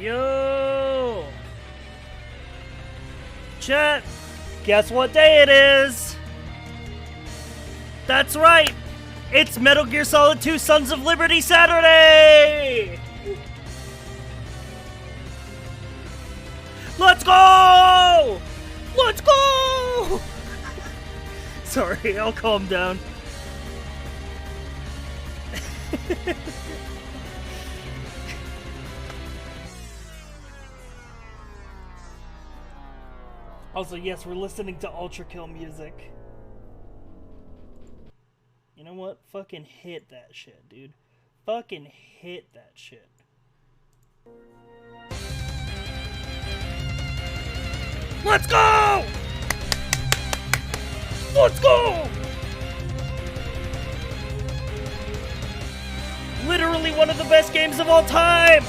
Yo! Chat, guess what day it is? That's right! It's Metal Gear Solid 2 Sons of Liberty Saturday! Let's go! Let's go! Sorry, I'll calm down. Also, yes, we're listening to Ultra Kill music. You know what? Fucking hit that shit, dude. Fucking hit that shit. Let's go! Let's go! Literally one of the best games of all time!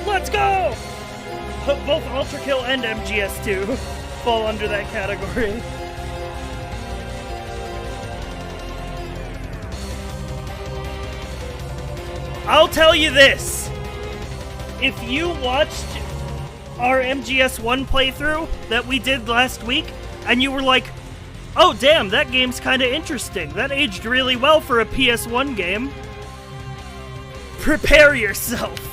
Let's go! Both Ultra Kill and MGS2 fall under that category. I'll tell you this. If you watched our MGS1 playthrough that we did last week, and you were like, oh damn, that game's kinda interesting. That aged really well for a PS1 game. Prepare yourself.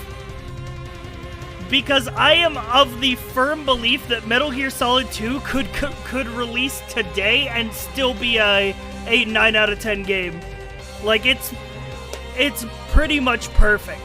Because I am of the firm belief that Metal Gear Solid 2 could release today and still be a 9 out of 10 game. Like, it's pretty much perfect.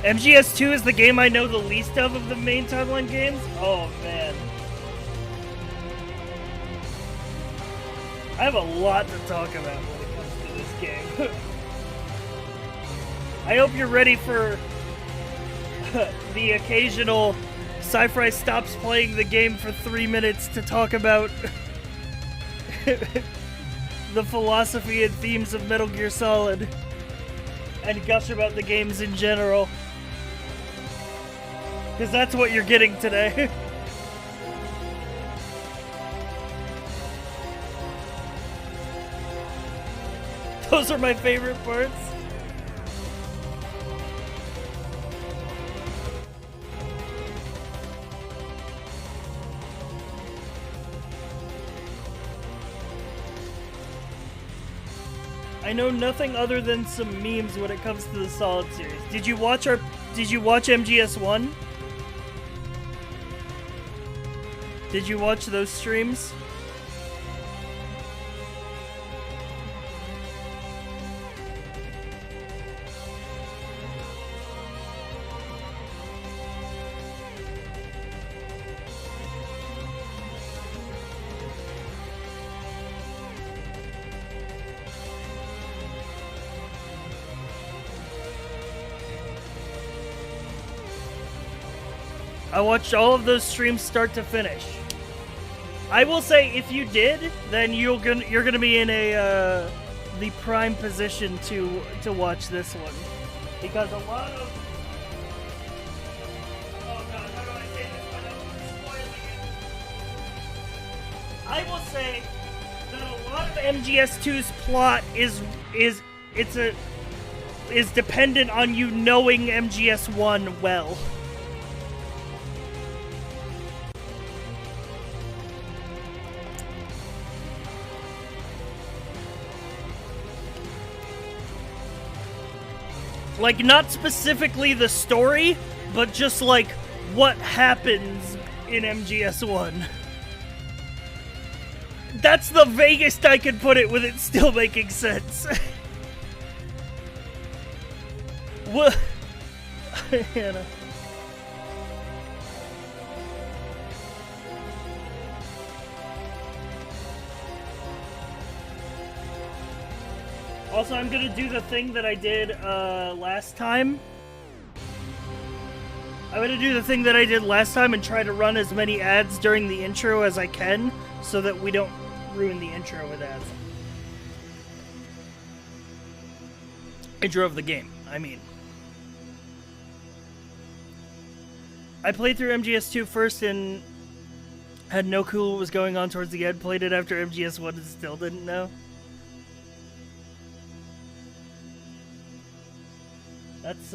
MGS2 is the game I know the least of the main timeline games? Oh, man. I have a lot to talk about when it comes to this game. I hope you're ready for the occasional Sci-Fi stops playing the game for 3 minutes to talk about the philosophy and themes of Metal Gear Solid and gush about the games in general. Because that's what you're getting today. Those are my favorite parts. I know nothing other than some memes when it comes to the Solid series. Did you watch MGS1? Did you watch those streams? I watched all of those streams start to finish. I will say, if you did, then you're gonna be in the prime position to watch this one, because a lot of how do I say this without spoiling it? I will say that a lot of MGS2's plot is dependent on you knowing MGS1 well. Like, not specifically the story, but just, like, what happens in MGS1. That's the vaguest I could put it with it still making sense. What? Hannah. Also, I'm gonna do the thing that I did last time. I'm gonna do the thing that I did last time and try to run as many ads during the intro as I can so that we don't ruin the intro with ads. Intro of the game, I mean. I played through MGS2 first and had no clue what was going on towards the end. Played it after MGS1 and still didn't know. That's,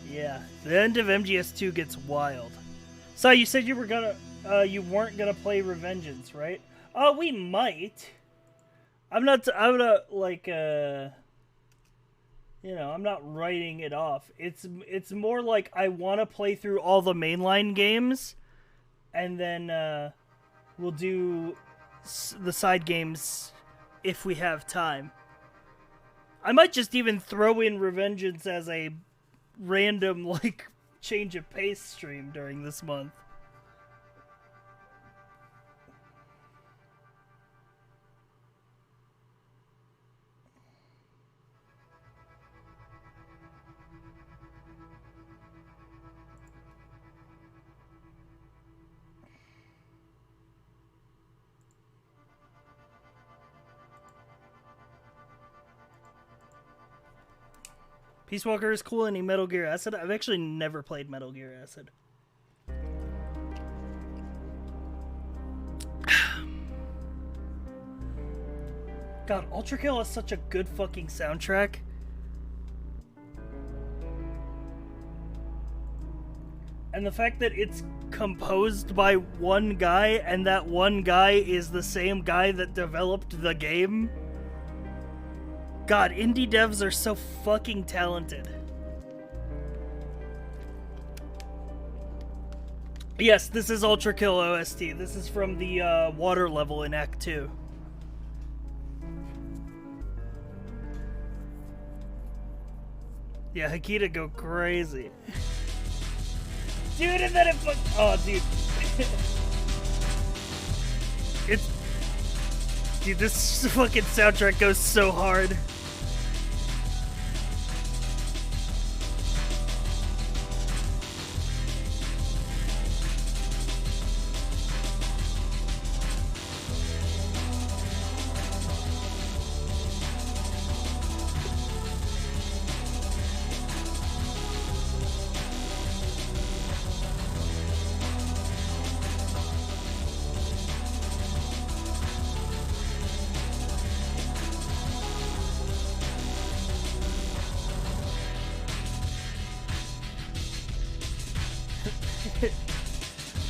yeah. The end of MGS2 gets wild. So you said you were gonna, you weren't gonna play Revengeance, right? Oh, we might. I'm not, like, you know, I'm not writing it off. It's more like I want to play through all the mainline games, and then, we'll do the side games if we have time. I might just even throw in Revengeance as a random, like, change of pace stream during this month. Peace Walker is cool. Any Metal Gear Acid? I've actually never played Metal Gear Acid. God, Ultra Kill has such a good fucking soundtrack. And the fact that it's composed by one guy, and that one guy is the same guy that developed the game. God, indie devs are so fucking talented. Yes, this is Ultra Kill OST. This is from the water level in Act 2. Yeah, Hakita go crazy. Dude, and then it oh, dude. Dude, this fucking soundtrack goes so hard.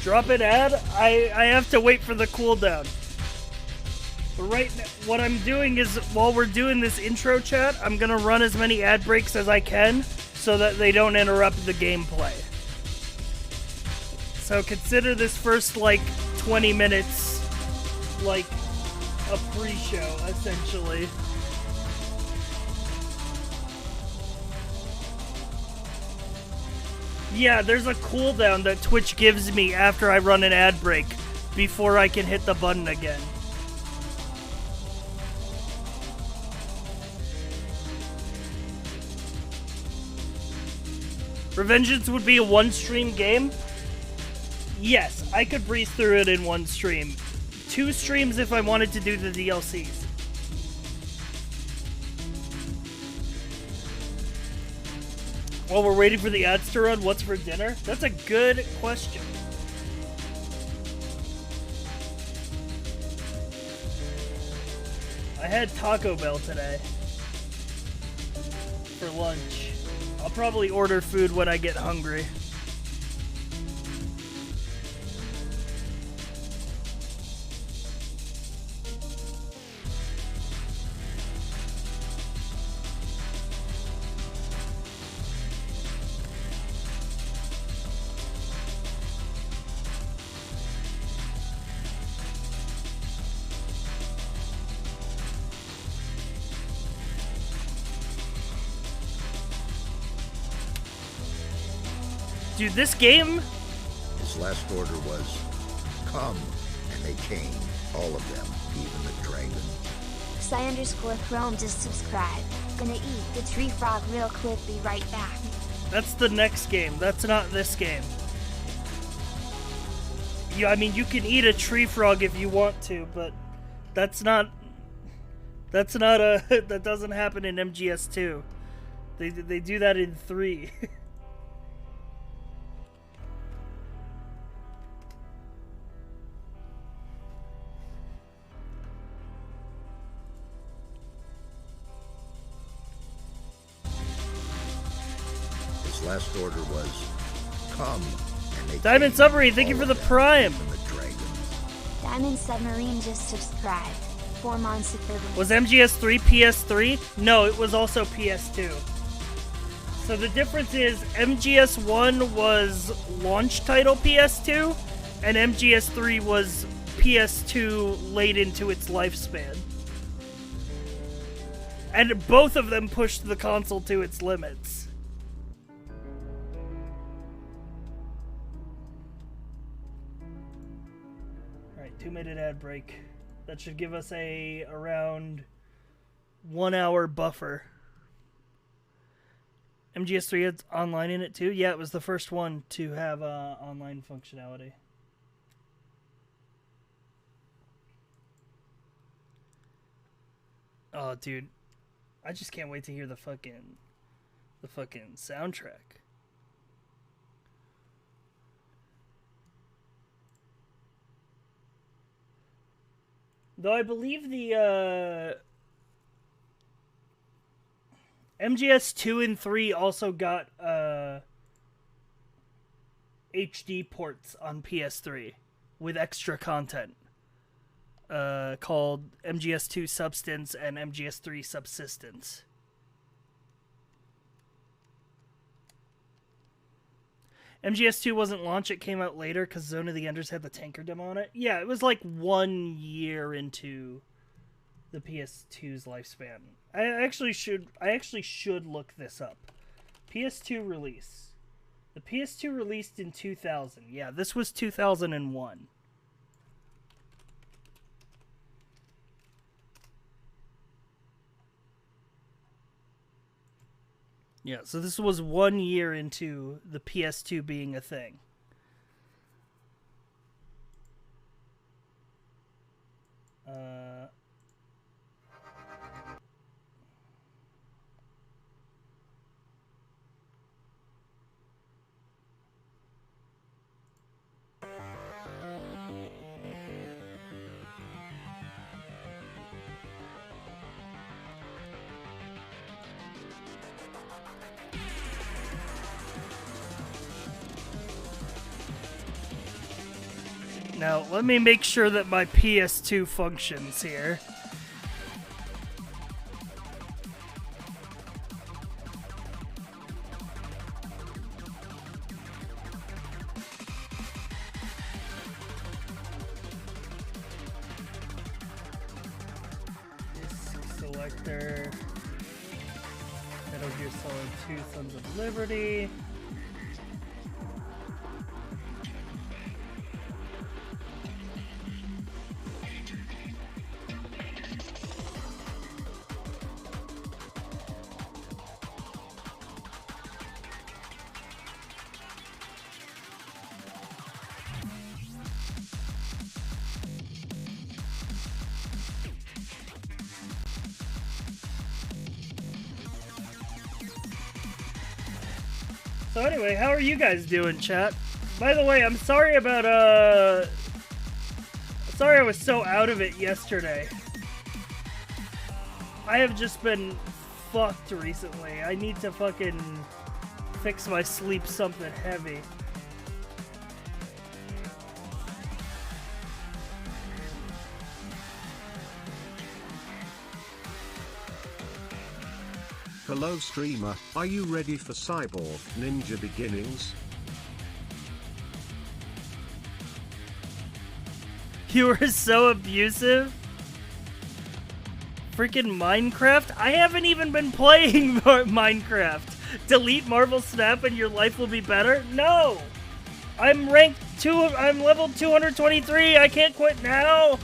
Drop an ad? I have to wait for the cooldown. But right now, what I'm doing is, while we're doing this intro chat, I'm gonna run as many ad breaks as I can so that they don't interrupt the gameplay. So consider this first, like, 20 minutes like a pre-show, essentially. Yeah, there's a cooldown that Twitch gives me after I run an ad break before I can hit the button again. Revengeance would be a one-stream game? Yes, I could breeze through it in one stream. 2 streams if I wanted to do the DLCs. While we're waiting for the ads to run, what's for dinner? That's a good question. I had Taco Bell today for lunch. I'll probably order food when I get hungry. Dude, this game... His last order was, come, and they came, all of them, even the dragon. Xi_Chrome just subscribe. Gonna eat the tree frog real quick, be right back. That's the next game. That's not this game. I mean, you can eat a tree frog if you want to, but that's not a that doesn't happen in MGS2. They do that in 3. His last order was, come. And they Diamond came, Submarine, thank you all for the of them, Prime. and the dragons. Diamond Submarine just subscribed. 4 months of privilege. Was MGS3 PS3? No, it was also PS2. So the difference is MGS1 was launch title PS2, and MGS3 was PS2 late into its lifespan. And both of them pushed the console to its limits. Alright, 2-minute ad break. That should give us a around 1 hour buffer. MGS3 had online in it too? Yeah, it was the first one to have online functionality. Oh, dude. I just can't wait to hear the fucking soundtrack. Though I believe the MGS2 and 3 also got HD ports on PS3 with extra content called MGS2 Substance and MGS3 Subsistence. MGS2 wasn't launched, it came out later because Zone of the Enders had the tanker demo on it. Yeah, it was like 1 year into the PS2's lifespan. I actually should look this up. PS2 release. The PS2 released in 2000. Yeah, this was 2001. Yeah, so this was 1 year into the PS2 being a thing. Now, let me make sure that my PS2 functions here. Disc selector. Metal Gear Solid 2 Sons of Liberty. So anyway, how are you guys doing, chat? By the way, I'm sorry about, sorry I was so out of it yesterday. I have just been fucked recently. I need to fucking fix my sleep something heavy. Hello streamer, are you ready for Cyborg Ninja Beginnings? You were so abusive? Freaking Minecraft? I haven't even been playing Minecraft. Delete Marvel Snap and your life will be better? No! I'm ranked 2, I'm level 223, I can't quit now!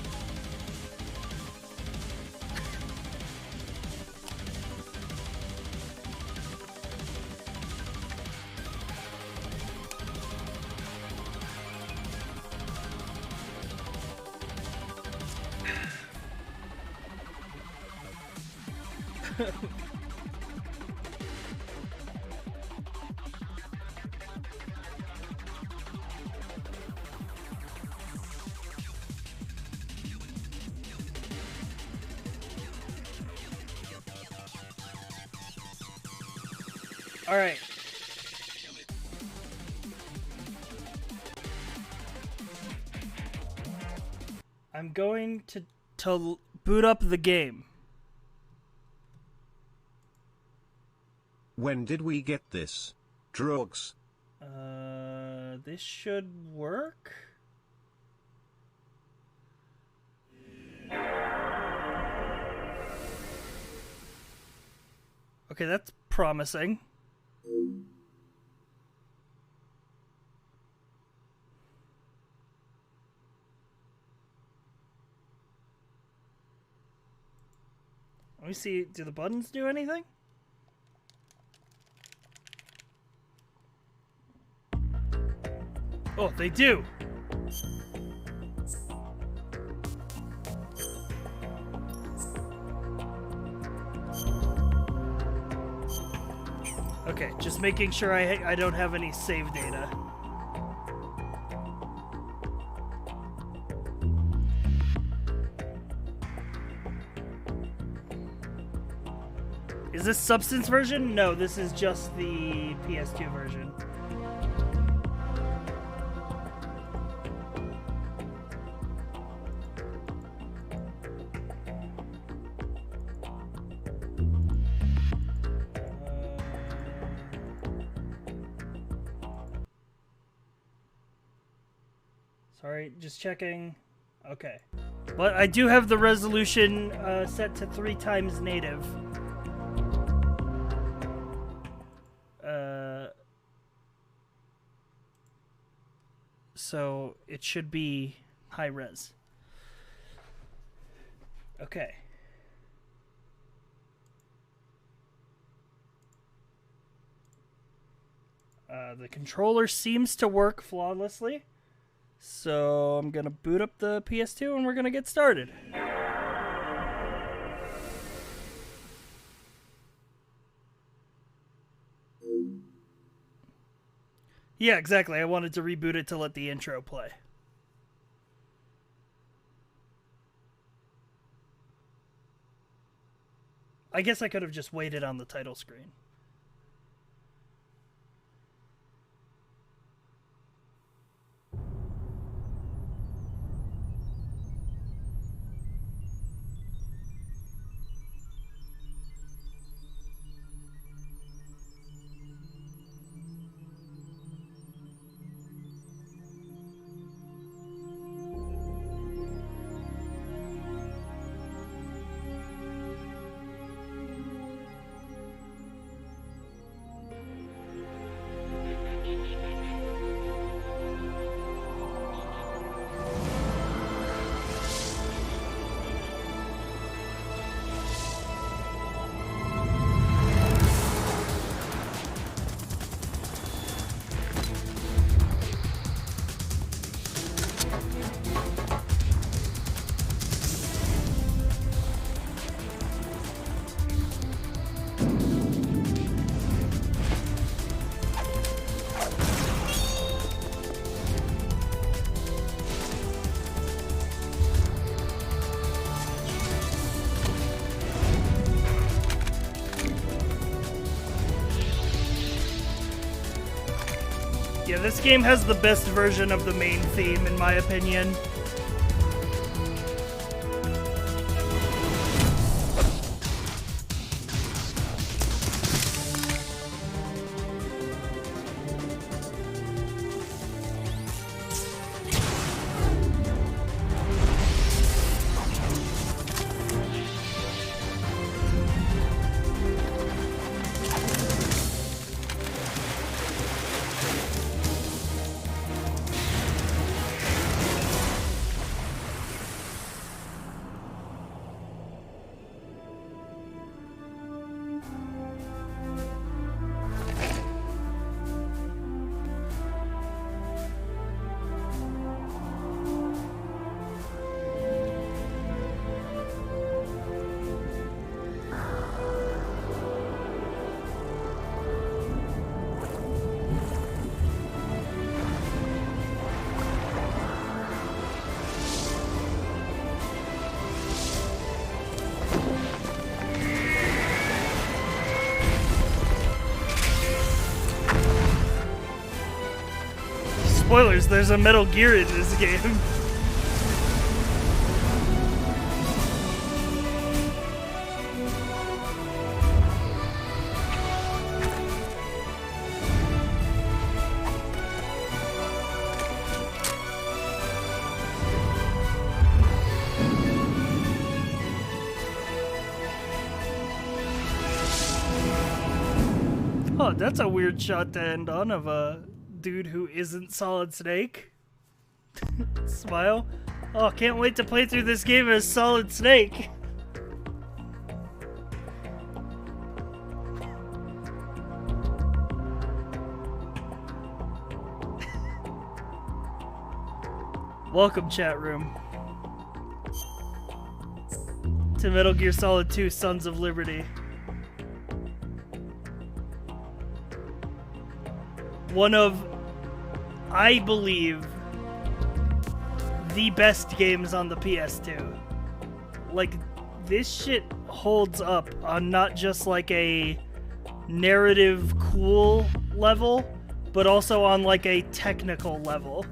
All right. I'm going to boot up the game. When did we get this? Drugs. This should work. Okay, that's promising. Let me see, do the buttons do anything? Oh, they do! Okay, just making sure I don't have any save data. Is this Substance version? No, this is just the PS2 version. Sorry, just checking. Okay. But I do have the resolution set to 3 times native. So it should be high res. Okay. The controller seems to work flawlessly. So I'm going to boot up the PS2 and we're going to get started. Yeah, exactly. I wanted to reboot it to let the intro play. I guess I could have just waited on the title screen. Yeah, this game has the best version of the main theme, in my opinion. spoilers, there's a Metal Gear in this game. Oh, that's a weird shot to end on of a dude who isn't Solid Snake. Smile. Oh, can't wait to play through this game as Solid Snake. Welcome, chat room, to Metal Gear Solid 2 Sons of Liberty. One of, I believe, the best games on the PS2. Like, this shit holds up on not just like a narrative cool level, but also on like a technical level.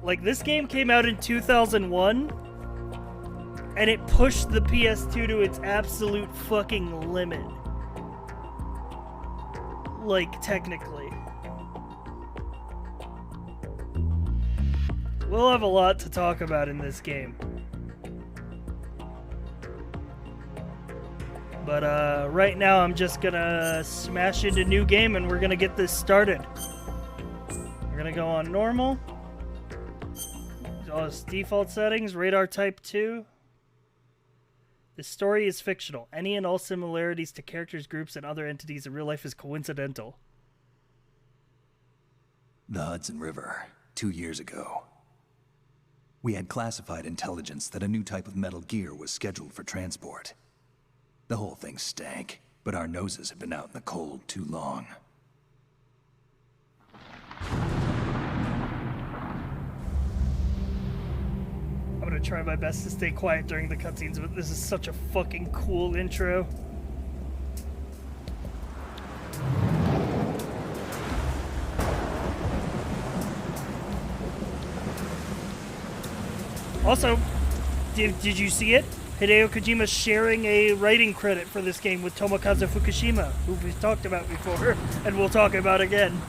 Like, this game came out in 2001, and it pushed the PS2 to its absolute fucking limit. Like, technically. We'll have a lot to talk about in this game. But, right now I'm just gonna smash into new game and we're gonna get this started. We're gonna go on normal. All its default settings, radar type 2. The story is fictional. Any and all similarities to characters, groups, and other entities in real life is coincidental. The Hudson River, 2 years ago. We had classified intelligence that a new type of Metal Gear was scheduled for transport. The whole thing stank, but our noses had been out in the cold too long. I'm gonna try my best to stay quiet during the cutscenes, but this is such a fucking cool intro. Also, did you see it? Hideo Kojima's sharing a writing credit for this game with Tomokazu Fukushima, who we've talked about before, and we'll talk about again.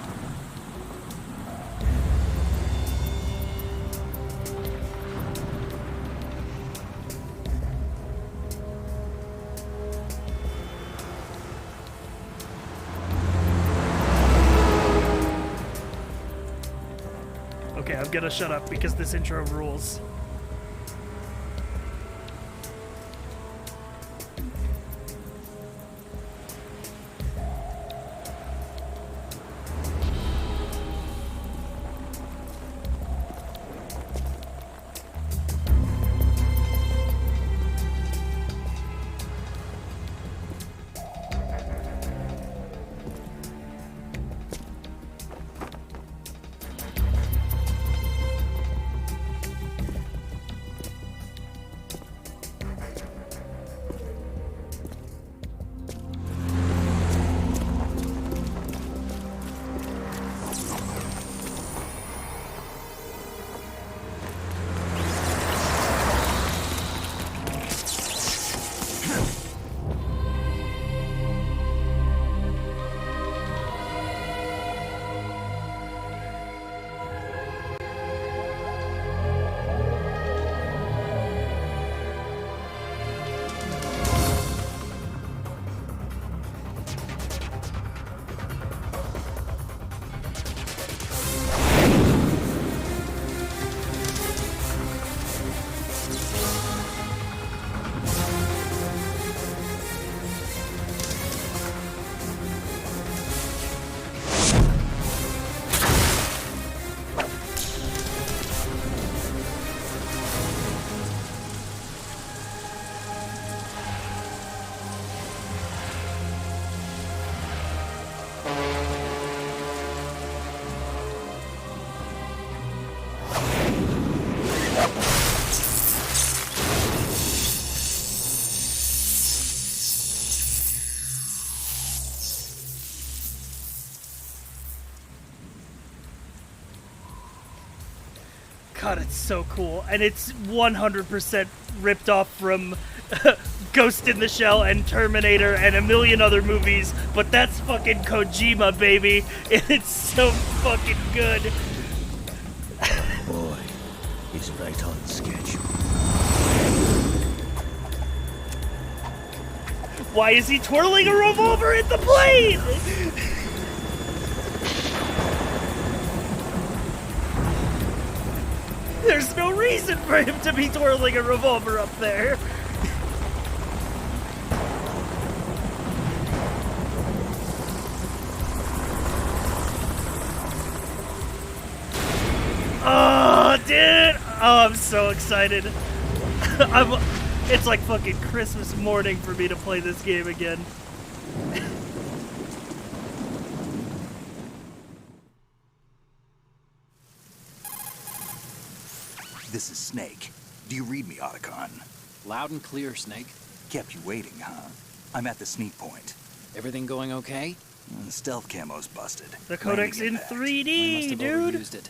Okay, I'm gonna shut up because this intro rules. God, it's so cool. And it's 100% ripped off from Ghost in the Shell and Terminator and a million other movies, but that's fucking Kojima, baby. And it's so fucking good. Boy, he's right on schedule. Why is he twirling a revolver at the plane? There's no reason for him to be twirling a revolver up there. Oh, dude! Oh, I'm so excited. It's like fucking Christmas morning for me to play this game again. This is Snake. Do you read me, Otacon? Loud and clear, Snake. Kept you waiting, huh? I'm at the sneak point. Everything going okay? The stealth camo's busted. The codec's Landing in impact. We 3D, must have dude. overused it.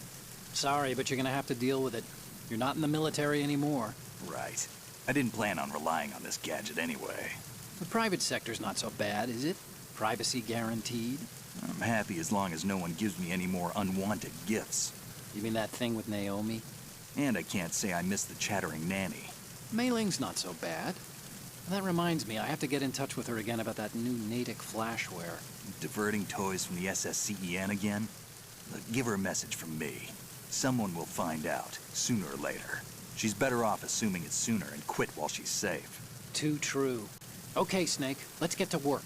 Sorry, but you're gonna have to deal with it. You're not in the military anymore. Right. I didn't plan on relying on this gadget anyway. The private sector's not so bad, is it? Privacy guaranteed? I'm happy as long as no one gives me any more unwanted gifts. You mean that thing with Naomi? And I can't say I miss the chattering nanny. Mei Ling's not so bad. That reminds me, I have to get in touch with her again about that new Natick flashware. Diverting toys from the SSCEN again? Look, give her a message from me. Someone will find out, sooner or later. She's better off assuming it's sooner and quit while she's safe. Too true. Okay, Snake, let's get to work.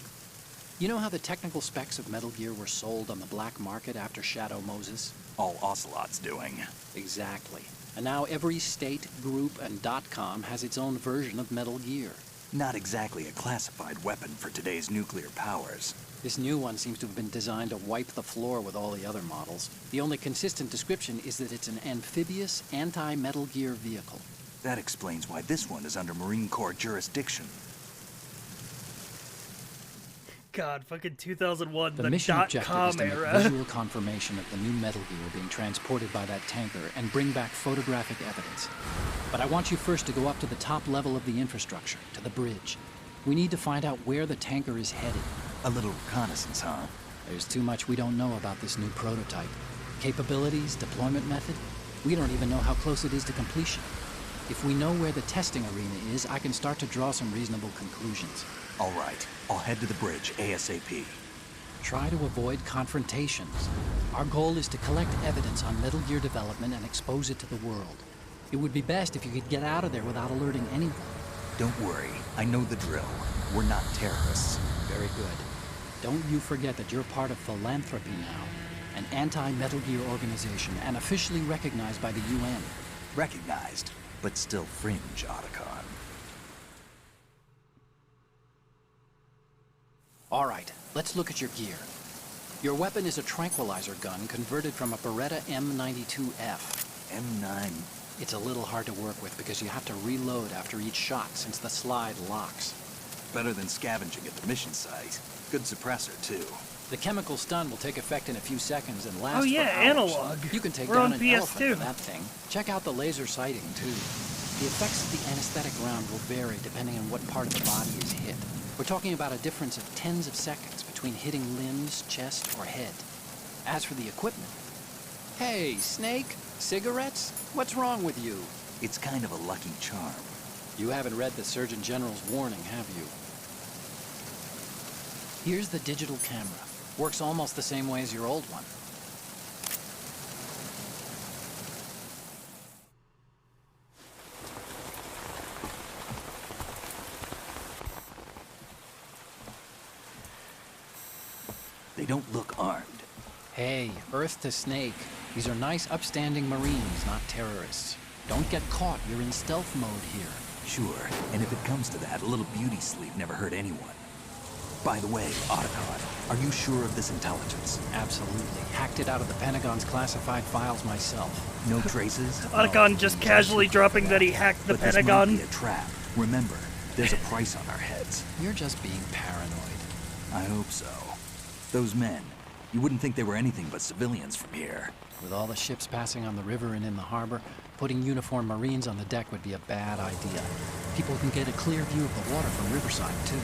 You know how the technical specs of Metal Gear were sold on the black market after Shadow Moses? All Ocelot's doing. Exactly. And now every state, group, and .com has its own version of Metal Gear. Not exactly a classified weapon for today's nuclear powers. This new one seems to have been designed to wipe the floor with all the other models. The only consistent description is that it's an amphibious, anti-Metal Gear vehicle. That explains why this one is under Marine Corps jurisdiction. God, fucking 2001, The the mission objective .com is to make era. visual confirmation of the new Metal Gear being transported by that tanker and bring back photographic evidence. But I want you first to go up to the top level of the infrastructure, to the bridge. We need to find out where the tanker is headed. A little reconnaissance, huh? There's too much we don't know about this new prototype. Capabilities, deployment method, we don't even know how close it is to completion. If we know where the testing arena is, I can start to draw some reasonable conclusions. All right, I'll head to the bridge ASAP. Try to avoid confrontations. Our goal is to collect evidence on Metal Gear development and expose it to the world. It would be best if you could get out of there without alerting anyone. Don't worry, I know the drill. We're not terrorists. Very good. Don't you forget that you're part of Philanthropy now, an anti-Metal Gear organization and officially recognized by the UN. Recognized, but still fringe, Otacon. All right, let's look at your gear. Your weapon is a tranquilizer gun converted from a Beretta M92F. M9. It's a little hard to work with because you have to reload after each shot since the slide locks. Better than scavenging at the mission site. Good suppressor, too. The chemical stun will take effect in a few seconds and last Oh yeah, for hours. analog. You can take We're down on an elephant PS2. with that thing. Check out the laser sighting, too. The effects of the anesthetic round will vary depending on what part of the body is hit. We're talking about a difference of tens of seconds between hitting limbs, chest, or head. As for the equipment... Hey, Snake, cigarettes? What's wrong with you? It's kind of a lucky charm. You haven't read the Surgeon General's warning, have you? Here's the digital camera. Works almost the same way as your old one. They don't look armed. Hey, Earth to Snake. These are nice, upstanding Marines, not terrorists. Don't get caught. You're in stealth mode here. Sure, and if it comes to that, a little beauty sleep never hurt anyone. By the way, Otacon, are you sure of this intelligence? Absolutely. Hacked it out of the Pentagon's classified files myself. No traces? Otacon just casually dropping that he hacked the But this Pentagon. might be a trap. Remember, there's a price on our heads. You're just being paranoid. I hope so. Those men, you wouldn't think they were anything but civilians from here. With all the ships passing on the river and in the harbor, Putting uniformed Marines on the deck would be a bad idea. People can get a clear view of the water from Riverside, too.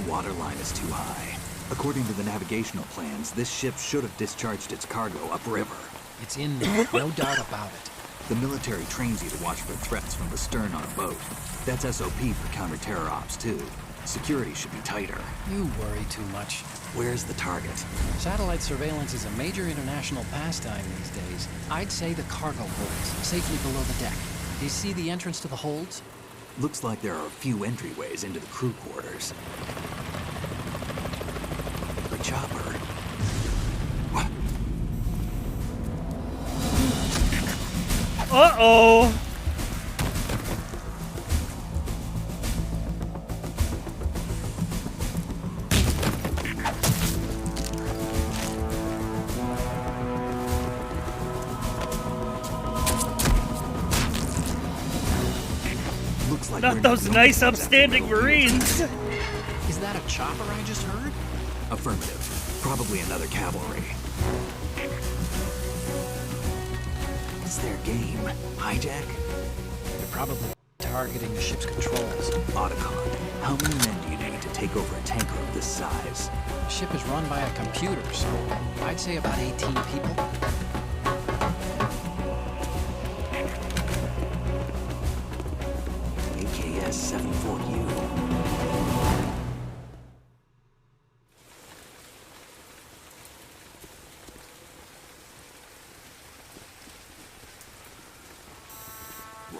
The water line is too high. According to the navigational plans, this ship should have discharged its cargo upriver. It's in there, no doubt about it. The military trains you to watch for threats from the stern on a boat. That's SOP for counter-terror ops, too. Security should be tighter. You worry too much. Where's the target? Satellite surveillance is a major international pastime these days. I'd say the cargo holds, safely below the deck. Do you see the entrance to the holds? Looks like there are a few entryways into the crew quarters. The chopper. What? Uh-oh! Looks like Not those nice upstanding Marines! Is that a chopper I just heard? Affirmative. Probably another cavalry. What's their game? Hijack? They're probably targeting the ship's controls. Otacon. How many men do you need to take over a tanker of this size? The ship is run by a computer, so I'd say about 18 people. AKS 74U.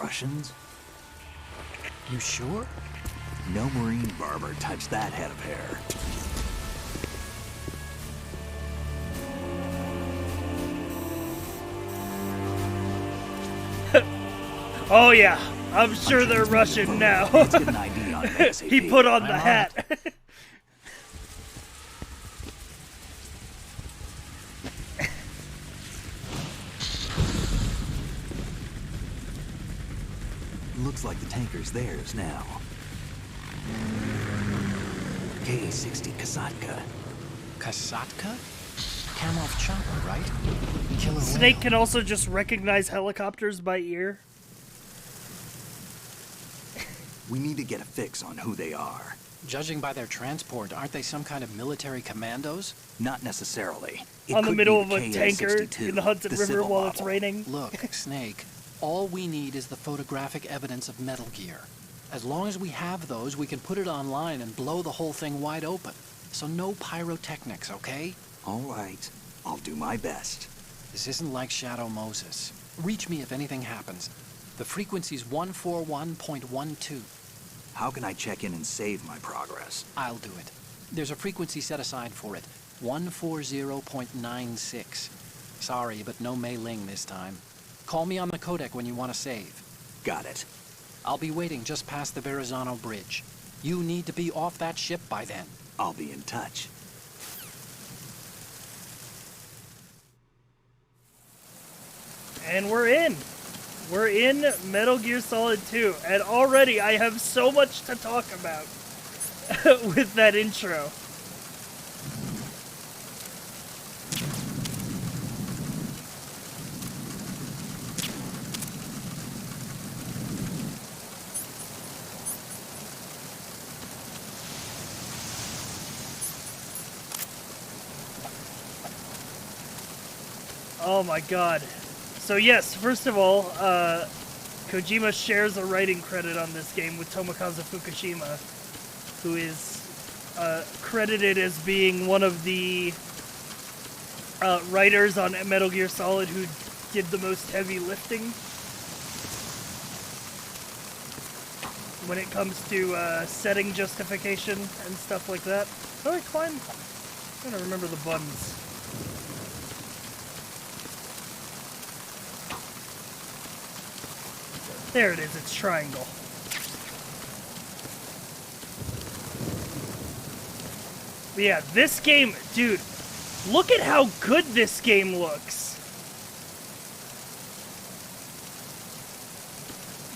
Russians? You sure? No Marine barber touched that head of hair. Oh yeah, I'm sure they're Russian now. Let's get an ID on it ASAP. He put on the I'm on hat. Looks like the tanker's theirs now. Ka-60 Kasatka. Kasatka? Kamov chopper, right? Killer Snake whale. can also just recognize helicopters by ear. We need to get a fix on who they are. Judging by their transport, aren't they some kind of military commandos? Not necessarily. It On the could middle be of a tanker KA-62, in the Hudson the River civil while it's model. raining. Look, Snake, all we need is the photographic evidence of Metal Gear. As long as we have those, we can put it online and blow the whole thing wide open. So no pyrotechnics, okay? All right. I'll do my best. This isn't like Shadow Moses. Reach me if anything happens. The frequency's 141.12. How can I check in and save my progress? I'll do it. There's a frequency set aside for it. 140.96. Sorry, but no Mei Ling this time. Call me on the codec when you want to save. Got it. I'll be waiting just past the Verrazano Bridge. You need to be off that ship by then. I'll be in touch. And we're in. We're in Metal Gear Solid 2. And already I have so much to talk about with that intro. Oh my god. So yes, first of all, Kojima shares a writing credit on this game with Tomokazu Fukushima, who is credited as being one of the writers on Metal Gear Solid who did the most heavy lifting when it comes to setting justification and stuff like that. How do I climb? I'm trying to remember the buttons. There it is, it's triangle. But yeah, this game, dude, look at how good this game looks.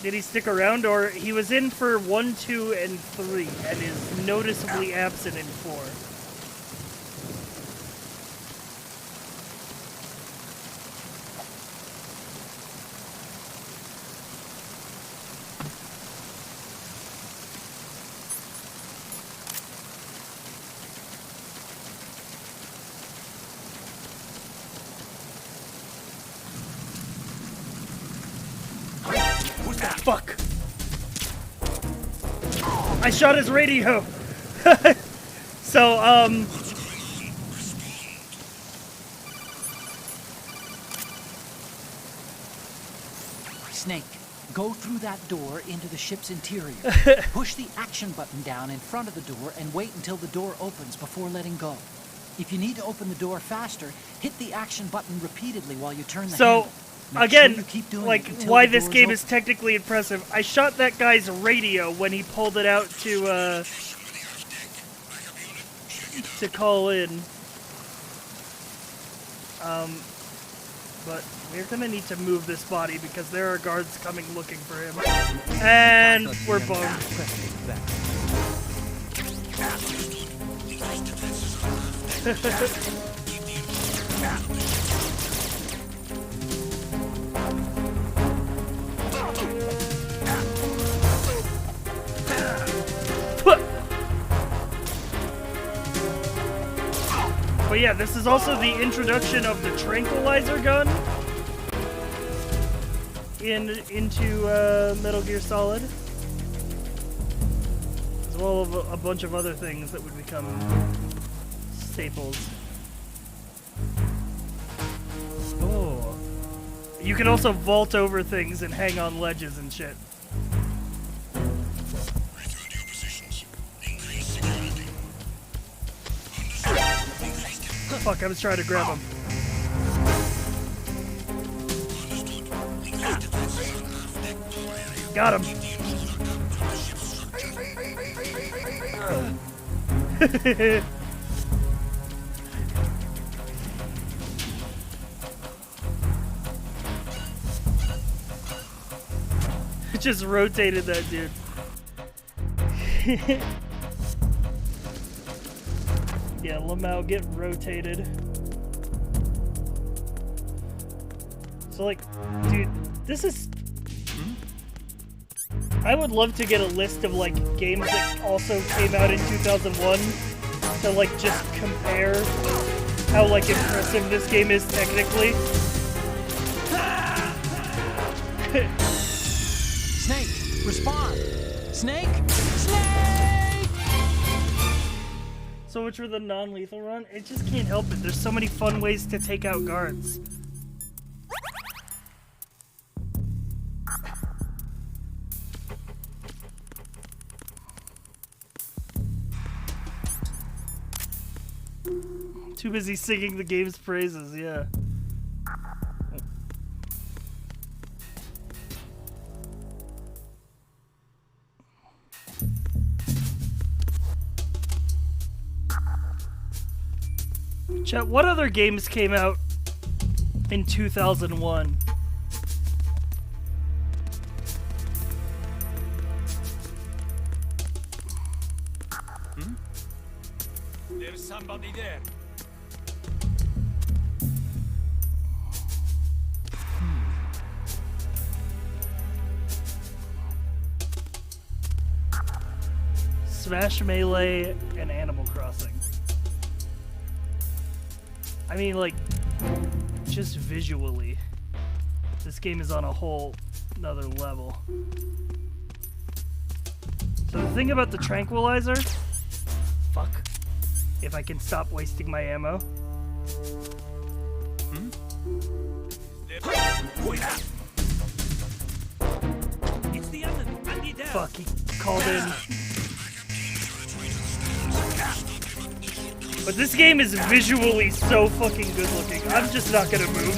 Did he stick around, or he was in for 1, 2, and 3, and is noticeably absent in 4? Fuck. I shot his radio. So, Snake, go through that door into the ship's interior. Push the action button down in front of the door and wait until the door opens before letting go. If you need to open the door faster, hit the action button repeatedly while you turn the handle. Make again, sure you keep doing like, it until why the this door's game open. is technically impressive. I shot that guy's radio when he pulled it out to call in. But we're gonna need to move this body because there are guards coming looking for him. And we're boned. But yeah, this is also the introduction of the tranquilizer gun into Metal Gear Solid, as well as a bunch of other things that would become staples. Oh, you can also vault over things and hang on ledges and shit. Fuck, I was trying to grab him. Got him. Just rotated that dude. Yeah, Lamau, get rotated. So, like, dude, this is... I would love to get a list of, like, games that also came out in 2001 to, like, just compare how, like, impressive this game is technically. Snake, respond! Snake! Snake! So much for the non-lethal run. It just can't help it. There's so many fun ways to take out guards. Too busy singing the game's praises, yeah. Chat, what other games came out in 2001? There's somebody there. Smash Melee and Animal Crossing. I mean, like, just visually, this game is on a whole another level. So the thing about the tranquilizer, fuck, if I can stop wasting my ammo. It's the enemy. I need help. Fuck, he called in. But this game is visually so fucking good looking. I'm just not gonna move.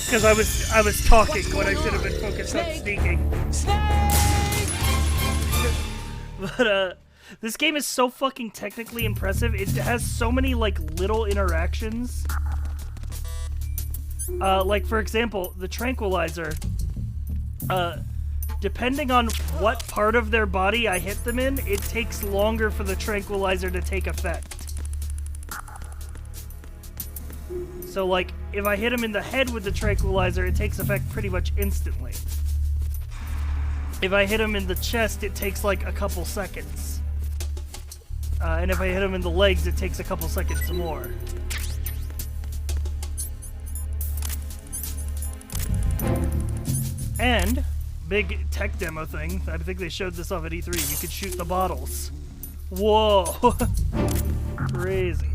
Because I was talking when I should have been focused on sneaking. But this game is so fucking technically impressive. It has so many like little interactions. Like, for example, the tranquilizer, depending on what part of their body I hit them in, it takes longer for the tranquilizer to take effect. So, like, if I hit him in the head with the tranquilizer, it takes effect pretty much instantly. If I hit him in the chest, it takes, like, a couple seconds. And if I hit him in the legs, it takes a couple seconds more. And, big tech demo thing, I think they showed this off at E3, you could shoot the bottles. Whoa! Crazy.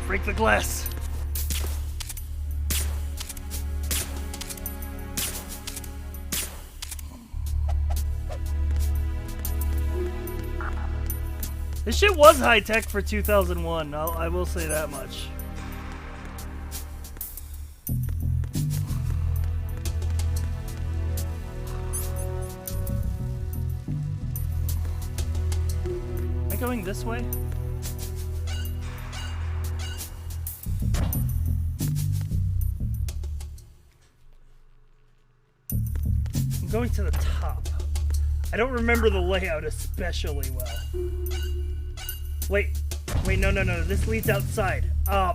Break the glass. This shit was high tech for 2001. I will say that much. Am I going this way? I'm going to the top. I don't remember the layout especially well. Wait, no, this leads outside. You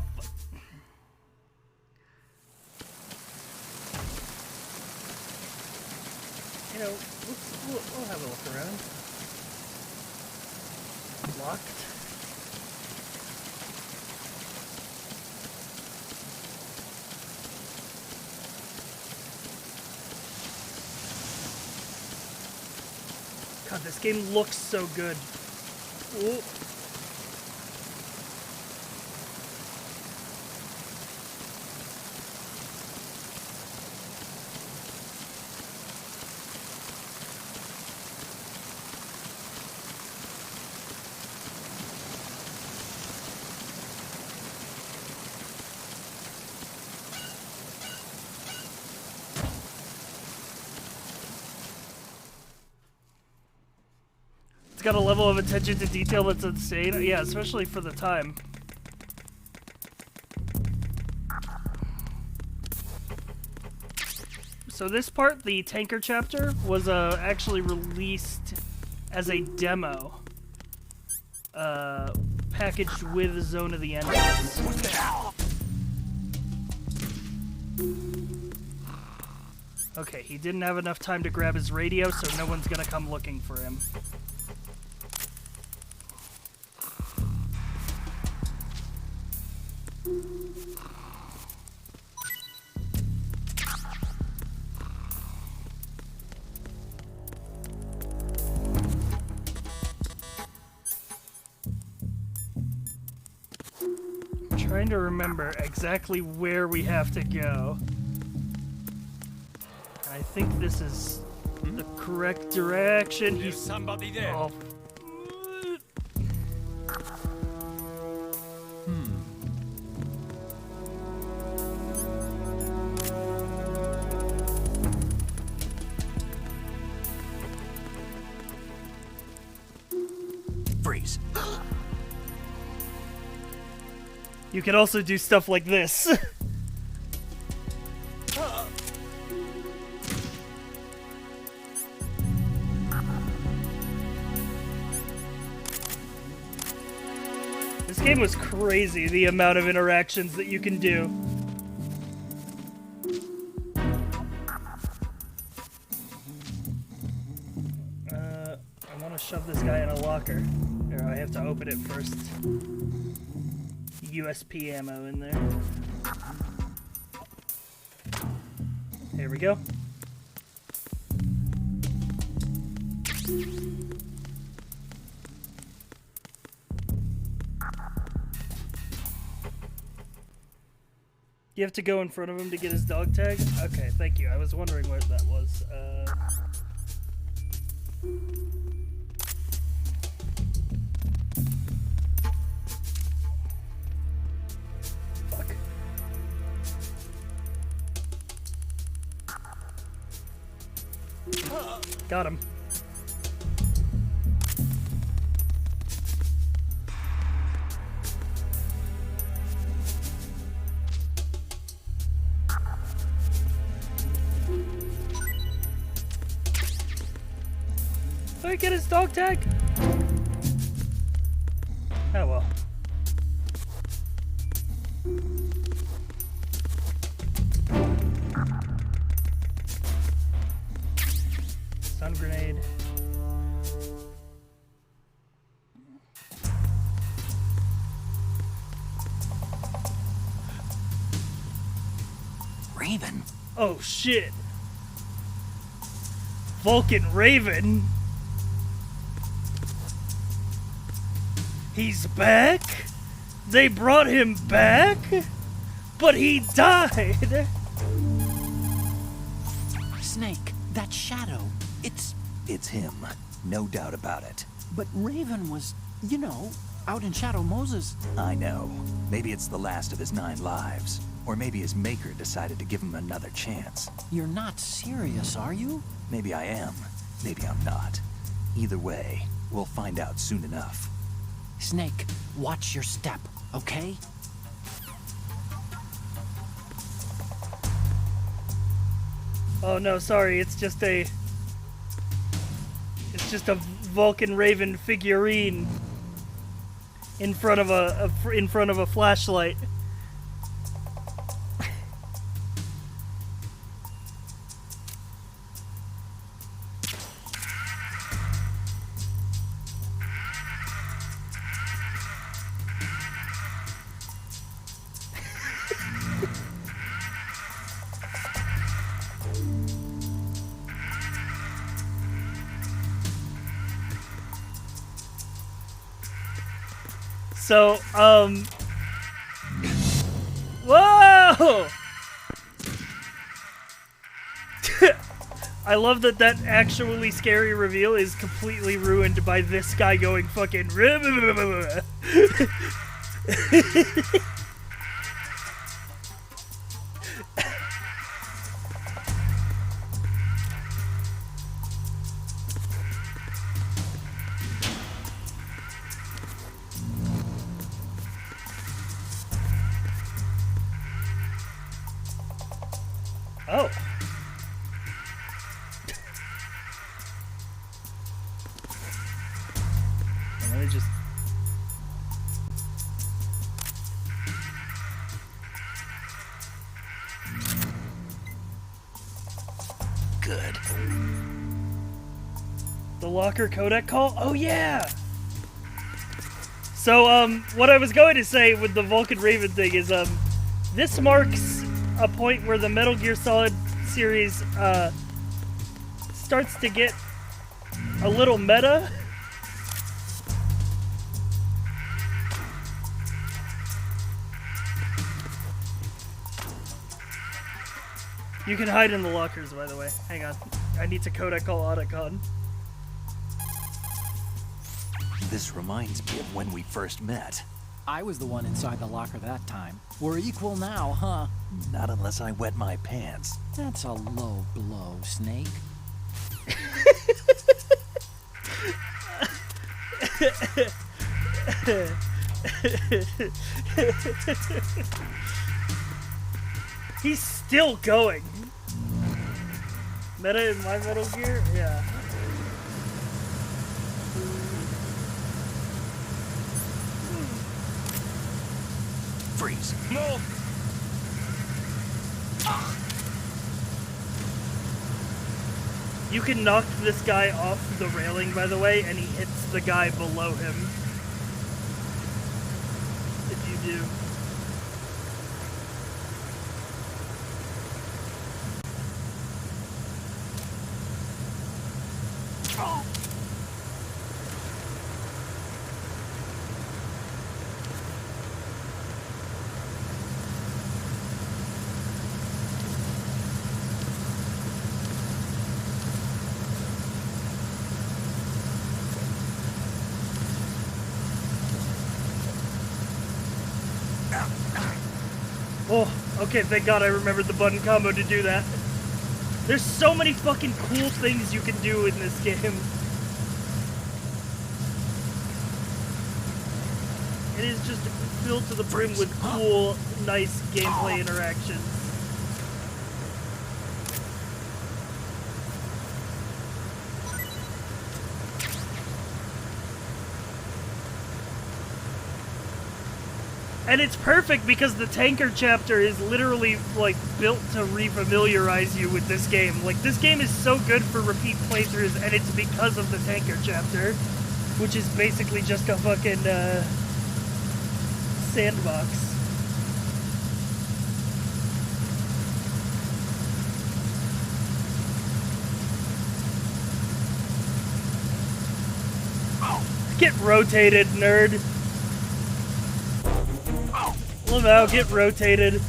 know, we'll have a look around. Locked. God, this game looks so good. Ooh. Got a level of attention to detail that's insane. Yeah, especially for the time. So this part, the tanker chapter, was actually released as a demo. Packaged with Zone of the Enders. What the hell? Okay, he didn't have enough time to grab his radio, so no one's gonna come looking for him. Trying to remember exactly where we have to go. I think this is the correct direction. There's somebody there. Oh. Freeze. You can also do stuff like this. This game was crazy, the amount of interactions that you can do. I want to shove this guy in a locker. Here, I have to open it first. USP ammo in there. Here we go. You have to go in front of him to get his dog tag? Okay, thank you. I was wondering what that was. Got him. Did I get his dog tag? Oh well. stun grenade. Raven. Oh shit. Vulcan Raven. He's back? They brought him back? But he died. Snake, that shadow, It's him. No doubt about it. but Raven was, you know, out in Shadow Moses. I know. Maybe it's the last of his 9 lives. Or maybe his maker decided to give him another chance. You're not serious, are you? Maybe I am. Maybe I'm not. Either way, we'll find out soon enough. Snake, watch your step, okay? Oh no, sorry, it's just a Vulcan Raven figurine in front of a flashlight. So, whoa! I love that actually scary reveal is completely ruined by this guy going fucking Oh. Let me just... Good. The locker codec call? Oh yeah! So, what I was going to say with the Vulcan Raven thing is, this marks a point where the Metal Gear Solid series, starts to get a little meta. You can hide in the lockers, by the way. Hang on. I need to codec call Otacon. This reminds me of when we first met. I was the one inside the locker that time. We're equal now, huh? Not unless I wet my pants. That's a low blow, Snake. He's still going. Meta in my Metal Gear? Yeah. Freeze. Move! You can knock this guy off the railing, by the way, and he hits the guy below him. If you do. Oh, okay, thank God I remembered the button combo to do that. There's so many fucking cool things you can do in this game. It is just filled to the brim with cool, nice gameplay interactions. And it's perfect because the tanker chapter is literally, like, built to re-familiarize you with this game. Like, this game is so good for repeat playthroughs, and it's because of the tanker chapter, which is basically just a fucking, sandbox. Get rotated, nerd. Lamau, get rotated.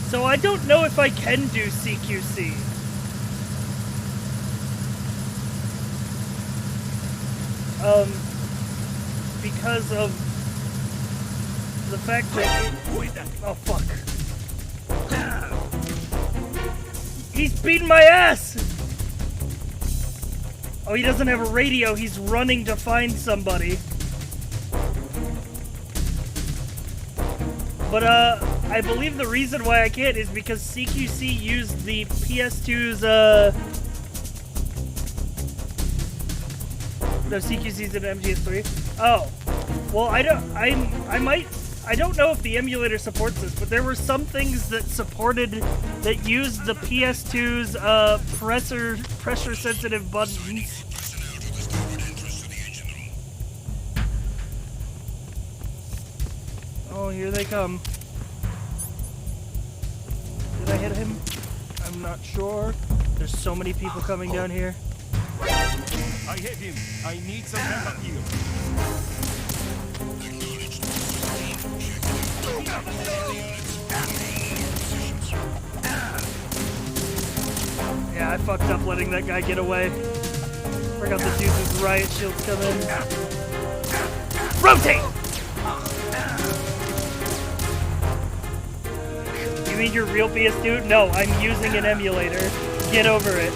So I don't know if I can do CQC. Because of the fact that oh fuck. He's beating my ass! Oh, he doesn't have a radio, he's running to find somebody. But I believe the reason why I can't is because CQC used the PS2's, no, CQC's in MGS3. Oh. Well, I don't know if the emulator supports this, but there were some things that that used the PS2's, pressure-sensitive buttons. Oh, here they come. Did I hit him? I'm not sure. There's so many people coming down here. I hit him. I need some help here. Yeah, I fucked up letting that guy get away. Forgot the dude with riot shields come in. Rotate! You mean your real PS2? No, I'm using an emulator. Get over it.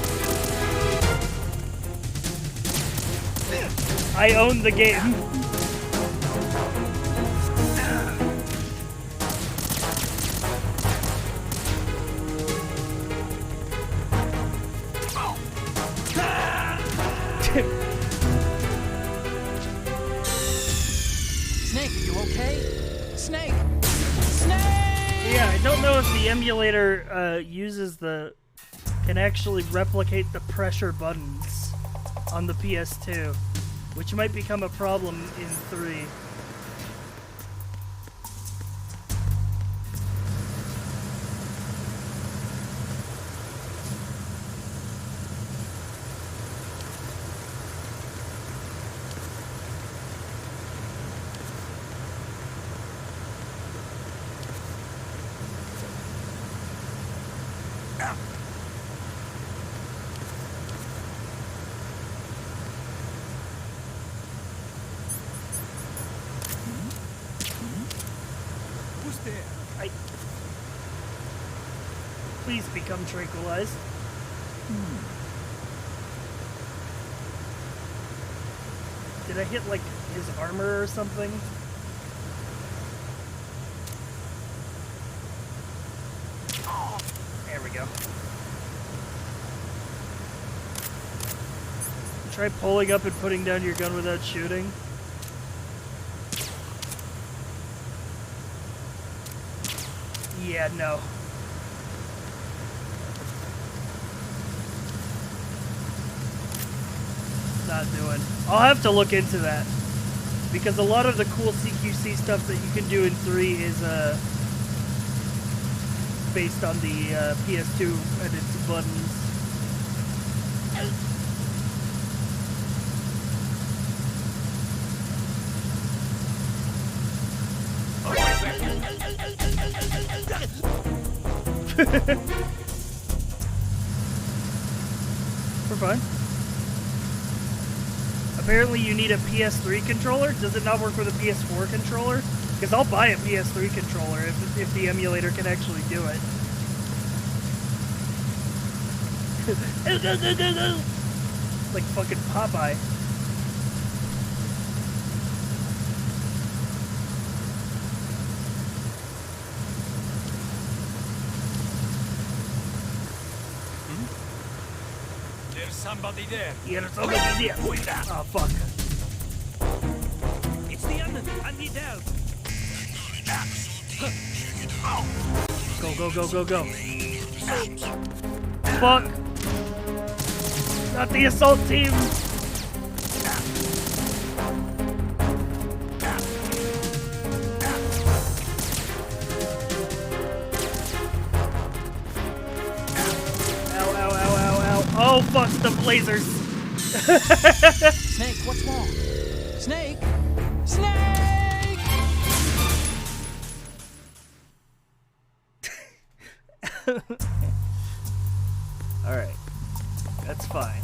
I own the game. Snake, you okay? Snake! Snake! Yeah, I don't know if the emulator can actually replicate the pressure buttons on the PS2, which might become a problem in 3. Please become tranquilized. Did I hit, like, his armor or something? There we go. Try pulling up and putting down your gun without shooting. Yeah, no. Not doing. I'll have to look into that, because a lot of the cool CQC stuff that you can do in 3 is based on the PS2 and its buttons. We're fine. Apparently you need a PS3 controller. Does it not work with a PS4 controller? Because I'll buy a PS3 controller if the emulator can actually do it. Like fucking Popeye. There's somebody there. Yeah, there's somebody there. Oh, fuck. It's the enemy. I need help. Go, go, go, go, go. Fuck. Not the assault team. Ow, ow, ow, ow, ow. Oh, fuck, the lasers. Snake, what's wrong? Snake! Snake! Alright. That's fine.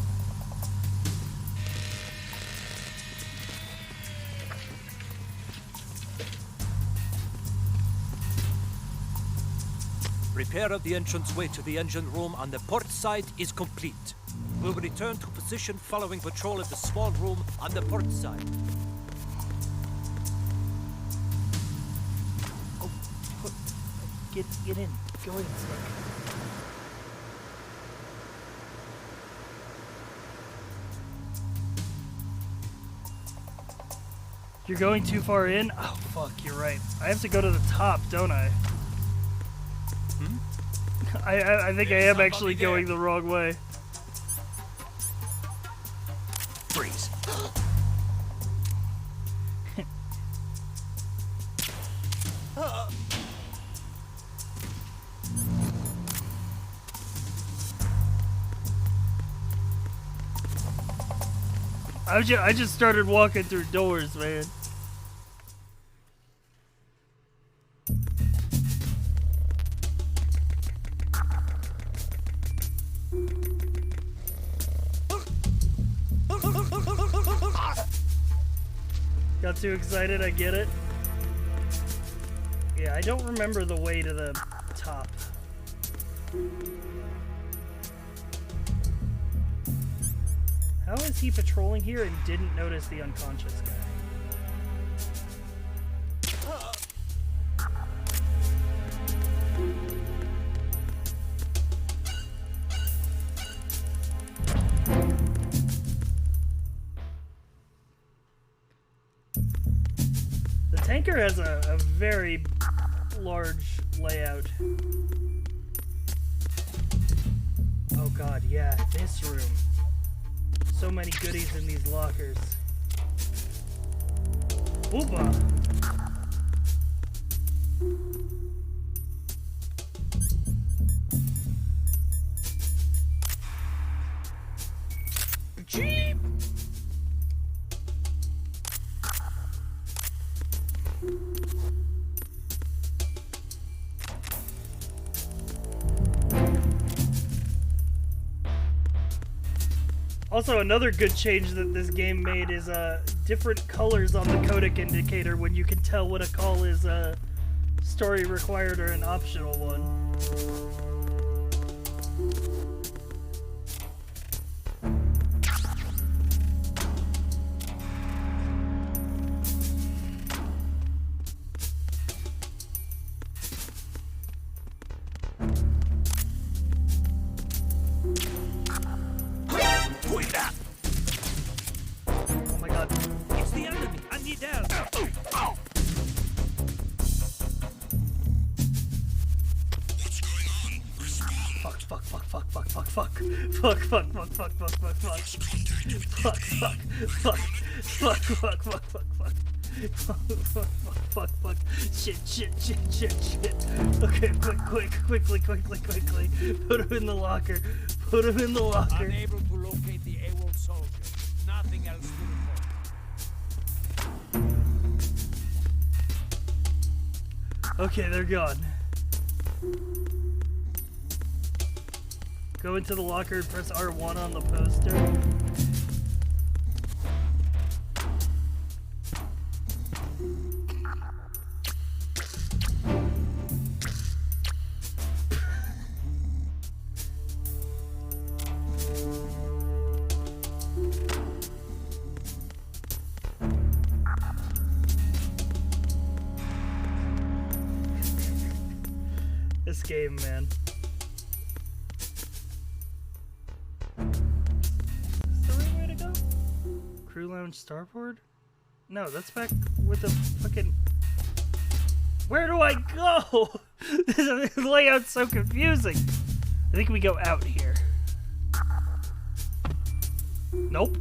Repair of the entranceway to the engine room on the port side is complete. We'll return to position following patrol of the small room on the port side. Oh, get in. Go in, Snake. You're going too far in? Oh, fuck, you're right. I have to go to the top, don't I? I think I am actually going the wrong way. Freeze. I just started walking through doors, man. Got too excited, I get it. Yeah, I don't remember the way to the top. How is he patrolling here and didn't notice the unconscious guy? The tanker has a very large layout. Oh god, yeah, this room. So many goodies in these lockers. Oopa! Jeep! Also, another good change that this game made is different colors on the codec indicator when you can tell what a call is story required or an optional one. Oh my god. It's the enemy. I need help. Fuck, fuck, fuck, fuck, fuck, fuck, fuck. Fuck, fuck, fuck, fuck, fuck, fuck, fuck. Fuck, fuck, fuck, fuck, fuck, fuck, fuck, fuck. Fuck, fuck, fuck, fuck, fuck. Shit, shit, shit, shit, shit. Okay, quickly. Put him in the locker. Put him in the locker. Unable to locate the AWOL soldier. Nothing else to report. Okay, they're gone. Go into the locker and press R1 on the poster. This game, man. Is the right way to go? Crew lounge starboard? No, that's back with the fucking... Where do I go? This layout's so confusing. I think we go out here. Nope.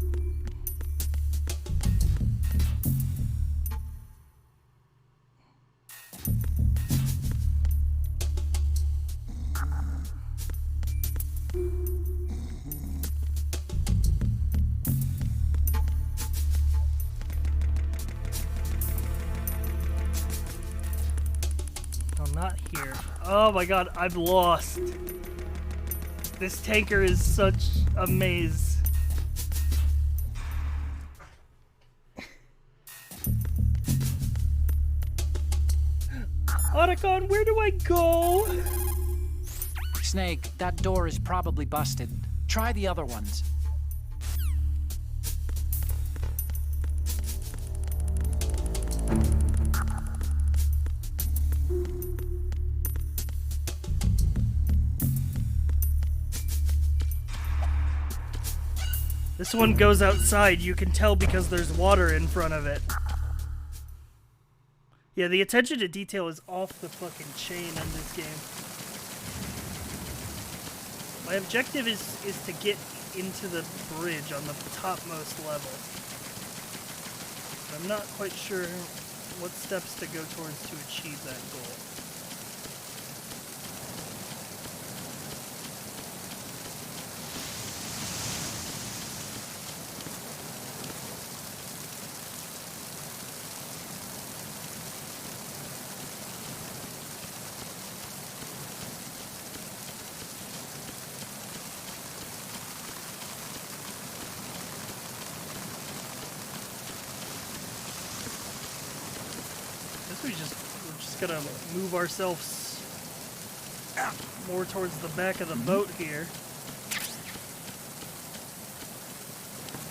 No, not here. Oh my god, I'm lost. This tanker is such a maze. Otacon, where do I go? Snake, that door is probably busted. Try the other ones. This one goes outside, you can tell because there's water in front of it. Yeah, the attention to detail is off the fucking chain in this game. My objective is to get into the bridge on the topmost level. I'm not quite sure what steps to go towards to achieve that goal. We're just gonna move ourselves more towards the back of the boat here.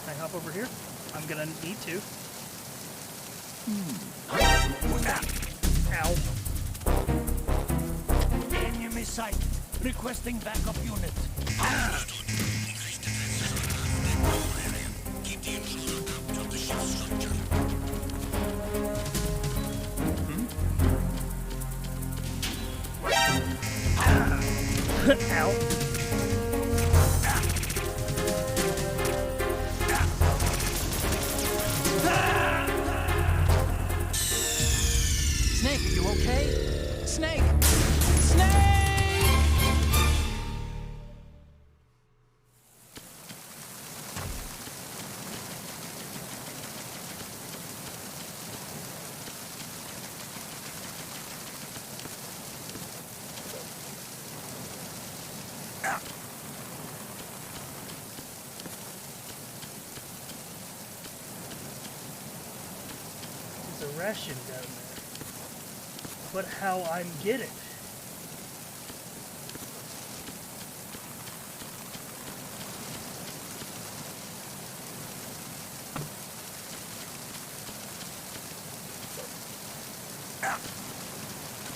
Can I hop over here? I'm gonna need to. Ow. Enemy sight. Requesting backup unit. Keep the intruder out of the ship's structure. Ow. Snake, are you okay? Snake! Snake! There's a ration down there. But how I'm getting?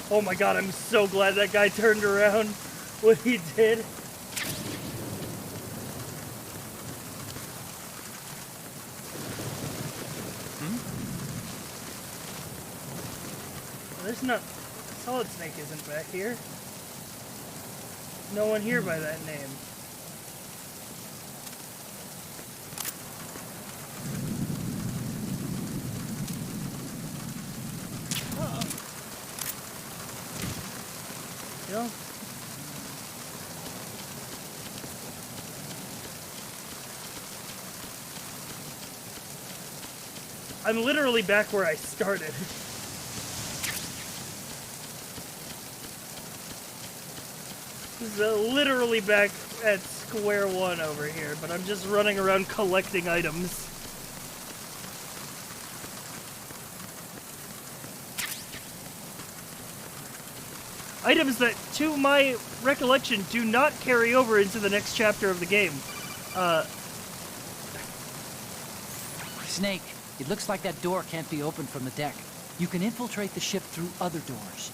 Oh my god, I'm so glad that guy turned around when he did. There's not... Solid Snake isn't back here. No one here by that name. You know? I'm literally back where I started. This is literally back at square one over here, but I'm just running around collecting items. Items that, to my recollection, do not carry over into the next chapter of the game. Snake, it looks like that door can't be opened from the deck. You can infiltrate the ship through other doors.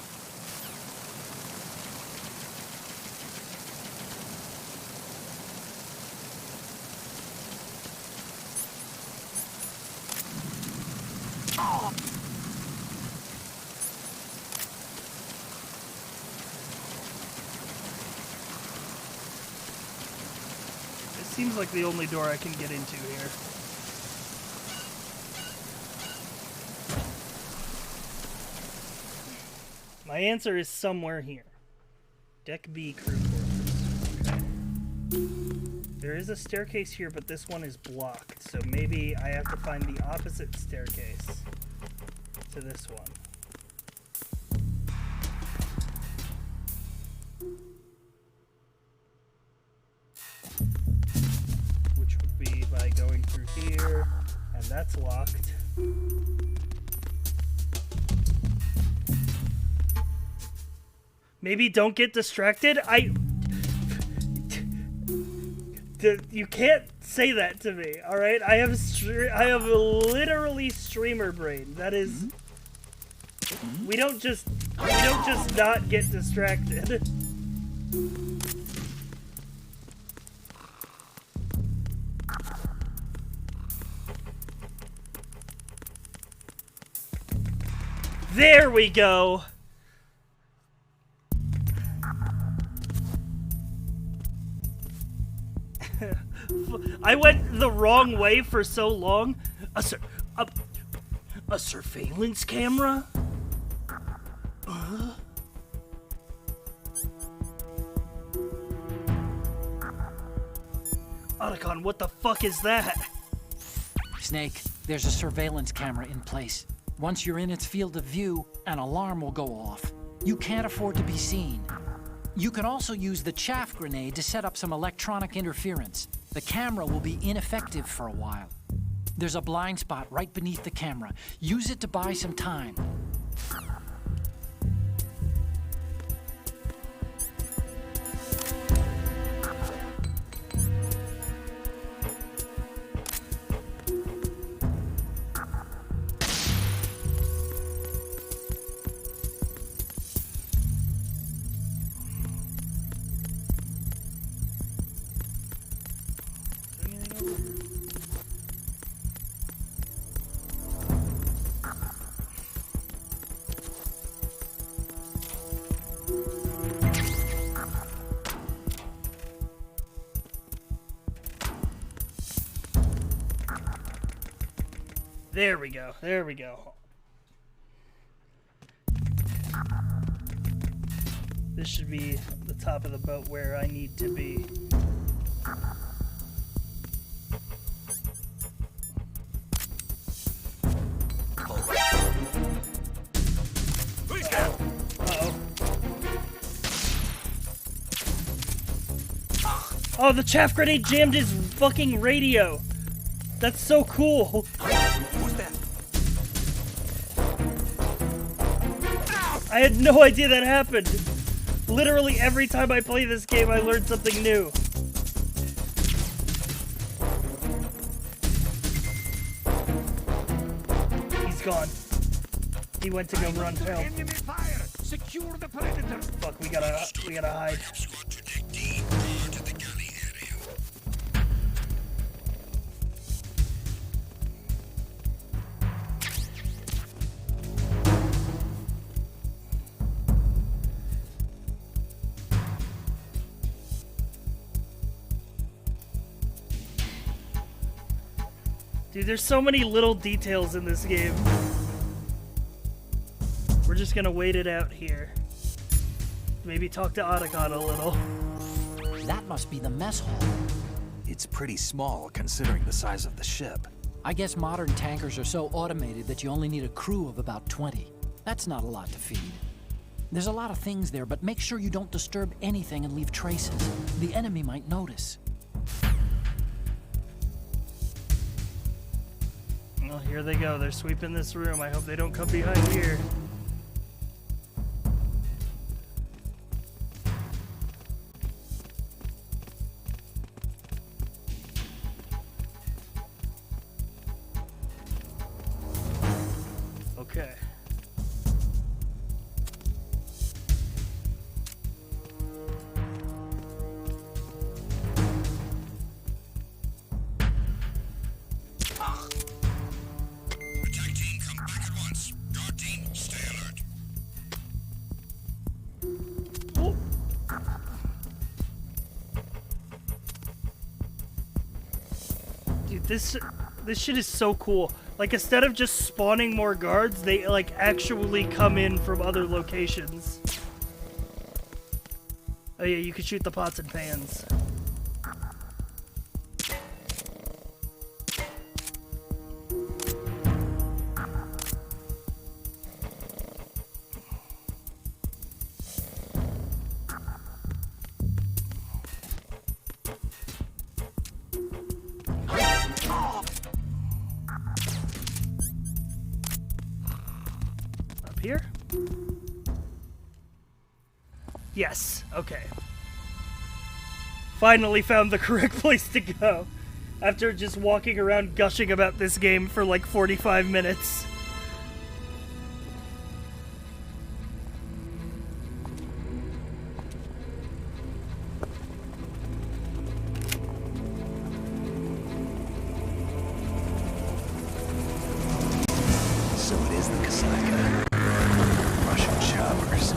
seems like the only door I can get into here. My answer is somewhere here. Deck B, crew quarters. Okay. There is a staircase here, but this one is blocked, so maybe I have to find the opposite staircase to this one. Which would be by going through here, and that's locked. Maybe don't get distracted. You can't say that to me, all right? I have literally streamer brain. That is, we don't just not get distracted. There we go. I went the wrong way for so long. A surveillance camera? Otacon, what the fuck is that? Snake, there's a surveillance camera in place. Once you're in its field of view, an alarm will go off. You can't afford to be seen. You can also use the chaff grenade to set up some electronic interference. The camera will be ineffective for a while. There's a blind spot right beneath the camera. Use it to buy some time. There we go. There we go. This should be the top of the boat where I need to be. Oh, the chaff grenade jammed his fucking radio. That's so cool. Who's that? I had no idea that happened. Literally every time I play this game, I learn something new. He's gone. He went to go run help. Secure the perimeter. Fuck, we gotta hide. Squad to deck D, prior to the galley area. Dude, there's so many little details in this game. We're just gonna wait it out here. Maybe talk to Otacon a little. That must be the mess hall. It's pretty small considering the size of the ship. I guess modern tankers are so automated that you only need a crew of about 20. That's not a lot to feed. There's a lot of things there, but make sure you don't disturb anything and leave traces. The enemy might notice. Well, here they go. They're sweeping this room. I hope they don't come behind here. Okay. Attack team, come back at once. Guard team, stay This shit is so cool. Like, instead of just spawning more guards, they, like, actually come in from other locations. Oh yeah, you can shoot the pots and pans. Here? Yes, okay. Finally found the correct place to go. After just walking around gushing about this game for like 45 minutes. So it is the Kasaka. Russian choppers.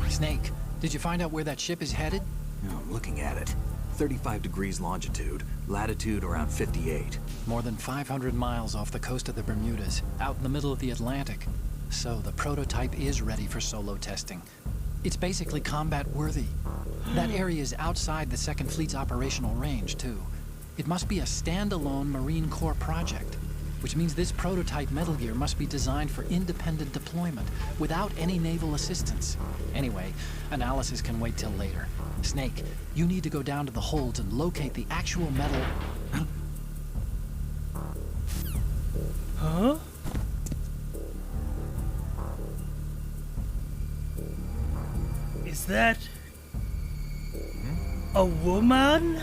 Snake, did you find out where that ship is headed? Oh, I'm looking at it. 35 degrees longitude, latitude around 58. More than 500 miles off the coast of the Bermudas, out in the middle of the Atlantic. So the prototype is ready for solo testing. It's basically combat worthy. That area is outside the Second Fleet's operational range, too. It must be a standalone Marine Corps project, which means this prototype Metal Gear must be designed for independent deployment, without any naval assistance. Anyway, analysis can wait till later. Snake, you need to go down to the holds and locate the actual metal... Huh? Is that... a woman?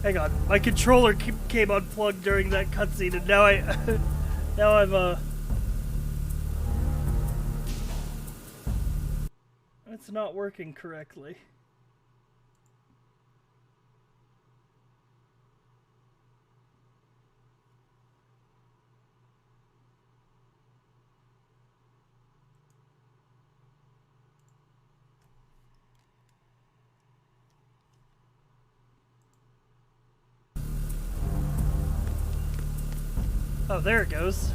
Hang on, my controller came unplugged during that cutscene, and now now I'm it's not working correctly. Oh, there it goes.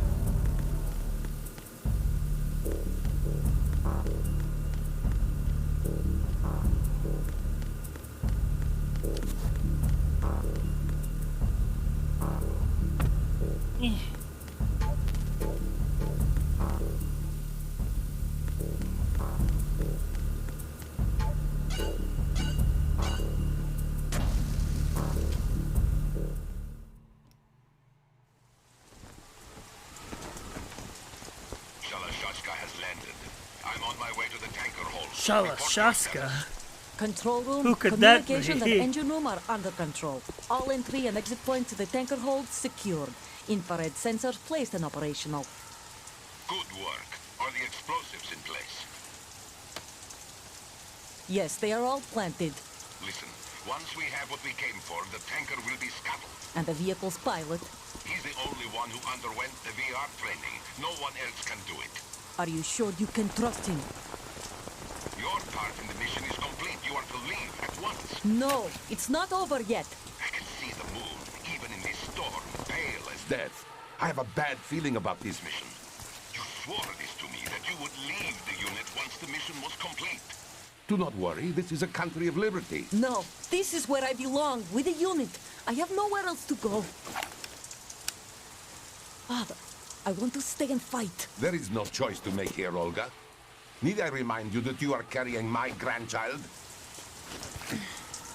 Shalashaska has landed. I'm on my way to the tanker hold. Shalashaska. Control room, Who could that communications, be? and engine room are under control. All entry and exit points to the tanker hold secured. Infrared sensors placed and operational. Good work. Are the explosives in place? Yes, they are all planted. Listen, once we have what we came for, the tanker will be scuttled. And the vehicle's pilot. He's the only one who underwent the VR training. No one else can do it. Are you sure you can trust him? Your part in the mission is complete. You are to leave at once. No, it's not over yet. I can see the moon, even in this storm, pale as death. I have a bad feeling about this mission. You swore this to me, that you would leave the unit once the mission was complete. Do not worry, this is a country of liberty. No, this is where I belong, with the unit. I have nowhere else to go. Father, I want to stay and fight. There is no choice to make here, Olga. Need I remind you that you are carrying my grandchild?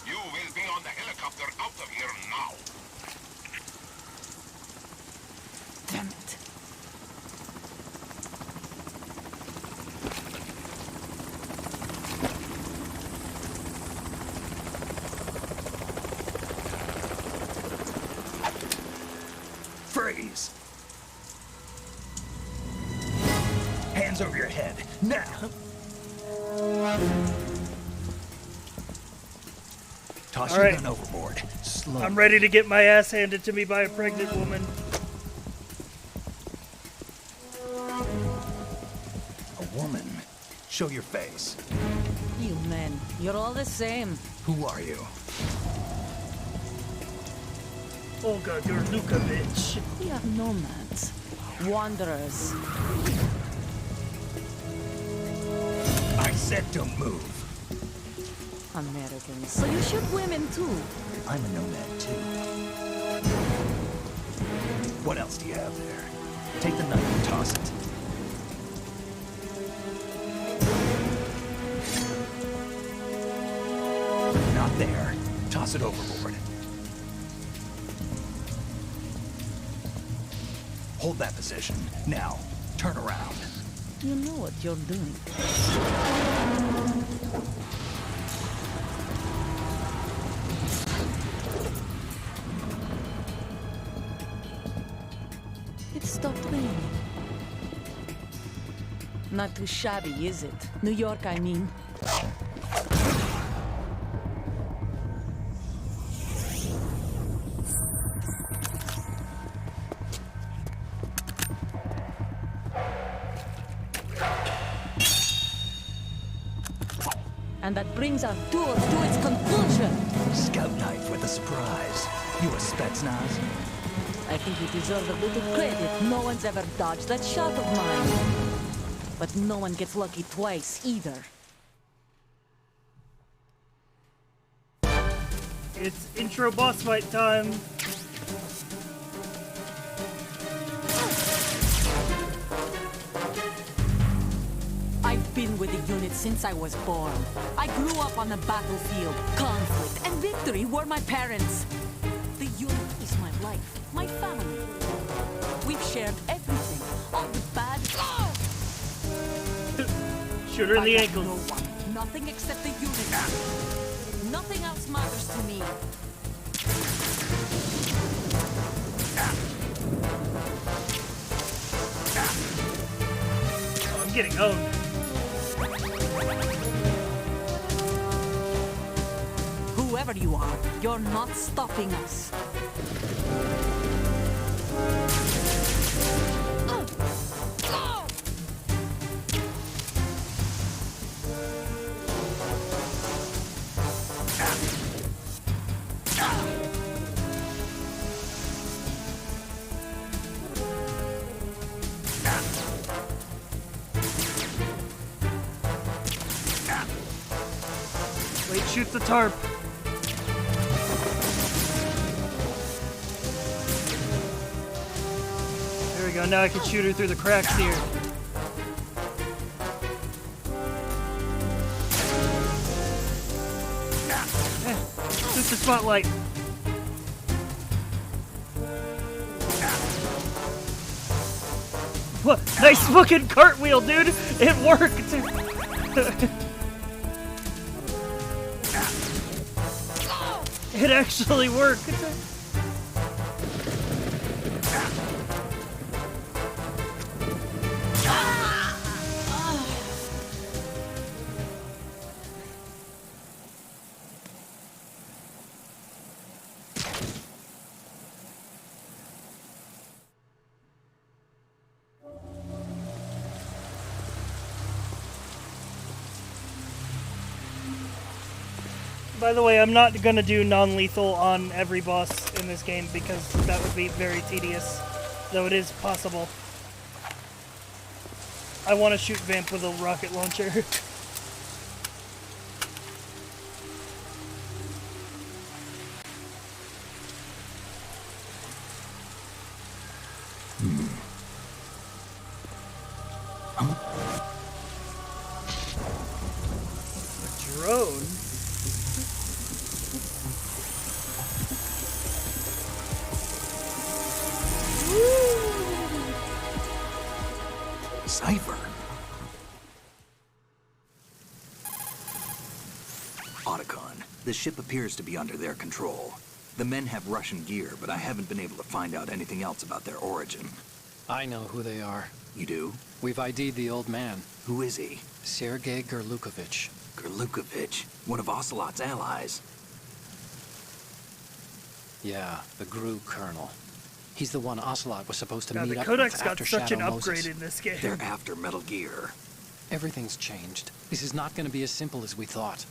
You will be on the helicopter out of here now. Damn it. Freeze! Hands over your head, now! Toss All your right. gun overboard, slowly. I'm ready to get my ass handed to me by a pregnant woman. A woman? Show your face. You men, you're all the same. Who are you? Olga Gurlukovich. We are nomads. Wanderers. I said don't move. Americans. So you shoot women too. I'm a nomad too. What else do you have there? Take the knife and toss it. Not there. Toss it overboard. Hold that position. Now, turn around. You know what you're doing. It stopped raining. Not too shabby, is it? New York, I mean. And that brings our tour to its conclusion. Scout knife with a surprise. You a Spetsnaz? I think you deserve a little credit. No one's ever dodged that shot of mine. But no one gets lucky twice, either. It's intro boss fight time. I've been with the unit since I was born. I grew up on the battlefield. Conflict and victory were my parents. The unit is my life, my family. We've shared everything, all the bad. Shoot her in the I have ankles. no one, nothing except the unit. Nothing else matters to me. Oh, I'm getting owned. Whoever you are, you're not stopping us. Wait, shoot the tarp. There we go, now I can shoot her through the cracks here. Shoot the spotlight. What? Nice fucking cartwheel, dude! It worked! It actually worked. By the way, I'm not gonna do non-lethal on every boss in this game because that would be very tedious, though it is possible. I want to shoot Vamp with a rocket launcher. A drone? Cypher. Otacon, the ship appears to be under their control. The men have Russian gear, but I haven't been able to find out anything else about their origin. I know who they are. You do? We've ID'd the old man. Who is he? Sergei Gerlukovich. Gerlukovich, one of Ocelot's allies. Yeah, the GRU colonel. He's the one Ocelot was supposed to God, meet the up Codex with got after such Shadow an upgrade Moses. in this game. They're after Metal Gear. Everything's changed. This is not going to be as simple as we thought.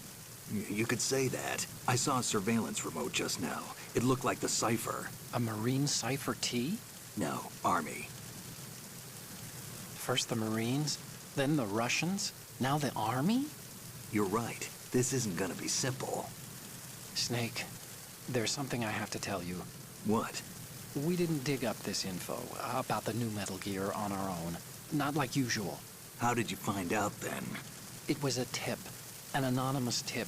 You could say that. I saw a surveillance remote just now. It looked like the Cypher. A Marine Cypher T? No, Army. First the Marines, then the Russians, now the Army? You're right. This isn't gonna be simple. Snake, there's something I have to tell you. What? We didn't dig up this info about the new Metal Gear on our own. Not like usual. How did you find out then? It was a tip. An anonymous tip.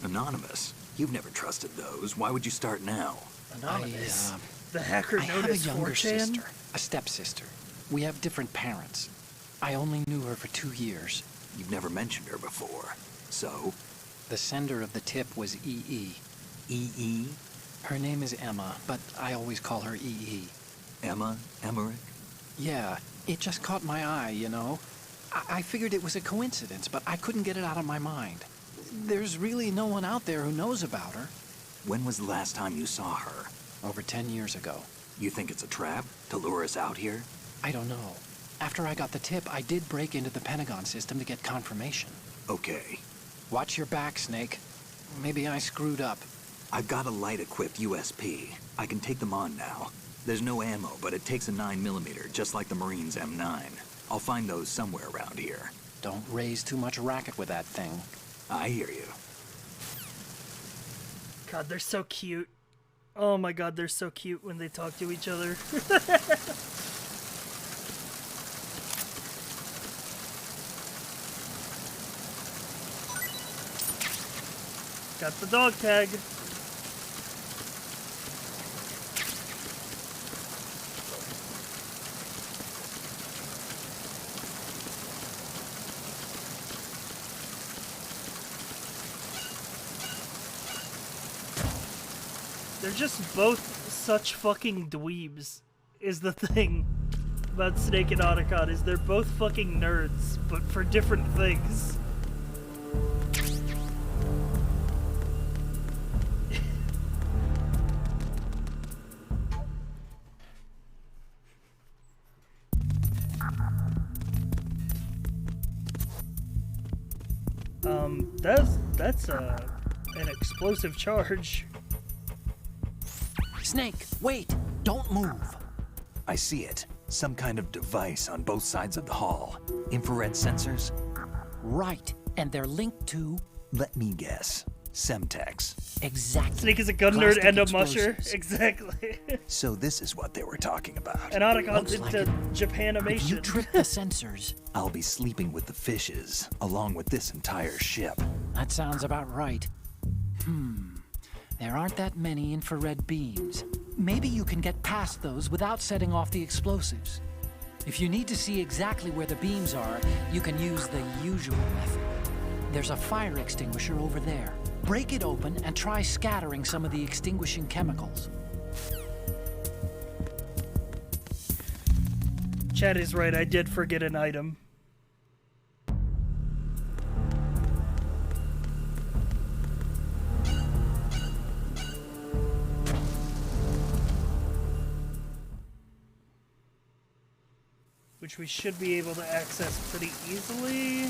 Anonymous? You've never trusted those. Why would you start now? Anonymous. The hacker I have a noticed younger 4chan? sister, a stepsister. We have different parents. I only knew her for 2 years. You've never mentioned her before. So? The sender of the tip was EE. EE? Her name is Emma, but I always call her EE. Emma? Emmerich? Yeah, it just caught my eye, you know? I figured it was a coincidence, but I couldn't get it out of my mind. There's really no one out there who knows about her. When was the last time you saw her? Over 10 years ago. You think it's a trap to lure us out here? I don't know. After I got the tip, I did break into the Pentagon system to get confirmation. Okay. Watch your back, Snake. Maybe I screwed up. I've got a light-equipped USP. I can take them on now. There's no ammo, but it takes a 9mm, just like the Marines' M9. I'll find those somewhere around here. Don't raise too much racket with that thing. I hear you. God, they're so cute. Oh my god, they're so cute when they talk to each other. Got the dog tag. They're just both such fucking dweebs, is the thing about Snake and Otacon, is they're both fucking nerds, but for different things. That's an explosive charge. Snake, wait! Don't move! I see it. Some kind of device on both sides of the hall. Infrared sensors? Right, and they're linked to... Let me guess. Semtex. Exactly. Snake is a gun nerd Plastic and a musher. explosives. Exactly. So this is what they were talking about. And Otacon's Looks like into it. Japanimation. If you trick the sensors... I'll be sleeping with the fishes, along with this entire ship. That sounds about right. There aren't that many infrared beams. Maybe you can get past those without setting off the explosives. If you need to see exactly where the beams are, you can use the usual method. There's a fire extinguisher over there. Break it open and try scattering some of the extinguishing chemicals. Chad is right, I did forget an item. Which we should be able to access pretty easily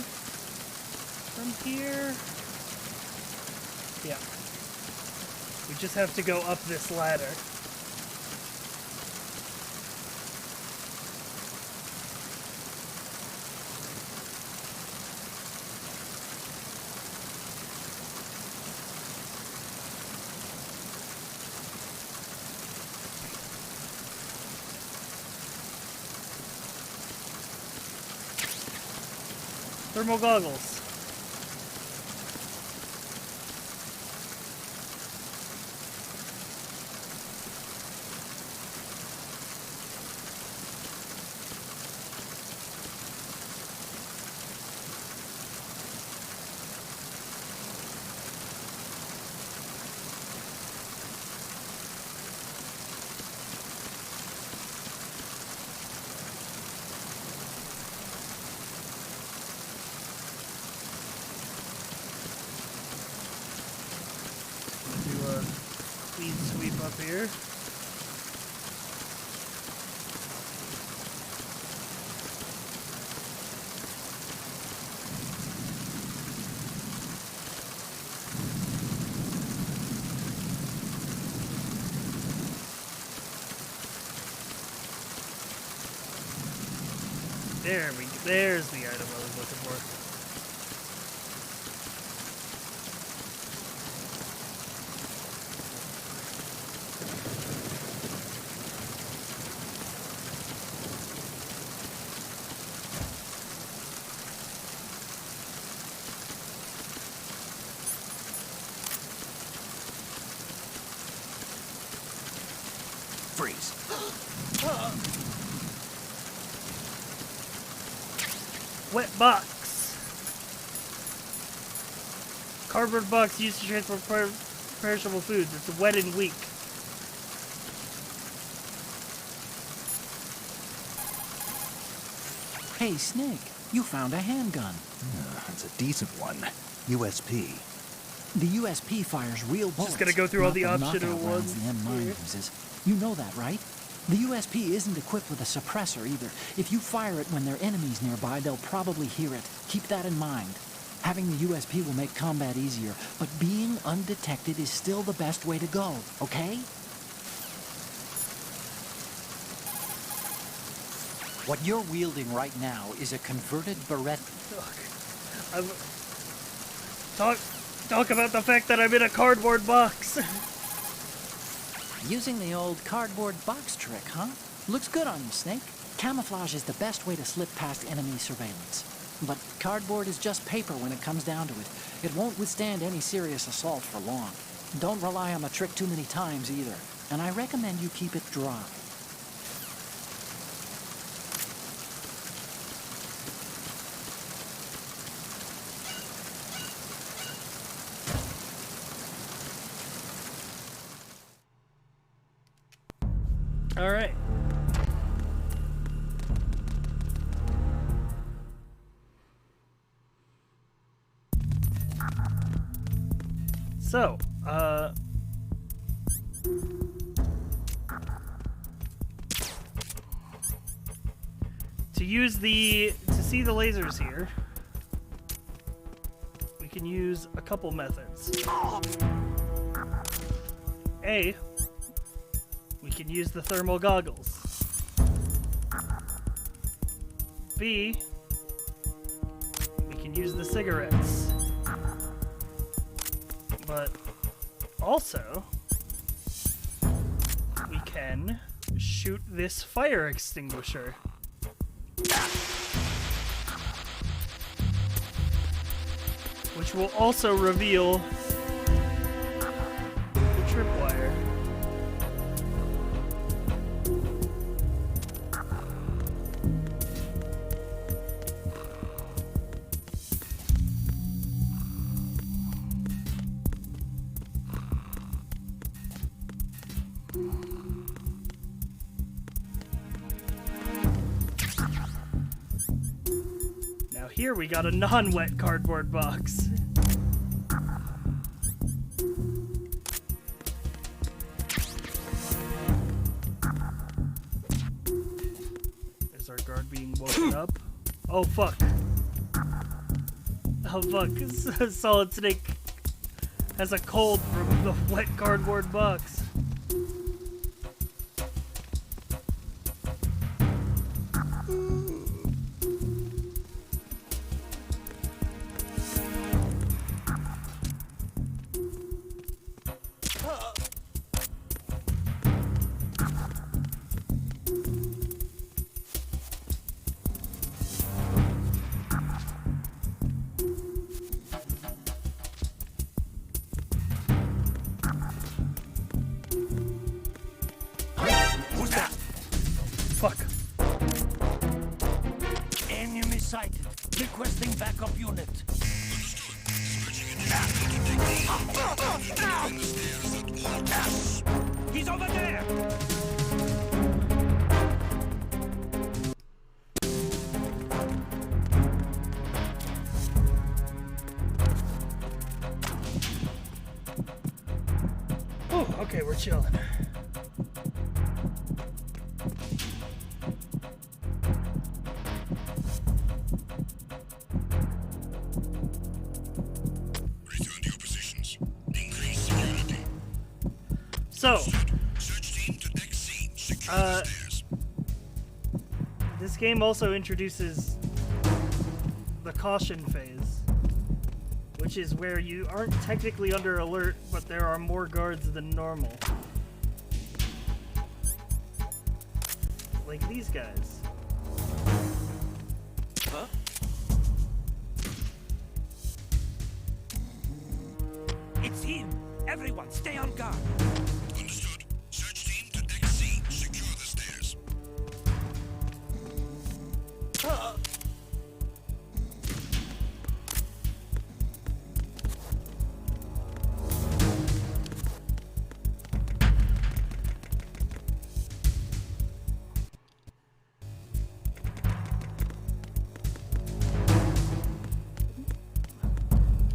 from here. Yeah. We just have to go up this ladder. Thermal goggles. Clean sweep up here. There's the item I was looking for. Freeze. Wet box. Cardboard box used to transport perishable foods. It's wet and weak. Hey, Snake, you found a handgun. It's a decent one. USP. The USP fires real bullets. Just gonna go through all not the optional knockout rounds ones the M9 here. uses. You know that, right? The USP isn't equipped with a suppressor either. If you fire it when there are enemies nearby, they'll probably hear it. Keep that in mind. Having the USP will make combat easier, but being undetected is still the best way to go, okay? What you're wielding right now is a converted Beretta. Talk about the fact that I'm in a cardboard box. Using the old cardboard box trick, huh? Looks good on you, Snake. Camouflage is the best way to slip past enemy surveillance. But cardboard is just paper when it comes down to it. It won't withstand any serious assault for long. Don't rely on the trick too many times either. And I recommend you keep it dry. All right. So, to see the lasers here, we can use a couple methods. A, we can use the thermal goggles. B, we can use the cigarettes. But also, we can shoot this fire extinguisher. Which will also reveal the tripwire. here we got a non-wet cardboard box. There's our guard being woken up. Oh fuck. Oh fuck. Solid Snake has a cold from the wet cardboard box. Fuck. Enemy sighted. Requesting backup unit. He's over there! Oh, okay, we're chilling. So, this game also introduces the caution phase, which is where you aren't technically under alert, but there are more guards than normal. Like these guys. Huh? It's him! Everyone, stay on guard! Understood. Search team to Deck C. Secure the stairs.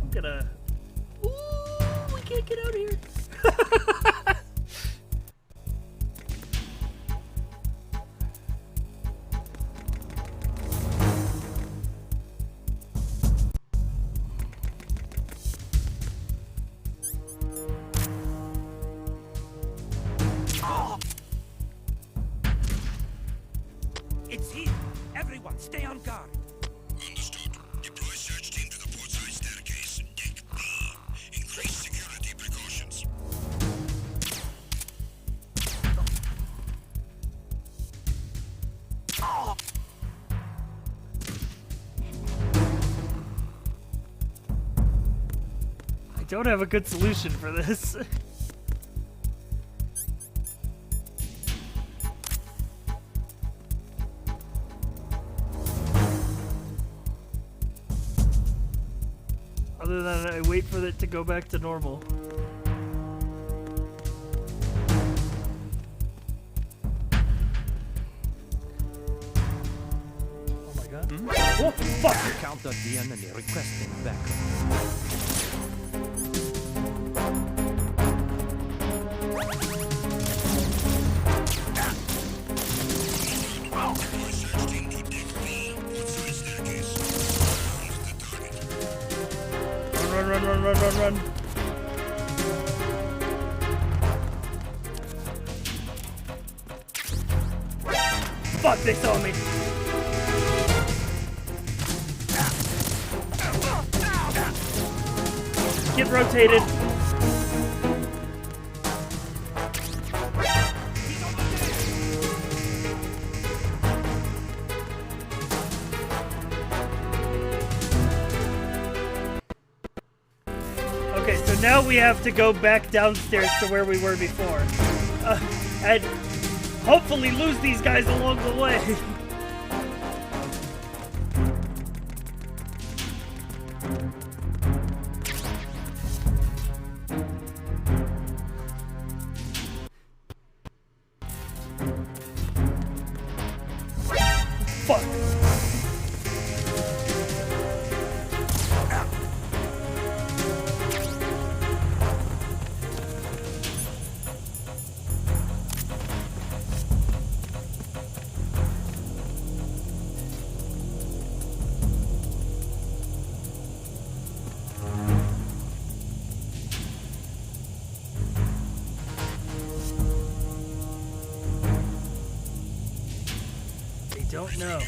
I'm gonna... Ooh, we can't get out of here. It's him! Everyone, stay on guard! Understood. Deploy search team to the port side staircase. Deck B. Increase security precautions. I don't have a good solution for this. Other than I wait for it to go back to normal. Oh my god. Oh, fuck! Counter the enemy requesting backup. Deploy search team to Deck B. Port side staircase. Hold the target. Run. Fuck, they saw me. Get rotated. Okay, so now we have to go back downstairs to where we were before. And hopefully lose these guys along the way. Fuck. don't know.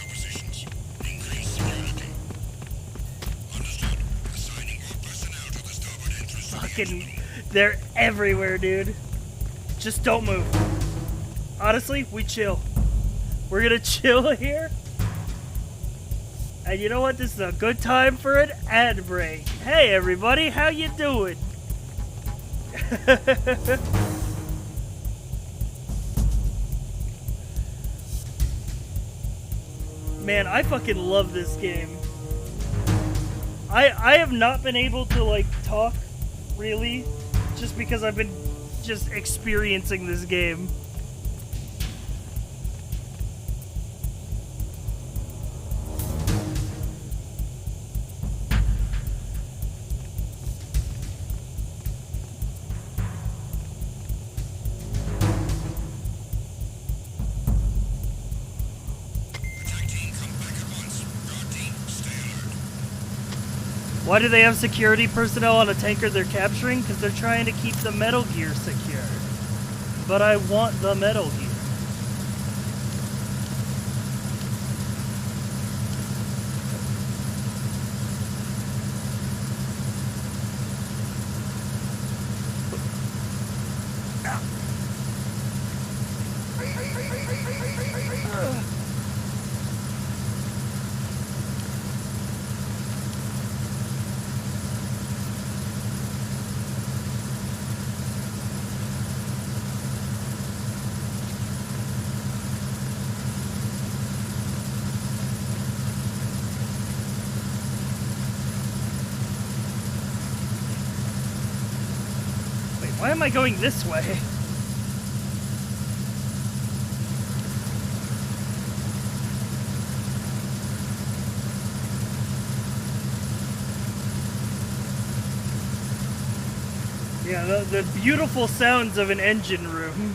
Fucking, they're everywhere, dude. Just don't move. Honestly, we chill. We're gonna chill here. And you know what? This is a good time for an ad break. Hey everybody, how you doing? Man, I fucking love this game. I have not been able to like talk really just because I've been just experiencing this game. Why do they have security personnel on a tanker they're capturing? Because they're trying to keep the Metal Gear secure. But I want the Metal Gear. Why am I going this way? Yeah, the beautiful sounds of an engine room.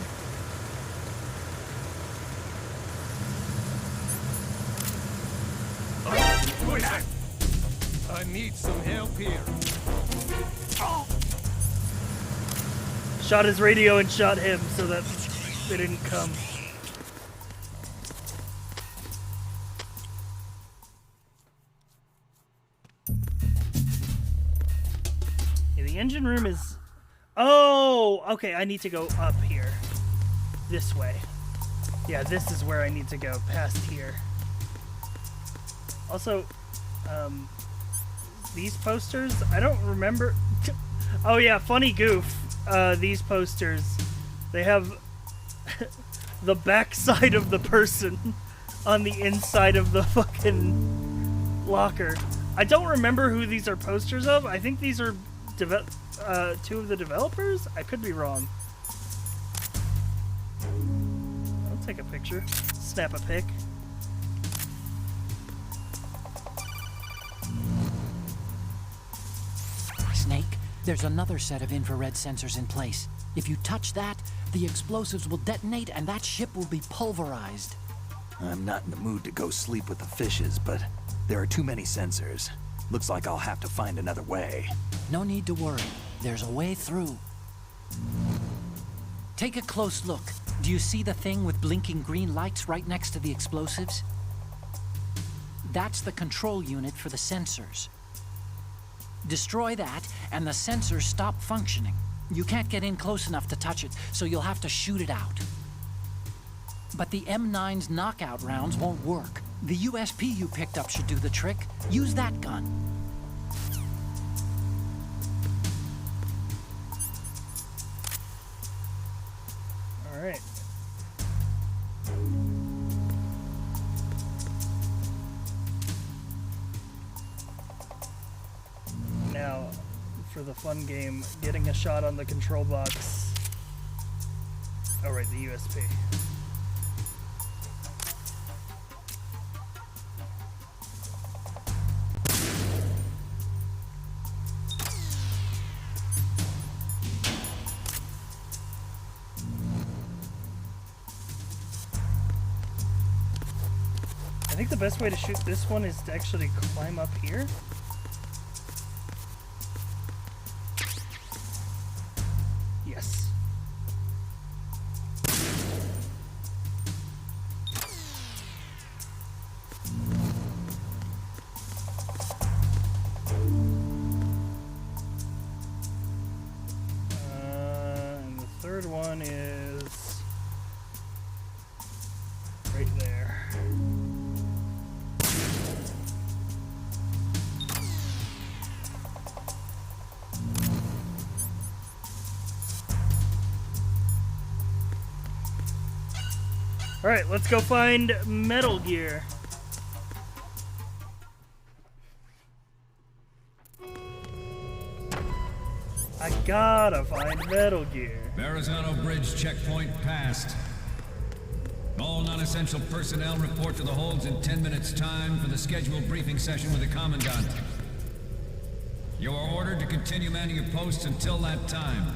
I need some help here. Shot his radio and shot him so that they didn't come. Yeah, the engine room is... Oh! Okay, I need to go up here. This way. Yeah, this is where I need to go, past here. Also, these posters, I don't remember... Oh yeah, funny goof. These posters, they have the backside of the person on the inside of the fucking locker. I don't remember who these are posters of. I think these are two of the developers? I could be wrong. I'll take a picture. Snap a pic. Snake, there's another set of infrared sensors in place. If you touch that, the explosives will detonate and that ship will be pulverized. I'm not in the mood to go sleep with the fishes, but there are too many sensors. Looks like I'll have to find another way. No need to worry. There's a way through. Take a close look. Do you see the thing with blinking green lights right next to the explosives? That's the control unit for the sensors. Destroy that, and the sensors stop functioning. You can't get in close enough to touch it, so you'll have to shoot it out. But the M9's knockout rounds won't work. The USP you picked up should do the trick. Use that gun. All right. Now, for the fun game, getting a shot on the control box. Oh, right, the USP. I think the best way to shoot this one is to actually climb up here. Yes. third one is right there. Alright, let's go find Metal Gear. I gotta find Metal Gear. Verrazano Bridge checkpoint passed. All non-essential personnel report to the holds in 10 minutes' time for the scheduled briefing session with the Commandant. You are ordered to continue manning your posts until that time.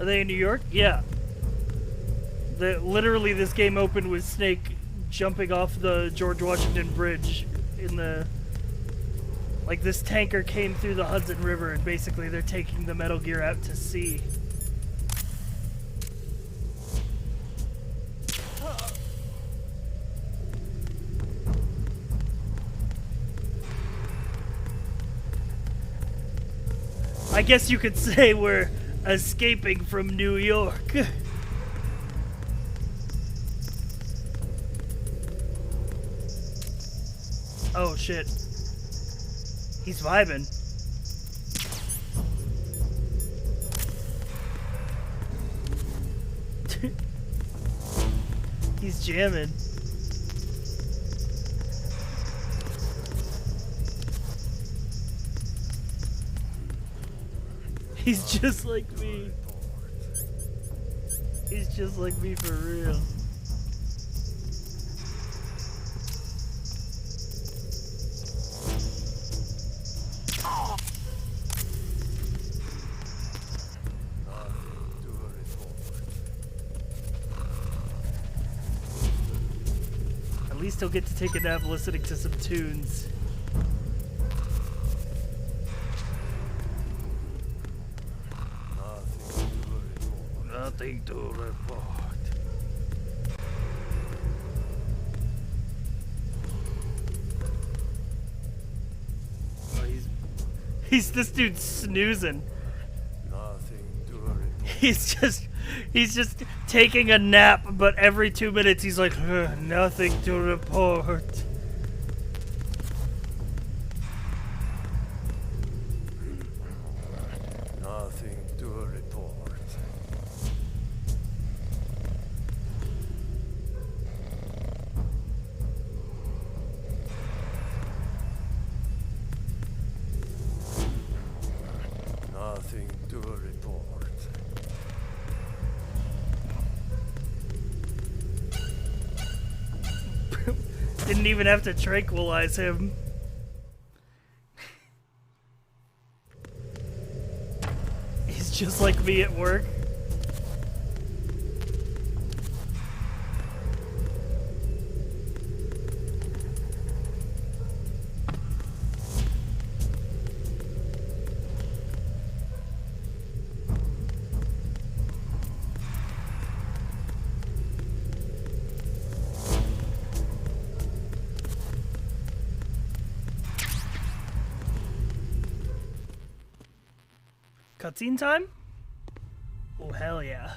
Are they in New York? Yeah. Literally, this game opened with Snake jumping off the George Washington Bridge in the... Like, this tanker came through the Hudson River, and basically they're taking the Metal Gear out to sea. I guess you could say we're escaping from New York. Oh shit. He's vibing. He's jamming. He's just like me. He's just like me for real. At least he'll get to take a nap listening to some tunes. Nothing to report. Oh, he's this dude snoozing. Nothing to report. He's just taking a nap, but every 2 minutes he's like, nothing to report. Nothing to report. Nothing to report. Didn't even have to tranquilize him. He's just like me at work. Cutscene time? Oh, hell yeah.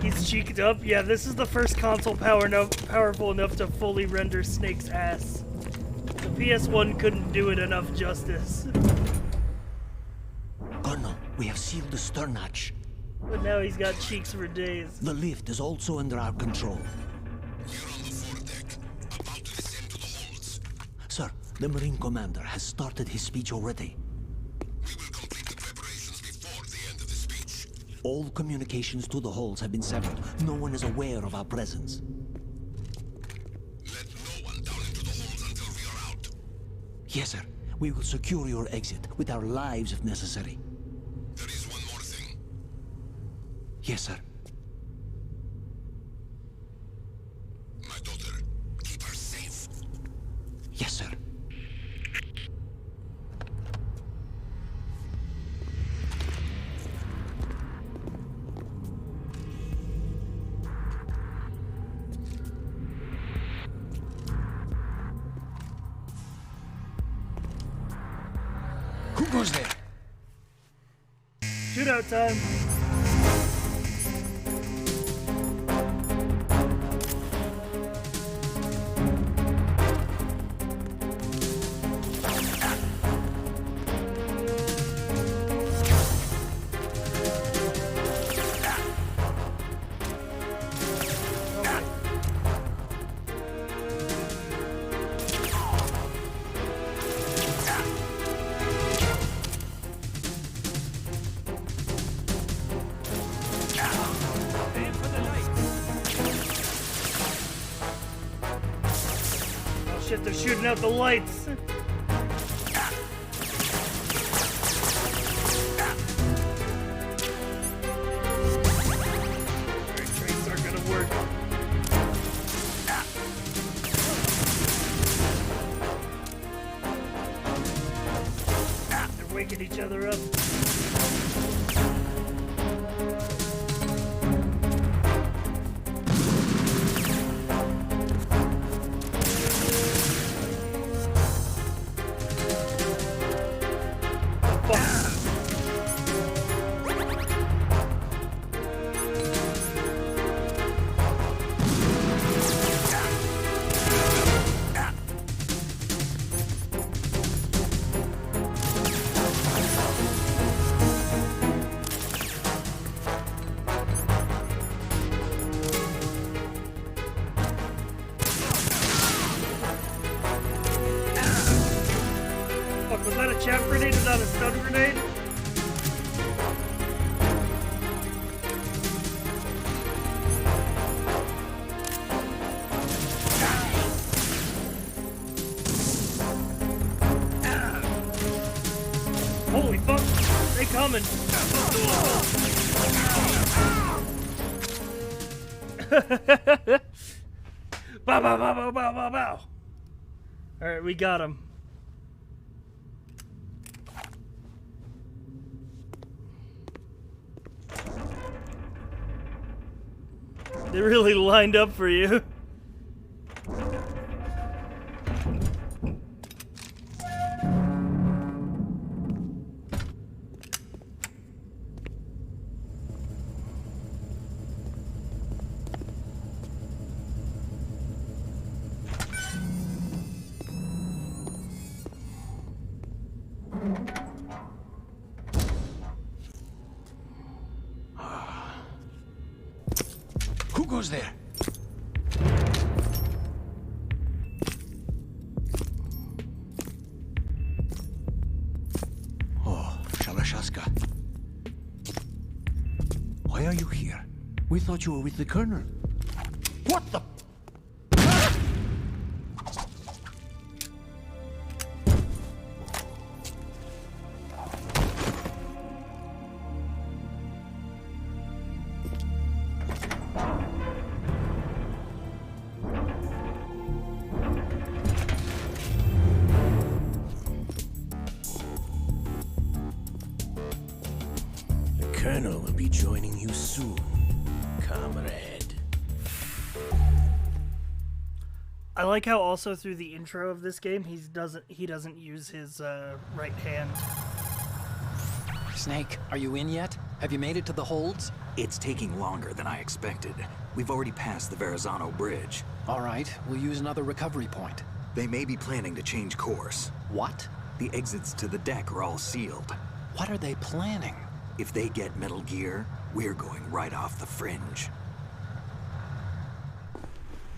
He's cheeked up. Yeah, this is the first console powerful enough to fully render Snake's ass. The PS1 couldn't do it enough justice. Colonel, we have sealed the stern hatch. But now he's got cheeks for days. The lift is also under our control. You're on the foredeck, about to descend to the holds. Sir, the Marine Commander has started his speech already. We will complete the preparations before the end of the speech. All communications to the holds have been severed. No one is aware of our presence. Let no one down into the holes until we are out. Yes, sir. We will secure your exit with our lives if necessary. There is one more thing. Yes, sir. My daughter, keep her safe. Yes, sir. Who goes there? Shootout time. Shit, they're shooting out the lights. Trains aren't gonna work. They're waking each other up. Was that a chaff grenade and not a stun grenade? Holy fuck! They coming! Bow, bow, bow, bow, bow, bow, bow. Alright, we got him. They really lined up for you. Who goes there? Oh, Shalashaska. Why are you here? We thought you were with the Colonel. What the? Colonel will be joining you soon, comrade. I like how also through the intro of this game he doesn't use his right hand. Snake, are you in yet? Have you made it to the holds? It's taking longer than I expected. We've already passed the Verrazano Bridge. All right, we'll use another recovery point. They may be planning to change course. What? The exits to the deck are all sealed. What are they planning? If they get Metal Gear, we're going right off the fringe.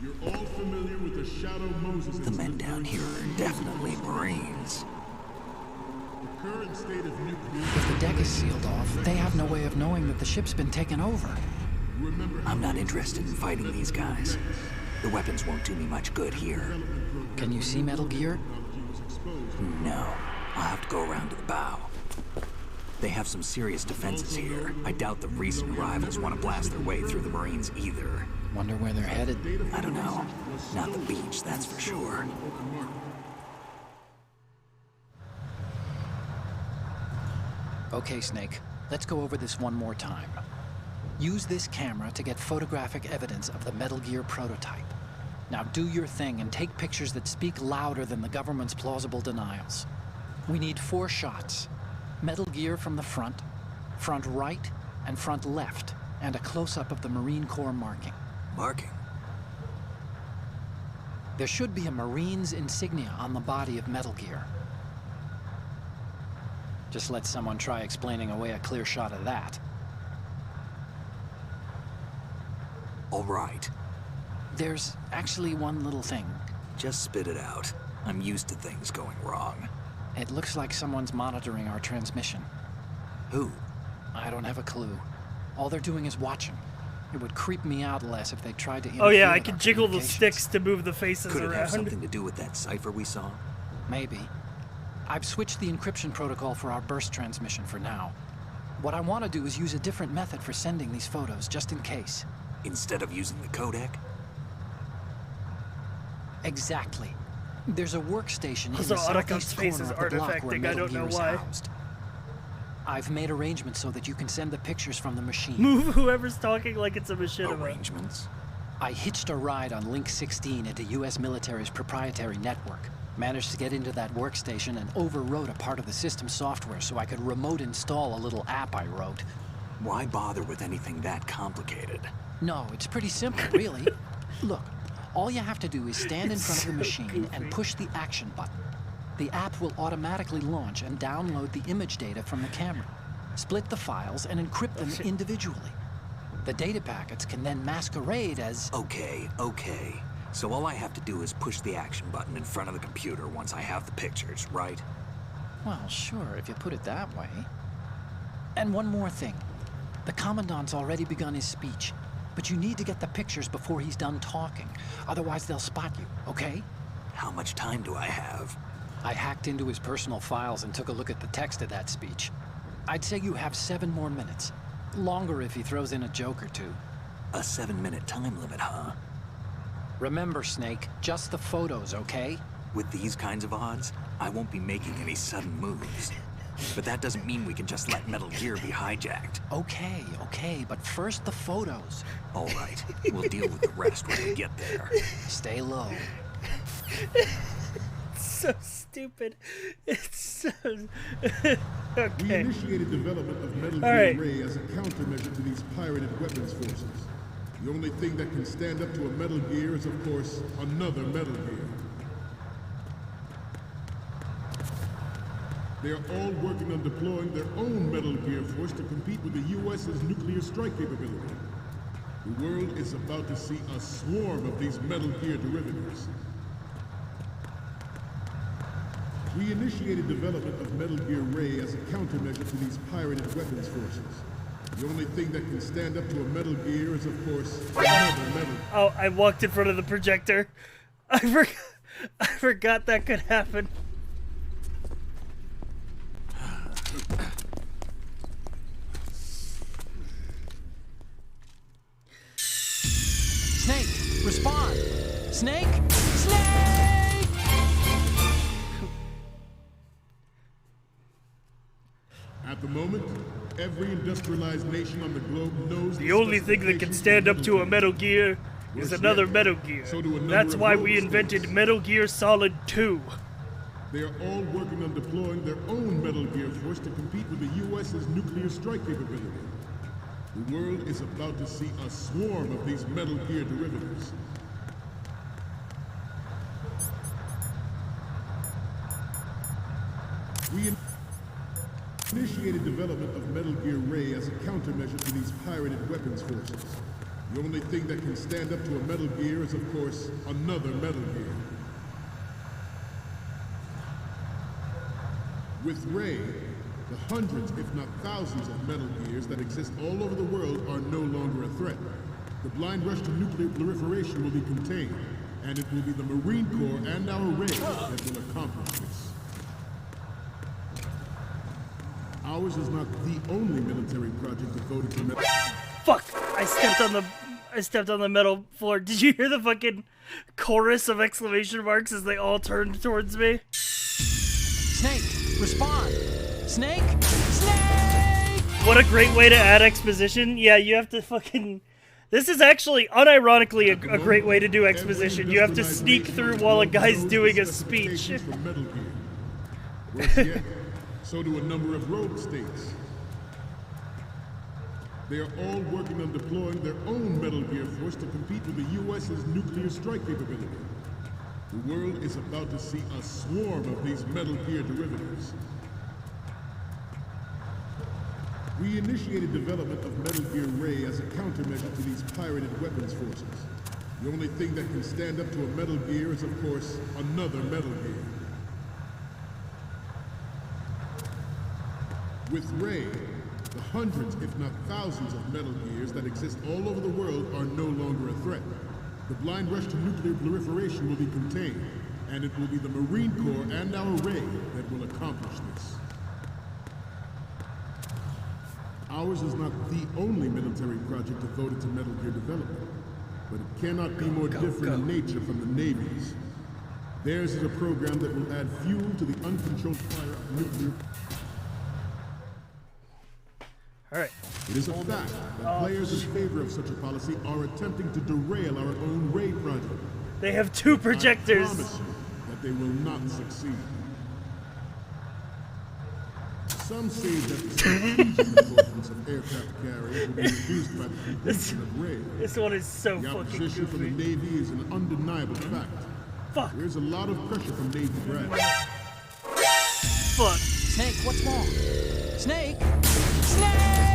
You're all familiar with the Shadow Moses. The men down here are definitely Marines. current state of nuclear... If the deck is sealed off, they have no way of knowing that the ship's been taken over. I'm not interested in fighting these guys. The weapons won't do me much good here. Can you see Metal Gear? No. I'll have to go around to the bow. They have some serious defenses here. I doubt the recent arrivals want to blast their way through the Marines either. Wonder where they're headed? I don't know. Not the beach, that's for sure. Okay, Snake. Let's go over this one more time. Use this camera to get photographic evidence of the Metal Gear prototype. Now do your thing and take pictures that speak louder than the government's plausible denials. We need 4 shots. Metal Gear from the front right, and front left, and a close-up of the Marine Corps marking. Marking? There should be a Marine's insignia on the body of Metal Gear. Just let someone try explaining away a clear shot of that. All right. There's actually one little thing. Just spit it out. I'm used to things going wrong. It looks like someone's monitoring our transmission. Who? I don't have a clue. All they're doing is watching. It would creep me out less if they tried to interfere. Oh yeah, I with can our jiggle the communications. sticks to move the faces Could it around. have something to do with that cipher we saw? Maybe. I've switched the encryption protocol for our burst transmission for now. What I want to do is use a different method for sending these photos, just in case. Instead of using the codec? Exactly. There's a workstation in Also, the Otakon's southeast face corner is of the block where artifacting, I Metal don't know Gear is why. housed. I've made arrangements so that you can send the pictures from the machine. Move whoever's talking like it's a machinima. Arrangements? I hitched a ride on Link 16 into U.S. military's proprietary network. Managed to get into that workstation and overwrote a part of the system software so I could remote install a little app I wrote. Why bother with anything that complicated? No, it's pretty simple, really. Look, all you have to do is stand in front of the machine and push the action button. The app will automatically launch and download the image data from the camera, split the files, and encrypt them individually. The data packets can then masquerade as... Okay. So all I have to do is push the action button in front of the computer once I have the pictures, right? Well, sure, if you put it that way. And one more thing. The Commandant's already begun his speech, but you need to get the pictures before he's done talking. Otherwise, they'll spot you, okay? How much time do I have? I hacked into his personal files and took a look at the text of that speech. I'd say you have 7 more minutes. Longer if he throws in a joke or two. A 7-minute time limit, huh? Remember, Snake, just the photos, okay? With these kinds of odds, I won't be making any sudden moves. But that doesn't mean we can just let Metal Gear be hijacked. Okay, but first the photos. All right, we'll deal with the rest when we get there. Stay low. It's so stupid. It's so... We okay. initiated development of Metal All Gear right. Ray as a countermeasure to these pirated weapons forces. The only thing that can stand up to a Metal Gear is, of course, another Metal Gear. They are all working on deploying their own Metal Gear force to compete with the U.S.'s nuclear strike capability. The world is about to see a swarm of these Metal Gear derivatives. We initiated development of Metal Gear Ray as a countermeasure to these pirated weapons forces. The only thing that can stand up to a Metal Gear is, of course, another Metal. Oh, I walked in front of the projector. I forgot that could happen. Snake, respond! Snake! Snake! At the moment, every industrialized nation on the globe knows The only thing that can stand up to a Metal Gear is another Metal Gear. That's why we invented Metal Gear Solid 2. They are all working on deploying their own Metal Gear force to compete with the U.S.'s nuclear strike capability. The world is about to see a swarm of these Metal Gear derivatives. We initiated development of Metal Gear Ray as a countermeasure to these pirated weapons forces. The only thing that can stand up to a Metal Gear is, of course, another Metal Gear. With Ray, the hundreds, if not thousands, of Metal Gears that exist all over the world are no longer a threat. The blind rush to nuclear proliferation will be contained, and it will be the Marine Corps and our Ray that will accomplish this. Ours is not the only military project devoted to metal. Fuck! I stepped on the metal floor. Did you hear the fucking chorus of exclamation marks as they all turned towards me? Snake, respond! Snake! Snake! What a great way to add exposition. Yeah, you have to fucking... This is actually, unironically, a great way to do exposition. You have to sneak through while a guy's doing a speech. Worse yet, so do a number of rogue states. They are all working on deploying their own Metal Gear force to compete with the U.S.'s nuclear strike capability. The world is about to see a swarm of these Metal Gear derivatives. We initiated development of Metal Gear Ray as a countermeasure to these pirated weapons forces. The only thing that can stand up to a Metal Gear is, of course, another Metal Gear. With Ray, the hundreds, if not thousands, of Metal Gears that exist all over the world are no longer a threat. The blind rush to nuclear proliferation will be contained, and it will be the Marine Corps and our Ray that will accomplish this. Ours is not the only military project devoted to Metal Gear development, but it cannot be more different in nature from the Navy's. Theirs is a program that will add fuel to the uncontrolled fire of nuclear. Alright. It is a fact that players in favor of such a policy are attempting to derail our own Ray project. They have two projectors. I promise you that they will not succeed. Some say that the strategic importance of aircraft carriers will be reduced by the completion of Ray. This one is so the fucking opposition goofy. from the Navy is an undeniable fact. Fuck. There's a lot of pressure from Navy brass. Fuck. Snake, what's wrong? Snake! Snake!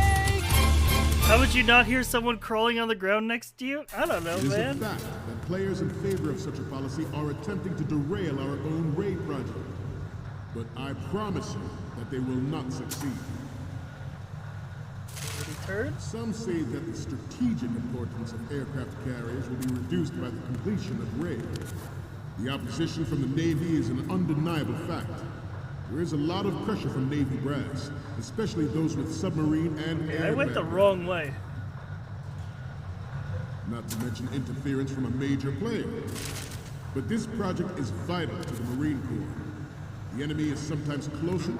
How would you not hear someone crawling on the ground next to you? I don't know, It is man. a fact that players in favor of such a policy are attempting to derail our own Ray project. But I promise you that they will not succeed. Some say that the strategic importance of aircraft carriers will be reduced by the completion of Ray. The opposition from the Navy is an undeniable fact. There is a lot of pressure from Navy brass, especially those with submarine and air I went the background. wrong way. Not to mention interference from a major player. But this project is vital to the Marine Corps. The enemy is sometimes closer.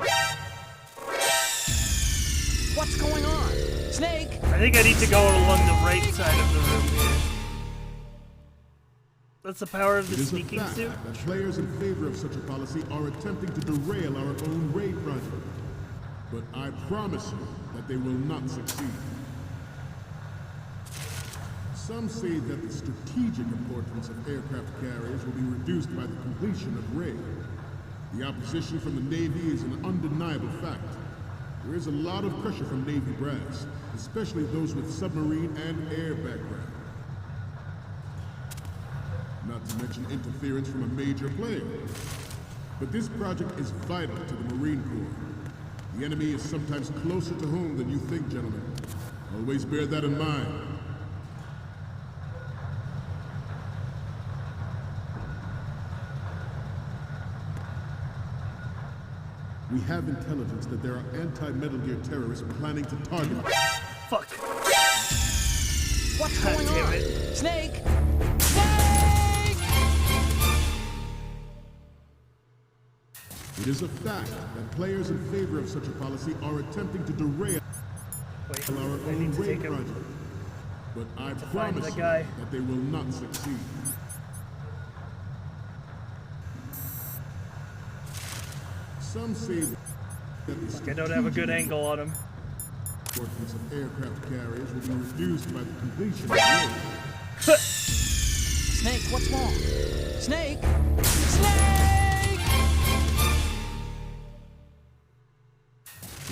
What's going on? Snake! I think I need to go along the right side of the room here. That's the power of the It is a sneaking fact suit. that players in favor of such a policy are attempting to derail our own Ray project. But I promise you that they will not succeed. Some say that the strategic importance of aircraft carriers will be reduced by the completion of Ray. The opposition from the Navy is an undeniable fact. There is a lot of pressure from Navy brass, especially those with submarine and air background. Not to mention interference from a major player. But this project is vital to the Marine Corps. The enemy is sometimes closer to home than you think, gentlemen. Always bear that in mind. We have intelligence that there are anti-Metal Gear terrorists planning to target us. Fuck. What's God going damn on? it. Snake! Snake! It is a fact that players in favor of such a policy are attempting to derail our own Ray project. But I promise you that they will not succeed. Some say that the I don't have a good angle on him. importance of aircraft carriers will be reduced by the completion of Ray. Snake, what's wrong? Snake! Snake!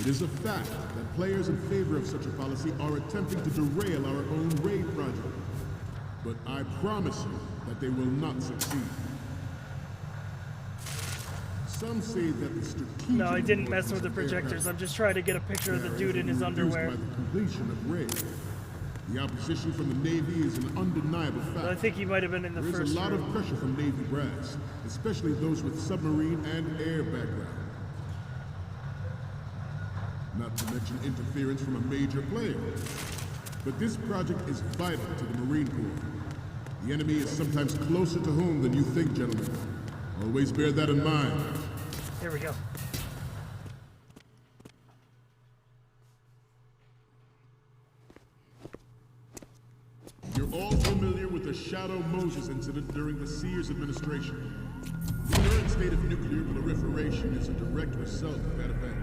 It is a fact that players in favor of such a policy are attempting to derail our own Ray project. But I promise you that they will not succeed. Some say that the strategic No, I didn't mess importance with the of projectors. aircraft I'm just trying to get a picture of the dude in his reduced underwear. by the completion of Ray. The opposition from the Navy is an undeniable fact. I think he might have been in the There is first a lot room. of pressure from Navy brass, especially those with submarine and air background. Not to mention interference from a major player. But this project is vital to the Marine Corps. The enemy is sometimes closer to home than you think, gentlemen. Always bear that in mind. Here we go. You're all familiar with the Shadow Moses incident during the Sears administration. The current state of nuclear proliferation is a direct result of that event.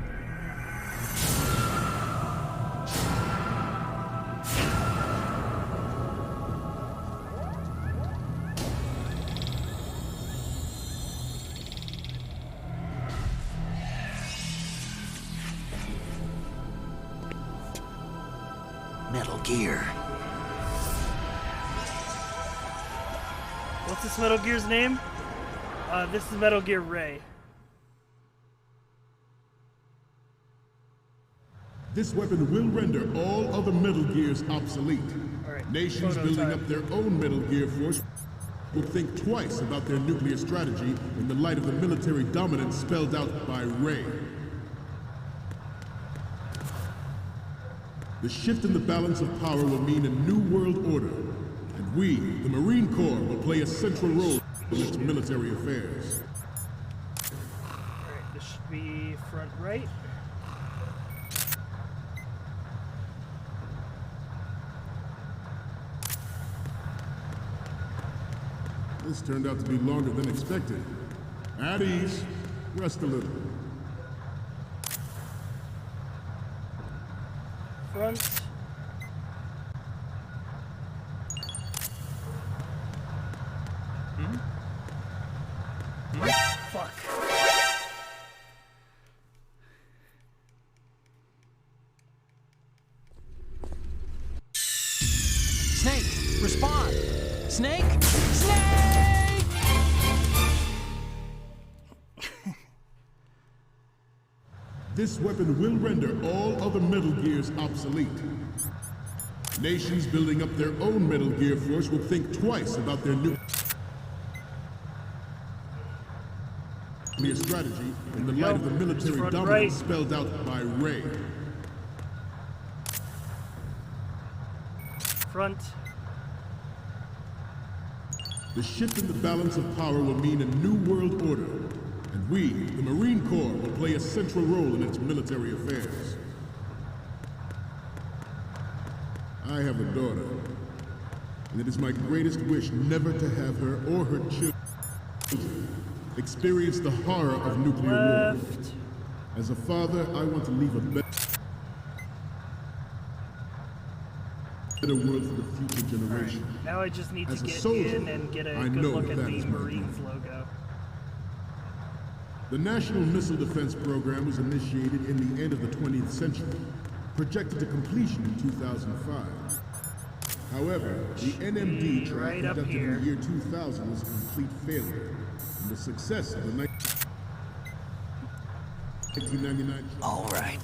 Metal Gear. What's this Metal Gear's name? This is Metal Gear Ray. This weapon will render all other Metal Gears obsolete. Nations photo building time. up their own Metal Gear force will think twice about their nuclear strategy in the light of the military dominance spelled out by Ray. The shift in the balance of power will mean a new world order, and we, the Marine Corps, will play a central role in its military affairs. Alright, this should be front right. This turned out to be longer than expected. At ease, rest a little. Front. Fuck. Snake, respond! Snake? Snake! This weapon will render all other Metal Gears obsolete. Nations building up their own Metal Gear force will think twice about their nuclear strategy in the light of the military Front dominance right. spelled out by Ray. Front. The shift in the balance of power will mean a new world order, and we, the Marine Corps, will play a central role in its military affairs. I have a daughter, and it is my greatest wish never to have her or her children experience the horror of nuclear war. As a father, I want to leave a better world for the future generation. Right, now I just need As to a get soldier, in and get a I good know look at that the is my Marines logo. The National Missile Defense Program was initiated in the end of the 20th century, projected to completion in 2005. However, the NMD trial Right up conducted here. in the year 2000 was a complete failure, and the success of the 1999 All right.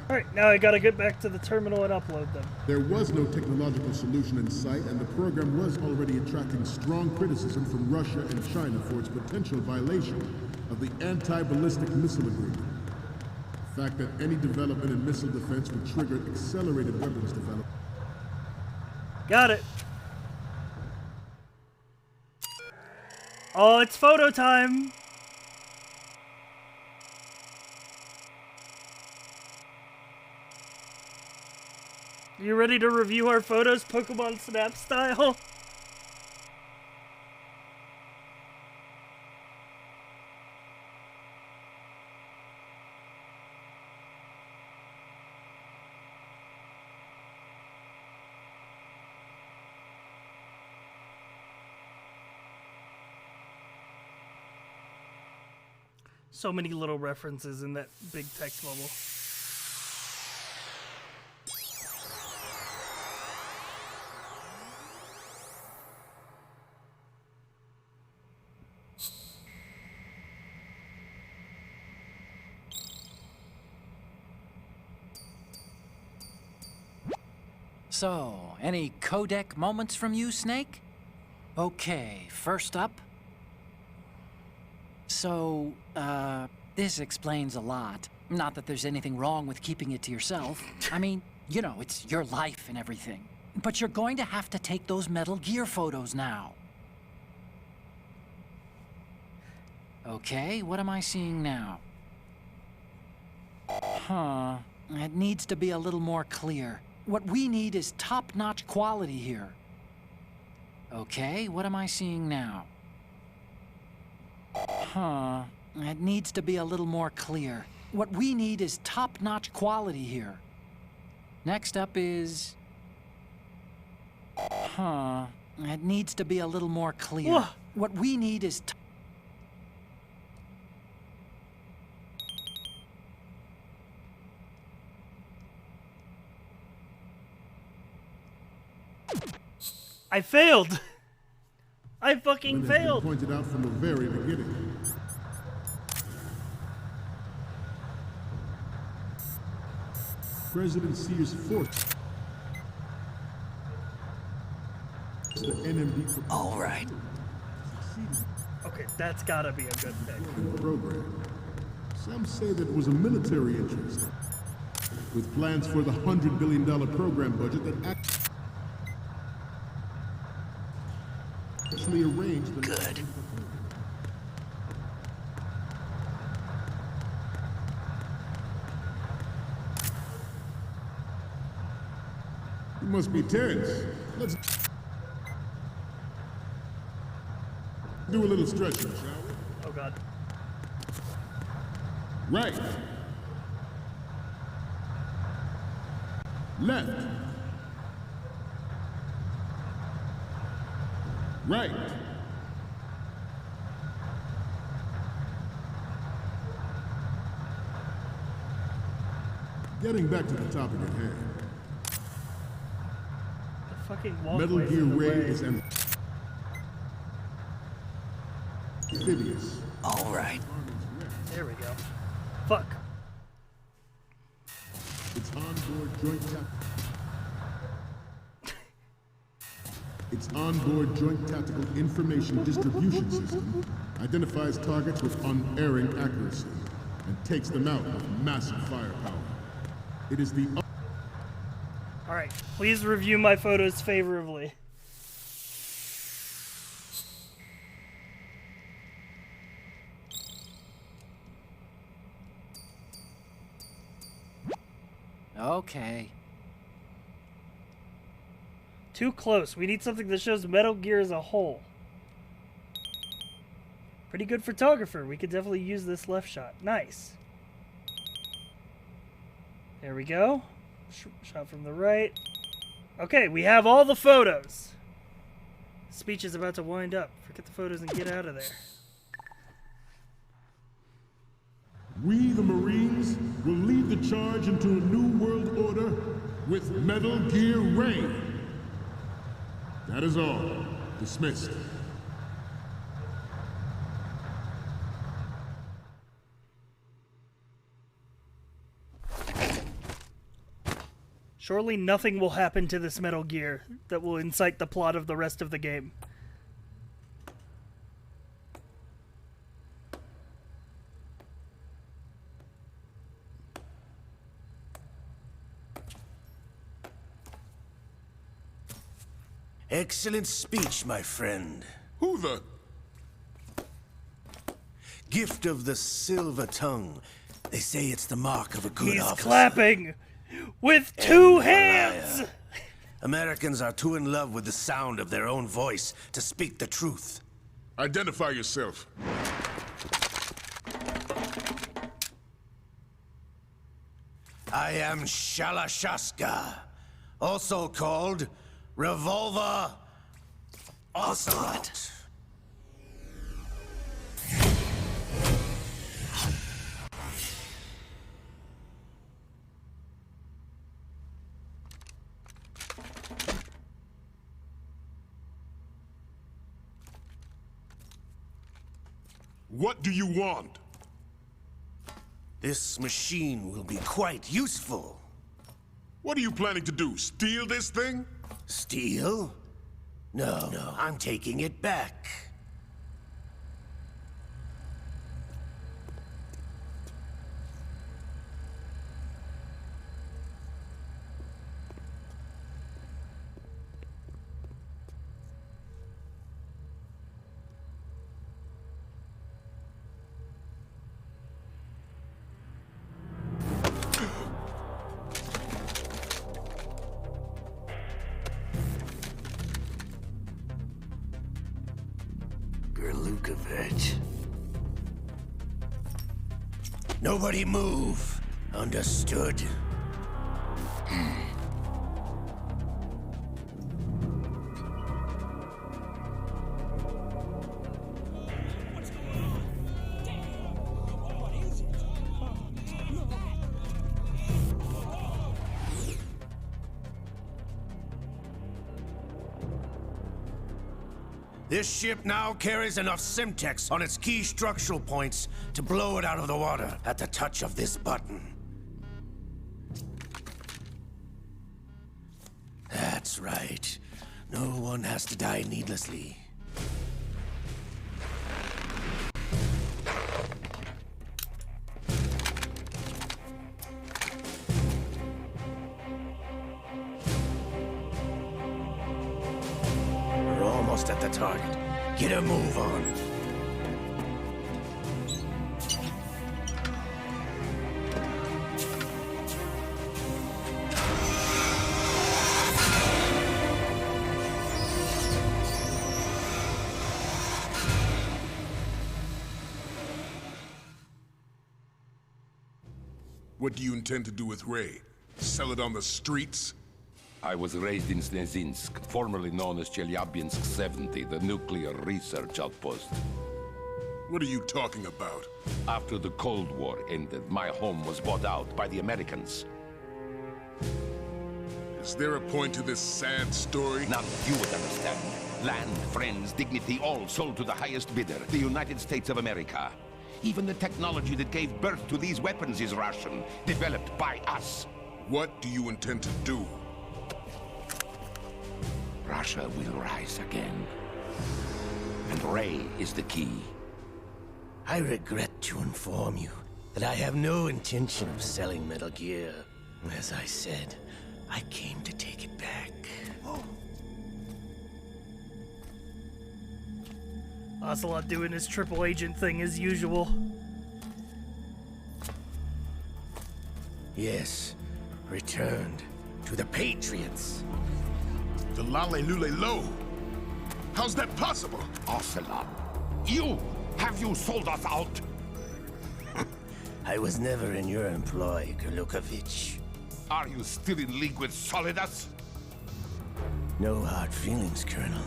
Alright, now I gotta get back to the terminal and upload them. There was no technological solution in sight, and the program was already attracting strong criticism from Russia and China for its potential violation of the anti-ballistic missile agreement. The fact that any development in missile defense would trigger accelerated weapons development. Got it. Oh, it's photo time. You ready to review our photos Pokemon Snap style? So many little references in that big text bubble. So, any codec moments from you, Snake? Okay, first up. So, this explains a lot. Not that there's anything wrong with keeping it to yourself. I mean, you know, it's your life and everything. But you're going to have to take those Metal Gear photos now. Okay, what am I seeing now? Huh. It needs to be a little more clear. What we need is top-notch quality here. Okay, what am I seeing now? Huh. It needs to be a little more clear. What we need is top-notch quality here. Next up is... Huh. It needs to be a little more clear. Whoa. What we need is... I failed. I fucking When it has been failed. pointed out from the very beginning. President Sears forced the NMD All right. Okay, that's gotta be a good thing. program. Some say that it was a military interest, with plans for the $100 billion program budget that actually arranged the... Good. You must be tense. Let's do a little stretching, shall we? Oh god. Right. Left. Right. Getting back to the topic at hand. The fucking walkway. Metal Gear in the Ray way. is amphibious. All right. There we go. Fuck. Its onboard joint Its onboard joint tactical information distribution system identifies targets with unerring accuracy and takes them out with massive firepower. It is the Alright, please review my photos favorably. Okay. Too close. We need something that shows Metal Gear as a whole. Pretty good photographer. We could definitely use this left shot. Nice. There we go. Shot from the right. Okay, we have all the photos. Speech is about to wind up. Forget the photos and get out of there. We, the Marines, will lead the charge into a new world order with Metal Gear Ray. That is all. Dismissed. Surely nothing will happen to this Metal Gear that will incite the plot of the rest of the game. Excellent speech, my friend. Who the? Gift of the silver tongue. They say it's the mark of a good He's officer. clapping with two And hands! liar. Americans are too in love with the sound of their own voice to speak the truth. Identify yourself. I am Shalashaska, also called Revolver Ocelot. What do you want? This machine will be quite useful. What are you planning to do, steal this thing? Steal? No, I'm taking it back. Nobody move. Understood? This ship now carries enough Simtex on its key structural points to blow it out of the water at the touch of this button. That's right. No one has to die needlessly. At the target. Get a move on. What do you intend to do with Ray? Sell it on the streets? I was raised in Snezinsk, formerly known as Chelyabinsk 70, the nuclear research outpost. What are you talking about? After the Cold War ended, my home was bought out by the Americans. Is there a point to this sad story? None you would understand. Land, friends, dignity, all sold to the highest bidder, the United States of America. Even the technology that gave birth to these weapons is Russian, developed by us. What do you intend to do? Russia will rise again. And Ray is the key. I regret to inform you that I have no intention of selling Metal Gear. As I said, I came to take it back. Ocelot doing his triple agent thing as usual. Yes, returned to the Patriots. The Lale Lule Lo? How's that possible? Ocelot, have you sold us out? I was never in your employ, Gurlukovich. Are you still in league with Solidus? No hard feelings, Colonel.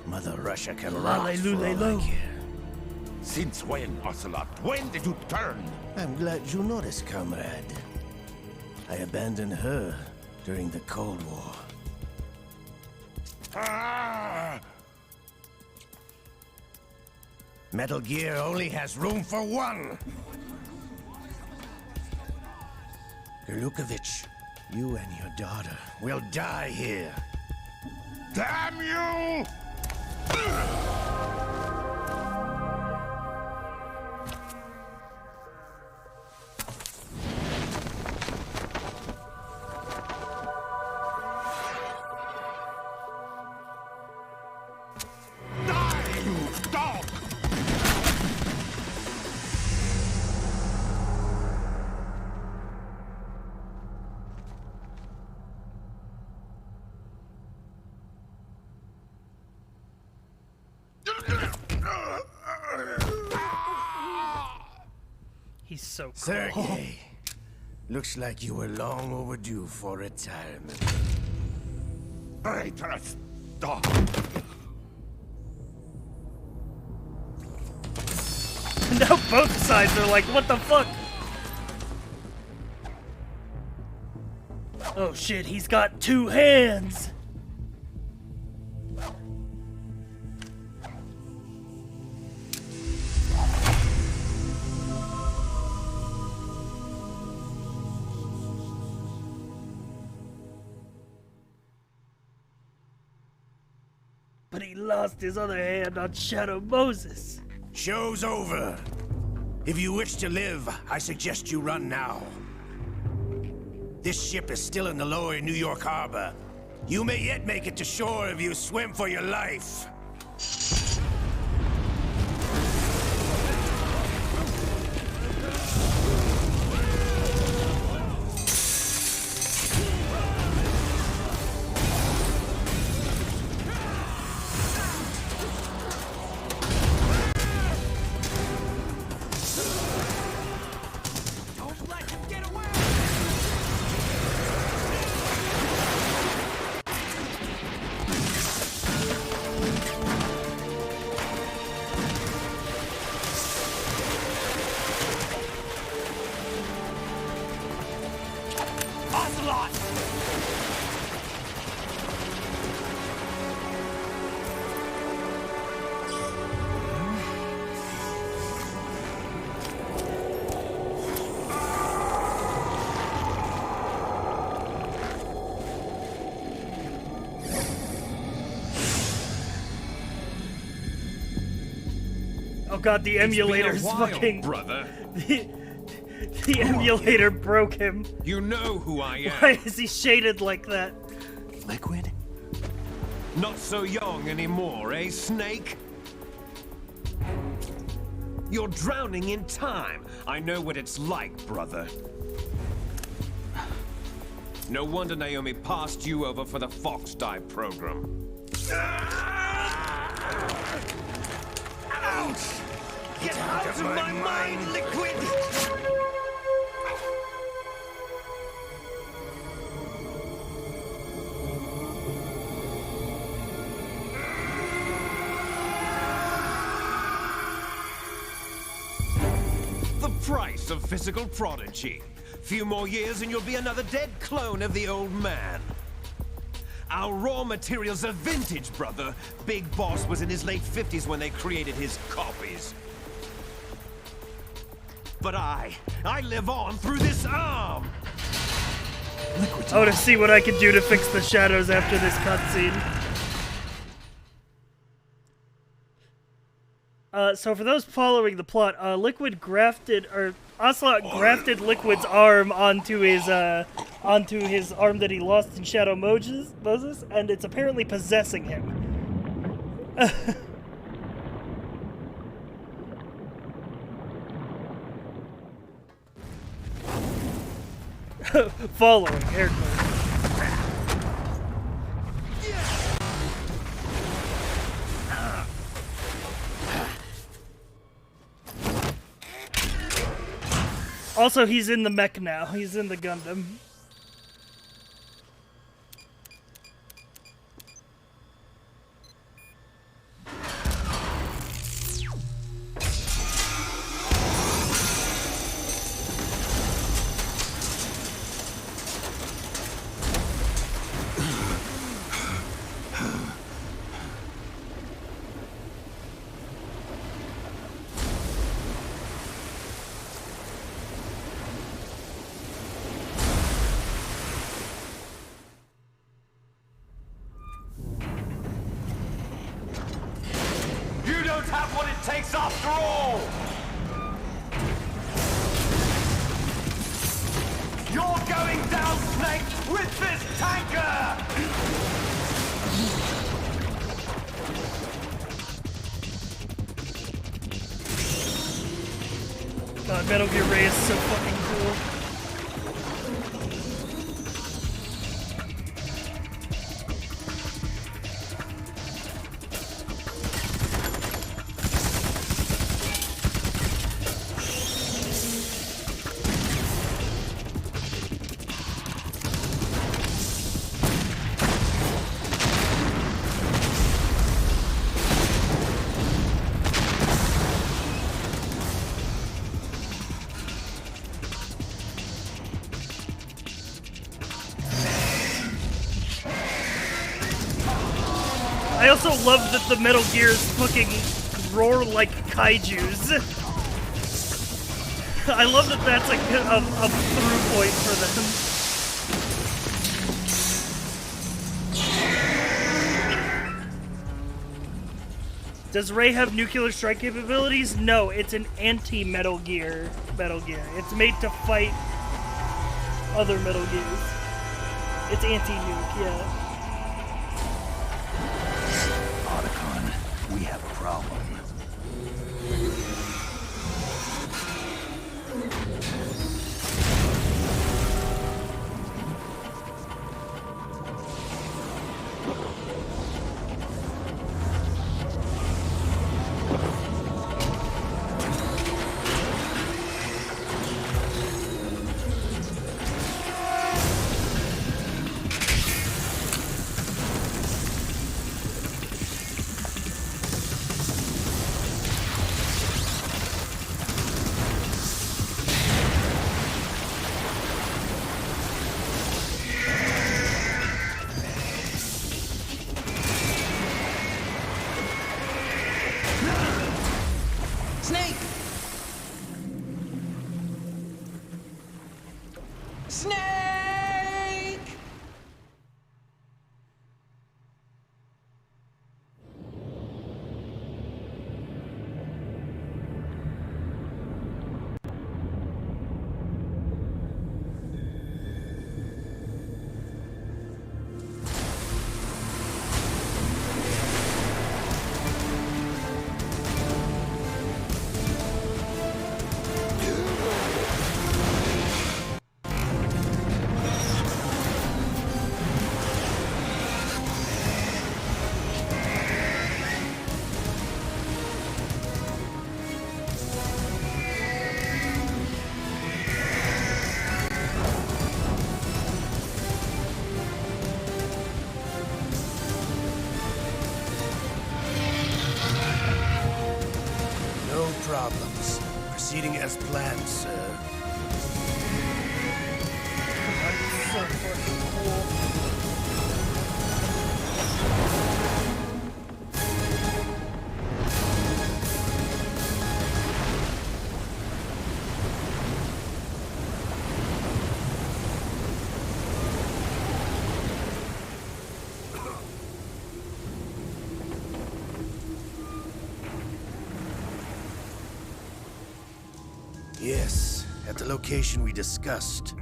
Mother Russia can Lale rot for Lule all I Lo. care. Since when, Ocelot? When did you turn? I'm glad you noticed, comrade. I abandoned her during the Cold War. Metal Gear only has room for one! Gurlukovich, you and your daughter will die here. Damn you! He's so cool. Sergei, looks like you were long overdue for retirement. Traitorous dog! Now both sides are like, what the fuck? Oh shit, he's got two hands! but he lost his other hand on Shadow Moses. Show's over. If you wish to live, I suggest you run now. This ship is still in the lower New York harbor. You may yet make it to shore if you swim for your life. Oh god, the emulator's fucking... brother. The emulator broke him. You know who I am. Why is he shaded like that? Liquid? Not so young anymore, eh, Snake? You're drowning in time. I know what it's like, brother. No wonder Naomi passed you over for the Fox Dive program. Ouch! Get out of my mind, Liquid! The price of physical prodigy. Few more years and you'll be another dead clone of the old man. Our raw materials are vintage, brother. Big Boss was in his late 50s when they created his copies. But I live on through this arm! I want to see what I can do to fix the shadows after this cutscene. So for those following the plot, Liquid grafted, or Ocelot grafted Liquid's arm onto his arm that he lost in Shadow Moses, and it's apparently possessing him. Following, air quotes. Also, he's in the mech now. He's in the Gundam. Have what it takes after all! You're going down, Snake, with this tanker! God, Metal Gear Ray is so fucking cool. I also love that the Metal Gears fucking roar like kaijus. I love that that's a through point for them. Does Ray have nuclear strike capabilities? No, it's an anti-Metal Gear Metal Gear. It's made to fight other Metal Gears. It's anti-nuke, yeah. Otacon, we have a problem. Snake! Snake! No problems. Proceeding as planned, sir. That's so fucking cool. Yes, at the location we discussed.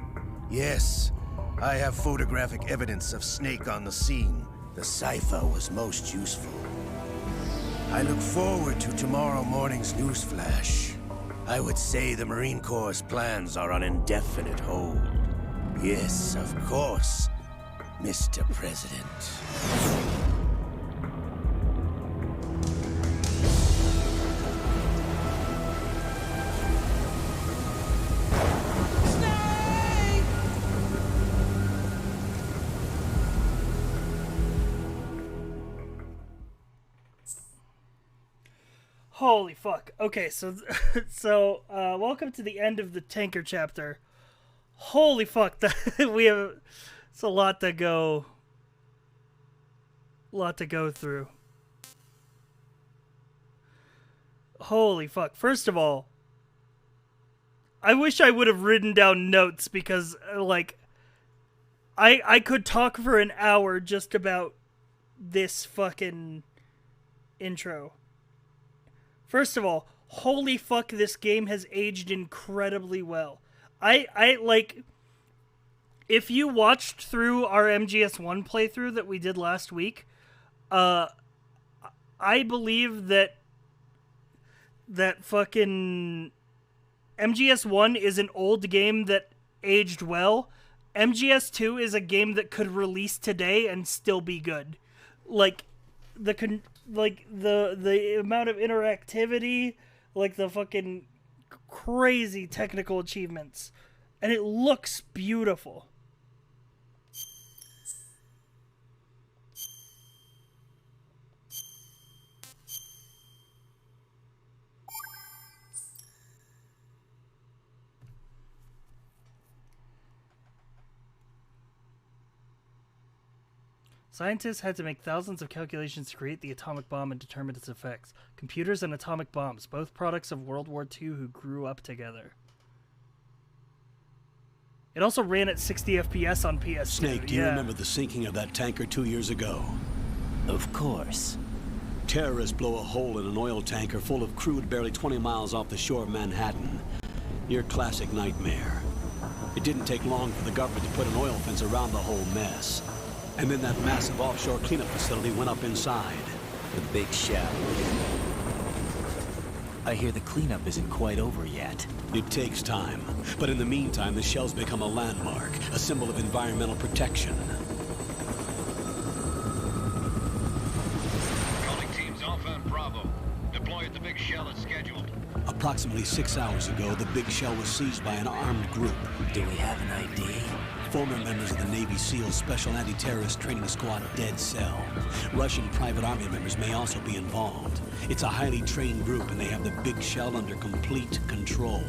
Yes, I have photographic evidence of Snake on the scene. The cipher was most useful. I look forward to tomorrow morning's newsflash. I would say the Marine Corps' plans are on indefinite hold. Yes, of course, Mr. President. Holy fuck. Okay, so welcome to the end of the tanker chapter. Holy fuck, it's a lot to go through. Holy fuck. First of all, I wish I would have written down notes because like I could talk for an hour just about this fucking intro. First of all, holy fuck, this game has aged incredibly well. I like, if you watched through our MGS1 playthrough that we did last week, I believe that fucking MGS1 is an old game that aged well. MGS2 is a game that could release today and still be good. Like, the amount of interactivity, like the fucking crazy technical achievements, and it looks beautiful. Scientists had to make thousands of calculations to create the atomic bomb and determine its effects. Computers and atomic bombs, both products of World War II who grew up together. It also ran at 60 FPS on PS2. Snake, do you remember the sinking of that tanker 2 years ago? Of course. Terrorists blow a hole in an oil tanker full of crude barely 20 miles off the shore of Manhattan. Your classic nightmare. It didn't take long for the government to put an oil fence around the whole mess. And then that massive offshore cleanup facility went up inside. The big shell. I hear the cleanup isn't quite over yet. It takes time. But in the meantime, the shell's become a landmark, a symbol of environmental protection. Calling teams Alpha and Bravo. Deploy at the big shell as scheduled. Approximately 6 hours ago, the big shell was seized by an armed group. Do we have an ID? Former members of the Navy SEALs Special Anti-Terrorist Training Squad Dead Cell. Russian private army members may also be involved. It's a highly trained group, and they have the big shell under complete control.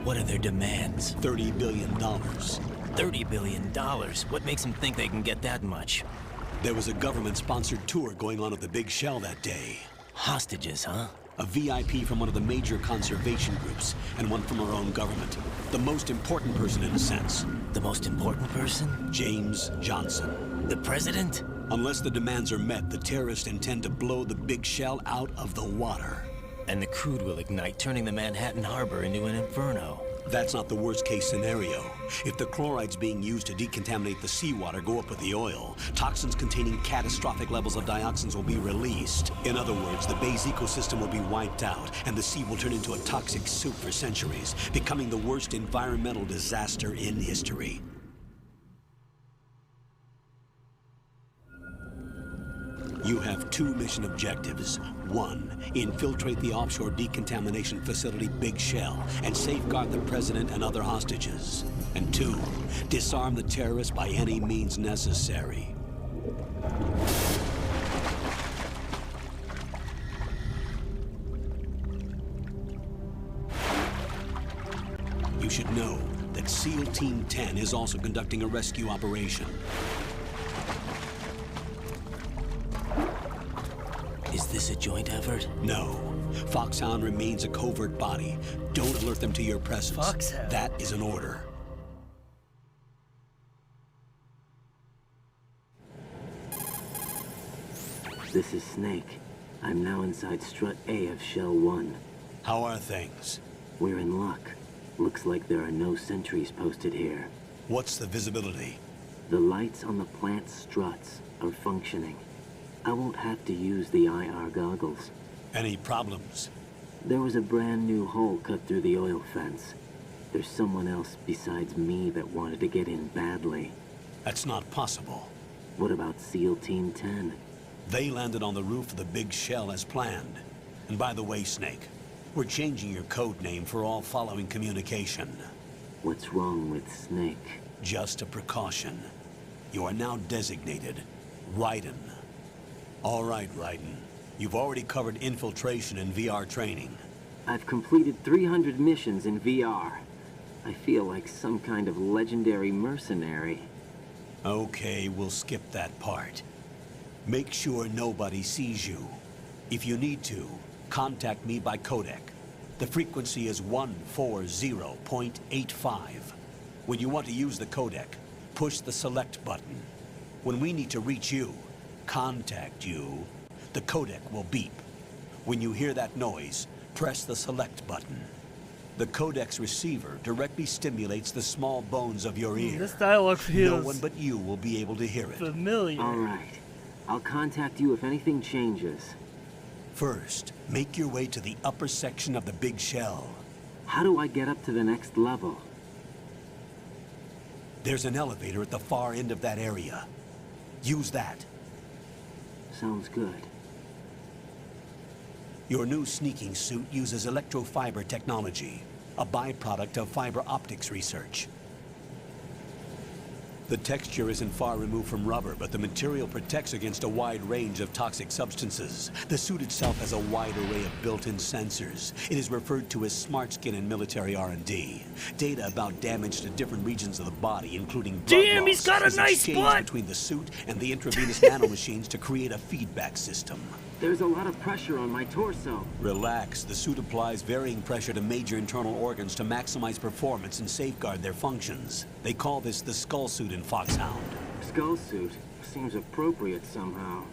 What are their demands? $30 billion. $30 billion? What makes them think they can get that much? There was a government-sponsored tour going on at the big shell that day. Hostages, huh? A VIP from one of the major conservation groups, and one from our own government. The most important person in a sense. The most important person? James Johnson. The president? Unless the demands are met, the terrorists intend to blow the big shell out of the water. And the crude will ignite, turning the Manhattan Harbor into an inferno. That's not the worst-case scenario. If the chlorides being used to decontaminate the seawater go up with the oil, toxins containing catastrophic levels of dioxins will be released. In other words, the bay's ecosystem will be wiped out, and the sea will turn into a toxic soup for centuries, becoming the worst environmental disaster in history. You have 2 mission objectives. 1, infiltrate the offshore decontamination facility Big Shell and safeguard the president and other hostages. And 2, disarm the terrorists by any means necessary. You should know that SEAL Team 10 is also conducting a rescue operation. Is this a joint effort? No. Foxhound remains a covert body. Don't alert them to your presence. Foxhound? That is an order. This is Snake. I'm now inside Strut A of Shell 1. How are things? We're in luck. Looks like there are no sentries posted here. What's the visibility? The lights on the plant struts are functioning. I won't have to use the IR goggles. Any problems? There was a brand new hole cut through the oil fence. There's someone else besides me that wanted to get in badly. That's not possible. What about SEAL Team 10? They landed on the roof of the Big Shell as planned. And by the way, Snake, we're changing your code name for all following communication. What's wrong with Snake? Just a precaution. You are now designated Raiden. All right, Raiden. You've already covered infiltration and VR training. I've completed 300 missions in VR. I feel like some kind of legendary mercenary. Okay, we'll skip that part. Make sure nobody sees you. If you need to, contact me by codec. The frequency is 140.85. When you want to use the codec, push the select button. When we need to reach you, contact you, the codec will beep. When you hear that noise, press the select button. The codec's receiver directly stimulates the small bones of your ear. This dialogue feels no one but you will be able to hear it. familiar. All right. I'll contact you if anything changes. First, make your way to the upper section of the Big Shell. How do I get up to the next level? There's an elevator at the far end of that area. Use that. Sounds good. Your new sneaking suit uses electrofiber technology, a byproduct of fiber optics research. The texture isn't far removed from rubber, but the material protects against a wide range of toxic substances. The suit itself has a wide array of built-in sensors. It is referred to as smart skin in military R&D. Data about damage to different regions of the body, including blood Damn, he's got a is nice exchanged butt! between the suit and the intravenous nanomachines to create a feedback system. There's a lot of pressure on my torso. Relax. The suit applies varying pressure to major internal organs to maximize performance and safeguard their functions. They call this the skull suit in Foxhound. Skull suit seems appropriate somehow.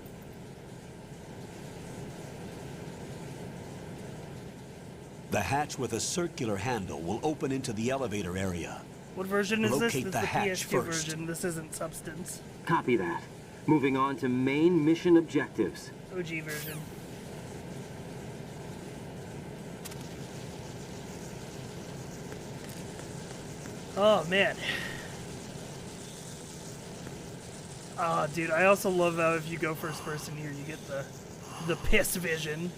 The hatch with a circular handle will open into the elevator area. What version is this? Locate This is the the hatch PS2 first. version. This isn't Substance. Copy that. Moving on to main mission objectives. OG version. Oh, man. Oh, dude, I also love how if you go first person here, you get the piss vision.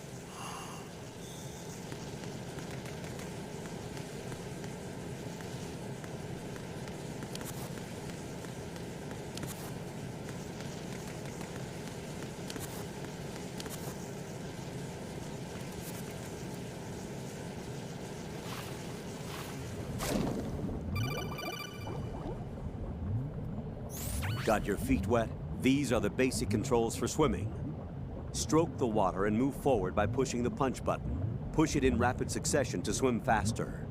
Got your feet wet? These are the basic controls for swimming. Stroke the water and move forward by pushing the punch button. Push it in rapid succession to swim faster.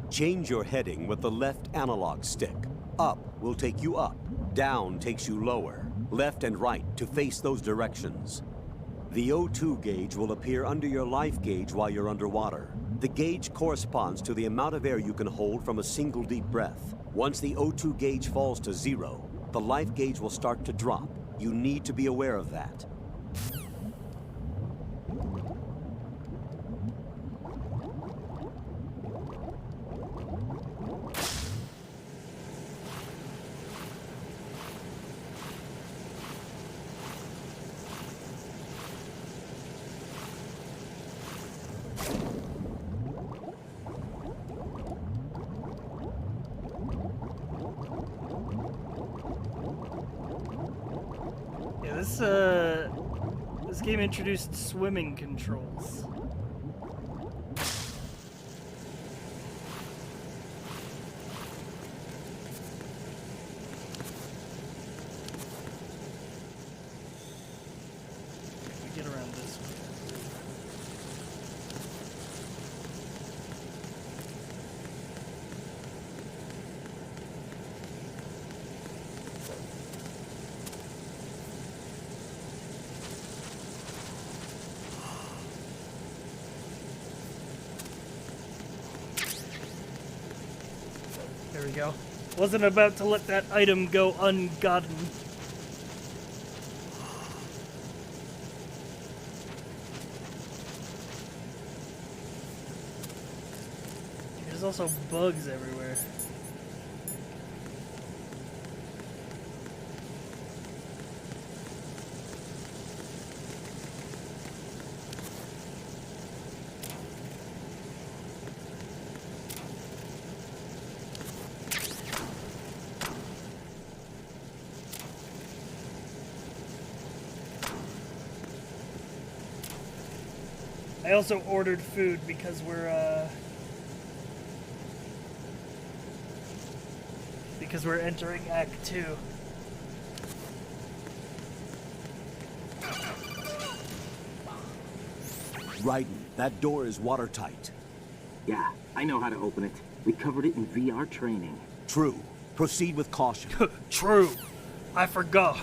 Change your heading with the left analog stick. Up will take you up. Down takes you lower. Left and right to face those directions. The O2 gauge will appear under your life gauge while you're underwater. The gauge corresponds to the amount of air you can hold from a single deep breath. Once the O2 gauge falls to 0, the life gauge will start to drop. You need to be aware of that. This game introduced swimming controls. Get around this one. There we go. Wasn't about to let that item go ungotten. There's also bugs everywhere. I also ordered food because we're entering Act 2. Raiden, that door is watertight. Yeah, I know how to open it. We covered it in VR training. True. Proceed with caution. True. I forgot.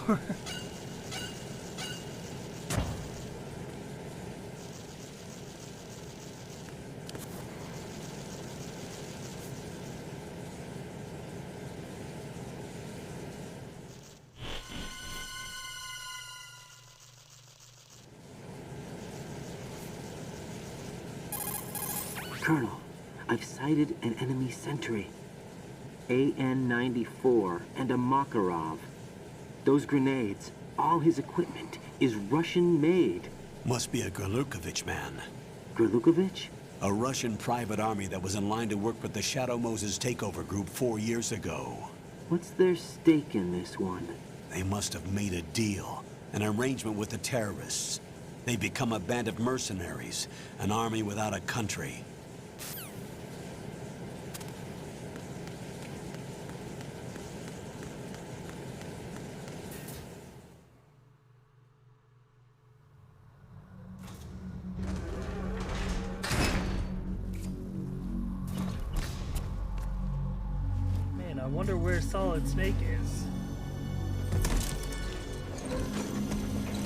Colonel, I've sighted an enemy sentry. AN-94 and a Makarov. Those grenades, all his equipment, is Russian-made. Must be a Gorlukovich man. Gorlukovich? A Russian private army that was in line to work with the Shadow Moses takeover group 4 years ago. What's their stake in this one? They must have made a deal, an arrangement with the terrorists. They become a band of mercenaries, an army without a country. Man, I wonder where Solid Snake is.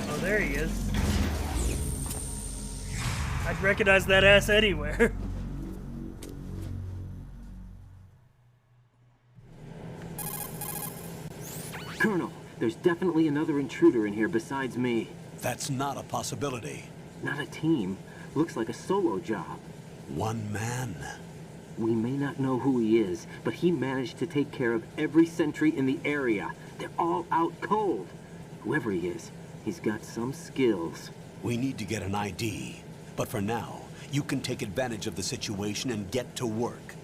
Oh, there he is. I'd recognize that ass anywhere. Colonel, there's definitely another intruder in here besides me. That's not a possibility. Not a team. Looks like a solo job. One man. We may not know who he is, but he managed to take care of every sentry in the area. They're all out cold. Whoever he is, he's got some skills. We need to get an ID. But for now, you can take advantage of the situation and get to work.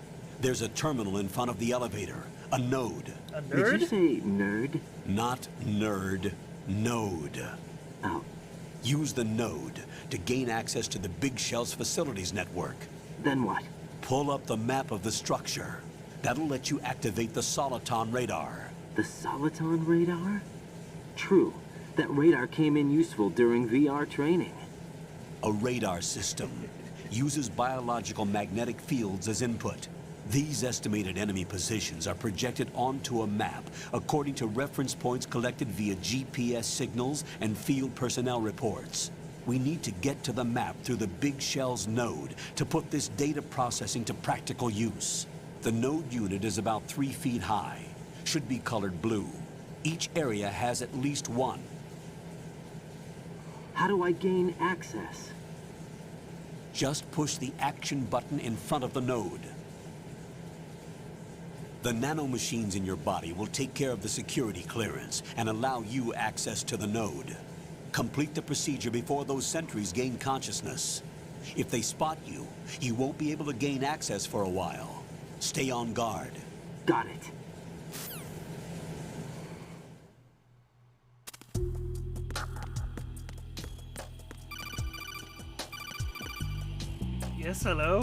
There's a terminal in front of the elevator. A node. A nerd? Did you say nerd? Not nerd. Node. Oh. Use the node to gain access to the Big Shell's facilities network. Then what? Pull up the map of the structure. That'll let you activate the Soliton radar. The Soliton radar? True. That radar came in useful during VR training. A radar system uses biological magnetic fields as input. These estimated enemy positions are projected onto a map according to reference points collected via GPS signals and field personnel reports. We need to get to the map through the Big Shell's node to put this data processing to practical use. The node unit is about 3 feet high, should be colored blue. Each area has at least one. How do I gain access? Just push the action button in front of the node. The nanomachines in your body will take care of the security clearance and allow you access to the node. Complete the procedure before those sentries gain consciousness. If they spot you, you won't be able to gain access for a while. Stay on guard. Got it. Yes, hello?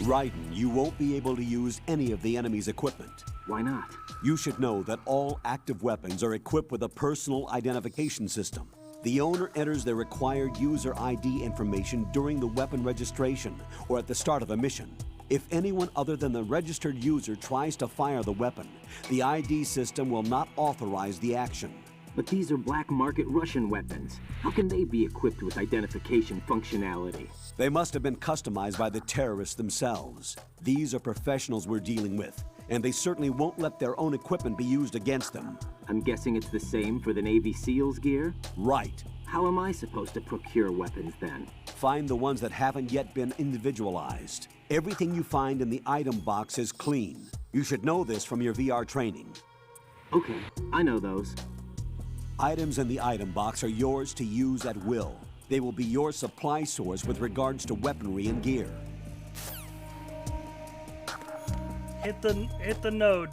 Raiden, you won't be able to use any of the enemy's equipment. Why not? You should know that all active weapons are equipped with a personal identification system. The owner enters their required user ID information during the weapon registration or at the start of a mission. If anyone other than the registered user tries to fire the weapon, the ID system will not authorize the action. But these are black market Russian weapons. How can they be equipped with identification functionality? They must have been customized by the terrorists themselves. These are professionals we're dealing with, and they certainly won't let their own equipment be used against them. I'm guessing it's the same for the Navy SEALs gear? Right. How am I supposed to procure weapons then? Find the ones that haven't yet been individualized. Everything you find in the item box is clean. You should know this from your VR training. Okay, I know those. Items in the item box are yours to use at will. They will be your supply source with regards to weaponry and gear. Hit the node.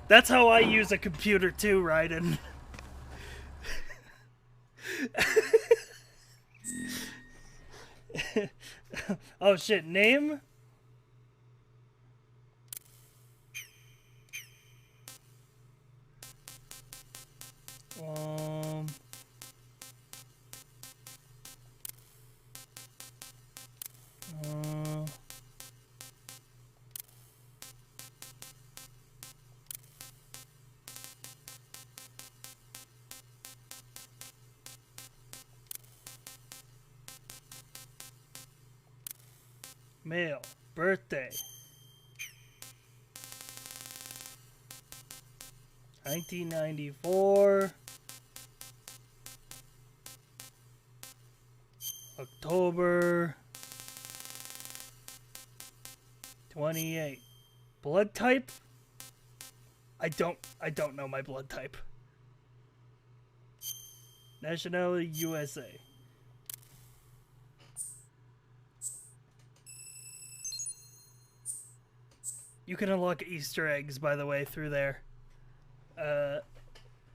That's how I use a computer too, Raiden. Oh shit, name? Male, birthday 1994, October 28. Blood type? I don't know my blood type. Nationality USA. You can unlock Easter eggs, by the way, through there.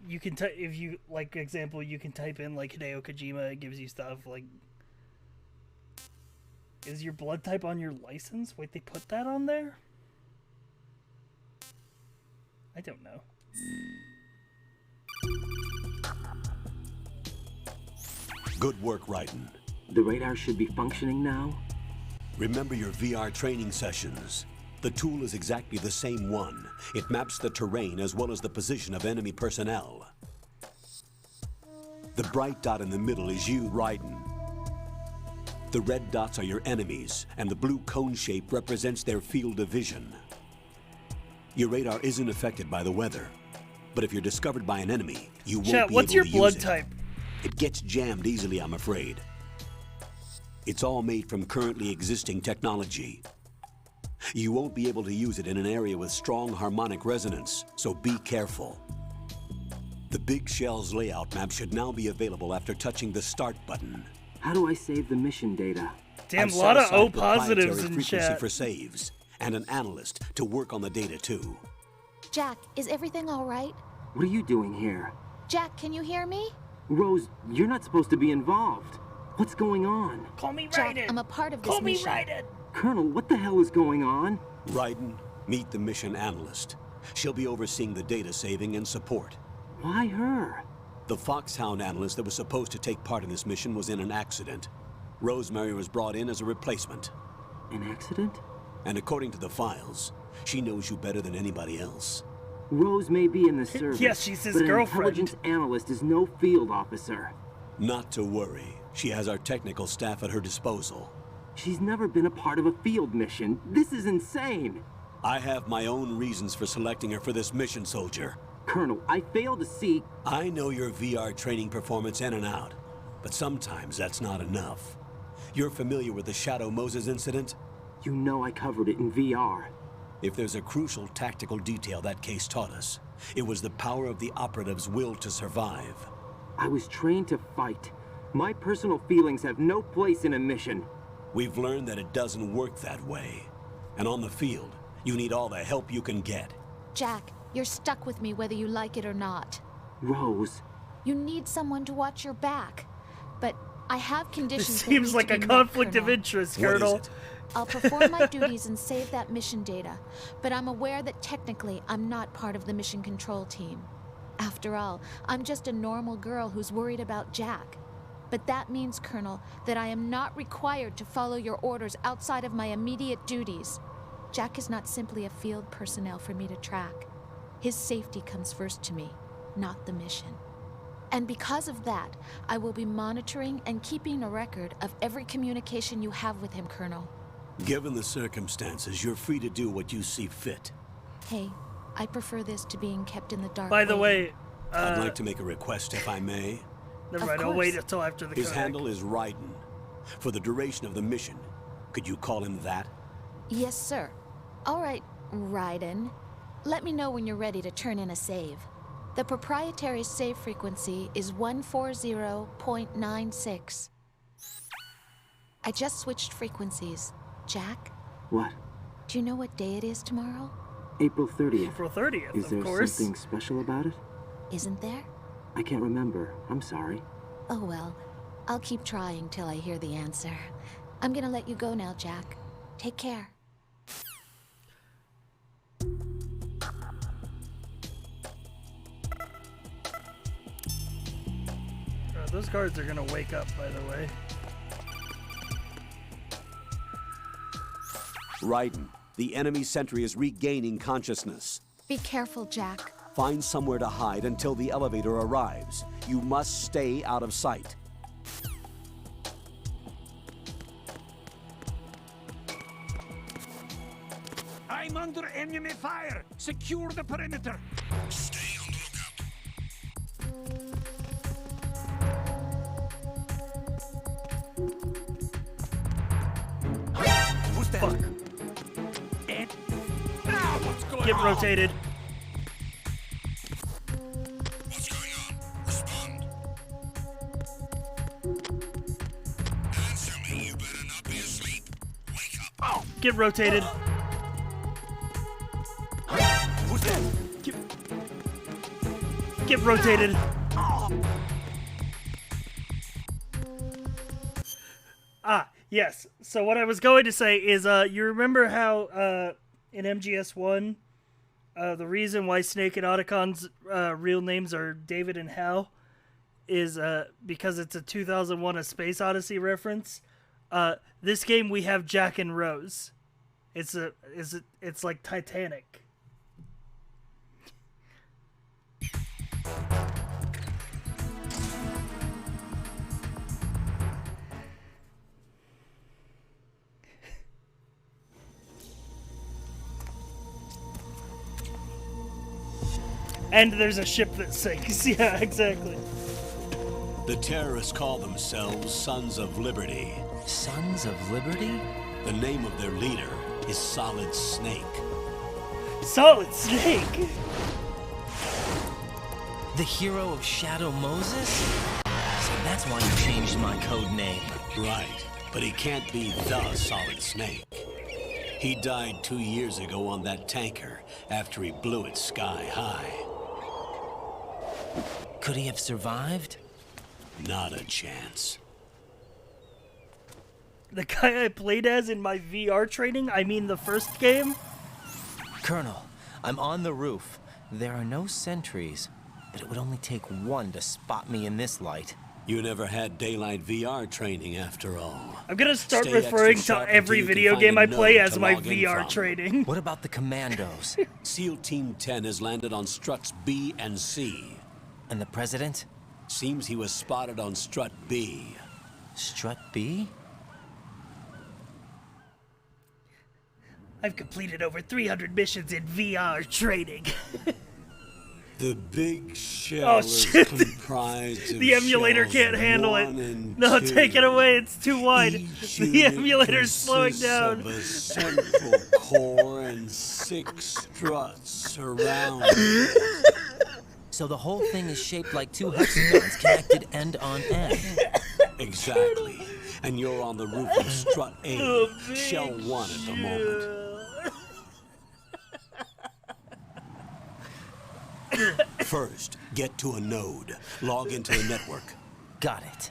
You can if you like example, you can type in like Hideo Kojima. It gives you stuff like. Is your blood type on your license? Wait, they put that on there? I don't know. Good work, Raiden. The radar should be functioning now? Remember your VR training sessions. The tool is exactly the same one. It maps the terrain as well as the position of enemy personnel. The bright dot in the middle is you, Raiden. The red dots are your enemies, and the blue cone shape represents their field of vision. Your radar isn't affected by the weather, but if you're discovered by an enemy, you won't be able to use it. What's your blood type? It gets jammed easily, I'm afraid. It's all made from currently existing technology. You won't be able to use it in an area with strong harmonic resonance, so be careful. The Big Shell's layout map should now be available after touching the Start button. How do I save the mission data? Damn, a lot of O positives in chat. For saves, and an analyst to work on the data too. Jack, is everything all right? What are you doing here? Jack, can you hear me? Rose, you're not supposed to be involved. What's going on? Call me Jack, Raiden. I'm a part of this mission. Call me Raiden. Colonel, what the hell is going on? Raiden, meet the mission analyst. She'll be overseeing the data saving and support. Why her? The Foxhound analyst that was supposed to take part in this mission was in an accident. Rosemary was brought in as a replacement. An accident? And according to the files, she knows you better than anybody else. Rose may be in the service, yes, she's his but girlfriend. An intelligence analyst is no field officer. Not to worry. She has our technical staff at her disposal. She's never been a part of a field mission. This is insane. I have my own reasons for selecting her for this mission, soldier. Colonel, I fail to see... I know your VR training performance in and out, but sometimes that's not enough. You're familiar with the Shadow Moses incident? You know I covered it in VR. If there's a crucial tactical detail that case taught us, it was the power of the operative's will to survive. I was trained to fight. My personal feelings have no place in a mission. We've learned that it doesn't work that way. And on the field, you need all the help you can get. Jack, you're stuck with me whether you like it or not. Rose. You need someone to watch your back. But I have conditions. This seems like a conflict of interest, Colonel. What is it? I'll perform my duties and save that mission data, but I'm aware that technically I'm not part of the mission control team. After all, I'm just a normal girl who's worried about Jack. But that means, Colonel, that I am not required to follow your orders outside of my immediate duties. Jack is not simply a field personnel for me to track. His safety comes first to me, not the mission. And because of that, I will be monitoring and keeping a record of every communication you have with him, Colonel. Given the circumstances, you're free to do what you see fit. Hey, I prefer this to being kept in the dark. By the way, I'd like to make a request, if I may. Never mind, I'll wait until after the His codec. handle is Raiden. For the duration of the mission, could you call him that? Yes, sir. All right, Raiden. Let me know when you're ready to turn in a save. The proprietary save frequency is 140.96. I just switched frequencies. Jack? What? Do you know what day it is tomorrow? April 30th. April 30th, Is there of course. something special about it? Isn't there? I can't remember. I'm sorry. Oh well, I'll keep trying till I hear the answer. I'm gonna let you go now, Jack. Take care. Those guards are gonna wake up, by the way. Raiden, the enemy sentry is regaining consciousness. Be careful, Jack. Find somewhere to hide until the elevator arrives. You must stay out of sight. I'm under enemy fire! Secure the perimeter! Stay on the lookout. Get rotated. What's going on? Respond. Answer me, you better not be asleep. Wake up. Get rotated. Who's that? Get rotated. Ah, yes. So what I was going to say is, you remember how in MGS1, the reason why Snake and Otacon's real names are David and Hal is because it's a 2001 A Space Odyssey reference. This game we have Jack and Rose. It's like Titanic. And there's a ship that sinks. Yeah, exactly. The terrorists call themselves Sons of Liberty. Sons of Liberty? The name of their leader is Solid Snake. Solid Snake? The hero of Shadow Moses? So that's why you changed my code name. Right, but he can't be the Solid Snake. He died 2 years ago on that tanker after he blew it sky high. Could he have survived? Not a chance. The guy I played as in my VR training, I mean the first game? Colonel, I'm on the roof. There are no sentries, but it would only take one to spot me in this light. You never had daylight VR training after all. I'm gonna start Stay referring extra to sharp every until you video can game I find a play node as to my log in VR from. training. What about the commandos? SEAL Team 10 has landed on struts B and C. And the president? Seems he was spotted on strut B. Strut B? I've completed over 300 missions in VR training. The big shell is shit. comprised of The emulator shells can't handle it. 1 and No, 2. take it away. It's too wide. Each The unit emulator's slowing consists down. of a central core and 6 struts around it. So the whole thing is shaped like two hexagons connected end on end. Exactly. And you're on the roof of strut A, shell 1 at the moment. First, get to a node. Log into the network. Got it.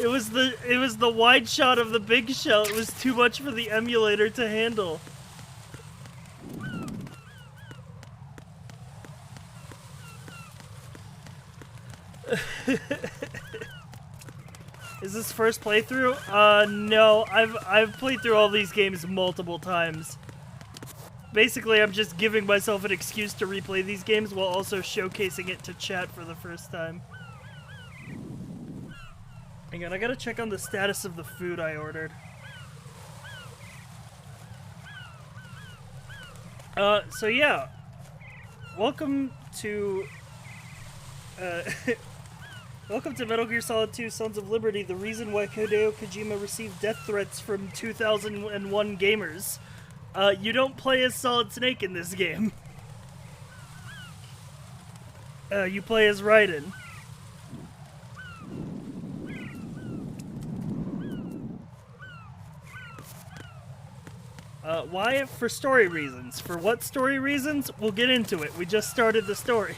It was the wide shot of the big shell. It was too much for the emulator to handle. Is this first playthrough? No. I've played through all these games multiple times. Basically, I'm just giving myself an excuse to replay these games while also showcasing it to chat for the first time. Hang on, I gotta check on the status of the food I ordered. So yeah. Welcome to, welcome to Metal Gear Solid 2 Sons of Liberty, the reason why Hideo Kojima received death threats from 2001 gamers. You don't play as Solid Snake in this game. You play as Raiden. Why? For story reasons. For what story reasons? We'll get into it. We just started the story.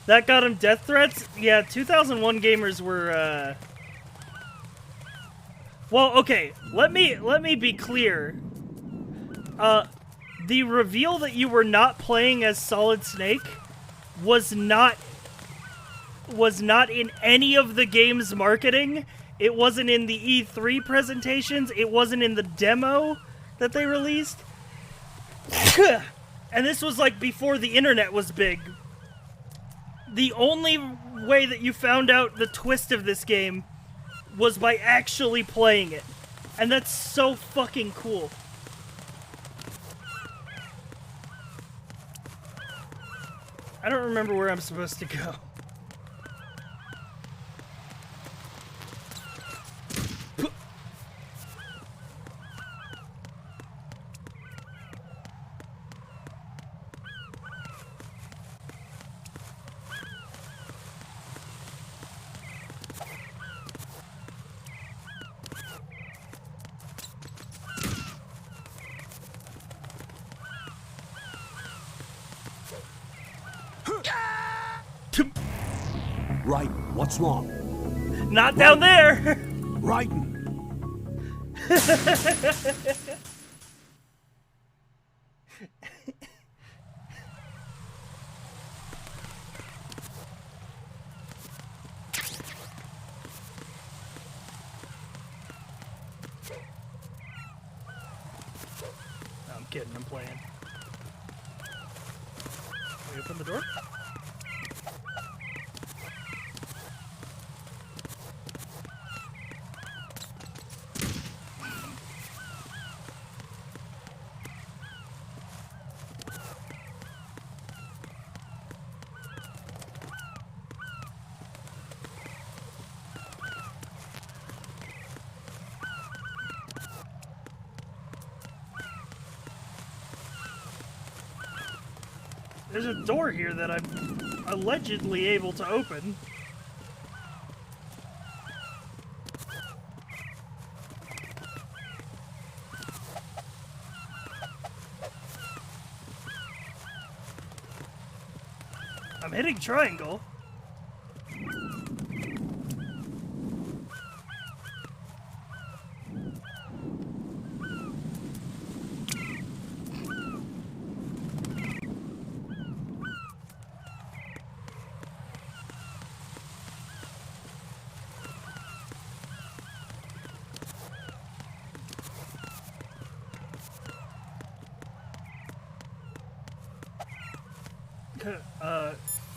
That got him death threats? Yeah, 2001 gamers were, Well, okay, let me be clear. The reveal that you were not playing as Solid Snake was not in any of the game's marketing. It wasn't in the E3 presentations. It wasn't in the demo that they released. And this was like before the internet was big. The only way that you found out the twist of this game was by actually playing it. And that's so fucking cool. I don't remember where I'm supposed to go. Right, what's wrong? Not down there! Right. No, I'm kidding, I'm playing. Can we open the door? There's a door here that I'm allegedly able to open. I'm hitting triangle.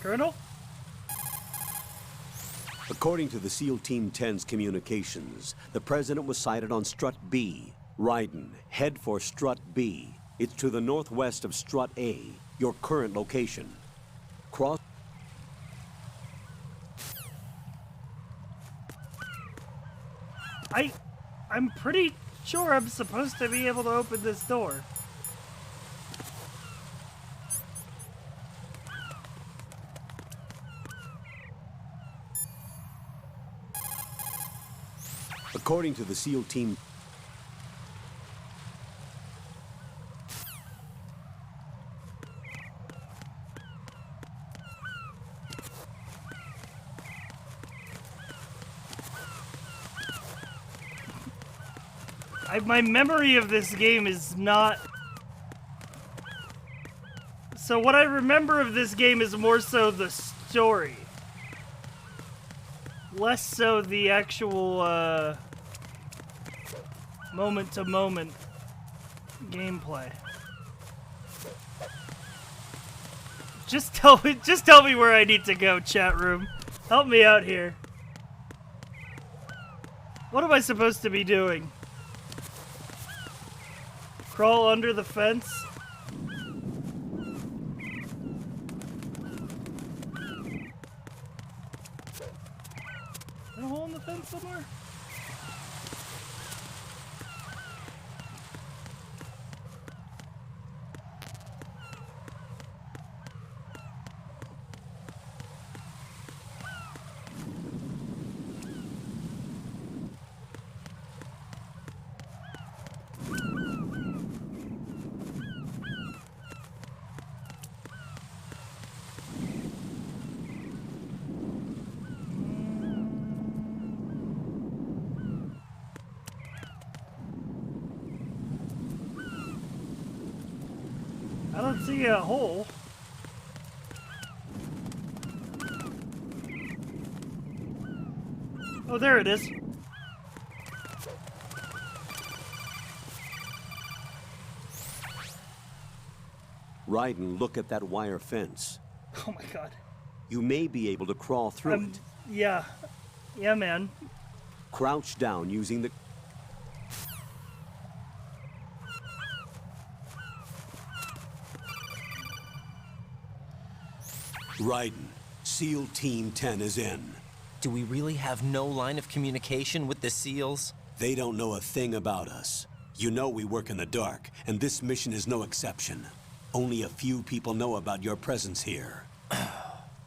Colonel? According to the SEAL Team 10's communications, the President was sighted on Strut B. Raiden, head for Strut B. It's to the northwest of Strut A, your current location. Cross... I'm pretty sure I'm supposed to be able to open this door. According to the SEAL Team... My memory of this game is not... So what I remember of this game is more so the story. Less so the actual, moment-to-moment gameplay. Just tell me where I need to go, chat room. Help me out here. What am I supposed to be doing? Crawl under the fence? Is there a hole in the fence somewhere? I don't see a hole. Oh, there it is. Raiden, look at that wire fence. Oh my god. You may be able to crawl through it. Yeah. Yeah, man. Crouch down using the... Raiden, SEAL Team 10 is in. Do we really have no line of communication with the SEALs? They don't know a thing about us. You know we work in the dark, and this mission is no exception. Only a few people know about your presence here.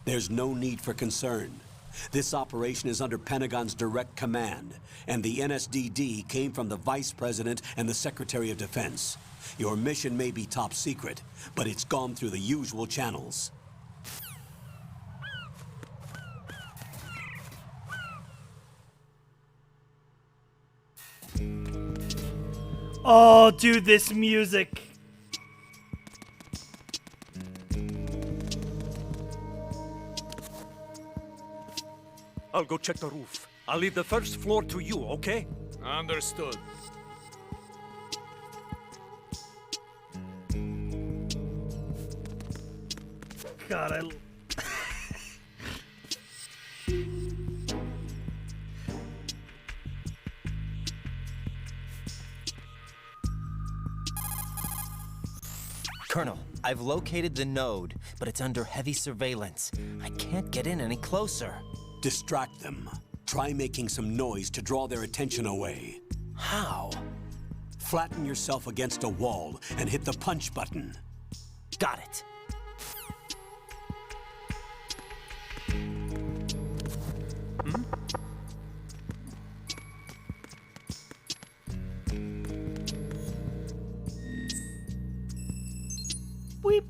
There's no need for concern. This operation is under Pentagon's direct command, and the NSDD came from the Vice President and the Secretary of Defense. Your mission may be top secret, but it's gone through the usual channels. Oh, dude, this music. I'll go check the roof. I'll leave the first floor to you, okay? Understood. God, I... Colonel, I've located the node, but it's under heavy surveillance. I can't get in any closer. Distract them. Try making some noise to draw their attention away. How? Flatten yourself against a wall and hit the punch button. Got it. Weep.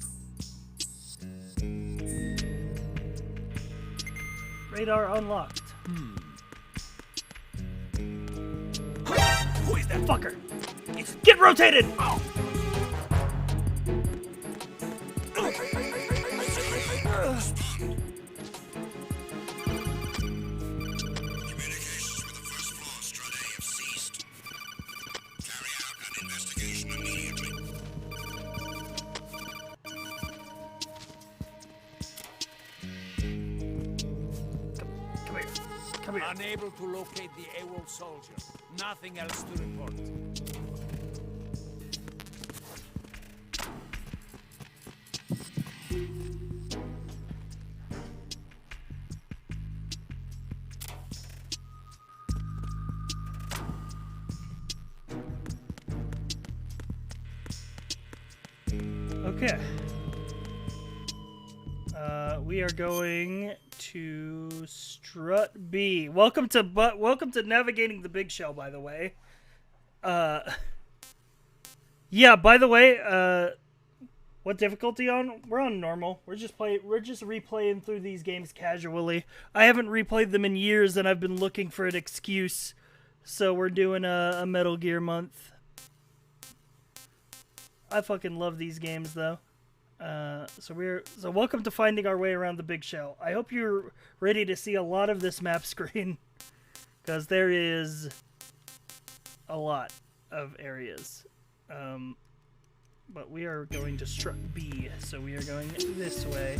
Radar unlocked. Who is that fucker? Get rotated! Oh. Communications with the first floor, Strade, have ceased. Carry out an investigation immediately. Come here. Come here. Unable to locate the AWOL soldier. Nothing else to report. Okay. We are going to Strut B. Welcome to navigating the big shell, by the way. Yeah, by the way, what difficulty on? We're on normal. We're just replaying through these games casually. I haven't replayed them in years, and I've been looking for an excuse. So we're doing a Metal Gear month. I fucking love these games, though. So welcome to finding our way around the big shell. I hope you're ready to see a lot of this map screen, because there is a lot of areas. But we are going to Strut B, so we are going this way.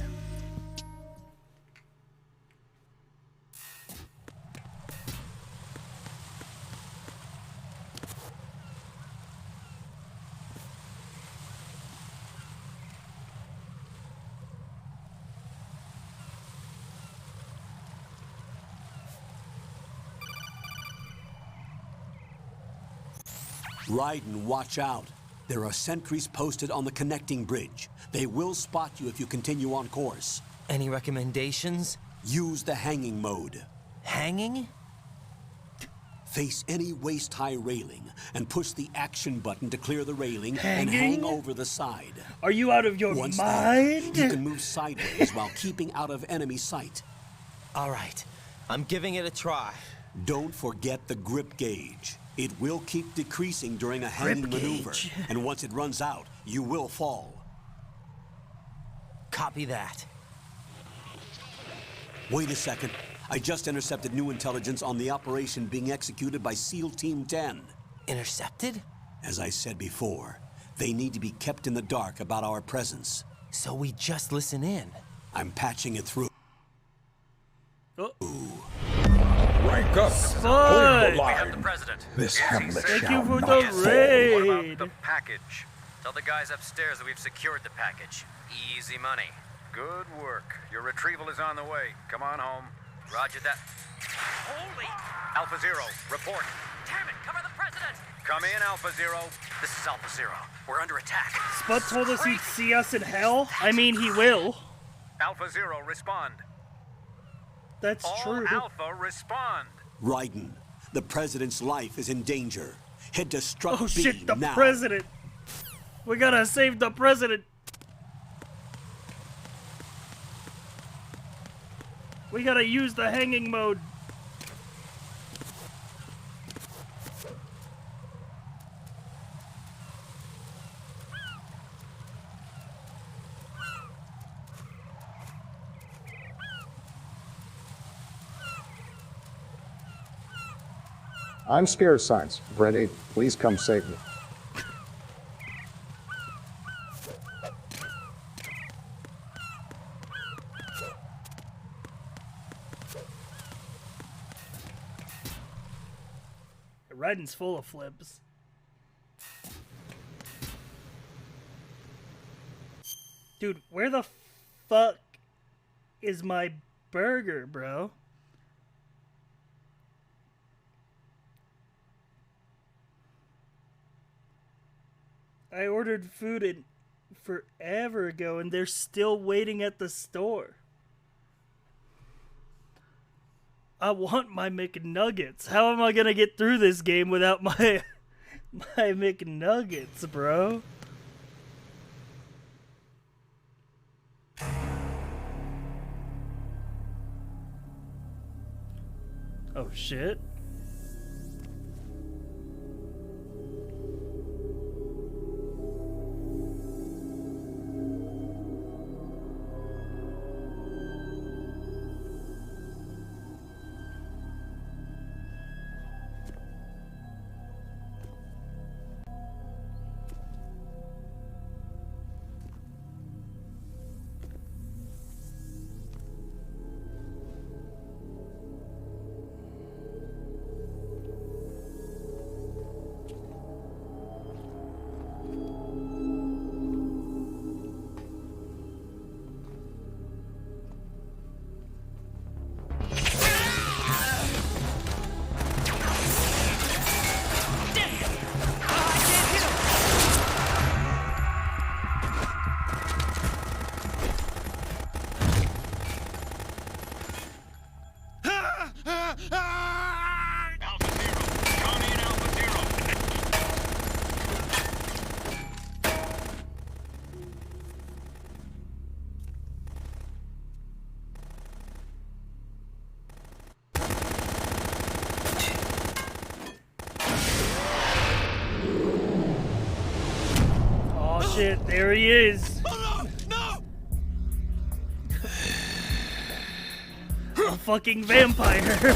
Raiden, watch out. There are sentries posted on the connecting bridge. They will spot you if you continue on course. Any recommendations? Use the hanging mode. Hanging? Face any waist-high railing and push the action button to clear the railing Hanging? and hang over the side. Are you out of your Once mind? there, you can move sideways while keeping out of enemy sight. All right. I'm giving it a try. Don't forget the grip gauge. It will keep decreasing during a hanging maneuver, and once it runs out, you will fall. Copy that. Wait a second. I just intercepted new intelligence on the operation being executed by SEAL Team 10. Intercepted? As I said before, they need to be kept in the dark about our presence. So we just listen in. I'm patching it through. Rank up. Fine. Hold the line. We have the president. This hamlet Thank shall you for not the fall. raid. What about the package? Tell the guys upstairs that we've secured the package. Easy money. Good work. Your retrieval is on the way. Come on home. Roger that. Holy! Alpha Zero, report. Damn it! Cover the president! Come in, Alpha Zero. This is Alpha Zero. We're under attack. Spud told us he'd see us in hell. I mean, he will. Alpha Zero, respond. That's true. Alpha, respond. Raiden, the president's life is in danger. Head to Struck Oh B shit, the now. president. We gotta save the president. We gotta use the hanging mode. I'm Spirit Science. Brent, please come save me. Raiden's full of flips. Dude, where the fuck is my burger, bro? I ordered food in forever ago and they're still waiting at the store. I want my McNuggets. How am I gonna get through this game without my McNuggets, bro? Oh shit. Shit, there he is. Oh no! No! A fucking vampire.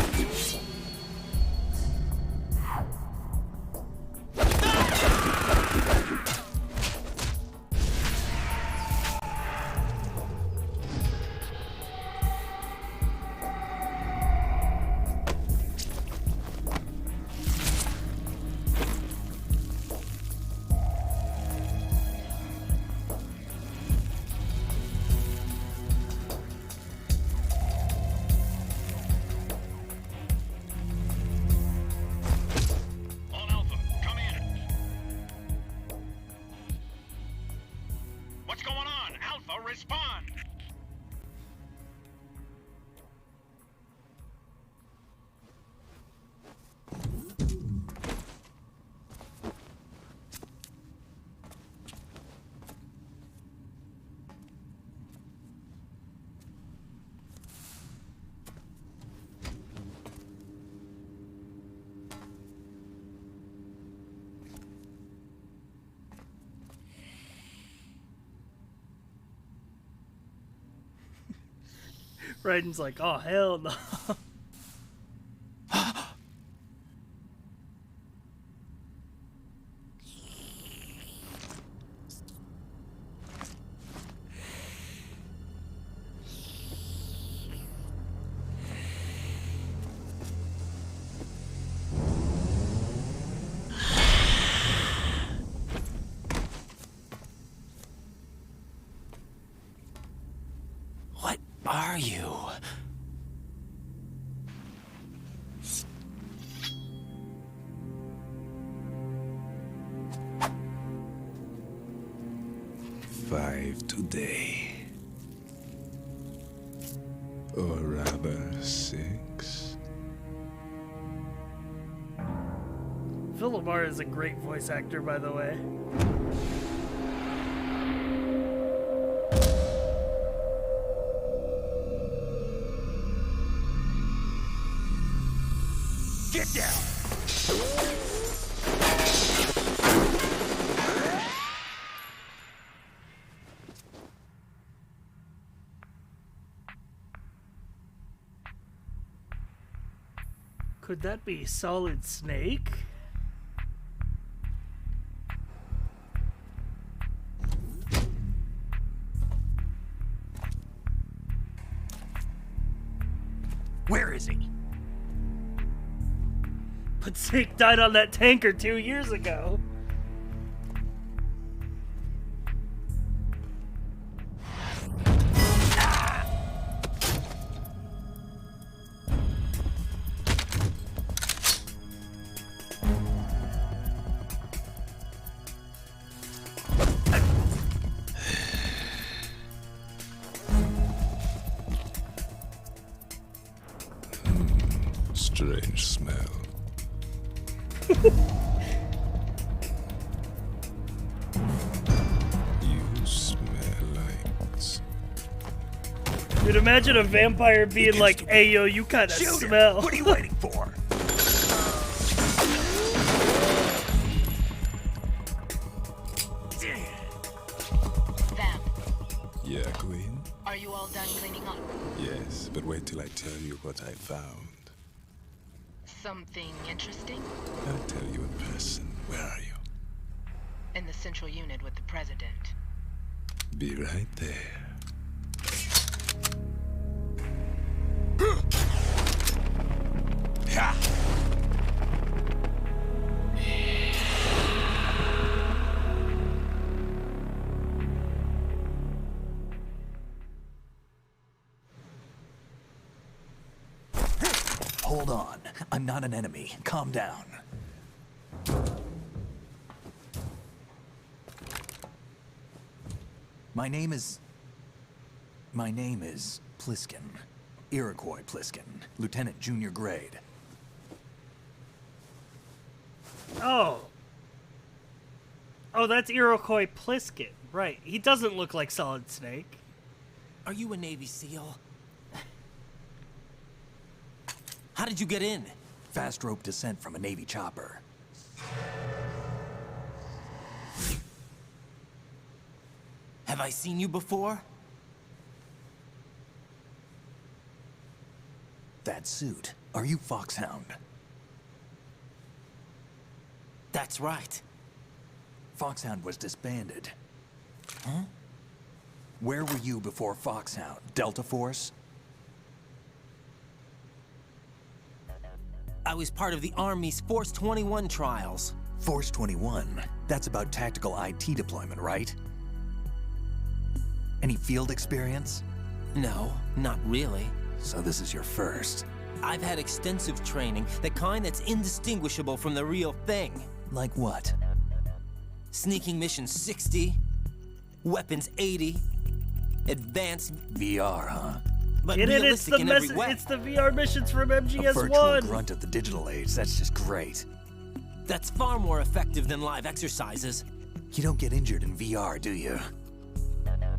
Respond! Raiden's like, oh hell no. survive today. Or rather, 6. Phil Lamar is a great voice actor, by the way. Get down! Could that be Solid Snake? Where is he? But Snake died on that tanker 2 years ago. Strange smell. You smell like... Dude, imagine a vampire being like, hey yo, you kinda smell. What are you waiting for? Vamp, Yeah, Queen? are you all done cleaning up? Yes, but wait till I tell you what I found. Something interesting? I'll tell you in person. Where are you? In the central unit with the president. Be right there. Hold on. I'm not an enemy. Calm down. My name is Pliskin. Iroquois Pliskin. Lieutenant Junior Grade. Oh. Oh, that's Iroquois Pliskin. Right. He doesn't look like Solid Snake. Are you a Navy SEAL? How did you get in? Fast rope descent from a Navy chopper. Have I seen you before? That suit. Are you Foxhound? That's right. Foxhound was disbanded. Huh? Where were you before Foxhound? Delta Force? I was part of the Army's Force 21 trials. Force 21? That's about tactical IT deployment, right? Any field experience? No, not really. So this is your first. I've had extensive training, the kind that's indistinguishable from the real thing. Like what? Sneaking mission 60, weapons 80, advanced... VR, huh? But Get it? realistic in every way. It's the VR missions from MGS2. A virtual grunt of the digital age. That's just great. That's far more effective than live exercises. You don't get injured in VR, do you?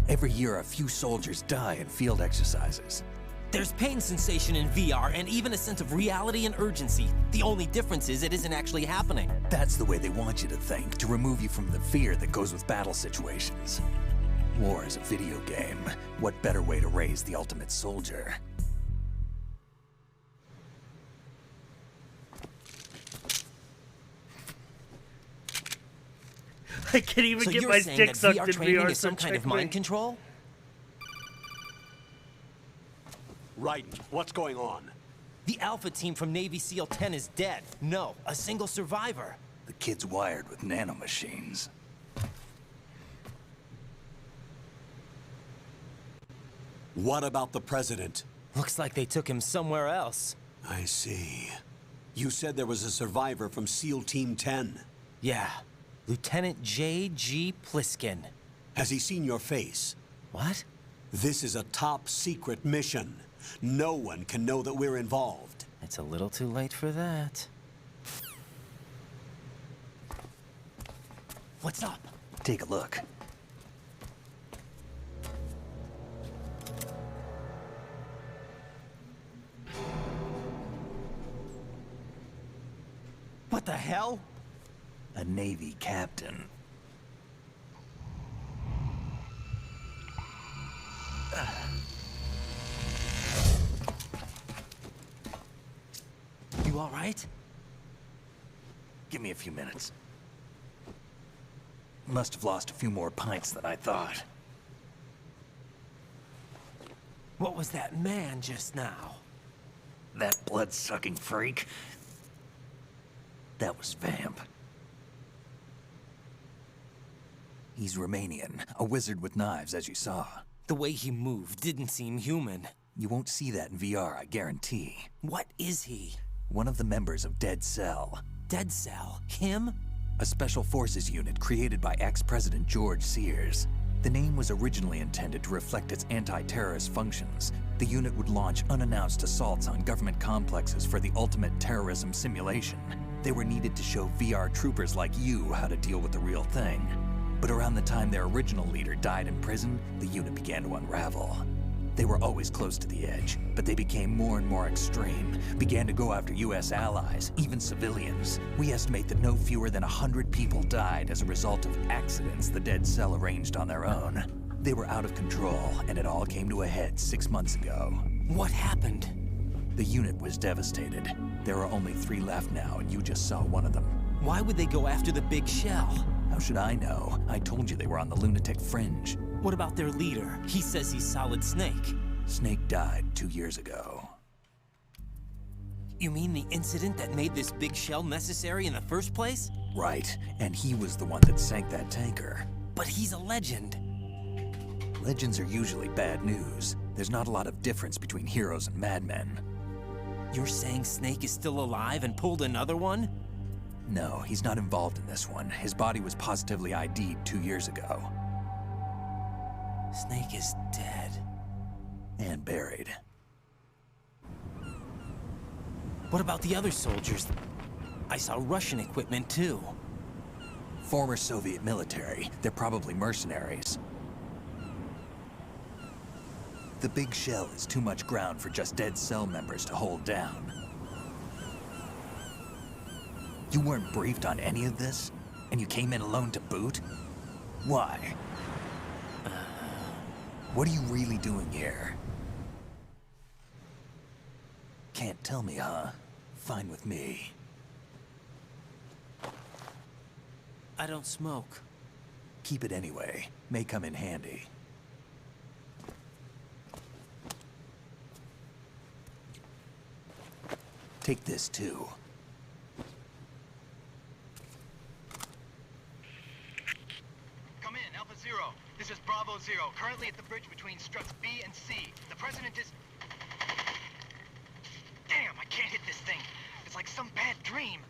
Every year, a few soldiers die in field exercises. There's pain sensation in VR and even a sense of reality and urgency. The only difference is it isn't actually happening. That's the way they want you to think, to remove you from the fear that goes with battle situations. War is a video game. What better way to raise the ultimate soldier? I can't even so get you're my saying dick that sucked VR in training VR. is some kind of mind control? Right. What's going on? The Alpha team from Navy SEAL 10 is dead. No, a single survivor. The kid's wired with nanomachines. What about the president? Looks like they took him somewhere else. I see. You said there was a survivor from SEAL Team 10. Yeah. Lieutenant J.G. Pliskin. Has he seen your face? What? This is a top secret mission. No one can know that we're involved. It's a little too late for that. What's up? Take a look. What the hell? A Navy captain. You all right? Give me a few minutes. Must have lost a few more pints than I thought. What was that man just now? That blood-sucking freak? That was Vamp. He's Romanian, a wizard with knives, as you saw. The way he moved didn't seem human. You won't see that in VR, I guarantee. What is he? One of the members of Dead Cell. Dead Cell? Him? A special forces unit created by ex-President George Sears. The name was originally intended to reflect its anti-terrorist functions. The unit would launch unannounced assaults on government complexes for the ultimate terrorism simulation. They were needed to show VR troopers like you how to deal with the real thing. But around the time their original leader died in prison, the unit began to unravel. They were always close to the edge, but they became more and more extreme, began to go after US allies, even civilians. We estimate that no fewer than 100 people died as a result of accidents the Dead Cell arranged on their own. They were out of control, and it all came to a head 6 months ago. What happened? The unit was devastated. There are only 3 left now, and you just saw one of them. Why would they go after the big shell? How should I know? I told you they were on the lunatic fringe. What about their leader? He says he's Solid Snake. Snake died 2 years ago. You mean the incident that made this big shell necessary in the first place? Right, and he was the one that sank that tanker. But he's a legend. Legends are usually bad news. There's not a lot of difference between heroes and madmen. You're saying Snake is still alive and pulled another one? No, he's not involved in this one. His body was positively ID'd 2 years ago. Snake is dead. And buried. What about the other soldiers? I saw Russian equipment too. Former Soviet military. They're probably mercenaries. The big shell is too much ground for just Dead Cell members to hold down. You weren't briefed on any of this? And you came in alone to boot? Why? What are you really doing here? Can't tell me, huh? Fine with me. I don't smoke. Keep it anyway. May come in handy. Take this too. Come in, Alpha Zero. This is Bravo Zero, currently at the bridge between struts B and C. The President is... Damn, I can't hit this thing. It's like some bad dream.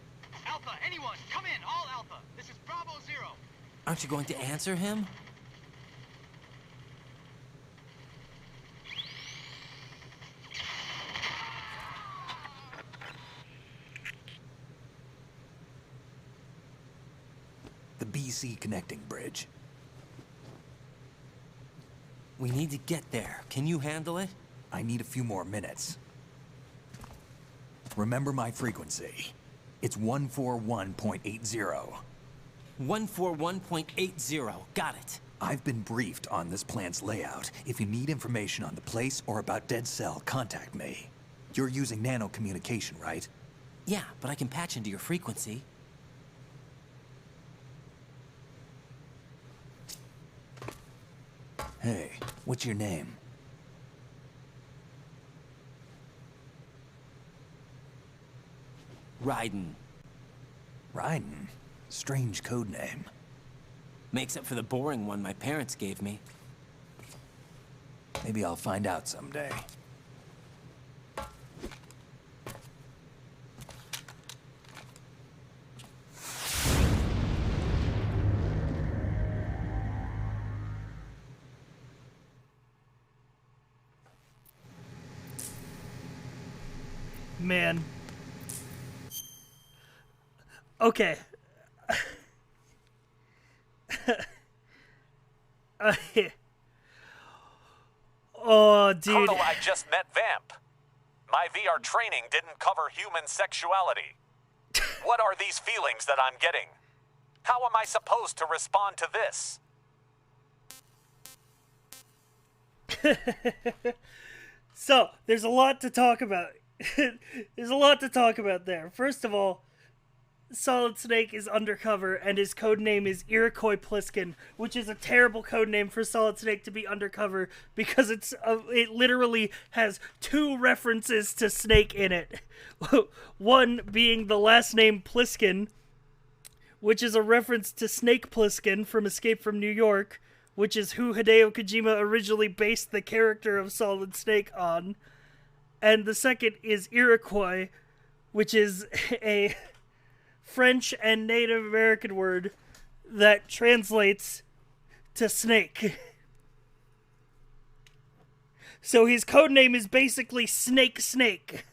Alpha, anyone, come in, all Alpha. This is Bravo Zero. Aren't you going to answer him? The BC connecting bridge. We need to get there. Can you handle it? I need a few more minutes. Remember my frequency. It's 141.80. 141.80. Got it. I've been briefed on this plant's layout. If you need information on the place or about Dead Cell, contact me. You're using nano communication, right? Yeah, but I can patch into your frequency. Hey, what's your name? Raiden. Raiden? Strange code name. Makes up for the boring one my parents gave me. Maybe I'll find out someday. man. Okay. Oh, dude. Colonel, I just met Vamp. My VR training didn't cover human sexuality. What are these feelings that I'm getting? How am I supposed to respond to this? So, there's a lot to talk about. There's a lot to talk about there. First of all, Solid Snake is undercover, and his codename is Iroquois Pliskin, which is a terrible codename for Solid Snake to be undercover because it literally has 2 references to Snake in it. One being the last name Pliskin, which is a reference to Snake Plissken from Escape from New York, which is who Hideo Kojima originally based the character of Solid Snake on. And the second is Iroquois, which is a French and Native American word that translates to snake. So his codename is basically Snake Snake.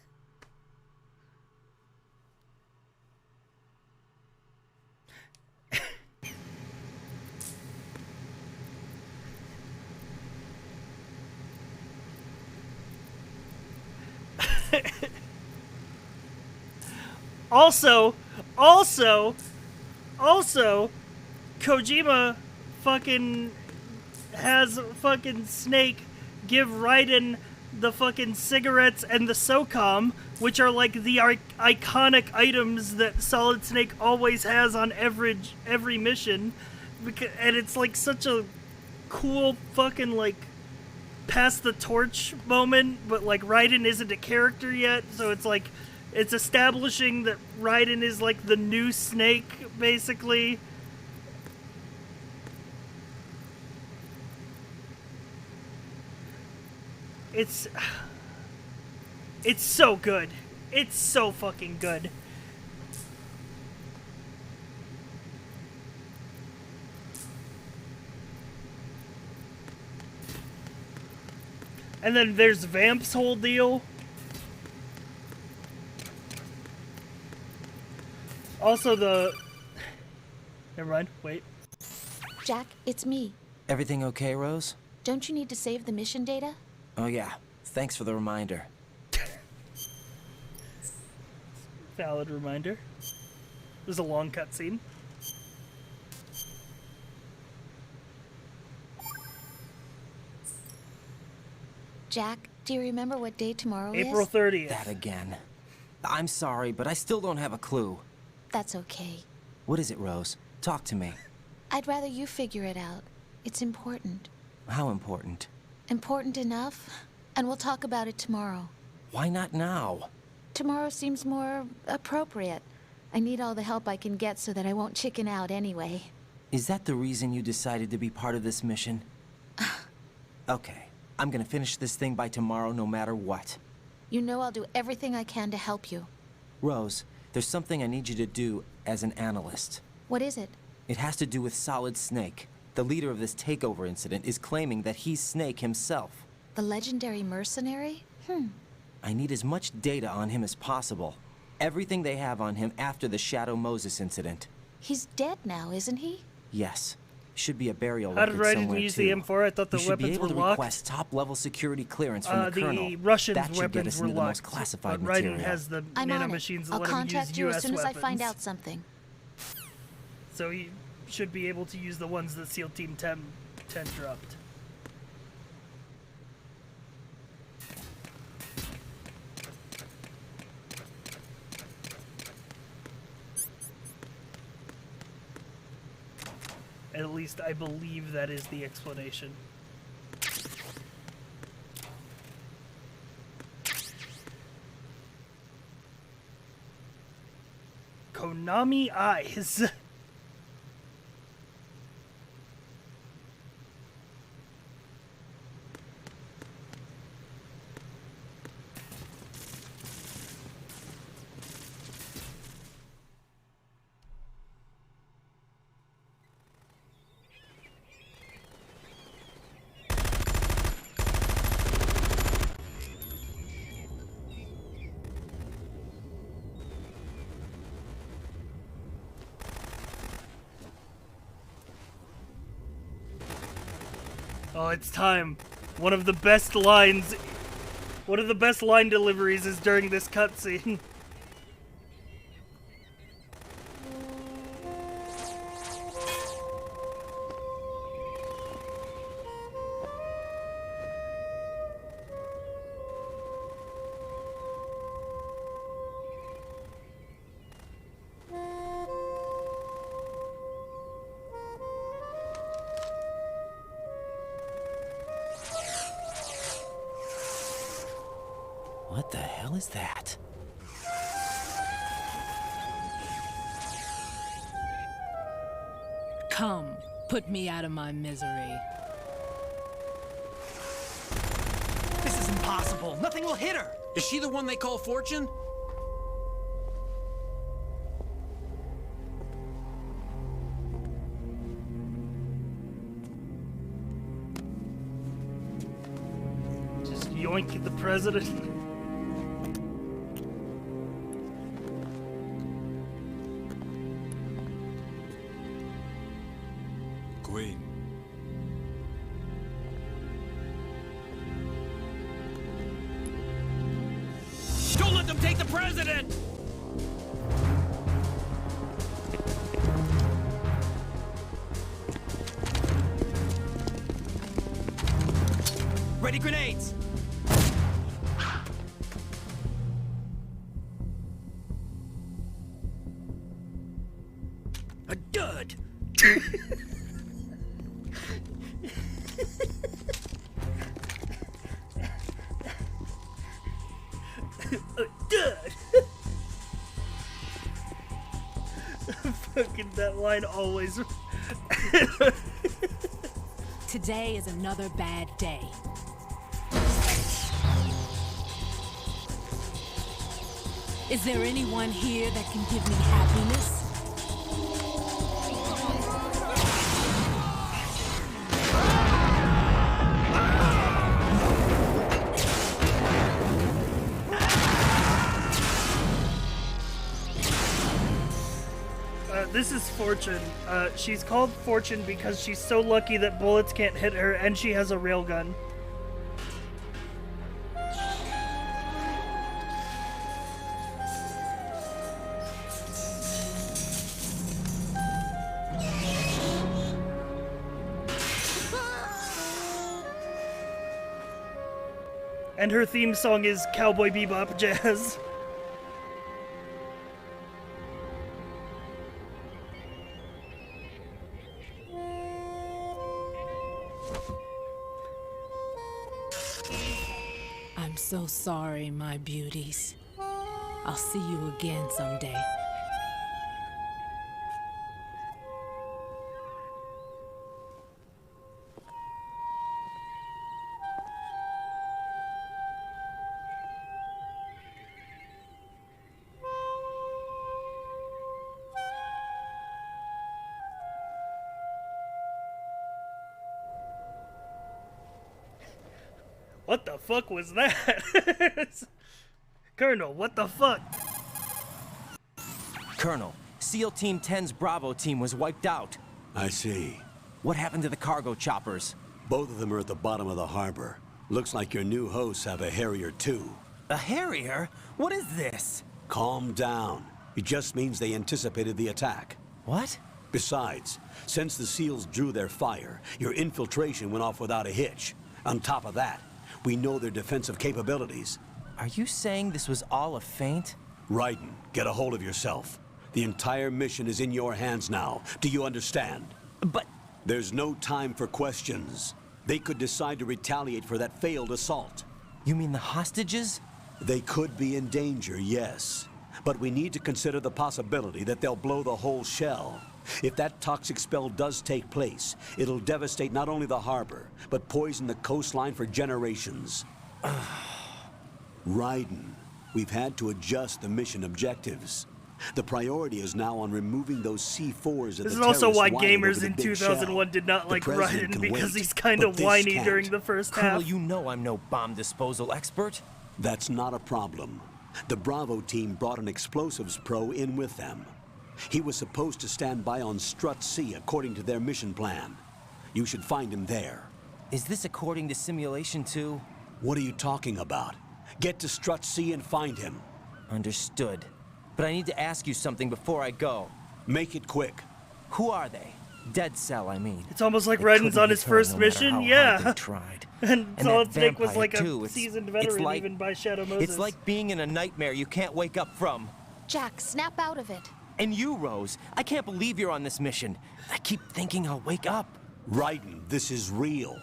Also, Kojima fucking has fucking Snake give Raiden the fucking cigarettes and the SOCOM, which are like the iconic items that Solid Snake always has on every mission, and it's like such a cool fucking like pass the torch moment, but like Raiden isn't a character yet, so it's like it's establishing that Raiden is like the new Snake, basically. It's so good. It's so fucking good. And then there's Vamp's whole deal. Also never mind, wait. Jack, it's me. Everything okay, Rose? Don't you need to save the mission data? Oh yeah, thanks for the reminder. Valid reminder. There's a long cutscene. Jack, do you remember what day tomorrow is? April 30th. That again. I'm sorry, but I still don't have a clue. That's okay. What is it, Rose? Talk to me. I'd rather you figure it out. It's important. How important? Important enough, and we'll talk about it tomorrow. Why not now? Tomorrow seems more appropriate. I need all the help I can get so that I won't chicken out anyway. Is that the reason you decided to be part of this mission? Okay, I'm gonna finish this thing by tomorrow no matter what. You know I'll do everything I can to help you. Rose, there's something I need you to do as an analyst. What is it? It has to do with Solid Snake. The leader of this takeover incident is claiming that he's Snake himself. The legendary mercenary? I need as much data on him as possible. Everything they have on him after the Shadow Moses incident. He's dead now, isn't he? Yes. Should be a burial How did record Raiden somewhere use too. the M4? I thought the you weapons should be able were to locked. request top-level security clearance from the Colonel. The Russians' that should get weapons us were into the most locked, classified but Raiden material. has the I'm on it. nanomachines that I'll let him contact use you US as soon as I weapons. find out something. So he should be able to use the ones that SEAL Team 10 dropped. At least I believe that is the explanation. Konami Eyes. Oh, it's time. One of the best line deliveries is during this cutscene. What the hell is that? Come, put me out of my misery. This is impossible. Nothing will hit her. Is she the one they call Fortune? Just yoink the president. Queen. Don't let them take the president! Ready grenades! A dud! Fucking that line always. Today is another bad day. Is there anyone here that can give me happiness? This is Fortune. She's called Fortune because she's so lucky that bullets can't hit her, and she has a railgun. And her theme song is Cowboy Bebop Jazz. I'm so sorry, my beauties. I'll see you again someday. What the fuck was that? Colonel, what the fuck? Colonel, SEAL Team 10's Bravo team was wiped out. I see. What happened to the cargo choppers? Both of them are at the bottom of the harbor. Looks like your new hosts have a Harrier too. A Harrier? What is this? Calm down. It just means they anticipated the attack. What? Besides, since the SEALs drew their fire, your infiltration went off without a hitch. On top of that, we know their defensive capabilities. Are you saying this was all a feint? Raiden, get a hold of yourself. The entire mission is in your hands now. Do you understand? But... There's no time for questions. They could decide to retaliate for that failed assault. You mean the hostages? They could be in danger, yes. But we need to consider the possibility that they'll blow the whole shell. If that toxic spell does take place, it'll devastate not only the harbor, but poison the coastline for generations. Raiden, we've had to adjust the mission objectives. The priority is now on removing those C4s. This is also why gamers in 2001 did not like Raiden, because he's kind of whiny during the first half. Colonel, you know I'm no bomb disposal expert. That's not a problem. The Bravo team brought an explosives pro in with them. He was supposed to stand by on Strut C according to their mission plan. You should find him there. Is this according to simulation too? What are you talking about? Get to Strut C and find him. Understood. But I need to ask you something before I go. Make it quick. Who are they? Dead Cell, I mean. It's almost like They Raiden's couldn't on his hit her first no matter mission, how yeah. hard they tried. And that Solid Snake was vampire, like a too. seasoned It's veteran like, even by Shadow Moses. It's like being in a nightmare you can't wake up from. Jack, snap out of it. And you, Rose, I can't believe you're on this mission. I keep thinking I'll wake up. Raiden, this is real.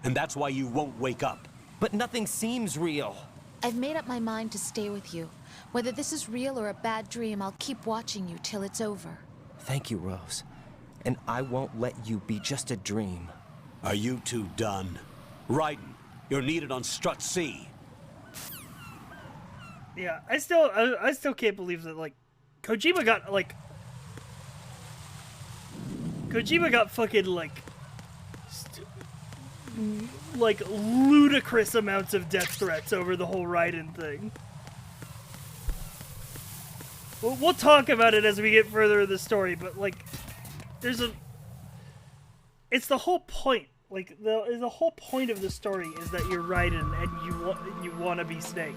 And that's why you won't wake up. But nothing seems real. I've made up my mind to stay with you. Whether this is real or a bad dream, I'll keep watching you till it's over. Thank you, Rose. And I won't let you be just a dream. Are you two done? Raiden, you're needed on Strut C. Yeah, I still can't believe that, like, Kojima got fucking, like ludicrous amounts of death threats over the whole Raiden thing. We'll talk about it as we get further in the story, but, like, it's the whole point. Like, the whole point of the story is that you're Raiden and you want to be Snake.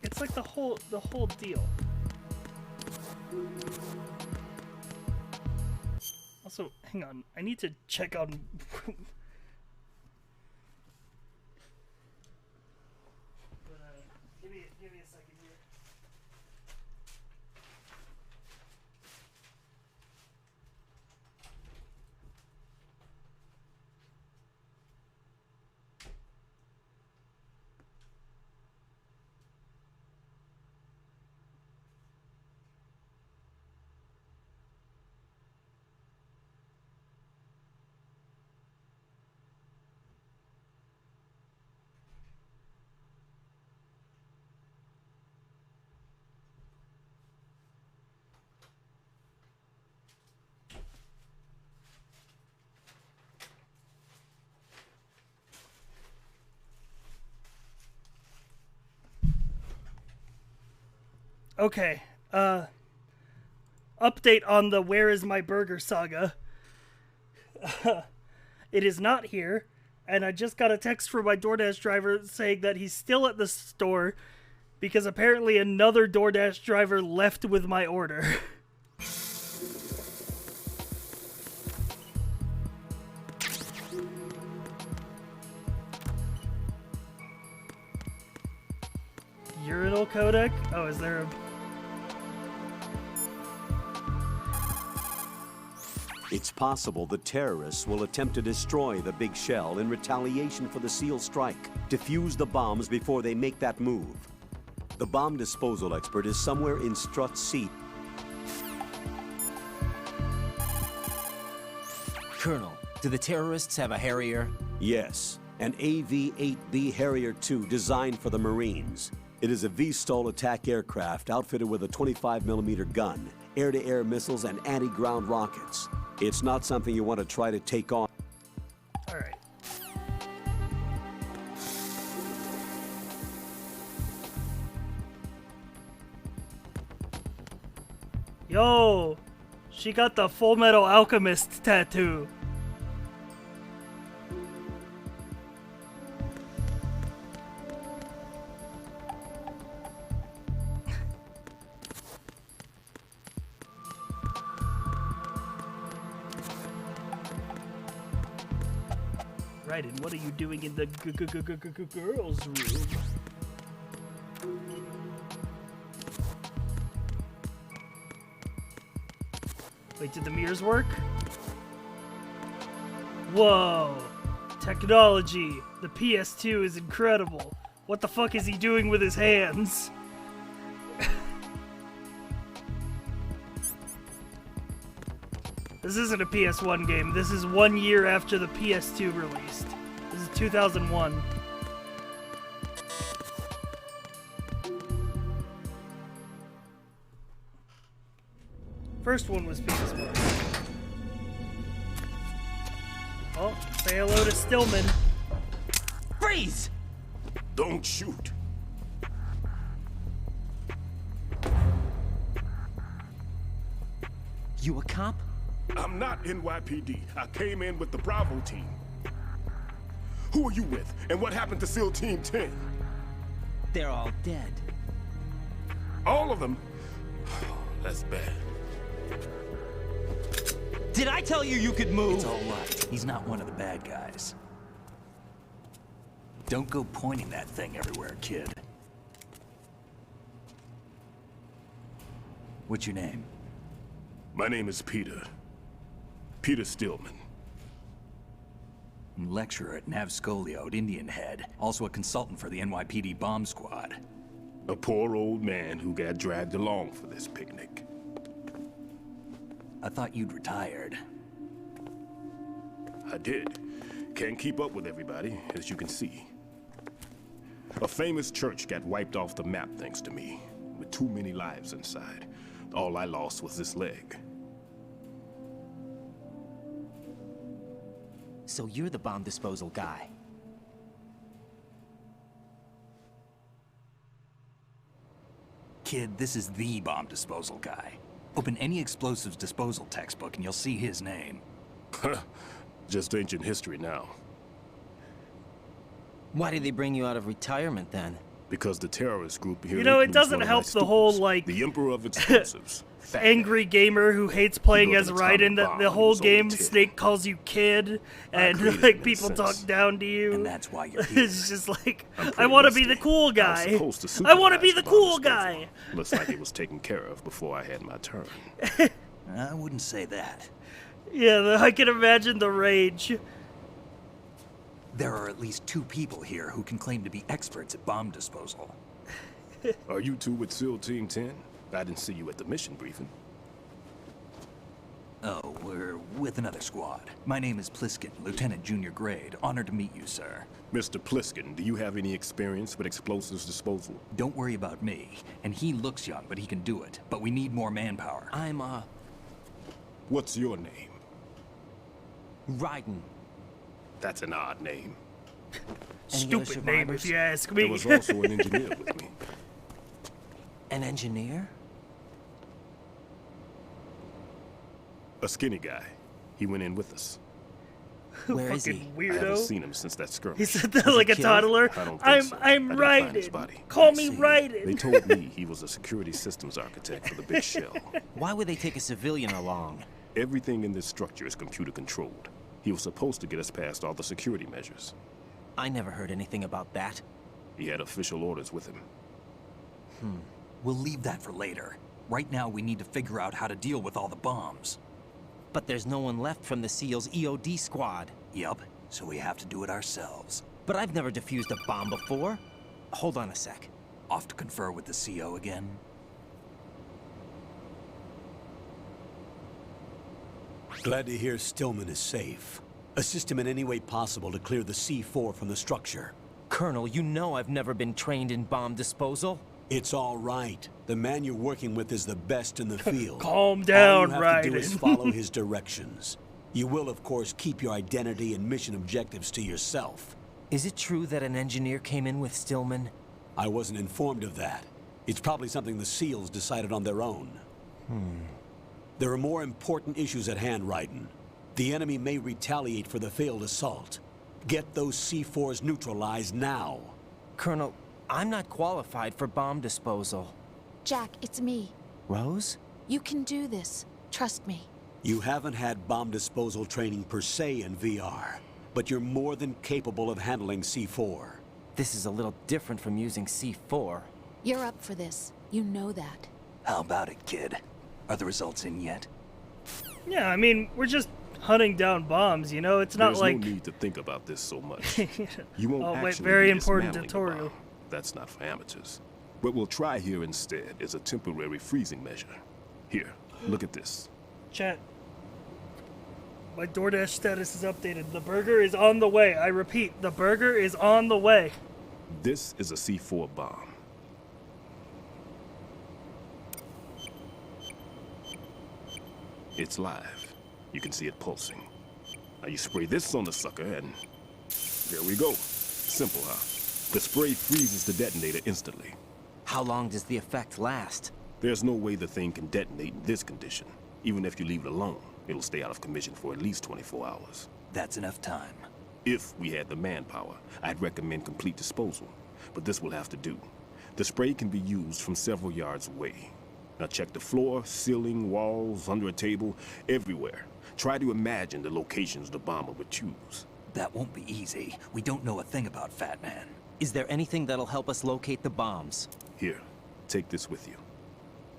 It's like the whole deal. Also, hang on. I need to check on. Give me a second here. Okay, update on the Where Is My Burger saga. It is not here, and I just got a text from my DoorDash driver saying that he's still at the store because apparently another DoorDash driver left with my order. Urinal codec? Oh, is there a... It's possible the terrorists will attempt to destroy the big shell in retaliation for the SEAL strike. Defuse the bombs before they make that move. The bomb disposal expert is somewhere in Strut C. Colonel, do the terrorists have a Harrier? Yes, an AV-8B Harrier II designed for the Marines. It is a V-STOL attack aircraft outfitted with a 25mm gun, air-to-air missiles, and anti-ground rockets. It's not something you want to try to take on. All right. Yo, she got the Full Metal Alchemist tattoo. Raiden, what are you doing in the girls' room? Wait, did the mirrors work? Whoa! Technology! The PS2 is incredible. What the fuck is he doing with his hands? This isn't a PS1 game. This is 1 year after the PS2 released. This is 2001. First one was PS1. Oh, say hello to Stillman. Freeze! Don't shoot. You a cop? I'm not NYPD. I came in with the Bravo team. Who are you with? And what happened to SEAL Team 10? They're all dead. All of them? That's bad. Did I tell you you could move? It's all right. He's not one of the bad guys. Don't go pointing that thing everywhere, kid. What's your name? My name is Peter. Peter Stillman. Lecturer at Nav Scolio at Indian Head. Also a consultant for the NYPD bomb squad. A poor old man who got dragged along for this picnic. I thought you'd retired. I did. Can't keep up with everybody, as you can see. A famous church got wiped off the map thanks to me, with too many lives inside. All I lost was this leg. So you're the bomb disposal guy. Kid, this is the bomb disposal guy. Open any explosives disposal textbook and you'll see his name. Just ancient history now. Why did they bring you out of retirement then? Because the terrorist group here. You know, it doesn't help the whole, like, the Emperor of Explosives. angry gamer who hates playing as Raiden, that the whole game Snake calls you kid, and like people talk down to you. And that's why you're here. It's just like, I want to be the cool guy. I want to be the cool guy. Looks like it was taken care of before I had my turn. I wouldn't say that. Yeah, I can imagine the rage. There are at least 2 people here who can claim to be experts at bomb disposal. Are you two with SEAL Team 10? I didn't see you at the mission briefing. Oh, we're with another squad. My name is Pliskin, Lieutenant Junior Grade. Honored to meet you, sir. Mr. Pliskin, do you have any experience with explosives disposal? Don't worry about me. And he looks young, but he can do it. But we need more manpower. I'm, What's your name? Raiden. That's an odd name. Stupid name, if you ask me. There was also an engineer with me. An engineer? A skinny guy. He went in with us. Where is he? I haven't Weirdo. seen him since that skirmish. He said that like a toddler. I don't think so. I'm I didn't find his Raiden. body. Call me Raiden. They told me he was a security systems architect for the big shell. Why would they take a civilian along? Everything in this structure is computer controlled. He was supposed to get us past all the security measures. I never heard anything about that. He had official orders with him. We'll leave that for later. Right now, we need to figure out how to deal with all the bombs. But there's no one left from the SEAL's EOD squad. Yup, so we have to do it ourselves. But I've never defused a bomb before. Hold on a sec. Off to confer with the CO again? Glad to hear Stillman is safe. Assist him in any way possible to clear the C4 from the structure. Colonel, you know I've never been trained in bomb disposal. It's all right. The man you're working with is the best in the field. Calm down, All you have to do is Raiden. follow his directions. You will, of course, keep your identity and mission objectives to yourself. Is it true that an engineer came in with Stillman? I wasn't informed of that. It's probably something the SEALs decided on their own. There are more important issues at hand, Raiden. The enemy may retaliate for the failed assault. Get those C4s neutralized now. Colonel, I'm not qualified for bomb disposal. Jack, it's me. Rose? You can do this. Trust me. You haven't had bomb disposal training per se in VR, but you're more than capable of handling C4. This is a little different from using C4. You're up for this. You know that. How about it, kid? Are the results in yet? Yeah, I mean, we're just hunting down bombs, you know? It's not There's like... no need to think about this so much. You won't Oh, wait, actually very be important dismantling the tutorial. bomb. That's not for amateurs. What we'll try here instead is a temporary freezing measure. Here, look at this. Chat. My DoorDash status is updated. The burger is on the way. I repeat, the burger is on the way. This is a C4 bomb. It's live. You can see it pulsing. Now you spray this on the sucker and there we go. Simple, huh? The spray freezes the detonator instantly. How long does the effect last? There's no way the thing can detonate in this condition, even if you leave it alone. It'll stay out of commission for at least 24 hours. That's enough time. If we had the manpower, I'd recommend complete disposal. But this will have to do. The spray can be used from several yards away. Now check the floor, ceiling, walls, under a table, everywhere. Try to imagine the locations the bomber would choose. That won't be easy. We don't know a thing about Fat Man. Is there anything that'll help us locate the bombs? Here, take this with you.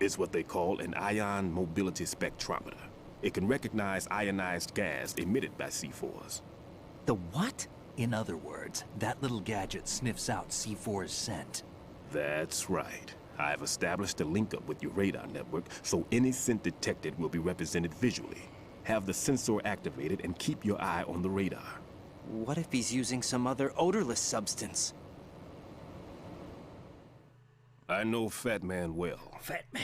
It's what they call an ion mobility spectrometer. It can recognize ionized gas emitted by C4s. The what? In other words, that little gadget sniffs out C4's scent. That's right. I've established a link up with your radar network, so any scent detected will be represented visually. Have the sensor activated and keep your eye on the radar. What if he's using some other odorless substance? I know Fat Man well. Fat Man.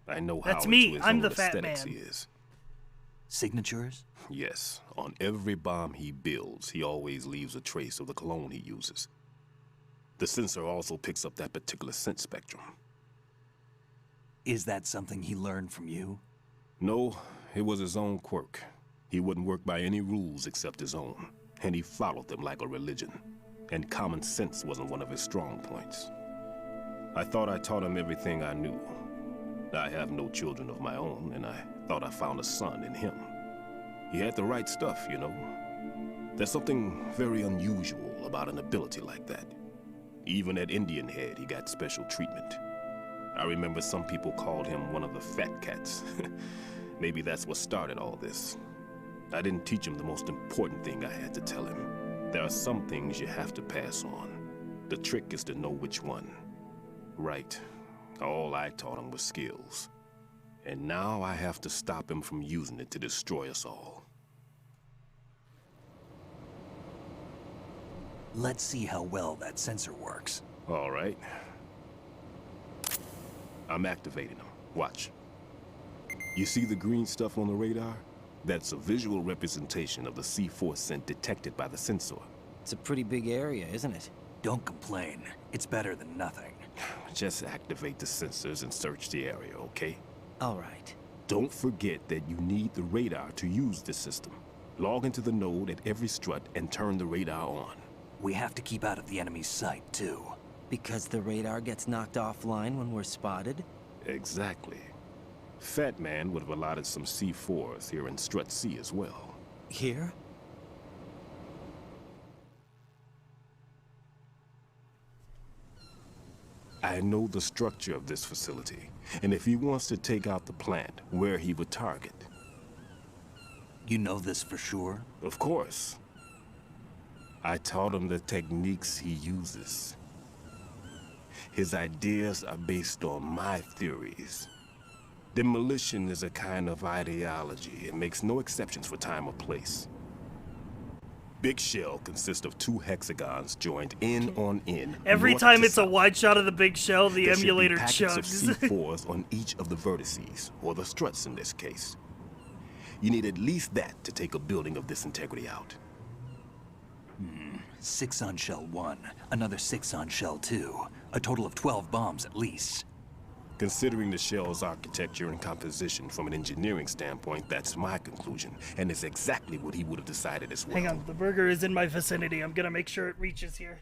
I know That's how me. into his I'm own the Fat aesthetics Man. he is. Signatures? Yes. On every bomb he builds, he always leaves a trace of the cologne he uses. The sensor also picks up that particular scent spectrum. Is that something he learned from you? No, it was his own quirk. He wouldn't work by any rules except his own, and he followed them like a religion. And common sense wasn't one of his strong points. I thought I taught him everything I knew. I have no children of my own, and I thought I found a son in him. He had the right stuff, you know. There's something very unusual about an ability like that. Even at Indian Head, he got special treatment. I remember some people called him one of the fat cats. Maybe that's what started all this. I didn't teach him the most important thing I had to tell him. There are some things you have to pass on. The trick is to know which one. Right. All I taught him was skills. And now I have to stop him from using it to destroy us all. Let's see how well that sensor works. All right. I'm activating them. Watch. You see the green stuff on the radar? That's a visual representation of the C4 scent detected by the sensor. It's a pretty big area, isn't it? Don't complain. It's better than nothing. Just activate the sensors and search the area, okay? All right. Don't forget that you need the radar to use this system. Log into the node at every strut and turn the radar on. We have to keep out of the enemy's sight, too. Because the radar gets knocked offline when we're spotted? Exactly. Fat Man would have allotted some C4s here in Strut C as well. Here? I know the structure of this facility, and if he wants to take out the plant, where he would target. You know this for sure? Of course. I taught him the techniques he uses. His ideas are based on my theories. Demolition is a kind of ideology. It makes no exceptions for time or place. Big Shell consists of 2 hexagons joined in on in. Every north time to it's a south. wide shot of the big shell, the There should be emulator packets of chugs. C4s on each of the vertices, or the struts in this case. You need at least that to take a building of this integrity out. 6 on shell 1, another 6 on shell 2. A total of 12 bombs at least. Considering the shell's architecture and composition from an engineering standpoint, that's my conclusion, and it's exactly what he would have decided as well. Hang on, the burger is in my vicinity. I'm gonna make sure it reaches here.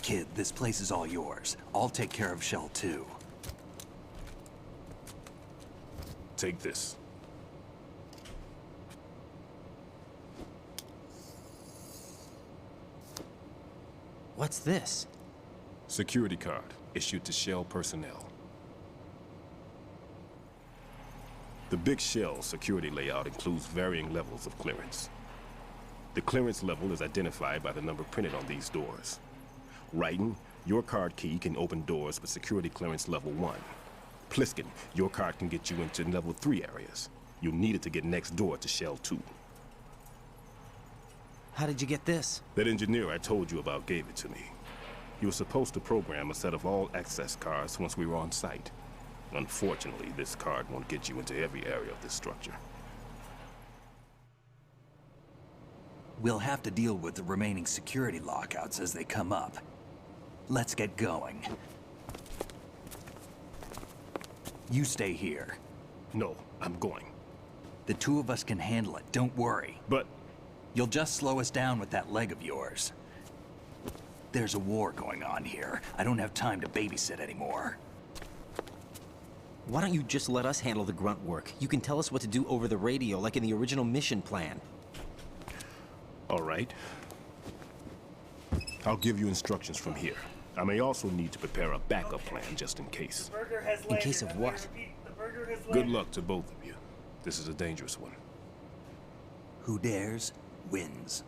Kid, this place is all yours. I'll take care of shell 2. Take this. What's this? Security card issued to Shell personnel. The Big Shell security layout includes varying levels of clearance. The clearance level is identified by the number printed on these doors. Writing, your card key can open doors with security clearance level 1. Pliskin, your card can get you into level 3 areas. You'll need it to get next door to Shell 2. How did you get this? That engineer I told you about gave it to me. He was supposed to program a set of all access cards once we were on site. Unfortunately, this card won't get you into every area of this structure. We'll have to deal with the remaining security lockouts as they come up. Let's get going. You stay here. No, I'm going. The two of us can handle it, don't worry. But... You'll just slow us down with that leg of yours. There's a war going on here. I don't have time to babysit anymore. Why don't you just let us handle the grunt work? You can tell us what to do over the radio, like in the original mission plan. All right. I'll give you instructions from here. I may also need to prepare a backup plan just in case. In case of what? Good luck to both of you. This is a dangerous one. Who dares, wins.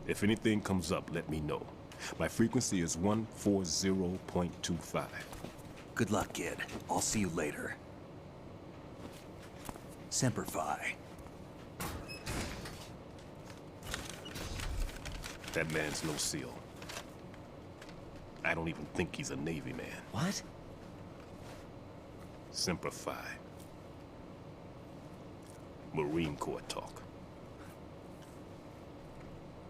If anything comes up, let me know. My frequency is 140.25. Good luck, kid. I'll see you later. Semper Fi. That man's no SEAL. I don't even think he's a Navy man. What? Semper Fi. Marine Corps talk.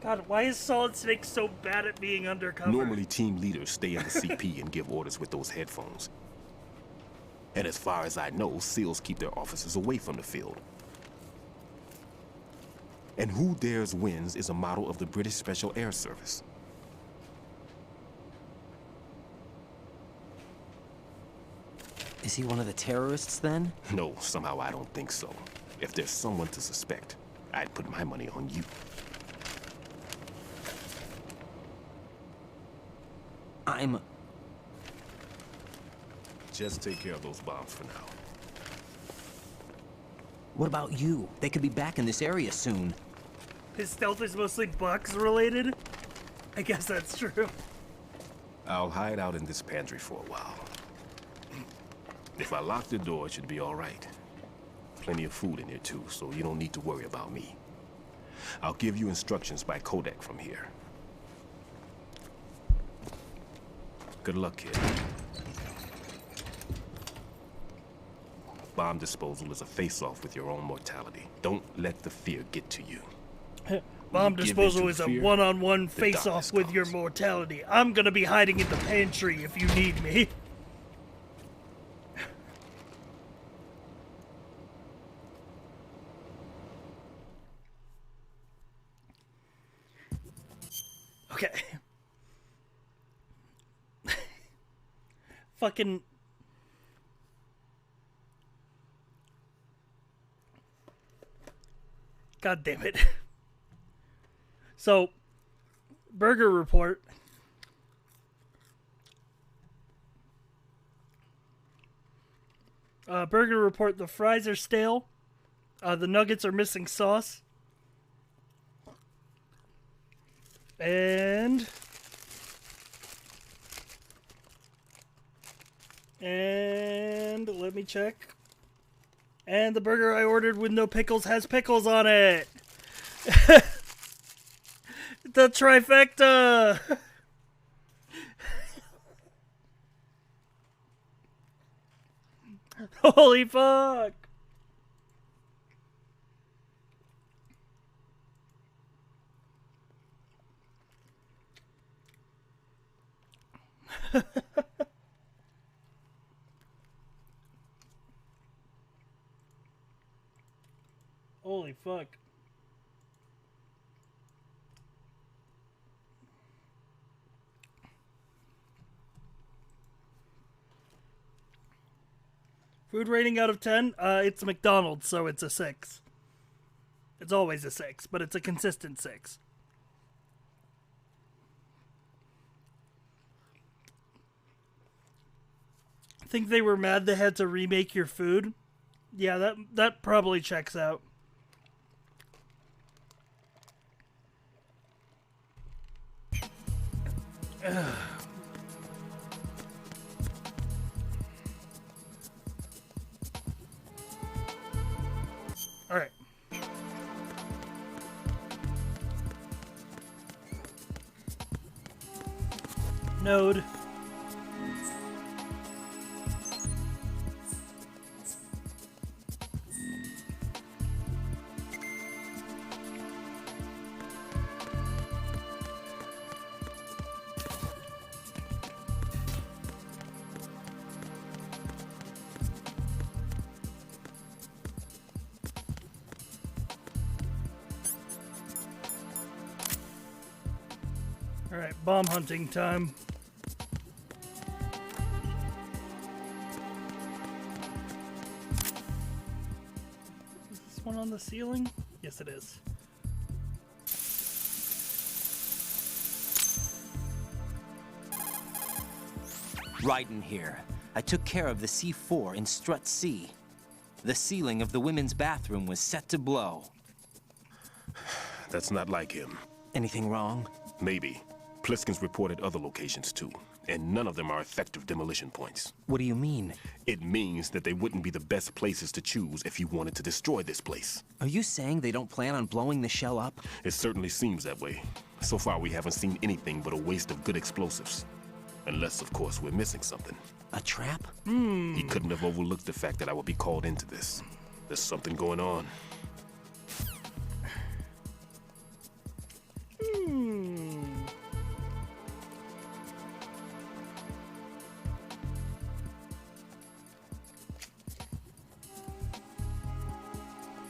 God, why is Solid Snake so bad at being undercover? Normally, team leaders stay in the CP and give orders with those headphones. And as far as I know, SEALs keep their officers away from the field. And Who Dares Wins is a model of the British Special Air Service. Is he one of the terrorists, then? No, somehow I don't think so. If there's someone to suspect, I'd put my money on you. Just take care of those bombs for now. What about you? They could be back in this area soon. His stealth is mostly Bucks related? I guess that's true. I'll hide out in this pantry for a while. If I lock the door, it should be all right. Plenty of food in here too, so you don't need to worry about me. I'll give you instructions by codec from here. Good luck, kid. Bomb disposal is a face-off with your own mortality. Don't let the fear get to you. Bomb disposal is a one-on-one face-off with your mortality. I'm gonna be hiding in the pantry if you need me. Okay. Fucking... God damn it. So, Burger Report. Burger Report, the fries are stale. The nuggets are missing sauce. And let me check. And the burger I ordered with no pickles has pickles on it. The trifecta. Holy fuck. Holy fuck. Food rating out of 10? It's McDonald's, so it's a 6. It's always a 6, but it's a consistent 6. I think they were mad they had to remake your food. Yeah, that probably checks out. All right. Node. Alright, bomb hunting time. Is this one on the ceiling? Yes, it is. Raiden here. I took care of the C4 in Strut C. The ceiling of the women's bathroom was set to blow. That's not like him. Anything wrong? Maybe. Pliskin's reported other locations too, and none of them are effective demolition points. What do you mean? It means that they wouldn't be the best places to choose if you wanted to destroy this place. Are you saying they don't plan on blowing the shell up? It certainly seems that way. So far we haven't seen anything but a waste of good explosives. Unless, of course, we're missing something. A trap? He couldn't have overlooked the fact that I would be called into this. There's something going on.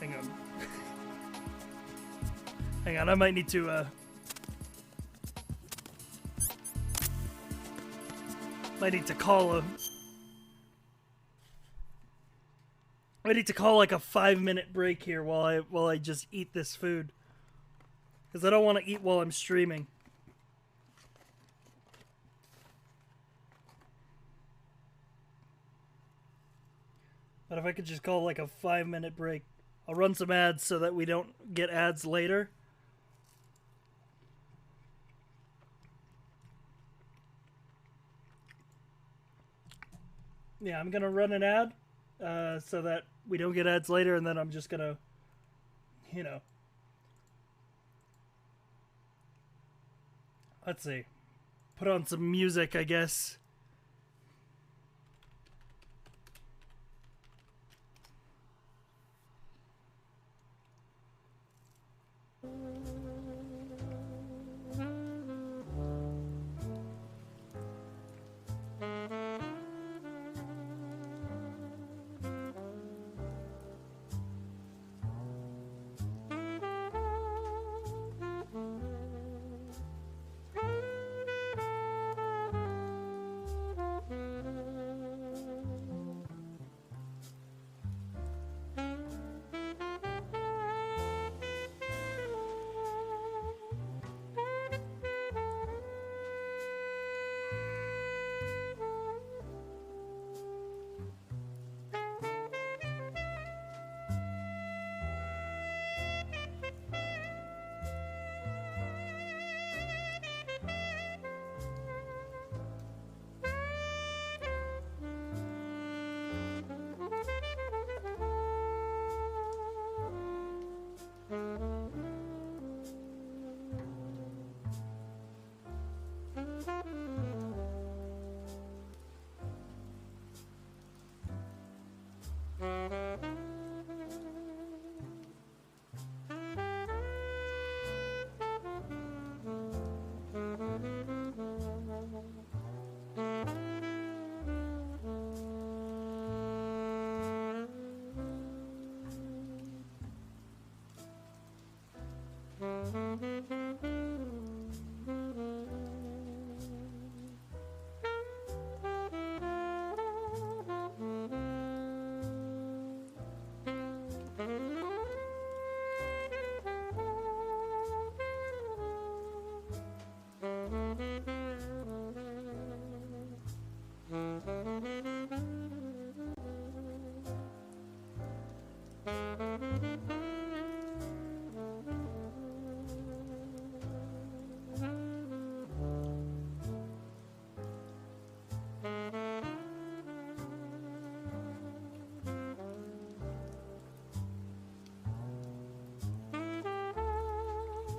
Hang on. Hang on, I might need to, I need to call like a 5-minute break here while I just eat this food. Because I don't want to eat while I'm streaming. But if I could just call like a 5-minute break, I'll run some ads so that we don't get ads later. Yeah, I'm gonna run an ad so that we don't get ads later, and then I'm just gonna, you know. Let's see. Put on some music, I guess.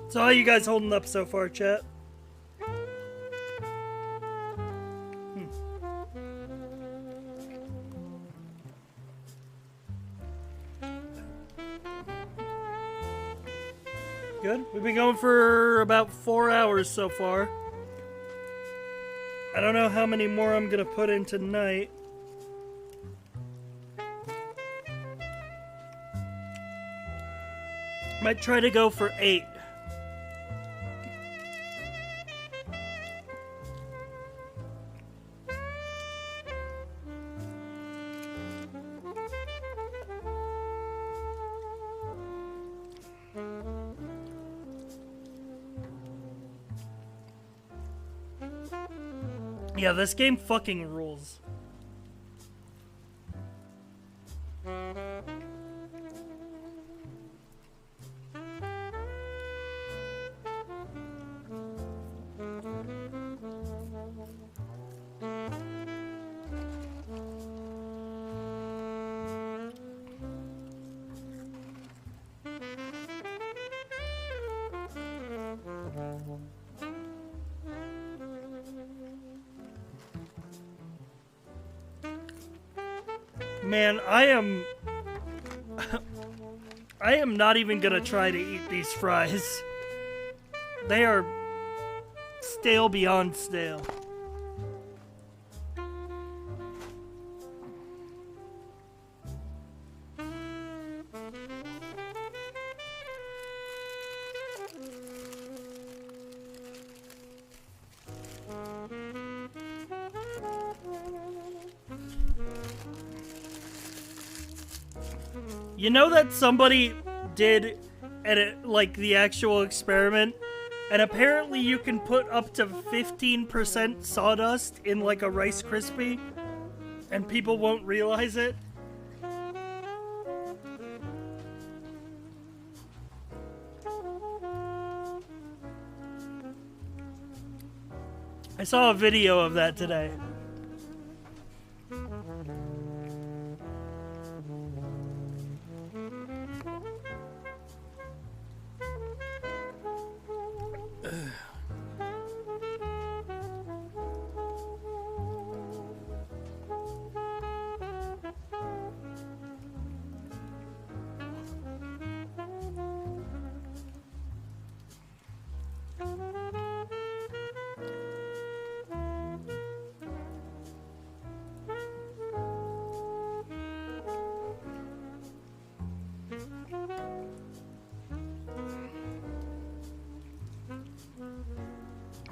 So how you guys holding up so far, chat? Good. We've been going for about 4 hours so far. I don't know how many more I'm gonna put in tonight. Might try to go for 8. Yeah, this game fucking rules. Man, I am not even gonna try to eat these fries. They are stale beyond stale. You know that somebody did like the actual experiment, and apparently you can put up to 15% sawdust in like a Rice Krispie, and people won't realize it? I saw a video of that today.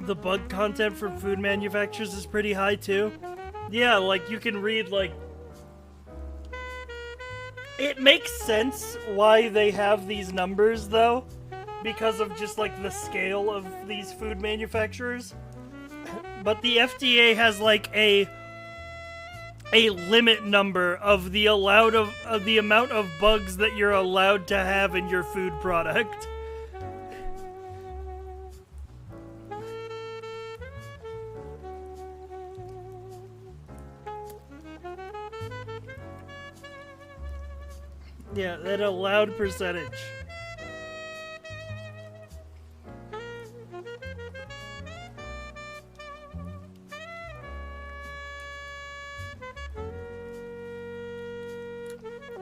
The bug content from food manufacturers is pretty high too. Yeah, like you can read like... It makes sense why they have these numbers though, because of just like the scale of these food manufacturers. But the FDA has like a limit number of the the amount of bugs that you're allowed to have in your food product. Yeah, that allowed percentage.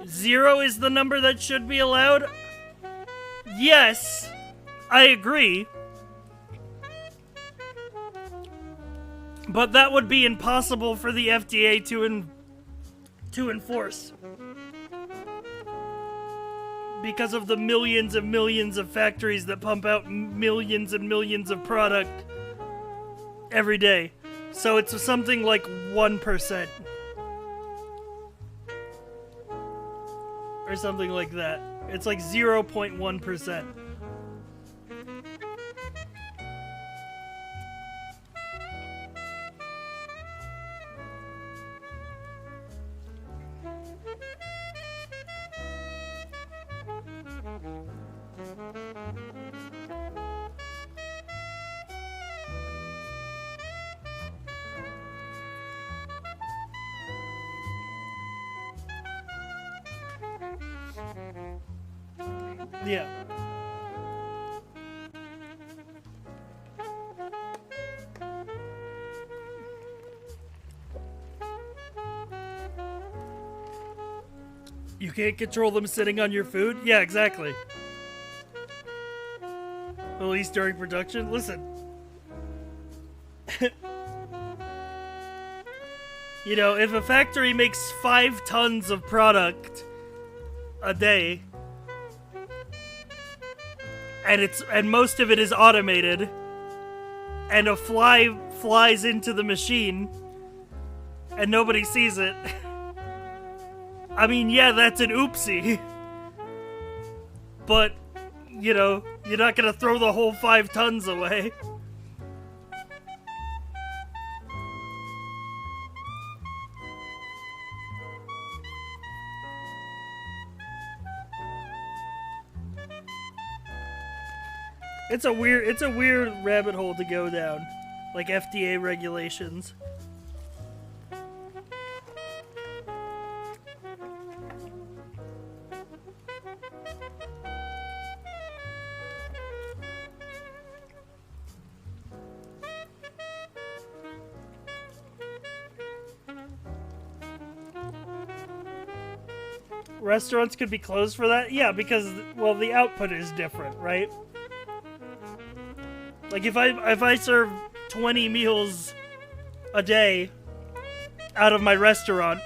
Zero is the number that should be allowed? Yes, I agree. But that would be impossible for the FDA to enforce. Because of the millions and millions of factories that pump out millions and millions of product every day. So it's something like 1%. Or something like that. It's like 0.1%. Yeah. You can't control them sitting on your food? Yeah, exactly. At least during production? Listen. You know, if a factory makes 5 tons of product a day, and most of it is automated, and a fly flies into the machine, and nobody sees it, I mean, yeah, that's an oopsie. But, you know, you're not gonna throw the whole 5 tons away. It's a weird rabbit hole to go down, like FDA regulations. Restaurants could be closed for that? Yeah, because, well, the output is different, right? Like, if I serve 20 meals a day out of my restaurant,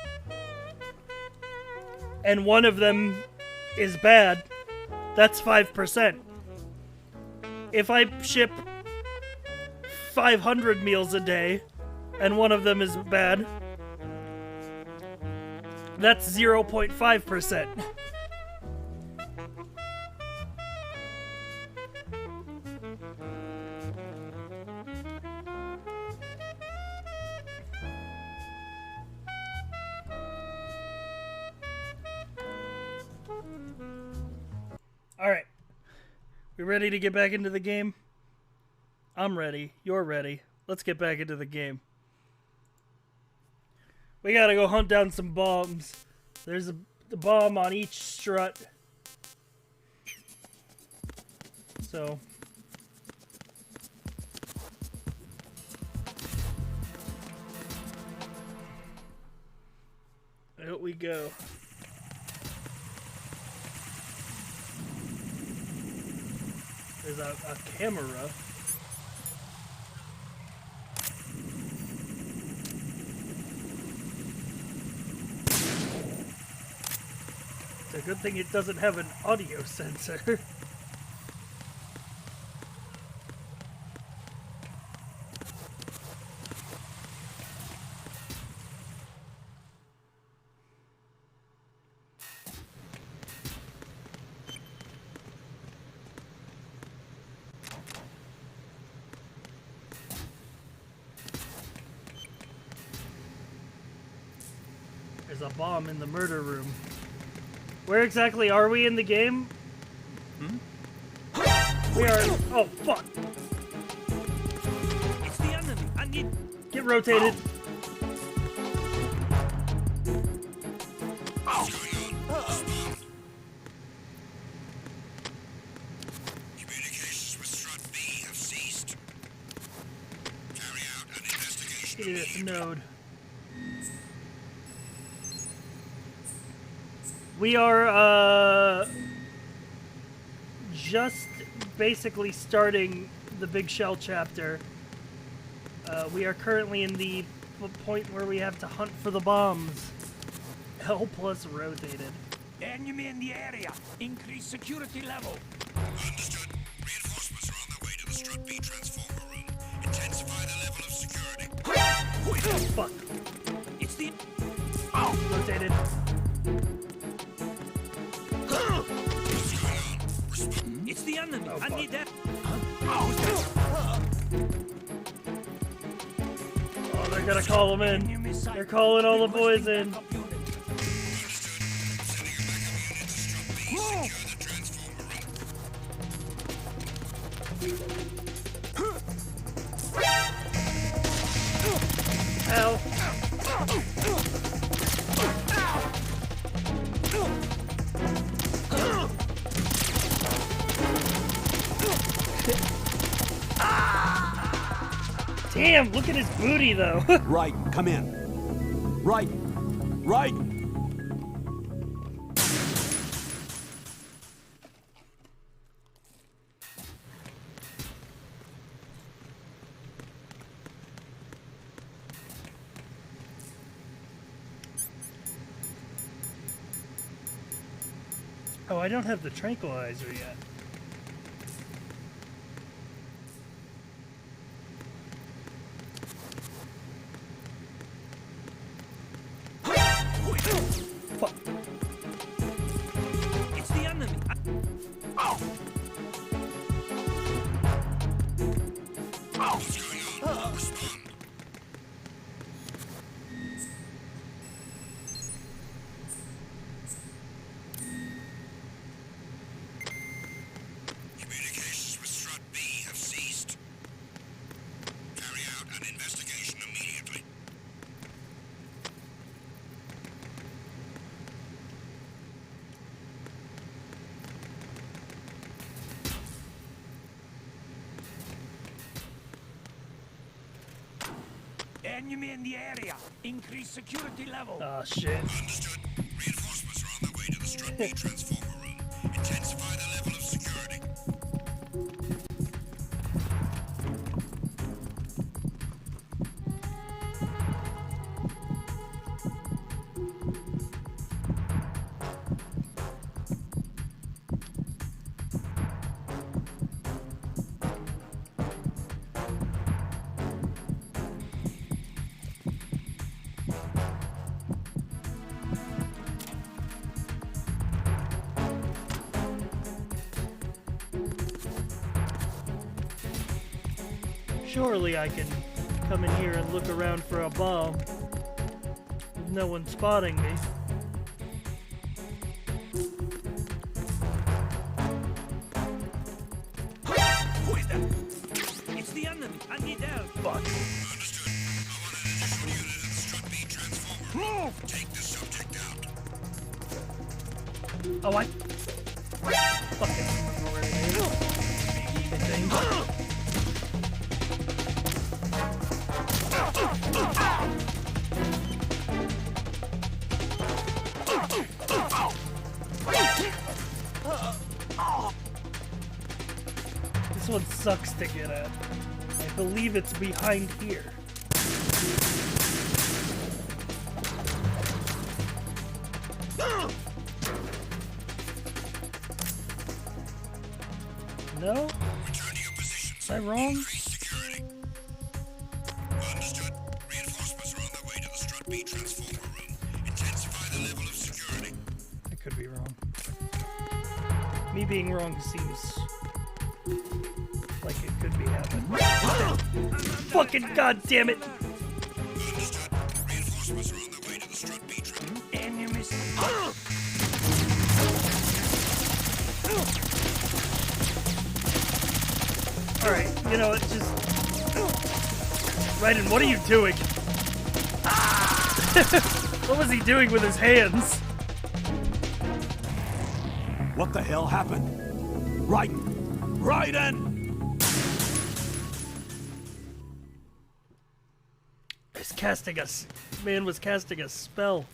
and one of them is bad, that's 5%. If I ship 500 meals a day, and one of them is bad, that's 0.5%. Alright. We ready to get back into the game? I'm ready. You're ready. Let's get back into the game. We gotta go hunt down some bombs. There's the bomb on each strut. So. Out we go. There's a camera. It's a good thing it doesn't have an audio sensor. There's a bomb in the murder room. Where exactly are we in the game? We are. Oh, fuck. It's the enemy. I need. Get rotated. Communications with Strut B have ceased. Carry out an investigation. Get this node. We are just basically starting the Big Shell chapter. We are currently in the point where we have to hunt for the bombs. L plus rotated. Enemy in the area. Increase security level. Understood. Reinforcements are on their way to the Strut B transformer room. Intensify the level of security. Oh, fuck. It's the... Rotated. It's the enemy. I need that. Oh, they're gonna call them in. They're calling all the boys in. Ow. Damn, look at his booty, though. Right, come in. Right. Right. Oh, I don't have the tranquilizer yet. Fuck. It's the enemy. Communications with Strut B Enemy in the area. Increase security level. Oh shit. Understood. Reinforcements are on their way to the Strut B transformer room. Intensify the level of security. Surely I can come in here and look around for a bomb with no one spotting me. Who is that? It's the enemy. I need help. Fuck. Understood. I want an additional unit at the Strut B transformer room. Move! Take the subject out. Oh, I fucking remember where it is. I think. This one sucks to get at. I believe it's behind here. No? Am I wrong? Understood. Reinforcements are on their way to the Strut B transformer room. Intensify the level of security. I could be wrong. Me being wrong seems like it could be happening. Fucking goddamn it! Understood. Reinforcements are on their way to the Strut B transformer. Enemies. Alright, you know, it's just... Raiden, what are you doing? What was he doing with his hands? What the hell happened? Raiden! Raiden! He's casting us. Man was casting a spell.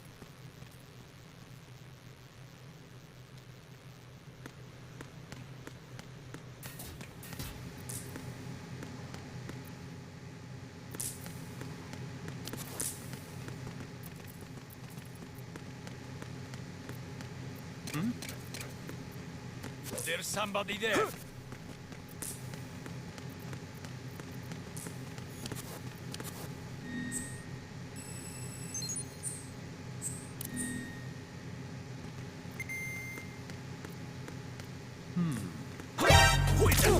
There's somebody there.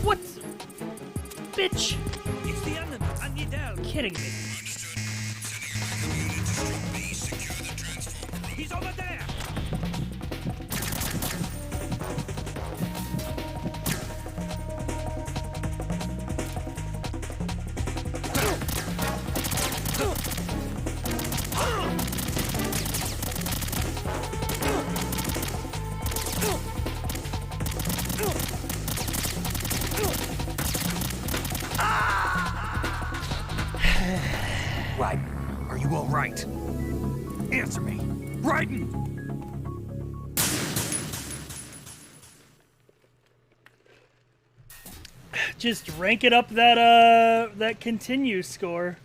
What? Bitch! It's the enemy. I need help. Kidding me. He's over there. Raiden, are you all right? Answer me. Raiden! Just rank it up that continue score.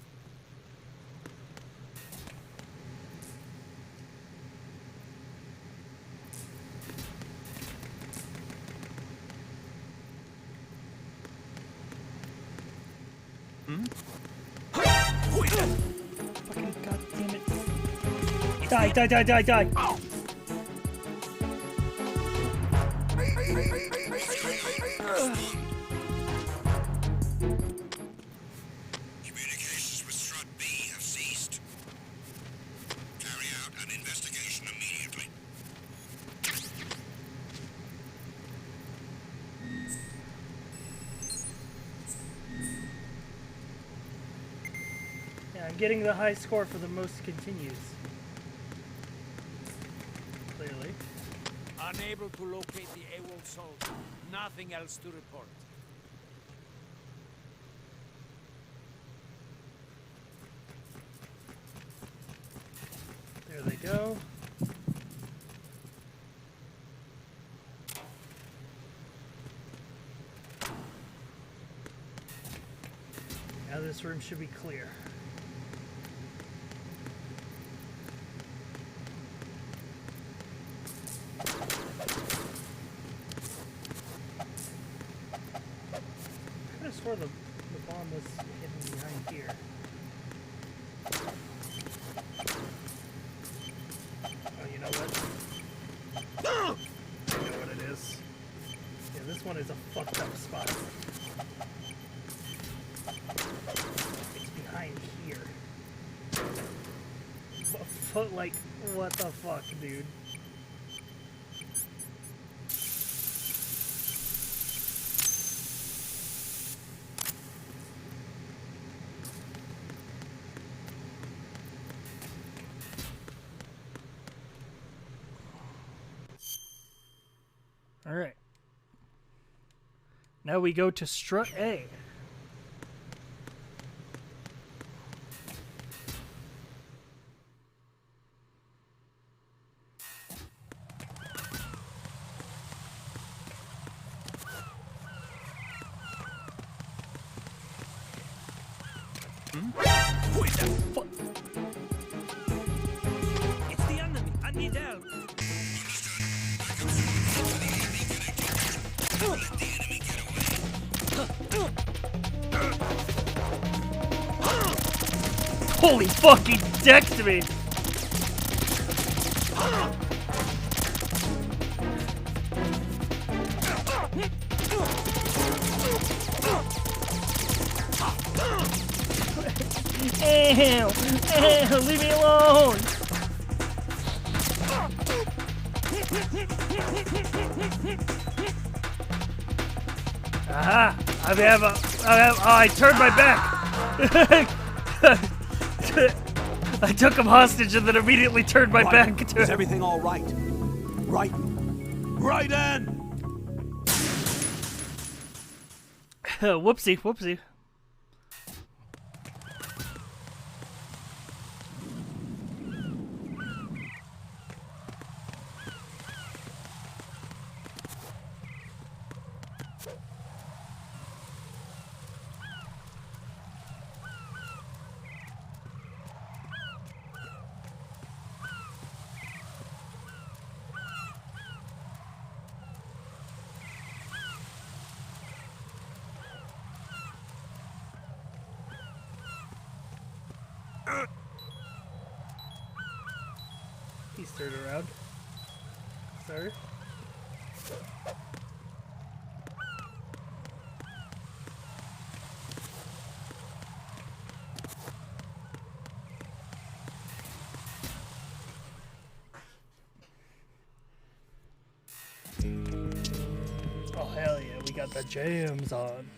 Fucking goddamn it. Die, die, die, die, die. Communications with Strut B have ceased. Carry out an investigation immediately. Yeah, I'm getting the high score for the most continues. Clearly. Unable to locate the AWOL soldier. Nothing else to report. so. Now this room should be clear. I could have swore the bomb was hidden behind here. Oh, you know what? I know what it is. Yeah, this one is a fucked up spot. It's behind here. But like, what the fuck, dude? All right. Now we go to strut A. Who is that? It's the enemy. I need help. Holy fuck, he decked me! Ew! Ew! Leave me alone! Aha! I turned my back! I took him hostage and then immediately turned my back to Is him. everything all right? Right? Right, Ann! Whoopsie, whoopsie. He's turned around. Sorry. Oh hell yeah, we got the jams on.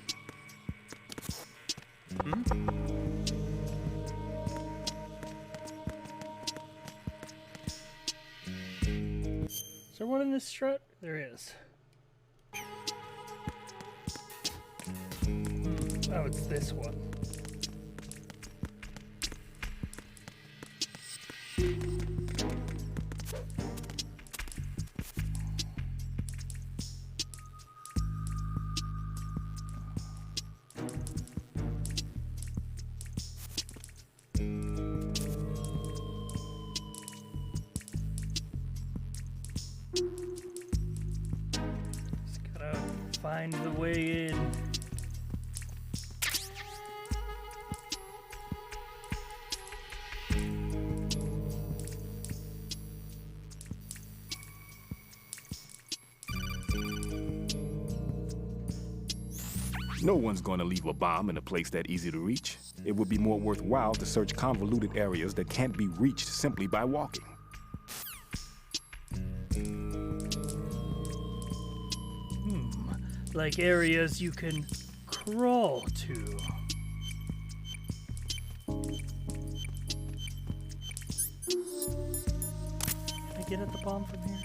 Is there one in this strut? There is. Oh, it's this one. Just gotta find the way in. No one's going to leave a bomb in a place that easy to reach. It would be more worthwhile to search convoluted areas that can't be reached simply by walking. Like areas you can crawl to. Can I get at the bomb from here?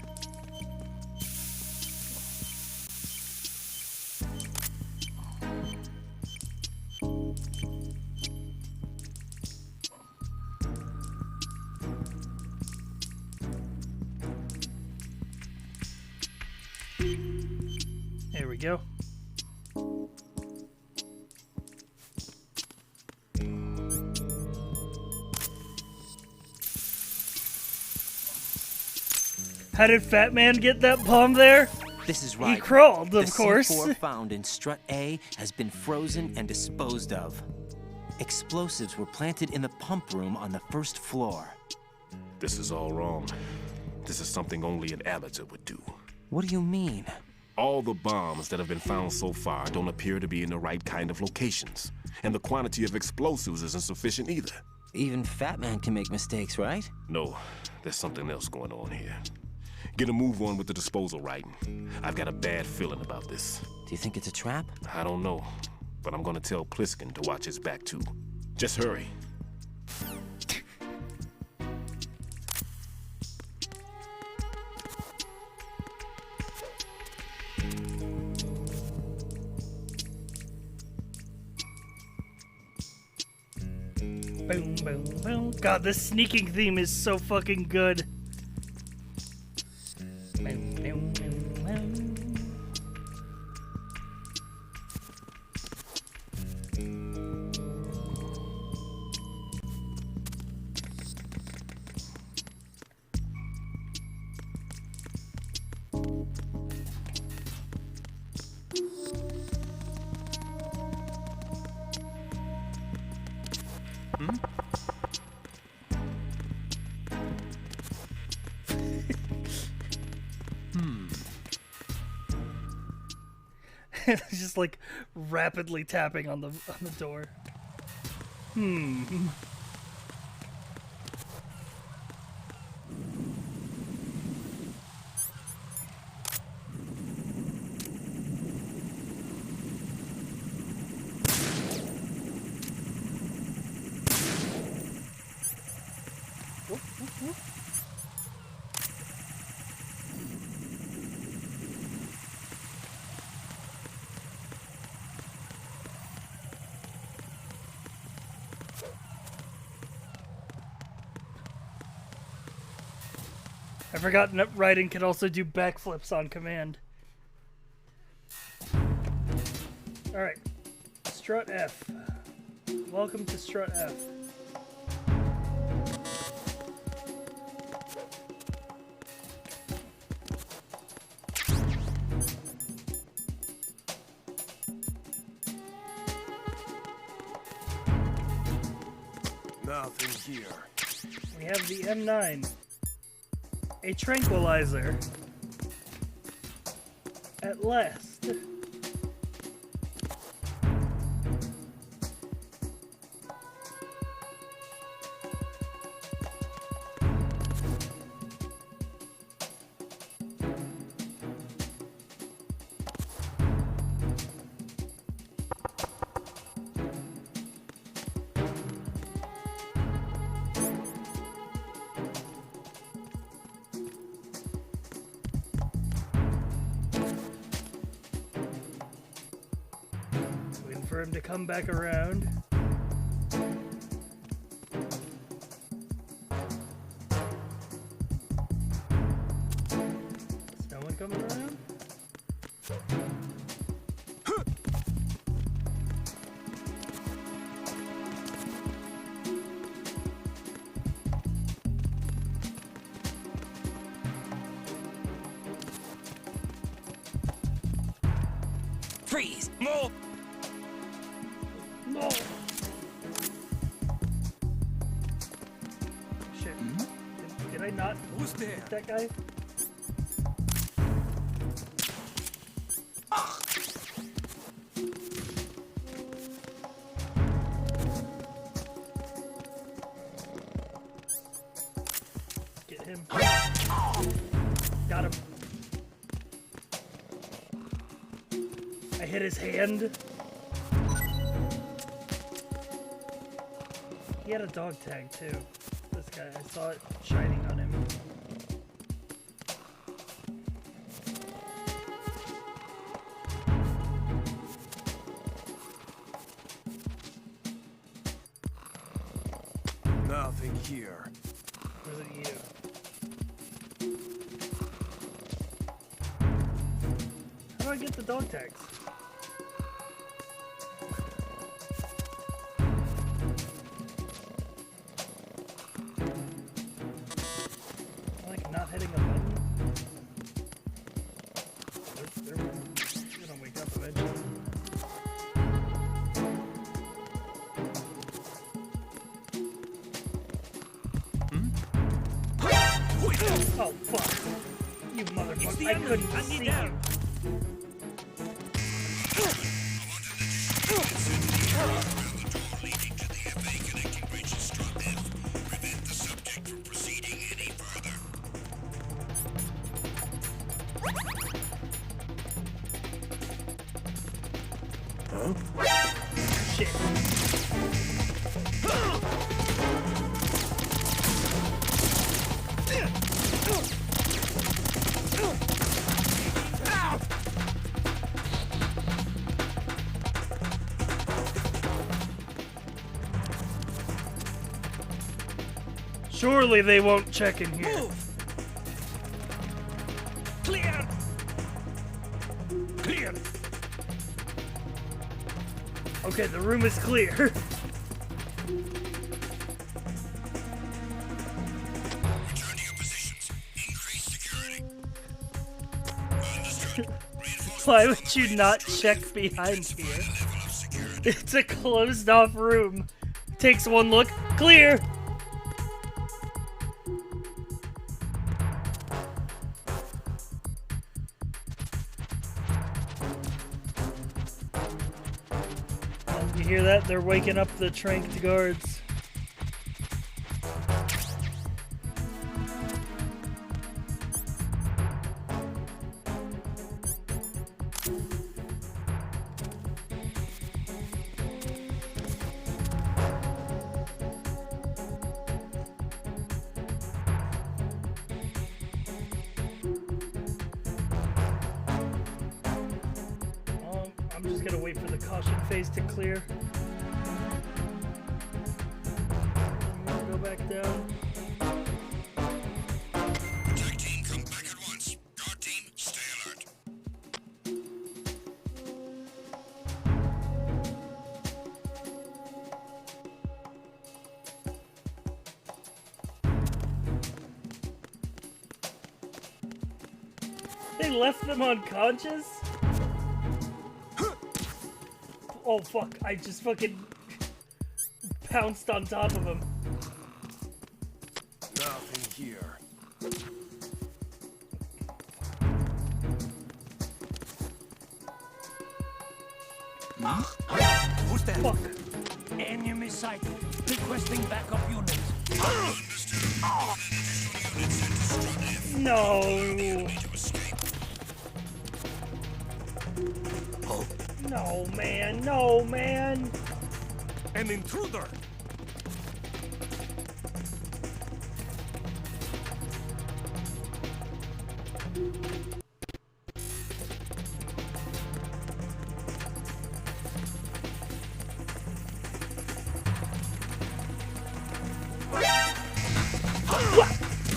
go. How did Fat Man get that bomb there? This is right. He crawled, of the course. C4 found in Strut A has been frozen and disposed of. Explosives were planted in the pump room on the first floor. This is all wrong. This is something only an amateur would do. What do you mean? All the bombs that have been found so far don't appear to be in the right kind of locations. And the quantity of explosives isn't sufficient either. Even Fat Man can make mistakes, right? No, there's something else going on here. Get a move on with the disposal, Raiden. I've got a bad feeling about this. Do you think it's a trap? I don't know, but I'm gonna tell Pliskin to watch his back too. Just hurry. Boom, boom, boom. God, this sneaking theme is so fucking good. Boom, boom, boom, boom. Just like rapidly tapping on the door. Whoop, whoop, whoop. I forgot Raiden can also do backflips on command. Alright. Strut F. Welcome to Strut F. Nothing here. We have the M9. A tranquilizer. At last. For him to come back around. Is no one coming around? Freeze! No! No! Shit. Did I not Who's there? hit that guy? Get him. Got him. I hit his hand. He had a dog tag too. This guy, I saw it shining on him. Nothing here. Was it you? do I get the dog tags? Like not hitting a button? They're gonna wake up eventually. Oh fuck! You motherfucker! I couldn't see you. Shit. Surely they won't check in here. Clear! Clear! Okay, the room is clear. Why would you not check behind here? It's a closed off room. Takes one look, clear! You hear that? They're waking up the tranked guards. I'm just gonna wait for the caution phase to clear. Go back down. Attack team, come back at once. Guard team, stay alert. They left them unconscious? Oh fuck, I just fucking pounced on top of him. Nothing here. Who's there? Fuck. Enemy sighted. Requesting backup units. No. No, man. No, man. An intruder!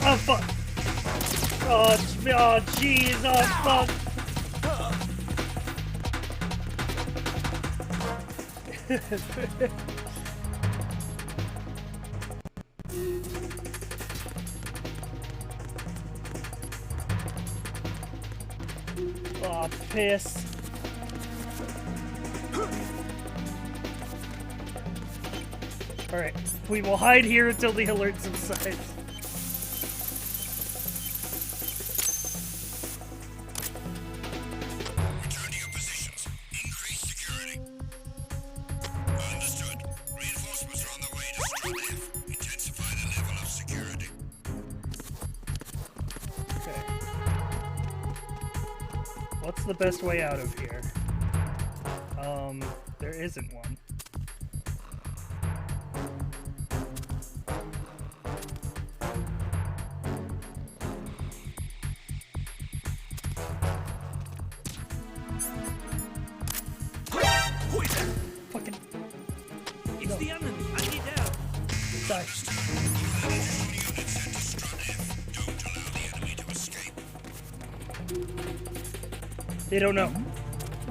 Oh, fuck. Oh, jeez. Oh, fuck. Oh, piss. Alright, we will hide here until the alert subsides. Return to your positions. Increase security. Understood. Reinforcements are on the way to Strut F. Intensify the level of security. Okay. What's the best way out of here? There isn't one. Who is that? Fucking. It's the enemy. I need help. Die. Units sent to Strut F. Don't allow the enemy to escape. They don't know.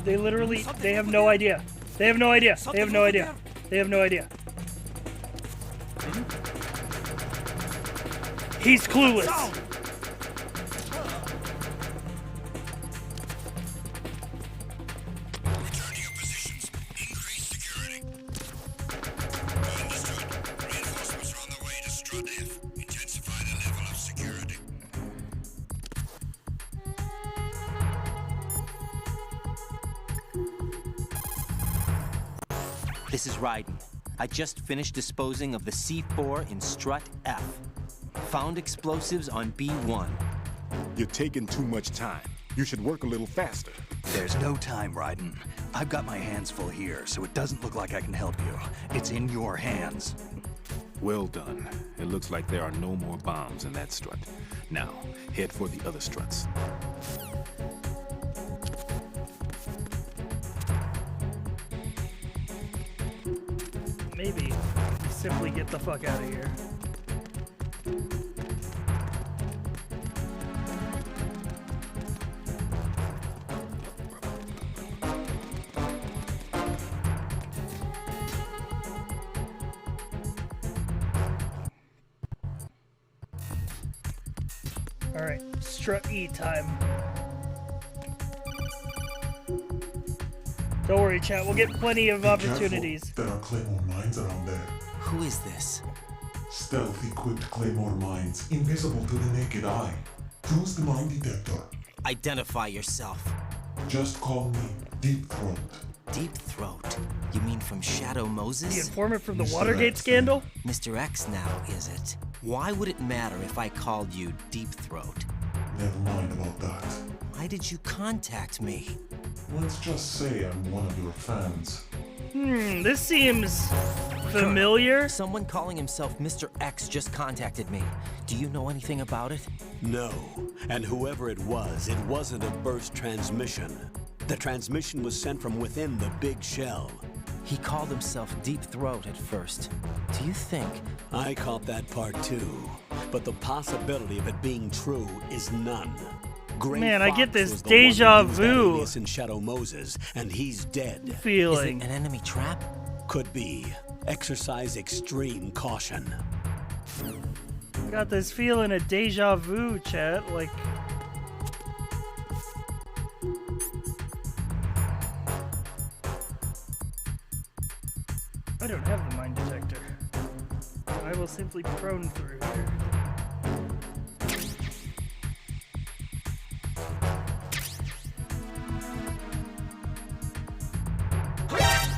They literally, they have no idea. They have no idea. They have no idea. They have no idea. He's clueless. Return to your positions. Increase security. Understood. Reinforcements are on the way to Strut F. Intensify the level of security. This is Raiden. I just finished disposing of the C4 in Strut F. Found explosives on B1. You're taking too much time. You should work a little faster. There's no time, Raiden. I've got my hands full here, so it doesn't look like I can help you. It's in your hands. Well done. It looks like there are no more bombs in that strut. Now, head for the other struts. Maybe simply get the fuck out of here. All right, strut E time. Don't worry, chat. We'll get plenty of opportunities. There are Claymore mines around there. Who is this? Stealth-equipped Claymore mines, invisible to the naked eye. Use the mine detector. Identify yourself. Just call me Deep Throat. Deep Throat? You mean from Shadow Moses? The informant from the Watergate scandal? Mr. X now, is it? Why would it matter if I called you Deep Throat? Never mind about that. Why did you contact me? Let's just say I'm one of your fans. This seems familiar. Someone calling himself Mr. X just contacted me. Do you know anything about it? No. And whoever it wasn't a burst transmission. The transmission was sent from within the big shell. He called himself Deep Throat at first. Do you think? I caught that part too. But the possibility of it being true is none. Gray Man, I get Fox this was the one who deja used that vu alias in Shadow Moses, and he's dead. feeling. Is it an enemy trap? Could be. Exercise extreme caution. Got this feeling of deja vu, chat. Like, I don't have the mine detector. I will simply prone through here.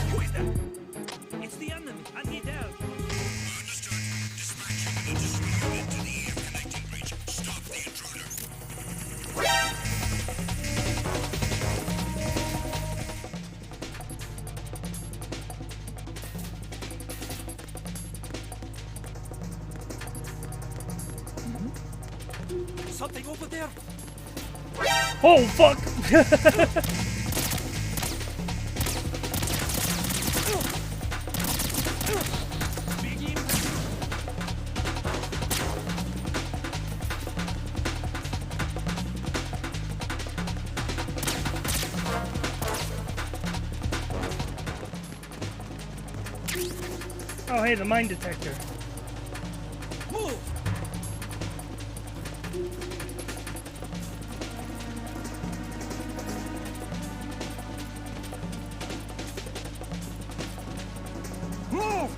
Who is that? It's the enemy. I need help. Understood. Dispatching an additional unit to the air connecting bridge. Stop the intruder. Something over there. Oh, fuck! Oh, hey, the mine detector. Move! Move!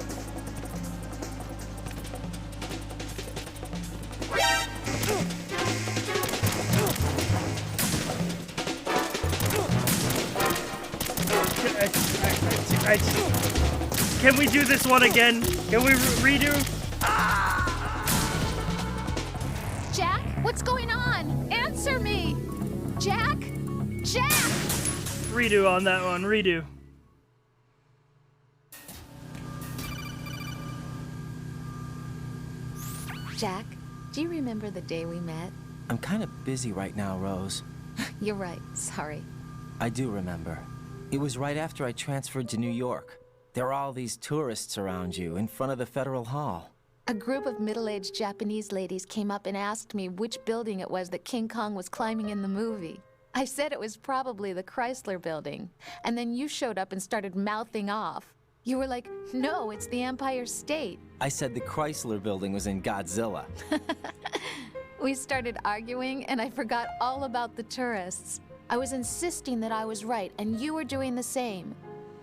Can we do this one again? Can we redo? Jack, what's going on? Answer me! Jack? Jack! Redo on that one, redo. Jack, do you remember the day we met? I'm kind of busy right now, Rose. You're right, sorry. I do remember. It was right after I transferred to New York. There were all these tourists around you in front of the Federal Hall. A group of middle-aged Japanese ladies came up and asked me which building it was that King Kong was climbing in the movie. I said it was probably the Chrysler Building, and then you showed up and started mouthing off. You were like, no, it's the Empire State. I said the Chrysler Building was in Godzilla. We started arguing, and I forgot all about the tourists. I was insisting that I was right, and you were doing the same.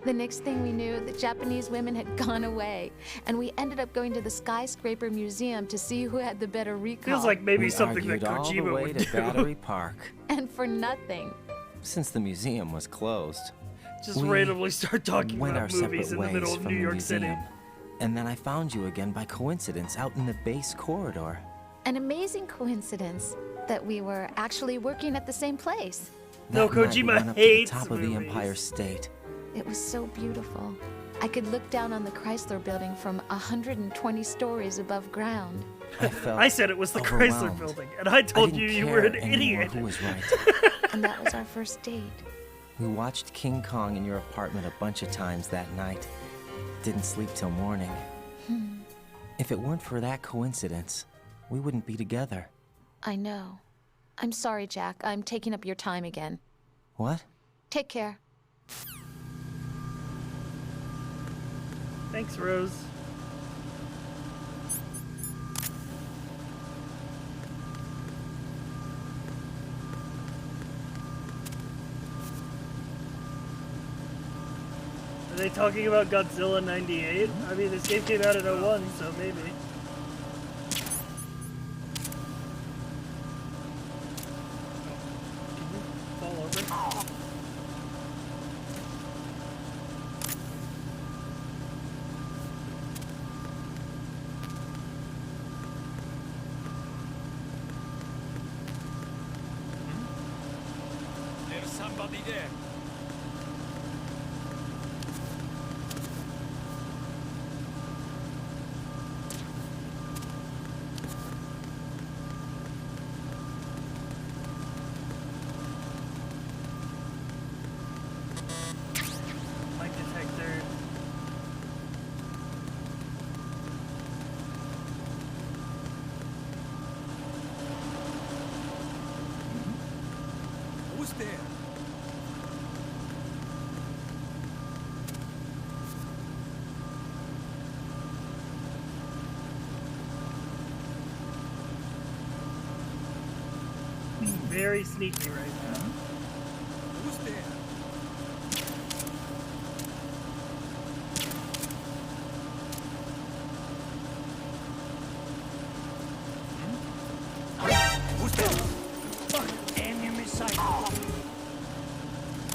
The next thing we knew, the Japanese women had gone away, and we ended up going to the Skyscraper Museum to see who had the better recall. Feels like maybe We something that argued all the Kojima way would to do. Battery Park, And for nothing. since the museum was closed. Just We randomly start talking went about our movies in separate the middle ways of from New the York City. museum. And then I found you again by coincidence out in the base corridor. An amazing coincidence that we were actually working at the same place. No, That night we Kojima went up hates to the top of the movies. Empire State. It was so beautiful. I could look down on the Chrysler Building from 120 stories above ground. I felt I said it was the Chrysler overwhelmed. Building, and I told didn't you were an care anymore idiot. Who was right? And that was our first date. We watched King Kong in your apartment a bunch of times that night. Didn't sleep till morning. If it weren't for that coincidence, we wouldn't be together. I know. I'm sorry, Jack. I'm taking up your time again. What? Take care. Thanks, Rose. Are they talking about Godzilla 98? I mean, this game came out in 01, so maybe. Can you fall over? There's somebody there. Mic detector. Who's there? Very sneaky right now. Who's there? Who's there? Fuck, enemy sight. Oh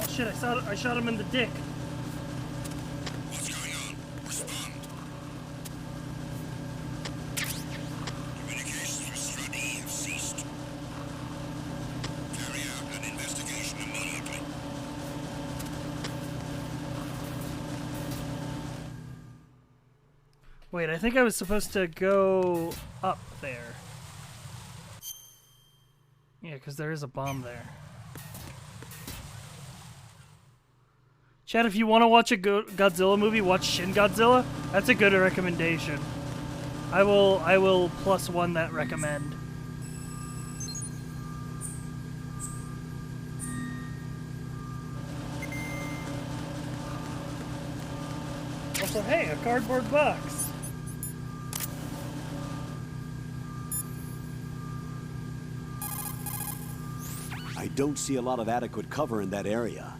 shit! I shot him in the dick. What's going on? Respond. Communications with Strut E have ceased. Carry out an investigation immediately. Wait, I think I was supposed to go up there. Yeah, because there is a bomb there. Chad, if you want to watch a Godzilla movie, watch Shin Godzilla. That's a good recommendation. I will +1 that recommend. Also, hey, a cardboard box. I don't see a lot of adequate cover in that area.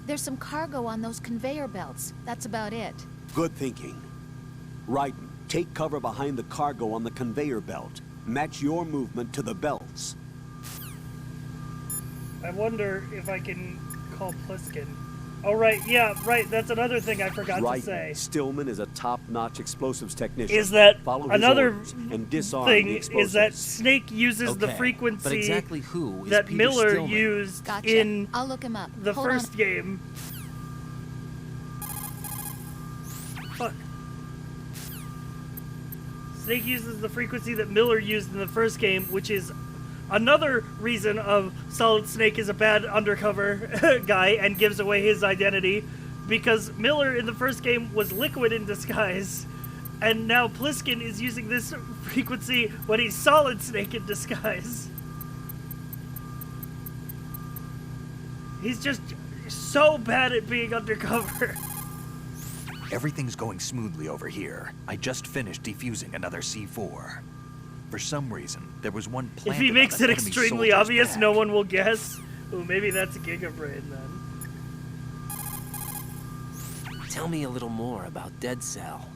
There's some cargo on those conveyor belts. That's about it. Good thinking. Raiden, take cover behind the cargo on the conveyor belt. Match your movement to the belts. I wonder if I can call Pliskin. Oh, right, yeah, right, that's another thing I forgot to say. Raiden, Stillman is a top-notch explosives technician. Is that Follow his another orders and disarm thing the is that explosives. Snake uses the Okay, frequency but exactly who is that Peter Miller Stillman? used Gotcha. in I'll look him up. the Hold first on. game. Fuck. Snake uses the frequency that Miller used in the first game, which is another reason of Solid Snake is a bad undercover guy and gives away his identity, because Miller in the first game was Liquid in disguise, and now Pliskin is using this frequency when he's Solid Snake in disguise. He's just so bad at being undercover. Everything's going smoothly over here. I just finished defusing another C4. For some reason, there was one planted If he makes on it an enemy extremely soldier's obvious, back. no one will guess. Ooh, maybe that's a Gigabrain then. Tell me a little more about Dead Cell.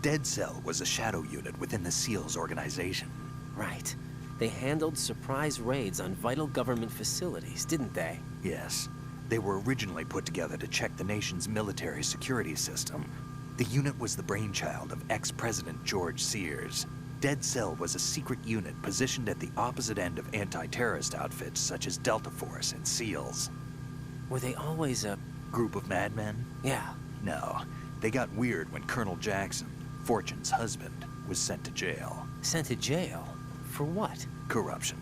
Dead Cell was a shadow unit within the SEALs organization. Right. They handled surprise raids on vital government facilities, didn't they? Yes. They were originally put together to check the nation's military security system. The unit was the brainchild of ex-President George Sears. Dead Cell was a secret unit positioned at the opposite end of anti-terrorist outfits such as Delta Force and SEALs. Were they always a group of madmen? Yeah. No. They got weird when Colonel Jackson, Fortune's husband, was sent to jail. Sent to jail? For what? Corruption.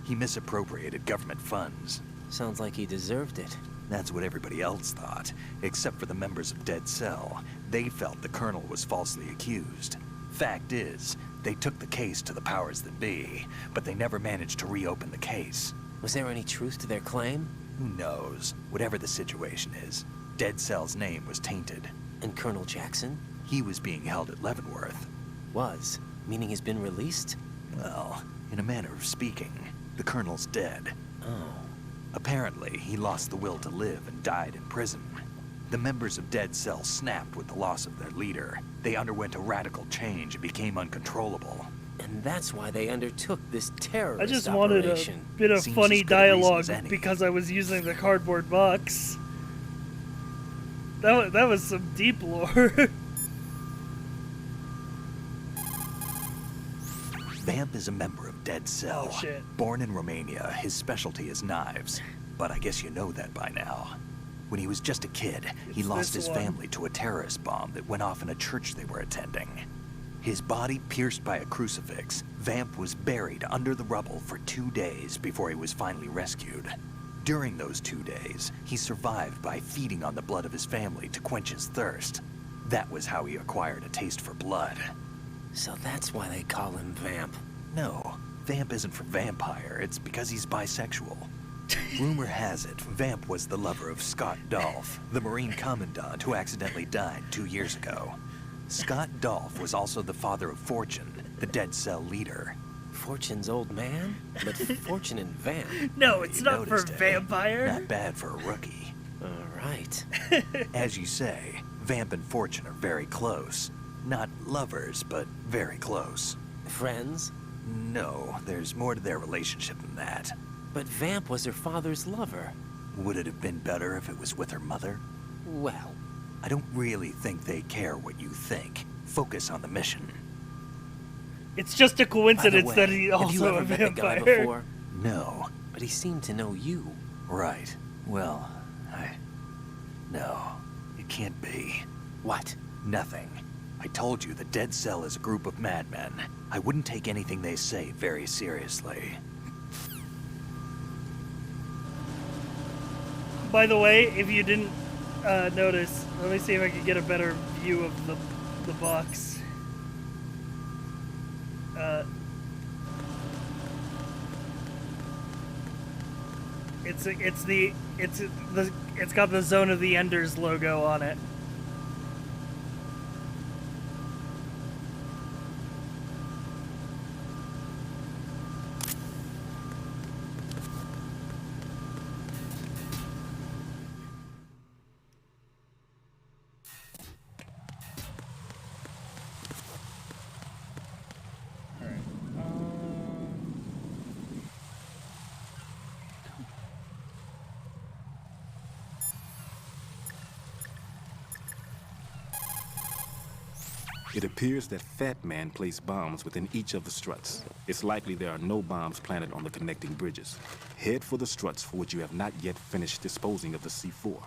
He misappropriated government funds. Sounds like he deserved it. That's what everybody else thought, except for the members of Dead Cell. They felt the colonel was falsely accused. Fact is, they took the case to the powers that be, but they never managed to reopen the case. Was there any truth to their claim? Who knows? Whatever the situation is, Dead Cell's name was tainted. And Colonel Jackson? He was being held at Leavenworth. Was? Meaning he's been released? Well, in a manner of speaking, the colonel's dead. Oh. Apparently, he lost the will to live and died in prison. The members of Dead Cell snapped with the loss of their leader. They underwent a radical change and became uncontrollable. And that's why they undertook this terrorist I just wanted operation. a bit of Seems funny as good a reason dialogue as any. because I was using the cardboard box. That was some deep lore. Vamp is a member of Dead Cell. Oh, shit. Born in Romania, his specialty is knives. But I guess you know that by now. When he was just a kid, he It's lost this his one. family to a terrorist bomb that went off in a church they were attending. His body pierced by a crucifix, Vamp was buried under the rubble for 2 days before he was finally rescued. During those 2 days, he survived by feeding on the blood of his family to quench his thirst. That was how he acquired a taste for blood. So that's why they call him Vamp. No, Vamp isn't for vampire, it's because he's bisexual. Rumor has it, Vamp was the lover of Scott Dolph, the Marine Commandant who accidentally died 2 years ago. Scott Dolph was also the father of Fortune, the Dead Cell leader. Fortune's old man? But Fortune and Vamp. No, it's You not for noticed, eh? vampire. Not bad for a rookie. Alright. As you say, Vamp and Fortune are very close. Not lovers, but very close. Friends? No, there's more to their relationship than that. But Vamp was her father's lover. Would it have been better if it was with her mother? Well, I don't really think they care what you think. Focus on the mission. It's just a coincidence that he's have you also ever a met the guy vampire. before? No. But he seemed to know you. Right. Well, No, it can't be. What? Nothing. I told you the Dead Cell is a group of madmen. I wouldn't take anything they say very seriously. By the way, if you didn't notice, let me see if I can get a better view of the box. It's got the Zone of the Enders logo on it. It appears that Fat Man placed bombs within each of the struts. It's likely there are no bombs planted on the connecting bridges. Head for the struts for which you have not yet finished disposing of the C4.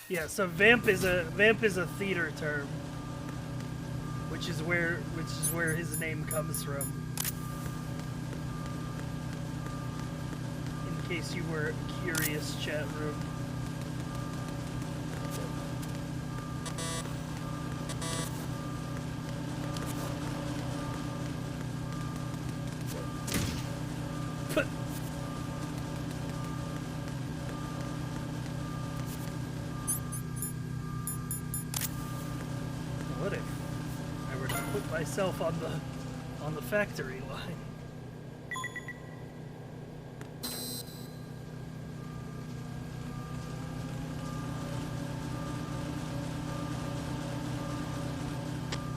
Yeah, so vamp is a theater term, which is where his name comes from. In case you were curious, chat room. myself on the factory line.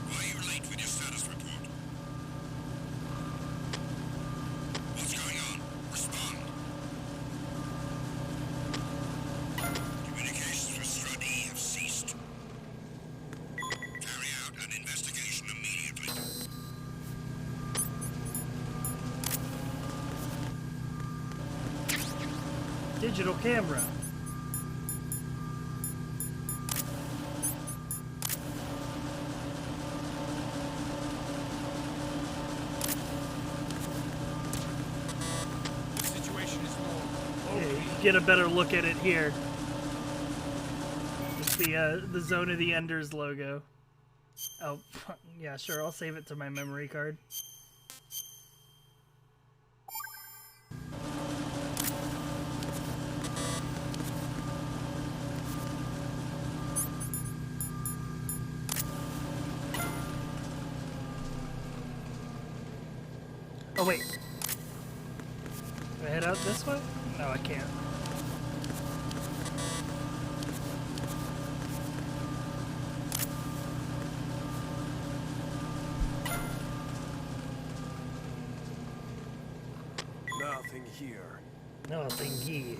Why are you late with your status report? What's going on? Respond. Communications with Strut E have ceased. Carry out an investigation immediately. Digital camera. The situation is normal. Yeah, you get a better look at it here. It's the Zone of the Enders logo. Oh, yeah, sure. I'll save it to my memory card. Oh, wait. Can I head out this way? No, I can't. Nothing here. Nothing here.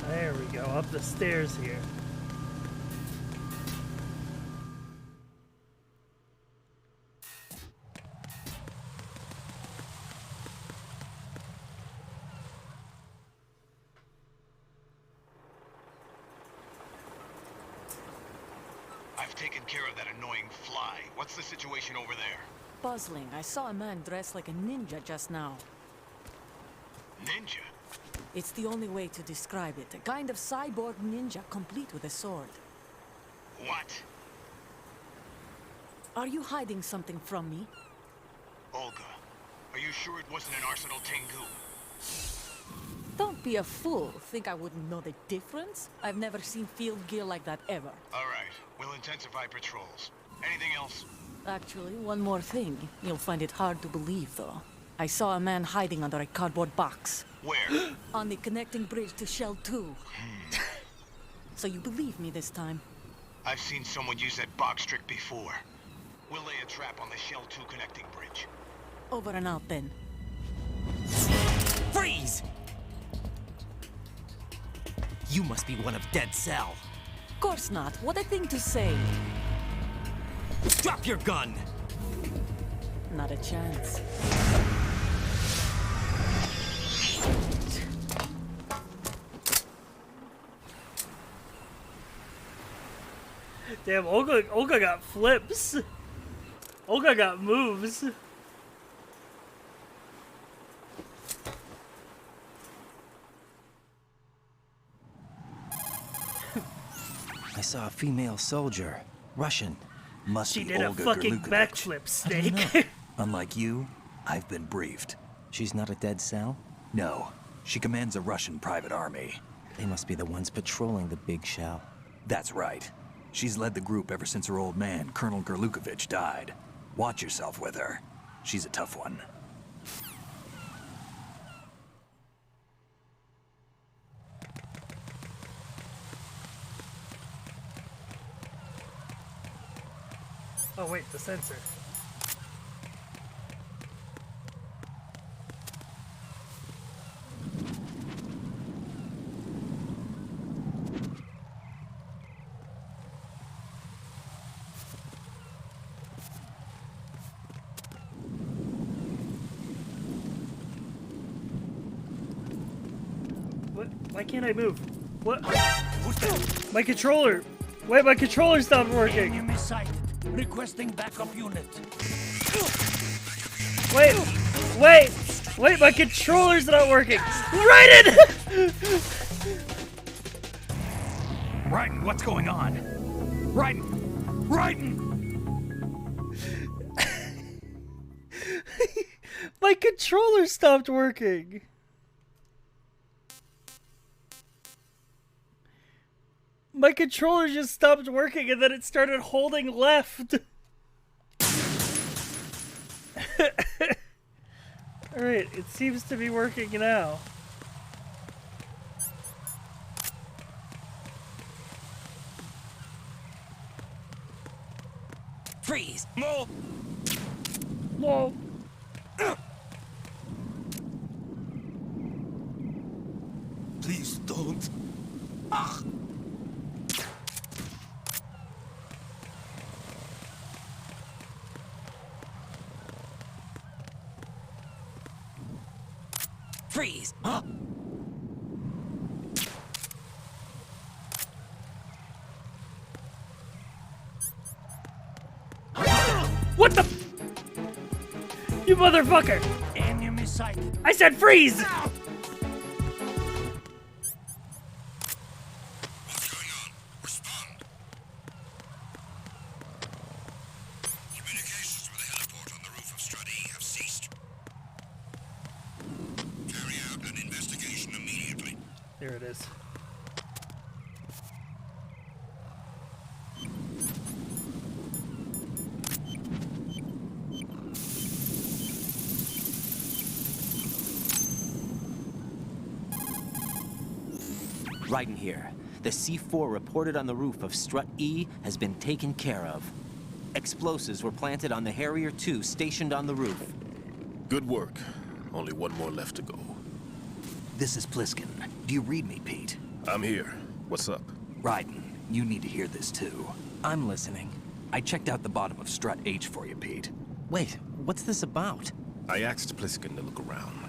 There we go, up the stairs here. I've taken care of that annoying fly. What's the situation over there? Puzzling. I saw a man dressed like a ninja just now. Ninja? It's the only way to describe it. A kind of cyborg ninja, complete with a sword. What? Are you hiding something from me? Olga, are you sure it wasn't an Arsenal Tengu? Don't be a fool. Think I wouldn't know the difference? I've never seen field gear like that ever. All right, we'll intensify patrols. Anything else? Actually, one more thing. You'll find it hard to believe, though. I saw a man hiding under a cardboard box. Where? On the connecting bridge to Shell 2. So you believe me this time? I've seen someone use that box trick before. We'll lay a trap on the Shell 2 connecting bridge. Over and out, then. Freeze! You must be one of Dead Cell. Of course not. What a thing to say. Drop your gun! Not a chance. Damn, Olga got flips. Olga got moves. I saw a female soldier. Russian. Must She be did a Olga fucking Gerlukovich. backflip, Snake. Unlike you, I've been briefed. She's not a Dead Cell? No. She commands a Russian private army. They must be the ones patrolling the big shell. That's right. She's led the group ever since her old man, Colonel Gerlukovich, died. Watch yourself with her. She's a tough one. Oh wait, the sensor. What? Why can't I move? What? My controller! Wait, my controller stopped working! Enemy sighted. Requesting backup unit. Wait! Wait! Wait, my controller's not working. Raiden! Raiden, what's going on? Raiden! Raiden! My controller stopped working. My controller just stopped working and then it started holding left. Alright, it seems to be working now. Freeze! No! No! Please don't. Ah. Freeze! Huh? What the? You motherfucker! Enemy sight. I said freeze! Ow. What's going on? Respond. Communications with the heliport on the roof of Strut E have ceased. Carry out an investigation immediately. There it is. Raiden here. The C4 reported on the roof of Strut E has been taken care of. Explosives were planted on the Harrier 2 stationed on the roof. Good work. Only one more left to go. This is Pliskin. Do you read me, Pete? I'm here. What's up? Raiden, you need to hear this too. I'm listening. I checked out the bottom of Strut H for you, Pete. Wait, what's this about? I asked Pliskin to look around.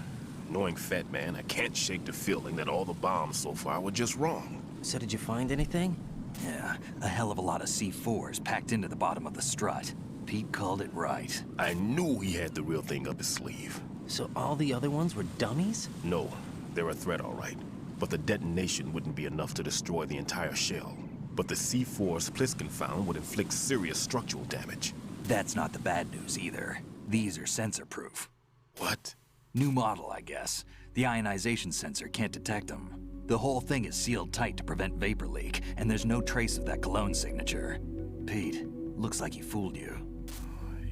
Knowing Fat Man, I can't shake the feeling that all the bombs so far were just wrong. So did you find anything? Yeah, a hell of a lot of C4s packed into the bottom of the strut. Pete called it right. I knew he had the real thing up his sleeve. So all the other ones were dummies? No, they're a threat, all right. But the detonation wouldn't be enough to destroy the entire shell. But the C4s Pliskin found would inflict serious structural damage. That's not the bad news either. These are sensor-proof. What? New model, I guess. The ionization sensor can't detect them. The whole thing is sealed tight to prevent vapor leak, and there's no trace of that cologne signature. Pete, looks like he fooled you.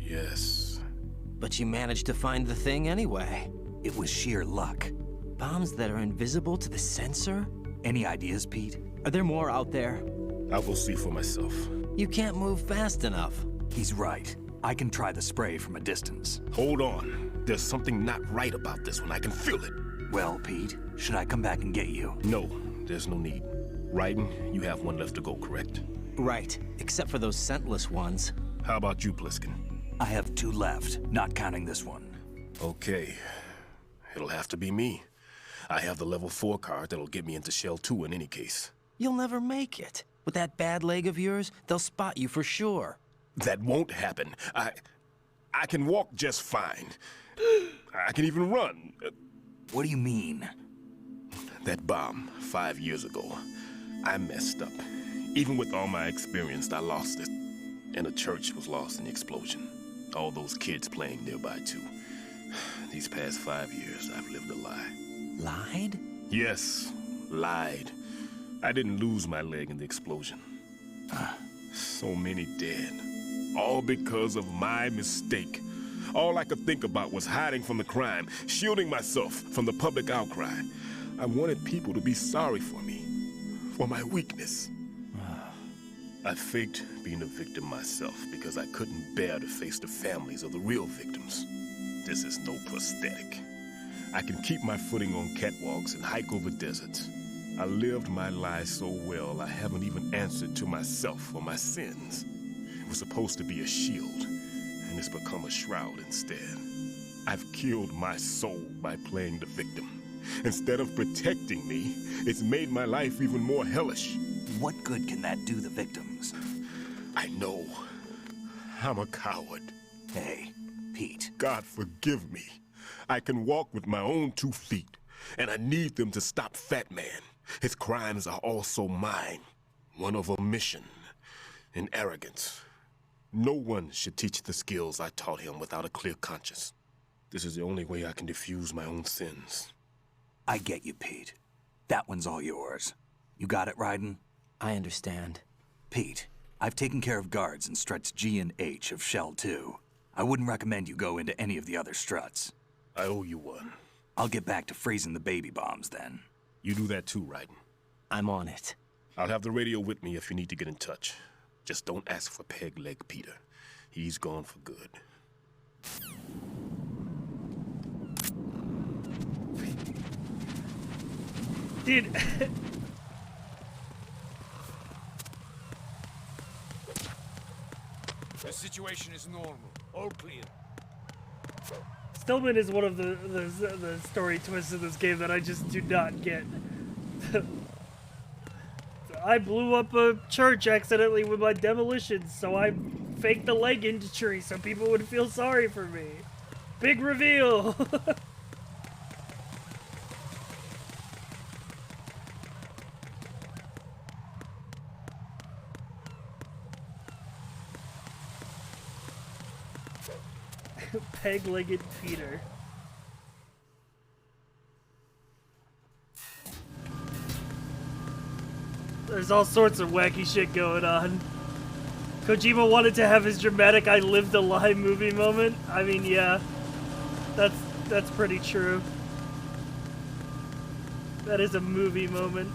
Yes. But you managed to find the thing anyway. It was sheer luck. Bombs that are invisible to the sensor? Any ideas, Pete? Are there more out there? I'll go see for myself. You can't move fast enough. He's right. I can try the spray from a distance. Hold on. There's something not right about this one. I can feel it. Well, Pete, should I come back and get you? No, there's no need. Raiden, you have one left to go, correct? Right, except for those scentless ones. How about you, Pliskin? I have 2 left, not counting this one. Okay. It'll have to be me. I have the level 4 card that'll get me into Shell 2 in any case. You'll never make it. With that bad leg of yours, they'll spot you for sure. That won't happen. I can walk just fine. I can even run. What do you mean? That bomb 5 years ago. I messed up. Even with all my experience, I lost it. And the church was lost in the explosion. All those kids playing nearby, too. These past 5 years, I've lived a lie. Lied? Yes, lied. I didn't lose my leg in the explosion. So many dead. All because of my mistake. All I could think about was hiding from the crime, shielding myself from the public outcry. I wanted people to be sorry for me, for my weakness. I faked being a victim myself because I couldn't bear to face the families of the real victims. This is no prosthetic. I can keep my footing on catwalks and hike over deserts. I lived my life so well, I haven't even answered to myself for my sins. It was supposed to be a shield, and it's become a shroud instead. I've killed my soul by playing the victim. Instead of protecting me, it's made my life even more hellish. What good can that do the victims? I know. I'm a coward. Hey, Pete. God forgive me. I can walk with my own 2 feet, and I need them to stop Fat Man. His crimes are also mine. One of omission and arrogance. No one should teach the skills I taught him without a clear conscience. This is the only way I can diffuse my own sins. I get you, Pete. That one's all yours. You got it, Raiden? I understand. Pete, I've taken care of guards in struts G and H of Shell 2. I wouldn't recommend you go into any of the other struts. I owe you one. I'll get back to freezing the baby bombs then. You do that too, Raiden. I'm on it. I'll have the radio with me if you need to get in touch. Just don't ask for Peg Leg Peter. He's gone for good. Dude. The situation is normal. All clear. Stillman is one of the story twists in this game that I just do not get. I blew up a church accidentally with my demolitions, so I faked the leg injury so people would feel sorry for me. Big reveal! Peg-legged Peter. There's all sorts of wacky shit going on. Kojima wanted to have his dramatic I lived a lie movie moment. I mean, yeah. That's pretty true. That is a movie moment.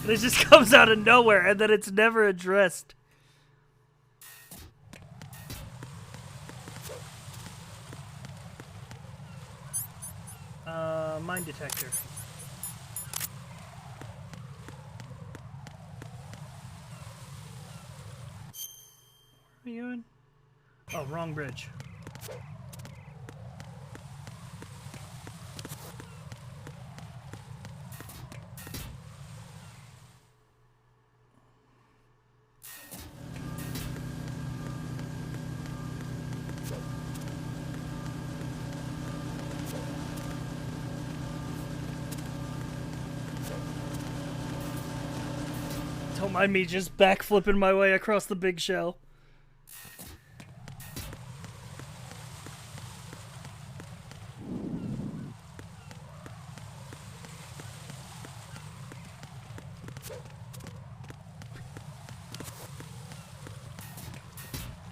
And it just comes out of nowhere and then it's never addressed. Mine detector. Where are you in? Oh, wrong bridge. Don't mind me just backflipping my way across the big shell.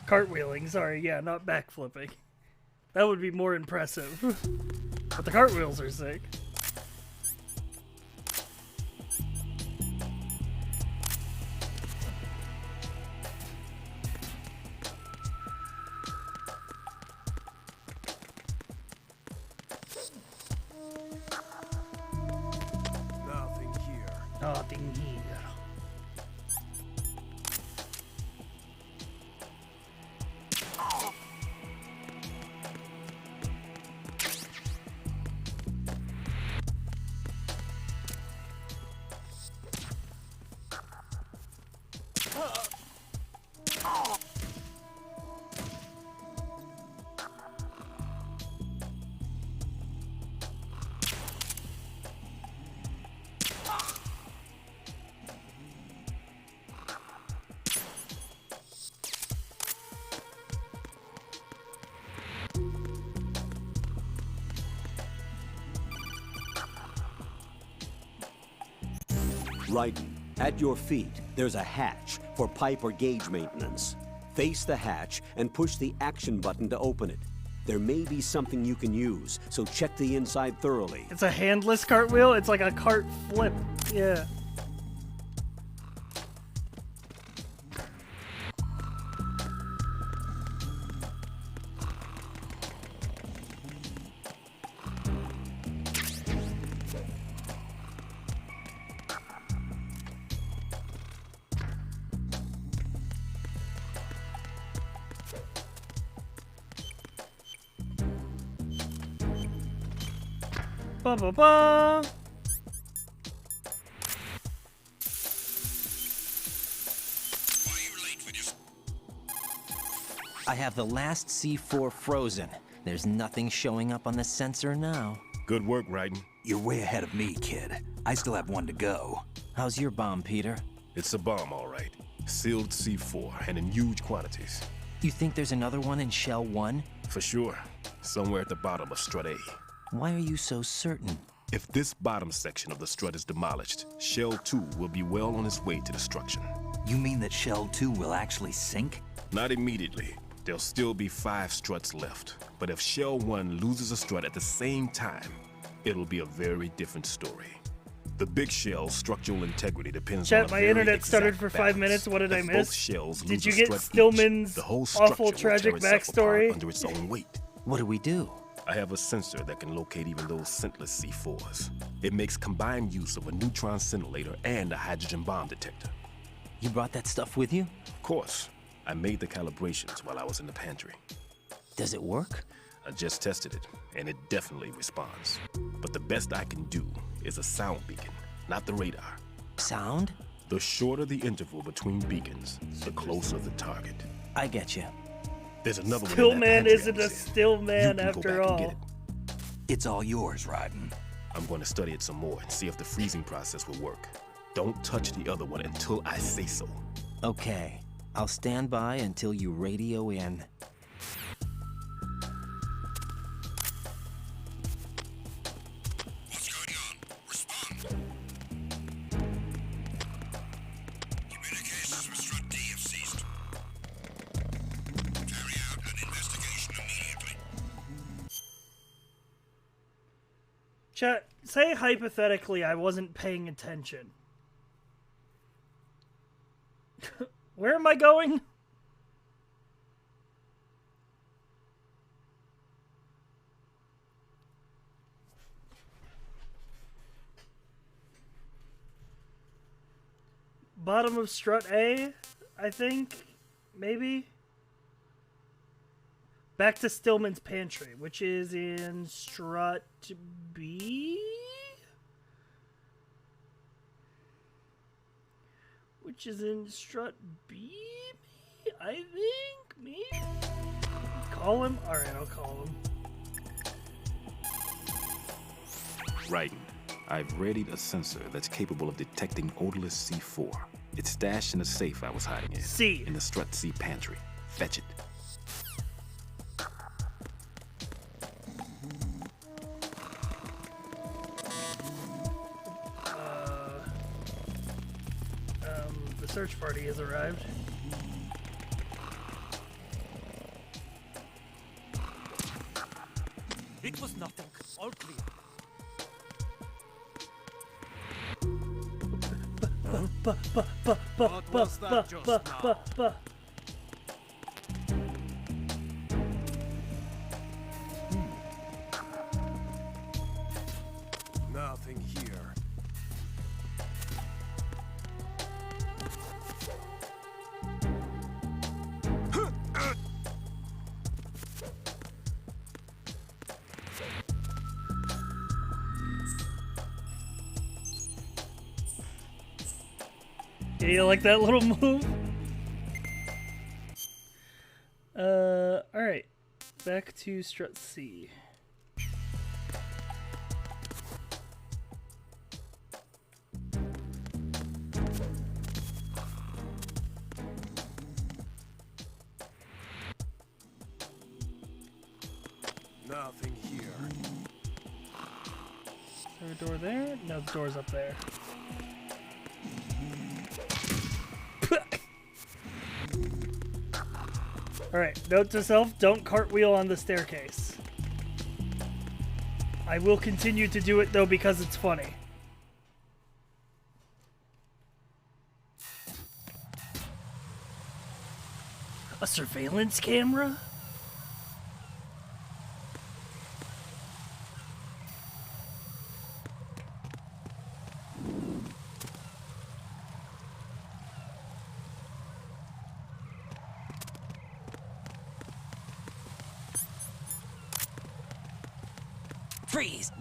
Cartwheeling, sorry, yeah, not backflipping. That would be more impressive. But the cartwheels are sick. Nothing here. Nothing here. Raiden, at your feet, there's a hatch for pipe or gauge maintenance. Face the hatch and push the action button to open it. There may be something you can use, so check the inside thoroughly. It's a handless cartwheel? It's like a cart flip. Yeah. Ba ba ba. I have the last C4 frozen. There's nothing showing up on the sensor now. Good work, Raiden. You're way ahead of me, kid. I still have one to go. How's your bomb, Peter? It's a bomb, all right. Sealed C4, and in huge quantities. You think there's another one in Shell 1? For sure. Somewhere at the bottom of Strut A. Why are you so certain? If this bottom section of the strut is demolished, Shell 2 will be well on its way to destruction. You mean that Shell 2 will actually sink? Not immediately. There'll still be 5 struts left. But if Shell 1 loses a strut at the same time, it'll be a very different story. The big shell's structural integrity depends on Chat, my internet stuttered for 5 minutes. What did I miss? Did you get Stillman's awful tragic backstory? Under its own weight. What do we do? I have a sensor that can locate even those scentless C4s. It makes combined use of a neutron scintillator and a hydrogen bomb detector. You brought that stuff with you? Of course. I made the calibrations while I was in the pantry. Does it work? I just tested it, and it definitely responds. But the best I can do is a sound beacon, not the radar. Sound? The shorter the interval between beacons, the closer the target. I get you. There's another Still one in that man pantry isn't a upstairs. still You man can go after back and all. get it. It's all yours, Raiden. I'm going to study it some more and see if the freezing process will work. Don't touch the other one until I say so. Okay. I'll stand by until you radio in. What's going on? Respond. Communications with Strut D have ceased. Carry out an investigation immediately. Chat, say hypothetically I wasn't paying attention. Where am I going? Bottom of strut A, I think? Maybe? Back to Stillman's pantry, which is in strut B? Which is in strut B, I think? Me? Call him? Alright, I'll call him. Raiden, I've readied a sensor that's capable of detecting odorless C4. It's stashed in a safe I was hiding in. C. In the Strut C pantry. Fetch it. The search party has arrived. It was nothing. All clear. What was that just now? Nothing here. Yeah, you like that little move? Alright. Back to strut C. Nothing here. Is there a door there? No, the door's up there. Alright, note to self, don't cartwheel on the staircase. I will continue to do it though because it's funny. A surveillance camera? Freeze!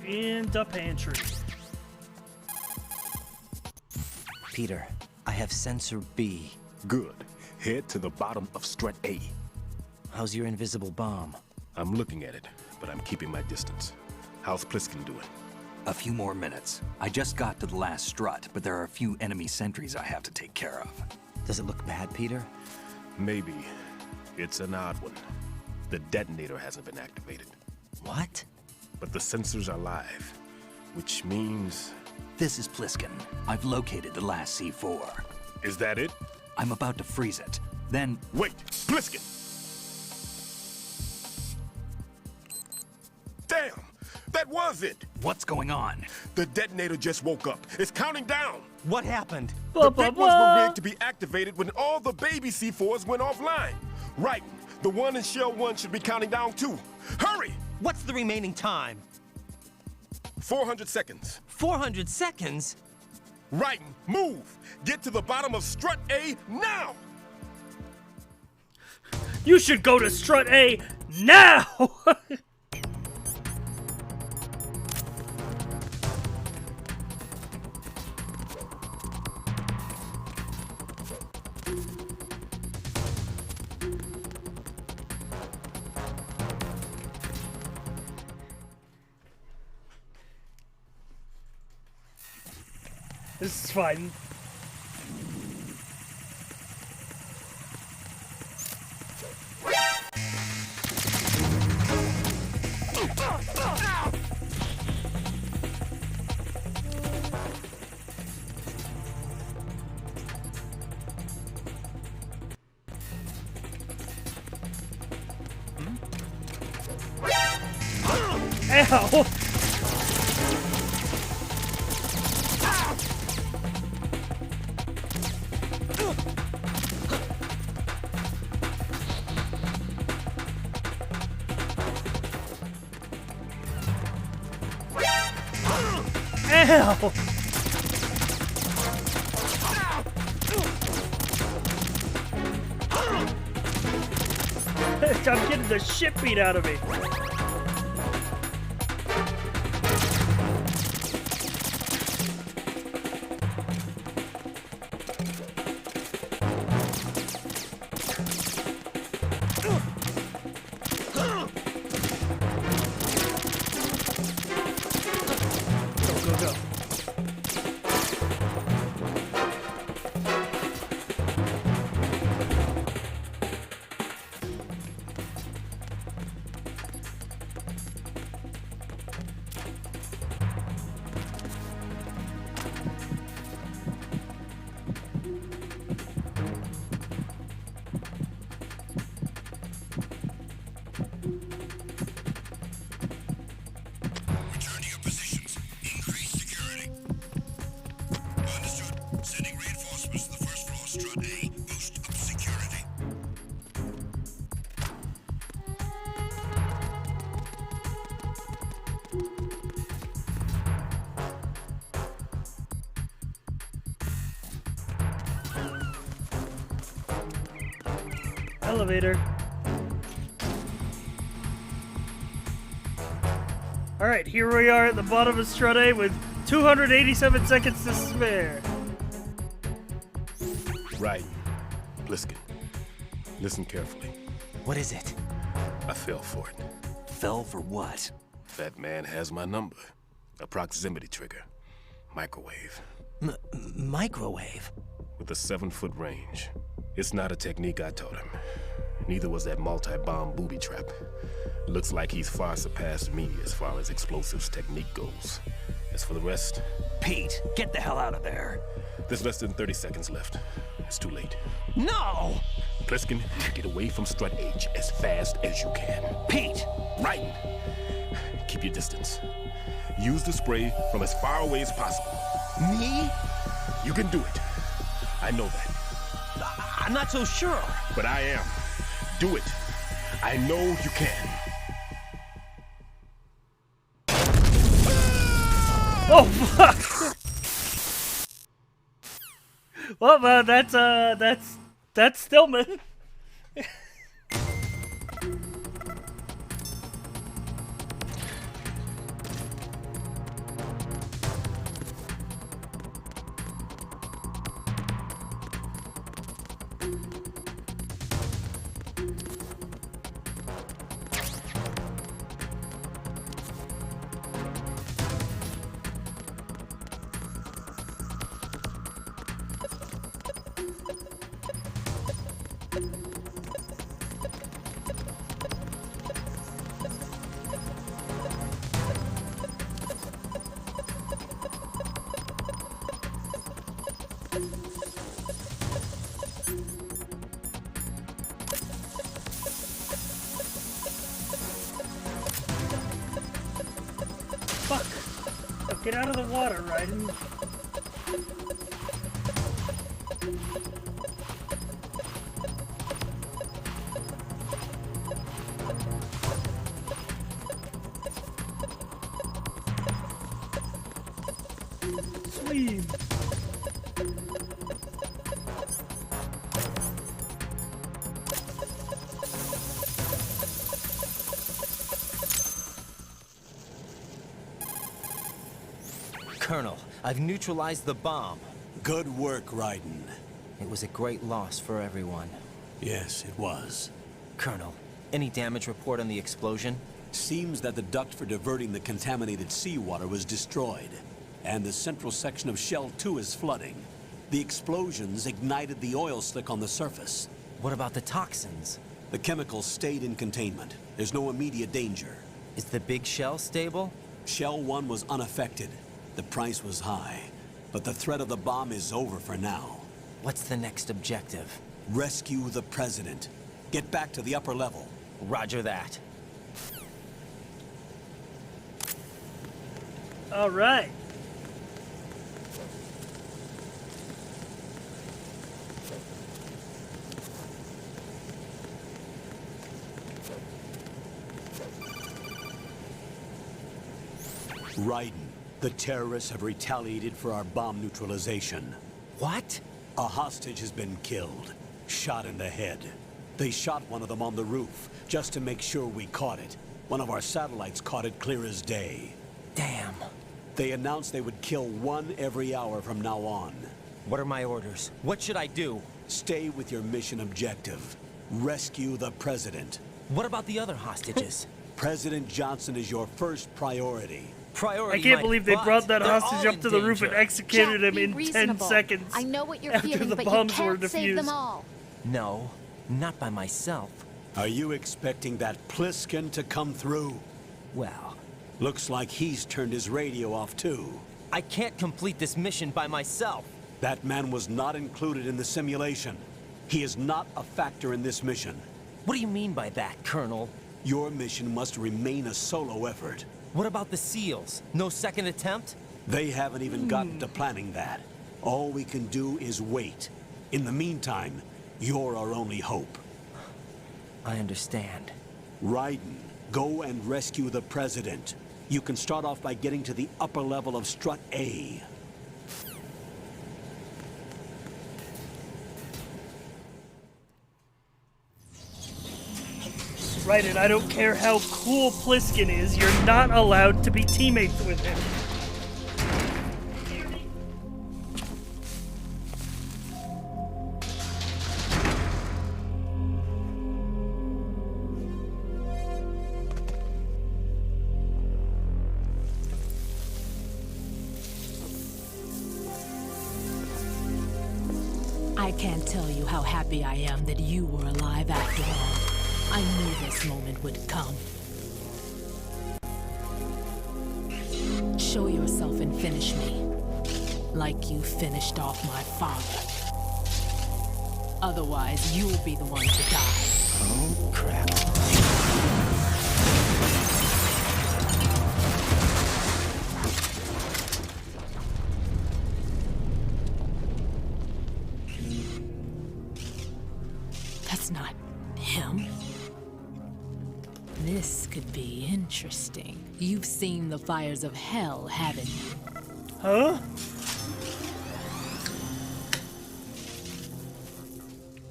in the pantry. Peter, I have sensor B. Good. Head to the bottom of strut A. How's your invisible bomb? I'm looking at it, but I'm keeping my distance. How's Pliskin doing? A few more minutes. I just got to the last strut, but there are a few enemy sentries I have to take care of. Does it look bad, Peter? Maybe. It's an odd one. The detonator hasn't been activated. What? But the sensors are live, which means... This is Pliskin. I've located the last C4. Is that it? I'm about to freeze it. Then... Wait! Pliskin! Damn! That was it! What's going on? The detonator just woke up. It's counting down! What happened? The big ones were rigged to be activated when all the baby C4s went offline. Right. The one in Shell 1 should be counting down too. Hurry! What's the remaining time? 400 seconds. 400 seconds? Right. Move! Get to the bottom of strut A now! You should go to strut A now! This is fine. Ow! Ow! I'm getting the shit beat out of me. Return to your positions. Increase security. Understood. Sending reinforcements to the first floor, strut A. Boost up security. Elevator. Alright, here we are at the bottom of strut A with 287 seconds to spare. Right. Pliskin. Listen carefully. What is it? I fell for it. Fell for what? That man has my number. A proximity trigger. Microwave. Microwave? With a 7-foot range. It's not a technique I taught him. Neither was that multi-bomb booby trap. Looks like he's far surpassed me as far as explosives technique goes. As for the rest... Pete, get the hell out of there. There's less than 30 seconds left. It's too late. No! Pliskin, get away from strut H as fast as you can. Pete! Right! Keep your distance. Use the spray from as far away as possible. Me? You can do it. I know that. I'm not so sure. But I am. Do it. I know you can. Oh fuck! Well, that's Stillman. Fuck. Oh, get out of the water, Raiden. Swim. Colonel, I've neutralized the bomb. Good work, Raiden. It was a great loss for everyone. Yes, it was. Colonel, any damage report on the explosion? Seems that the duct for diverting the contaminated seawater was destroyed, and the central section of Shell 2 is flooding. The explosions ignited the oil slick on the surface. What about the toxins? The chemicals stayed in containment. There's no immediate danger. Is the big shell stable? Shell 1 was unaffected. The price was high, but the threat of the bomb is over for now. What's the next objective? Rescue the President. Get back to the upper level. Roger that. All right. Raiden, the terrorists have retaliated for our bomb neutralization. What? A hostage has been killed, shot in the head. They shot one of them on the roof, just to make sure we caught it. One of our satellites caught it clear as day. Damn. They announced they would kill one every hour from now on. What are my orders? What should I do? Stay with your mission objective. Rescue the President. What about the other hostages? President Johnson is your first priority. Priority, I can't believe they brought that hostage up to the roof and executed Jack, him be in reasonable. 10 seconds. I know what you're after feeling, the but you bombs were can't save them defused. all. No, not by myself. Are you expecting that Pliskin to come through? Well, looks like he's turned his radio off too. I can't complete this mission by myself. That man was not included in the simulation. He is not a factor in this mission. What do you mean by that, Colonel? Your mission must remain a solo effort. What about the SEALs? No second attempt? They haven't even gotten to planning that. All we can do is wait. In the meantime, you're our only hope. I understand. Raiden, go and rescue the President. You can start off by getting to the upper level of Strut A. Right, and I don't care how cool Pliskin is, you're not allowed to be teammates with him. I can't tell you how happy I am that you were alive after all. I knew this moment would come. Show yourself and finish me. Like you finished off my father. Otherwise, you'll be the one to die. Oh, crap. That's not him. This could be interesting. You've seen the fires of hell, haven't you? Huh?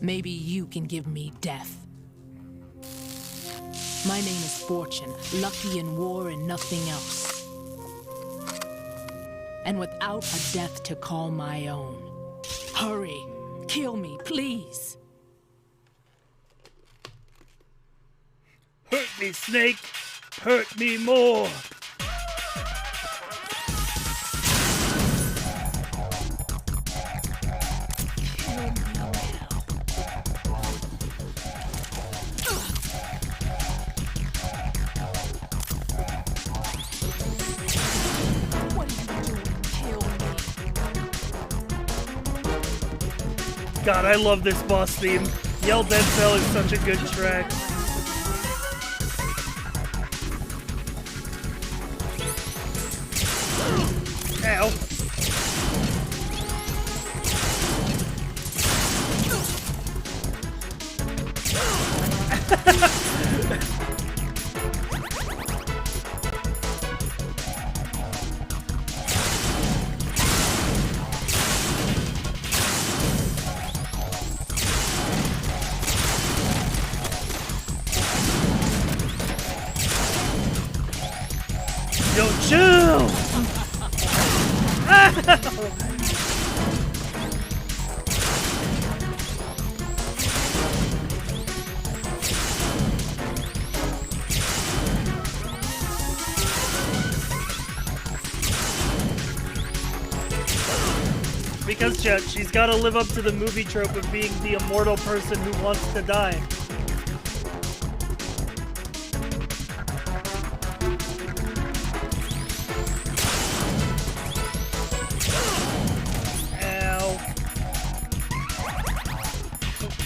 Maybe you can give me death. My name is Fortune, lucky in war and nothing else. And without a death to call my own. Hurry, kill me, please. Hurt me, Snake. Hurt me more. God, I love this boss theme. Yell Dead Cell is such a good track. Ow. Yo, chill! Because, chat, she's gotta live up to the movie trope of being the immortal person who wants to die.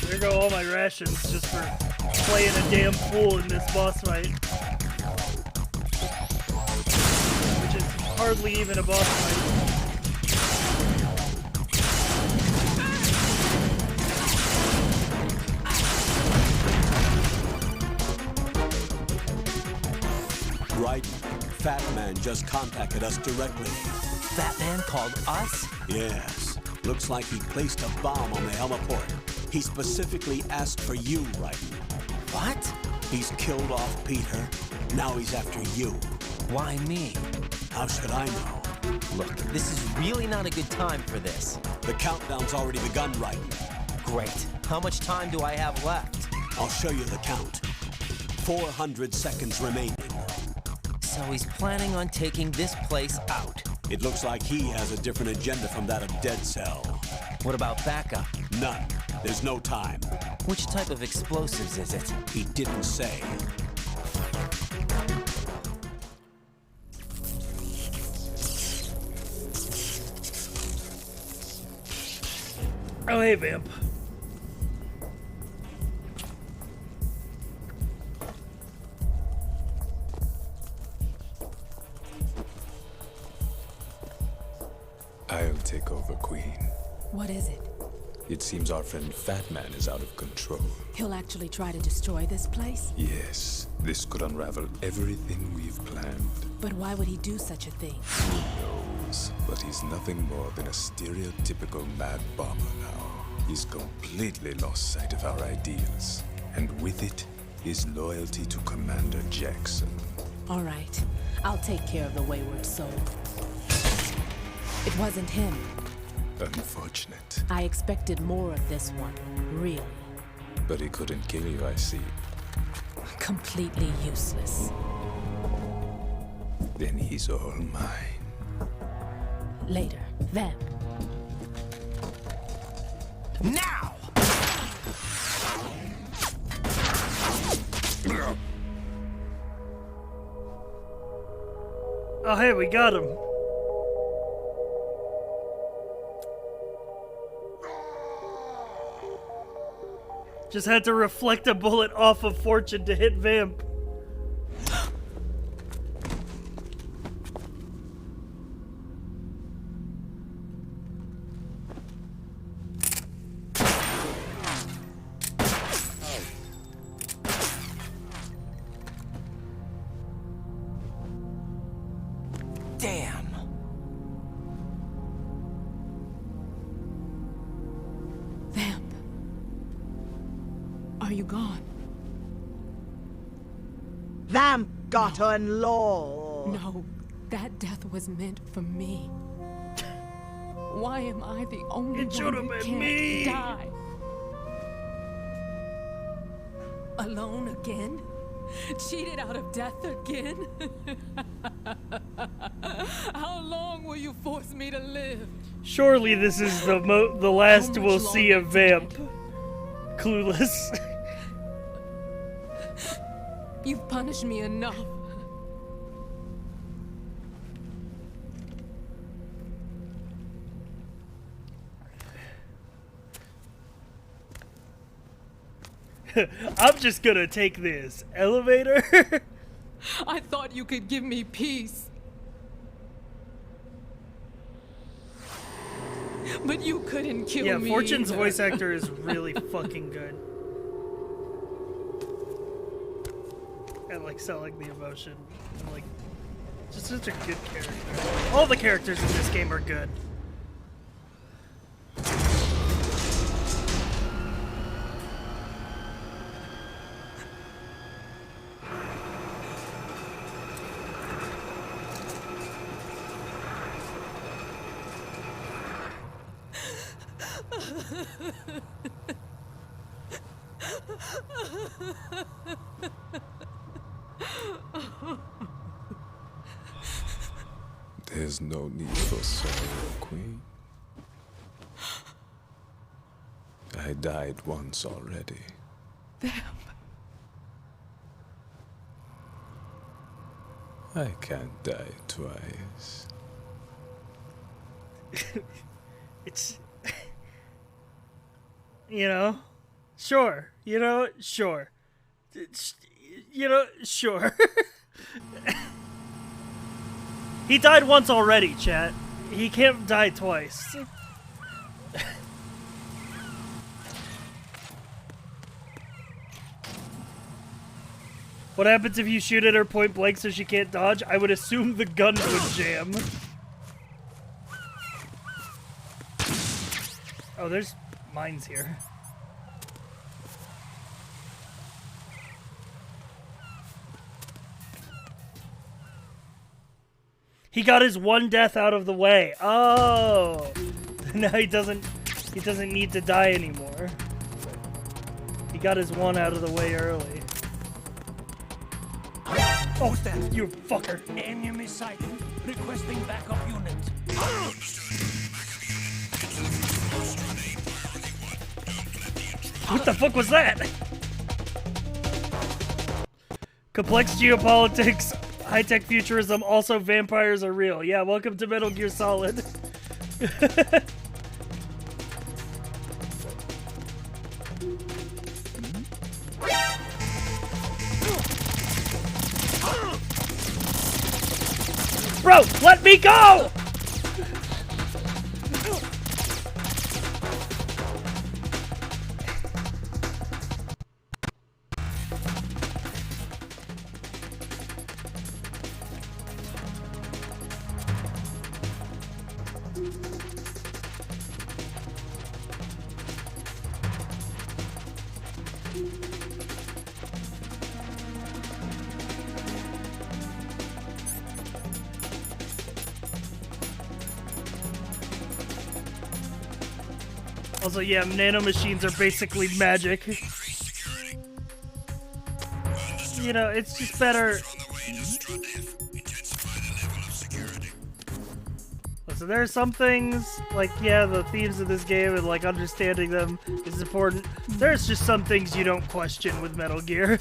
There go all my rations just for playing a damn fool in this boss fight. Which is hardly even a boss fight. Right. Fat Man just contacted us directly. Fat Man called us? Yes. Looks like he placed a bomb on the heliport. He specifically asked for you, Raiden. What? He's killed off Peter. Now he's after you. Why me? How should I know? Look, this is really not a good time for this. The countdown's already begun, Raiden. Great. How much time do I have left? I'll show you the count. 400 seconds remaining. So he's planning on taking this place out. It looks like he has a different agenda from that of Dead Cell. What about backup? None. There's no time. Which type of explosives is it? He didn't say. Oh, hey, Vamp. I'll take over, Queen. What is it? It seems our friend Fat Man is out of control. He'll actually try to destroy this place? Yes, this could unravel everything we've planned. But why would he do such a thing? Who knows? But he's nothing more than a stereotypical mad bomber now. He's completely lost sight of our ideas. And with it, his loyalty to Commander Jackson. All right. I'll take care of the wayward soul. It wasn't him. Unfortunate. I expected more of this one, really. But he couldn't kill you, I see. Completely useless. Then he's all mine. Later, then. Now! Oh, hey, we got him. Just had to reflect a bullet off of Fortune to hit Vamp. Damn. Vamp. Are you gone? Vamp got on law. No, that death was meant for me. Why am I the only It one should have who been can't me. die? Alone again? Cheated out of death again? How long will you force me to live? Surely this is the last we'll see of Vamp. Clueless. You've punished me enough. I'm just gonna take this elevator. I thought you could give me peace. But you couldn't kill Yeah, me. Fortune's either. voice actor is really fucking good. And like selling the emotion. And like just such a good character. All the characters in this game are good. There's no need for sorrow, Queen. I died once already. I can't die twice. It's you know, sure. You know, sure. You know, sure. He died once already, chat. He can't die twice. What happens if you shoot at her point blank so she can't dodge? I would assume the gun would jam. Oh, there's mines here. He got his one death out of the way. Oh, now he doesn't need to die anymore. He got his one out of the way early. Oh, that you fucker! Enemy sighted. Requesting backup unit. What the fuck was that? Complex geopolitics, high-tech futurism, also vampires are real. Yeah, welcome to Metal Gear Solid. Bro, let me go! Also, yeah, nanomachines are basically magic. You know, it's just better. So there are some things, like, yeah, the themes of this game and, like, understanding them is important. There's just some things you don't question with Metal Gear.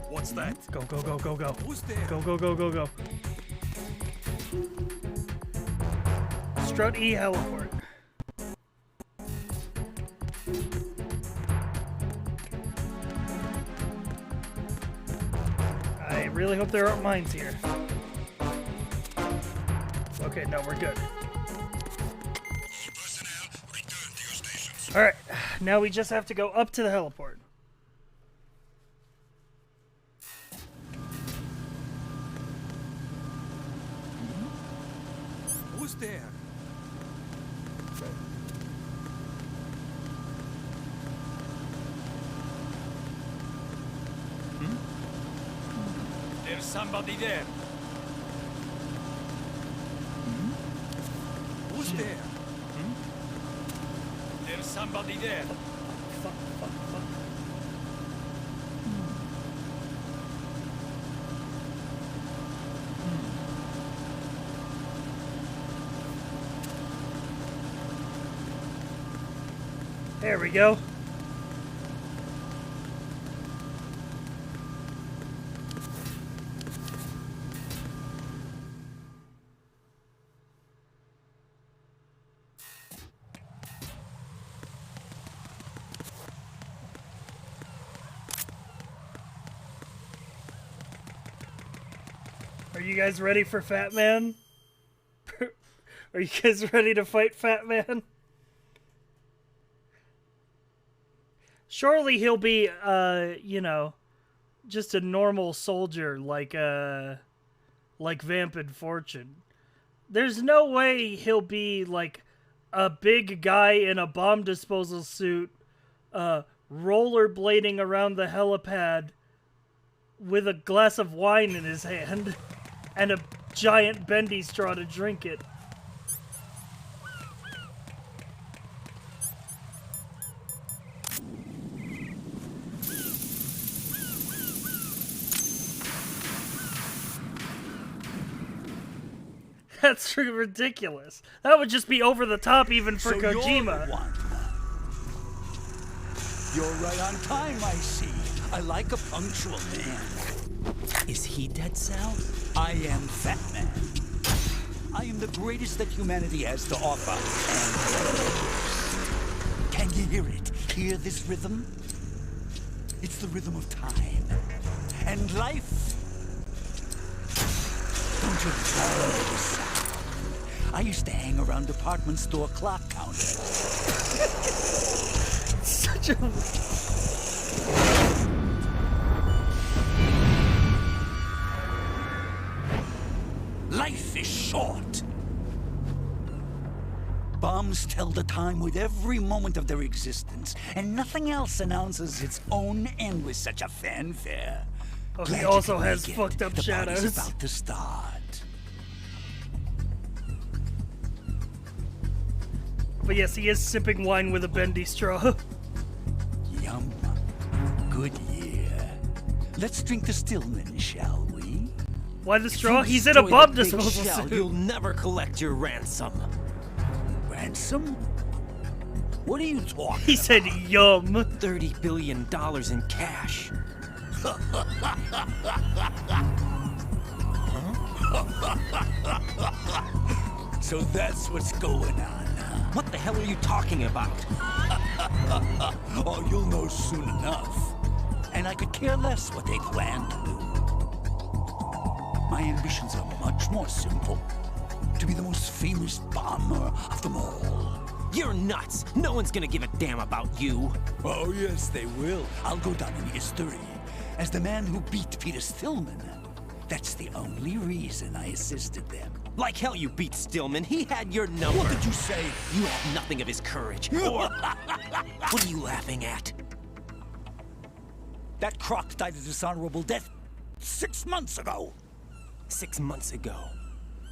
What's that? Go, go, go, go, go. Who's there? Go, go, go, go, go. Strut E heliport. I really hope there aren't mines here. Okay, no, we're good. Alright, now we just have to go up to the heliport. Who's there? There's somebody there. Who's there? There's somebody there. Fuck, fuck, fuck. There we go. you guys ready for Fat Man? Are you guys ready to fight Fat Man? Surely he'll be, you know, just a normal soldier like Vamp and Fortune. There's no way he'll be like a big guy in a bomb disposal suit, rollerblading around the helipad with a glass of wine in his hand and a giant bendy straw to drink it. That's ridiculous. That would just be over the top even for Kojima. You're right on time, I see. I like a punctual man. Is he Dead Cell? I am Fat Man. I am the greatest that humanity has to offer. And can you hear it? Hear this rhythm? It's the rhythm of time. And life. Don't you love this? I used to hang around department store clock counters. Such a... Life is short. Bombs tell the time with every moment of their existence, and nothing else announces its own end with such a fanfare. Oh, he also has fucked up shadows. The party's about to start. But yes, he is sipping wine with a bendy straw. Yum. Good year. Let's drink the Stillman, shall we? Why the straw? He's in a bomb disposal suit. You'll never collect your ransom. Ransom? What are you talking about? He said yum. $30 billion in cash. So that's what's going on. What the hell are you talking about? Oh, you'll know soon enough. And I could care less what they plan to do. My ambitions are much more simple. To be the most famous bomber of them all. You're nuts. No one's gonna give a damn about you. Oh, yes, they will. I'll go down in history as the man who beat Peter Stillman. That's the only reason I assisted them. Like hell you beat Stillman. He had your number. What did you say? You have nothing of his courage. Or... What are you laughing at? That croc died a dishonorable death 6 months ago. 6 months ago.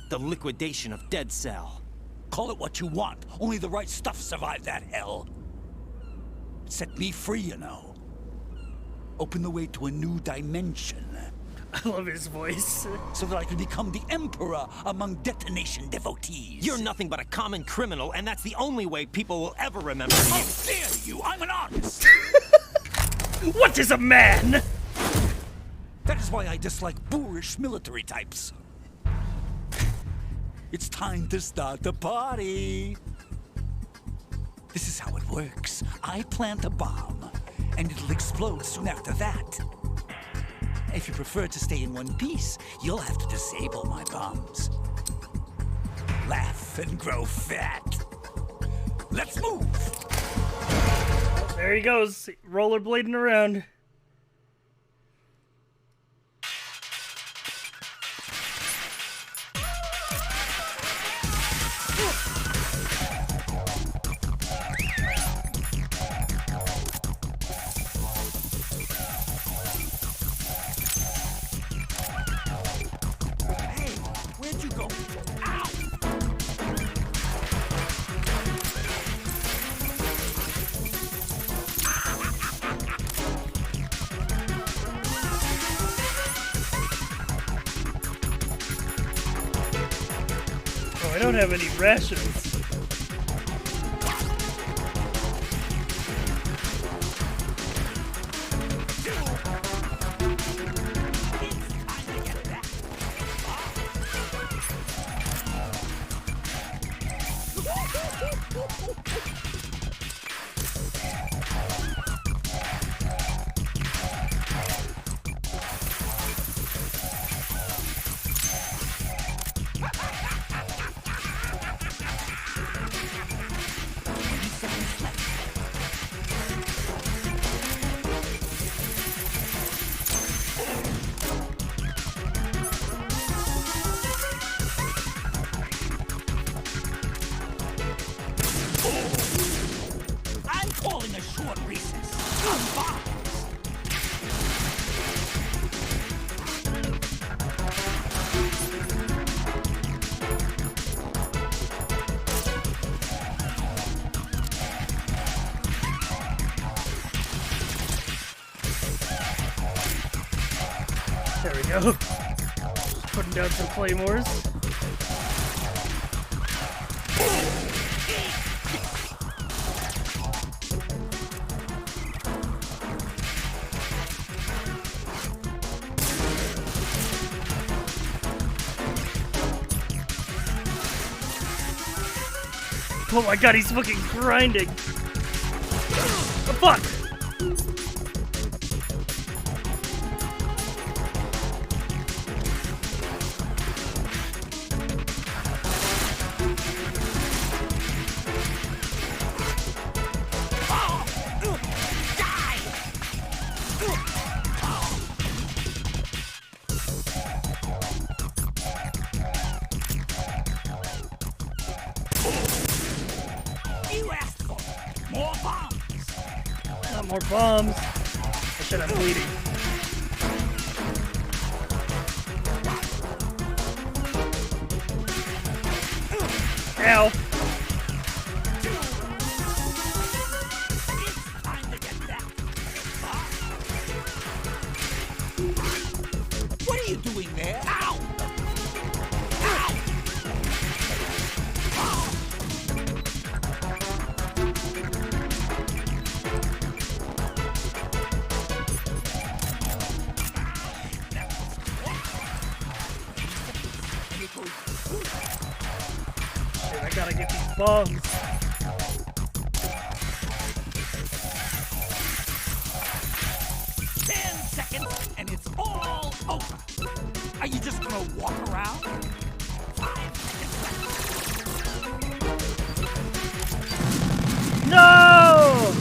The liquidation of Dead Cell. Call it what you want. Only the right stuff survived that hell. It set me free, you know. Opened the way to a new dimension. I love his voice. So that I could become the emperor among detonation devotees. You're nothing but a common criminal, and that's the only way people will ever remember you. How dare you! I'm an artist! What is a man? That is why I dislike boorish military types. It's time to start the party. This is how it works. I plant a bomb, and it'll explode soon after that. If you prefer to stay in one piece, you'll have to disable my bombs. Laugh and grow fat. Let's move! There he goes, rollerblading around. I don't have any rations. There we go. Putting down some claymores. Oh my god, he's fucking grinding. Oh, fuck! More bombs. I said I'm bleeding. Ow. What are you doing there? Ow! Ow! Shit, I gotta get these bombs. And it's all over. Are you just gonna walk around? 5 seconds left. No!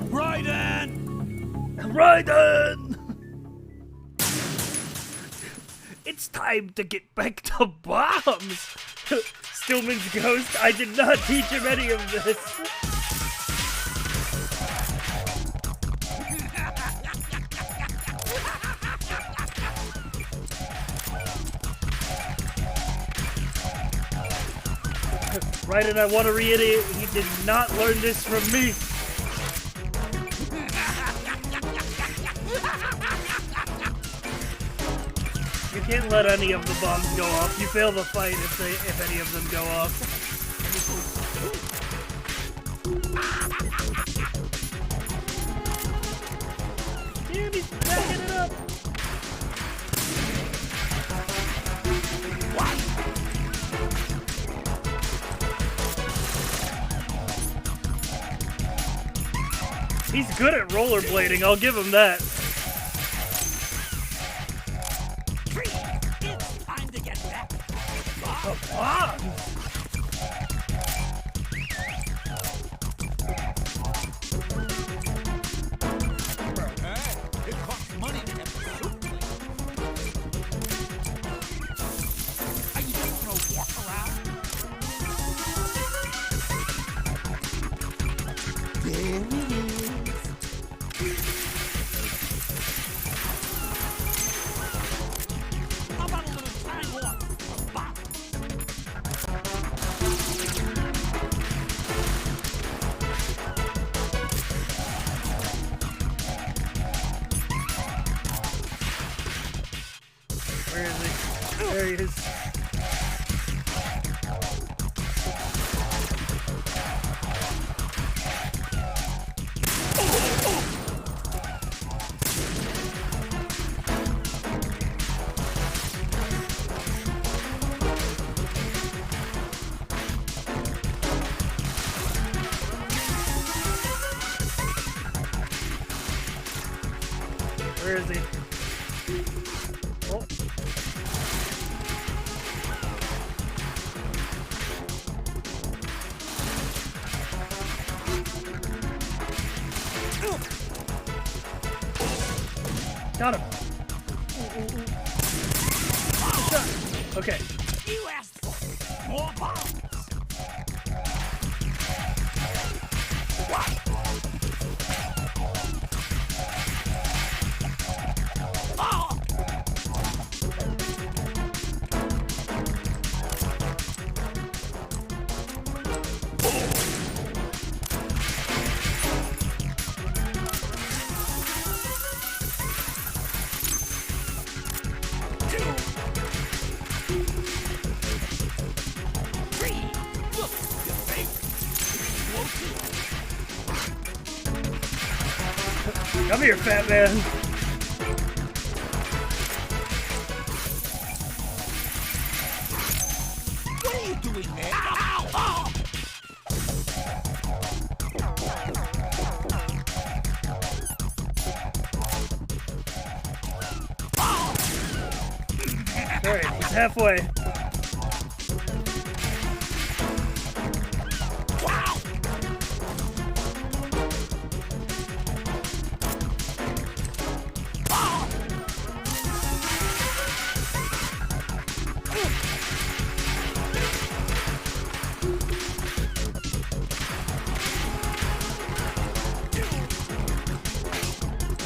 Raiden! Raiden! It's time to get back to bombs! Stillman's ghost, I did not teach him any of this. Raiden, I want to reiterate, he did not learn this from me. You can't let any of the bombs go off. You fail the fight if any of them go off. Damn, he's backing it up. He's good at rollerblading, I'll give him that. It's time to get back. The bombs! It costs money to have soup clean. Are you just gonna walk around? There it is. How about a little time off for fun? Where is he? There he is. Where is he? Oh. Got him. Okay. You asked for more bombs. Come here, fat man. What are you doing there? Ow! Ow! Alright, he's halfway.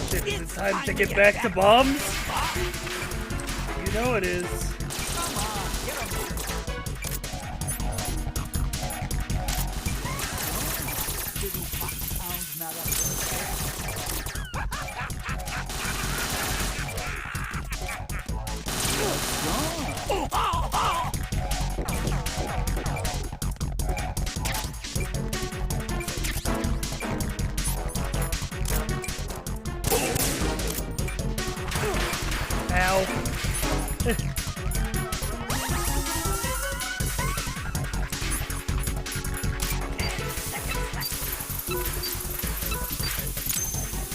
Shit, is it time to get back to bombs? You know it is. Ow.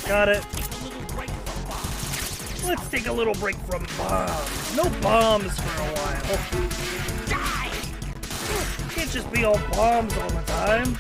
Got it. Let's take a little break from bombs. No bombs for a while. Can't just be all bombs all the time.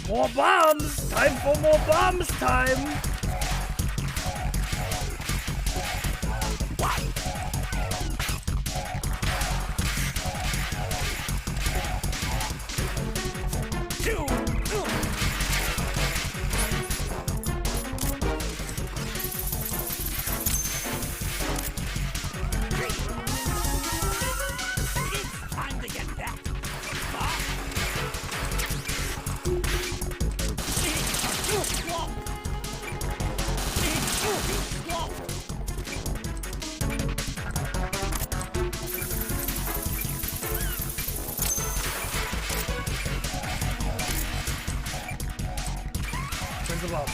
More bombs! Time for more bombs time! Where's the bomb?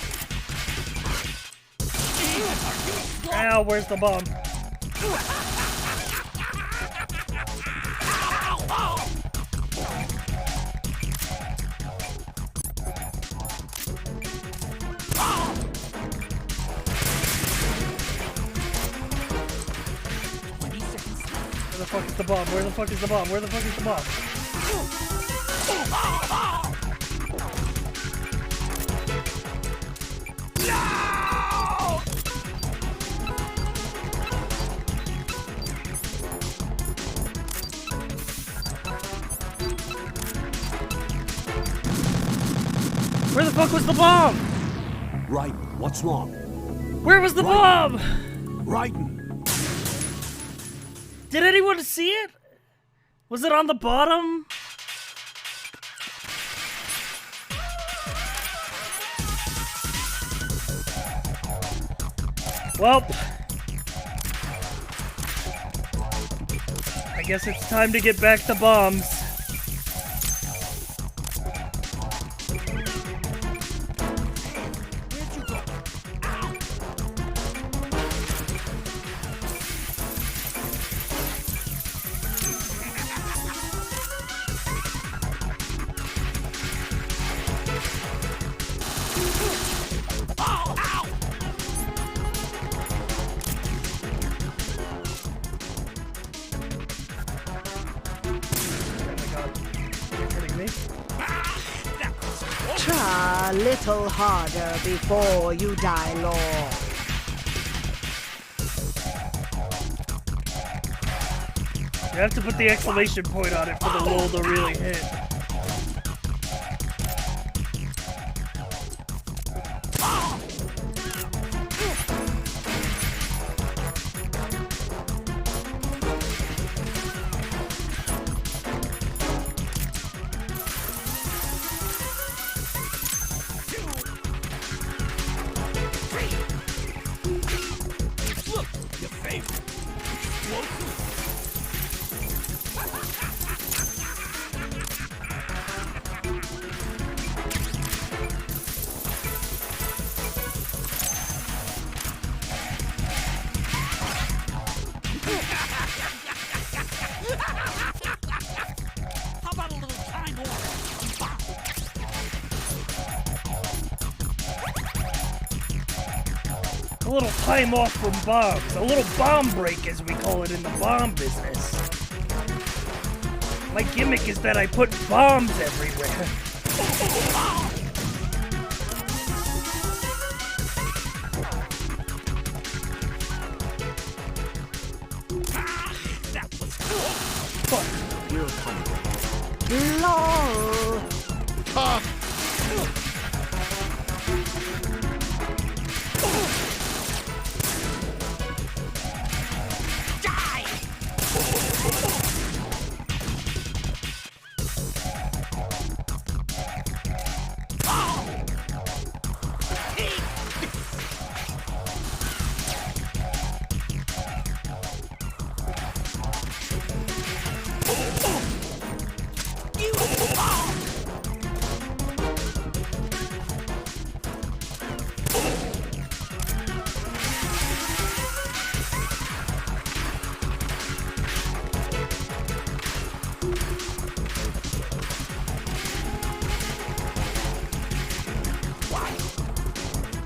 Ow, where's the bomb? Where the fuck is the bomb? Where the fuck is the bomb? Where the fuck is the bomb? Where the fuck was the bomb? Right, what's wrong? Where was the bomb? Raiden! Did anyone see it? Was it on the bottom? Well, I guess it's time to get back to bombs. me. Try a little harder before you die, Lord. You have to put the exclamation point on it for the roll to really hit. A little time off from bombs. A little bomb break, as we call it in the bomb business. My gimmick is that I put bombs everywhere. You're coming. LOL.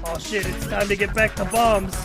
Oh shit, it's time to get back to bombs.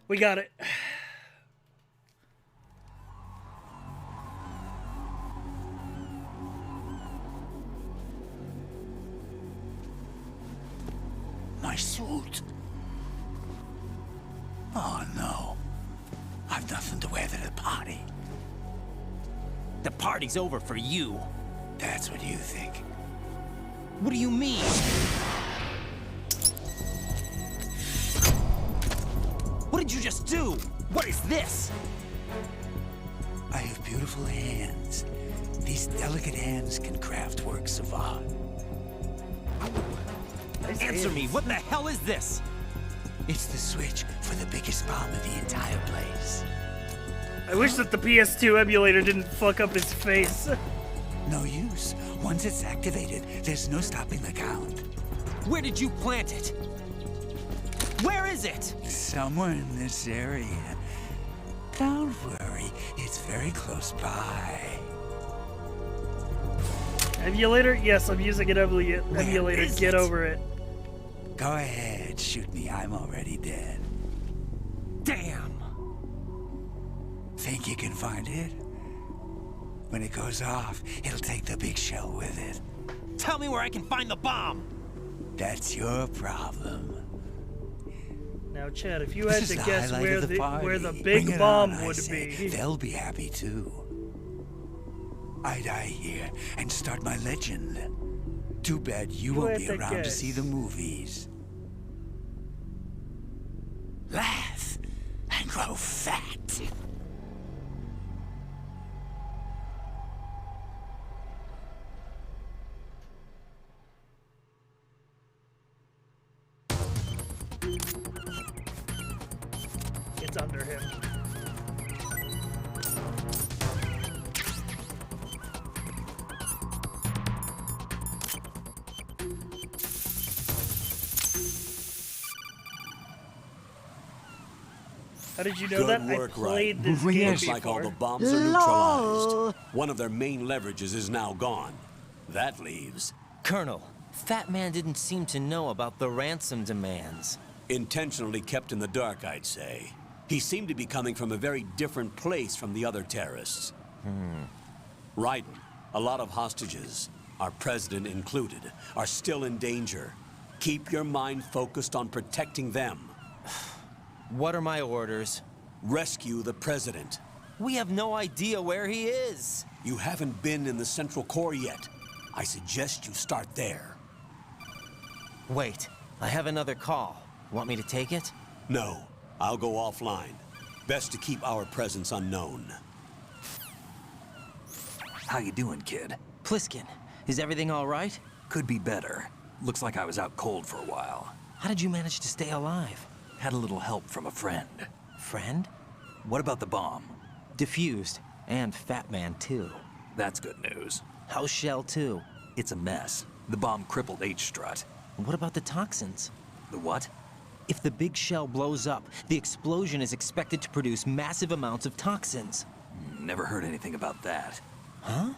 We got it. My suit. Oh no. I've nothing to wear to the party. The party's over for you. That's what you think. What do you mean? What did you just do? What is this? I have beautiful hands. These delicate hands can craft works of art. Answer me, what the hell is this? It's the switch for the biggest bomb in the entire place. I wish that the PS2 emulator didn't fuck up his face. No use. Once it's activated, there's no stopping the count. Where did you plant it? Where is it? Somewhere in this area. Don't worry, it's very close by. Emulator? Yes, I'm using an emulator. Get over it. Go ahead, shoot me. I'm already dead. Damn! Think you can find it? When it goes off, it'll take the big shell with it. Tell me where I can find the bomb! That's your problem. Now, Chad, if you This had is to the guess highlight where of the party. where the Bring big it bomb on, I would say. be, They'll be happy too. I die here and start my legend. Too bad you won't had be to around to guess. see the movies. Laugh and grow fat. it's under him. How did you know Good that? work, I played Wright. this game Looks like all the before. bombs are neutralized. One of their main leverages is now gone. That leaves... Colonel, Fat Man didn't seem to know about the ransom demands. Intentionally kept in the dark, I'd say. He seemed to be coming from a very different place from the other terrorists. Raiden, a lot of hostages, our president included, are still in danger. Keep your mind focused on protecting them. What are my orders? Rescue the president. We have no idea where he is. You haven't been in the Central Core yet. I suggest you start there. Wait, I have another call. Want me to take it? No, I'll go offline. Best to keep our presence unknown. How you doing, kid? Pliskin, is everything all right? Could be better. Looks like I was out cold for a while. How did you manage to stay alive? Had a little help from a friend. Friend? What about the bomb? Diffused. And Fat Man, too. That's good news. How's Shell 2? It's a mess. The bomb crippled H-Strut. What about the toxins? The what? If the big shell blows up, the explosion is expected to produce massive amounts of toxins. Never heard anything about that. Huh?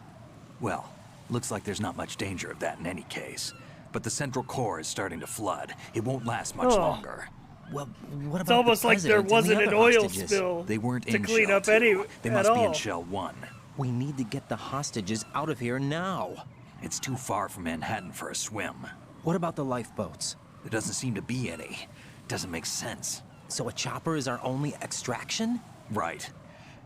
Well, looks like there's not much danger of that in any case. But the Central Core is starting to flood. It won't last much longer. Well, what about It's almost the like there president and the wasn't an other oil hostages? spill They weren't to in clean Shell up 2. any They at must be all. in Shell 1. We need to get the hostages out of here now. It's too far from Manhattan for a swim. What about the lifeboats? There doesn't seem to be any. Doesn't make sense. So a chopper is our only extraction? Right.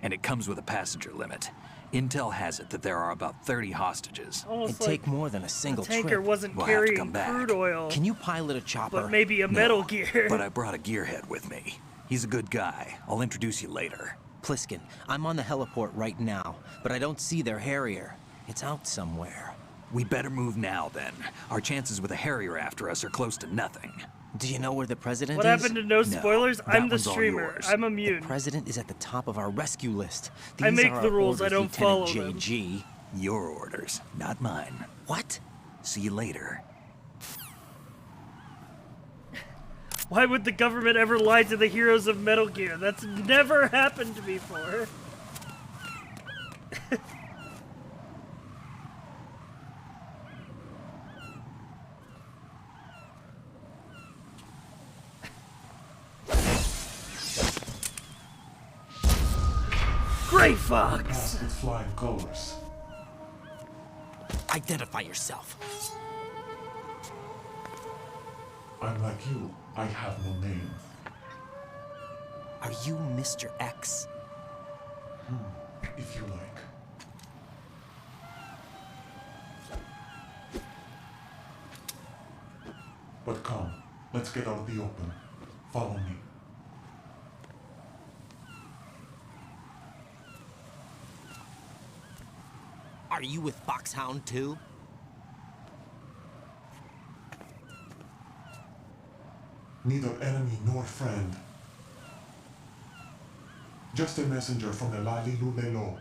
And it comes with a passenger limit. Intel has it that there are about 30 hostages. Almost It'd take more than a single the tanker trip. wasn't We'll have to carrying come back. crude oil, Can you pilot a chopper? but maybe a No, Metal Gear. But I brought a gearhead with me. He's a good guy. I'll introduce you later. Pliskin, I'm on the heliport right now, but I don't see their Harrier. It's out somewhere. We better move now, then. Our chances with a Harrier after us are close to nothing. Do you know where the president What is? happened to no spoilers? that I'm the one's all streamer. yours. I'm immune. The president is at the top of our rescue list. I These make are the our rules, I orders, don't follow Lieutenant them. JG. Your orders, not mine. What? See you later. Why would the government ever lie to the heroes of Metal Gear? That's never happened before. Gray Fox! Mask with flying colors. Identify yourself. I'm like you. I have no name. Are you Mr. X? If you like. But come, let's get out of the open. Follow me. Are you with Foxhound too? Neither enemy nor friend. Just a messenger from the Lali Lulelo.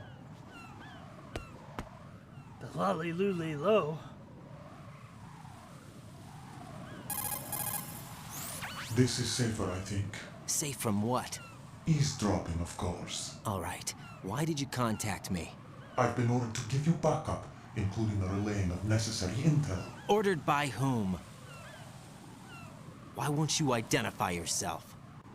The Lolly Lule Low. This is safer, I think. Safe from what? Eavesdropping, of course. All right. Why did you contact me? I've been ordered to give you backup, including the relaying of necessary intel. Ordered by whom? Why won't you identify yourself?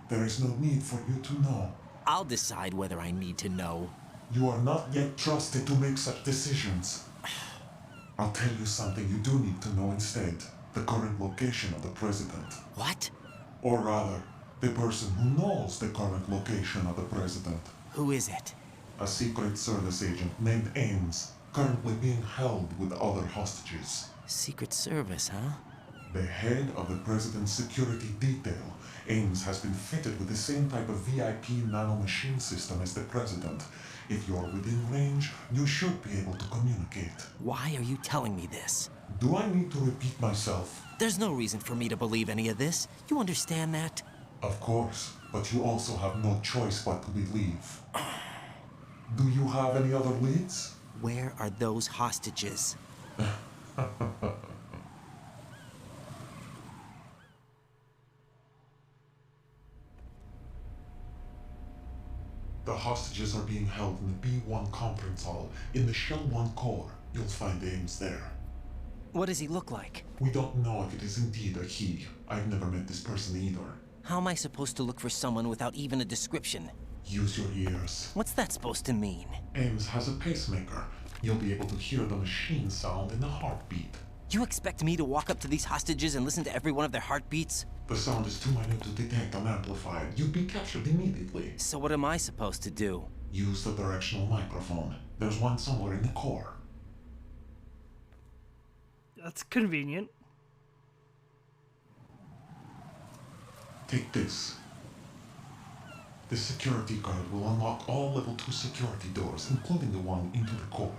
There is no need for you to know. I'll decide whether I need to know. You are not yet trusted to make such decisions. I'll tell you something you do need to know instead. The current location of the president. What? Or rather, the person who knows the current location of the president. Who is it? A Secret Service agent named Ames, currently being held with other hostages. Secret Service, huh? The head of the president's security detail, Ames, has been fitted with the same type of VIP nanomachine system as the president. If you're within range, you should be able to communicate. Why are you telling me this? Do I need to repeat myself? There's no reason for me to believe any of this. You understand that? Of course, but you also have no choice but to believe. Do you have any other leads? Where are those hostages? The hostages are being held in the B1 conference hall in the Shell 1 core. You'll find Ames there. What does he look like? We don't know if it is indeed a he. I've never met this person either. How am I supposed to look for someone without even a description? Use your ears. What's that supposed to mean? Ames has a pacemaker. You'll be able to hear the machine sound in the heartbeat. You expect me to walk up to these hostages and listen to every one of their heartbeats? The sound is too minute to detect and amplify it. You'd be captured immediately. So what am I supposed to do? Use the directional microphone. There's one somewhere in the core. That's convenient. Take this. This security card will unlock all level 2 security doors, including the one into the core.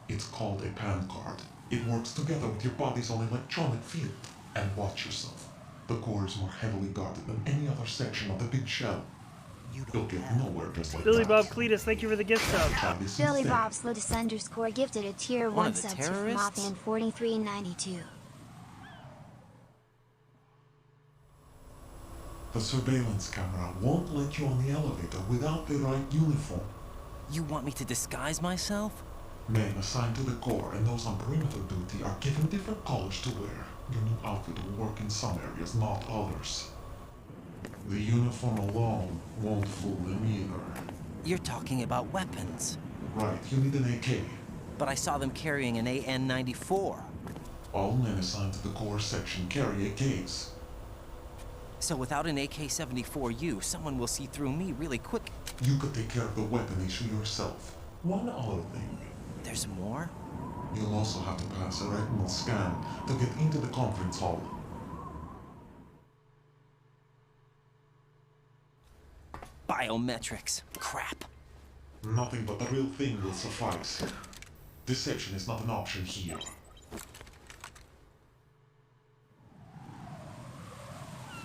It's called a PAN card. It works together with your body's own electronic field. And watch yourself. The core is more heavily guarded than any other section of the big shell. You'll get nowhere just like Billy that. Bob Cletus, thank you for the gift sub. Billy Bob Slotus _ gifted a tier 1 sub to Mothan 4392. The surveillance camera won't let you on the elevator without the right uniform. You want me to disguise myself? Men assigned to the core and those on perimeter duty are given different colors to wear. Your new outfit will work in some areas, not others. The uniform alone won't fool them either. You're talking about weapons. Right, you need an AK. But I saw them carrying an AN-94. All men assigned to the core section carry AKs. So without an AK-74U, someone will see through me really quick. You could take care of the weapon issue yourself. One other thing. There's more? You'll also have to pass a retinal scan to get into the conference hall. Biometrics. Crap. Nothing but the real thing will suffice. Deception is not an option here.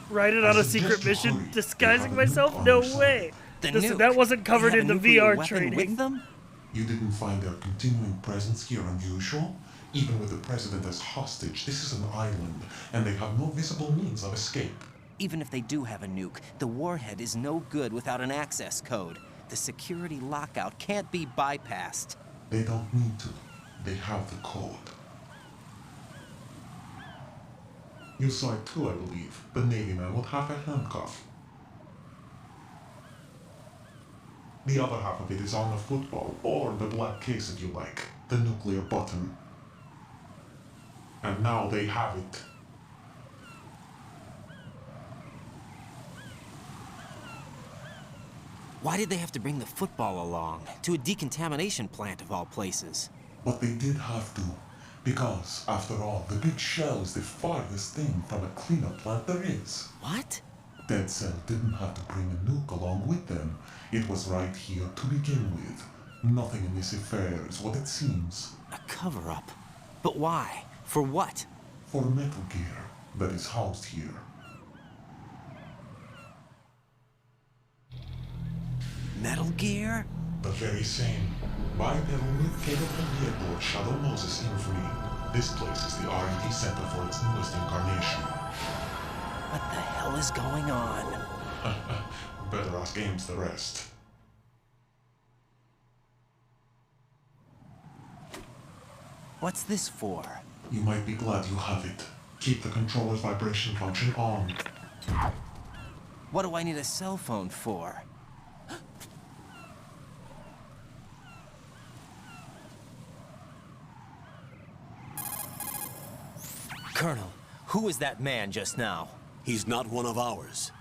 Write it on a secret mission, disguising myself? No way. That wasn't covered in the VR training. You didn't find their continuing presence here unusual? Even with the president as hostage, this is an island, and they have no visible means of escape. Even if they do have a nuke, the warhead is no good without an access code. The security lockout can't be bypassed. They don't need to. They have the code. You saw it too, I believe. The Navy man with half a handcuff. The other half of it is on the football, or the black case if you like. The nuclear button. And now they have it. Why did they have to bring the football along? To a decontamination plant of all places. But they did have to. Because, after all, the big shell is the farthest thing from a cleanup plant there is. What? Dead Cell didn't have to bring a nuke along with them. It was right here to begin with. Nothing in this affair is what it seems. A cover-up? But why? For what? For Metal Gear that is housed here. Metal Gear? The very same. Bipedal nuke-capable vehicle Shadow Moses infamy. This place is the R&D center for its newest incarnation. What the hell is going on? Better ask Ames the rest. What's this for? You might be glad you have it. Keep the controller's vibration function on. What do I need a cell phone for? Colonel, who was that man just now? He's not one of ours.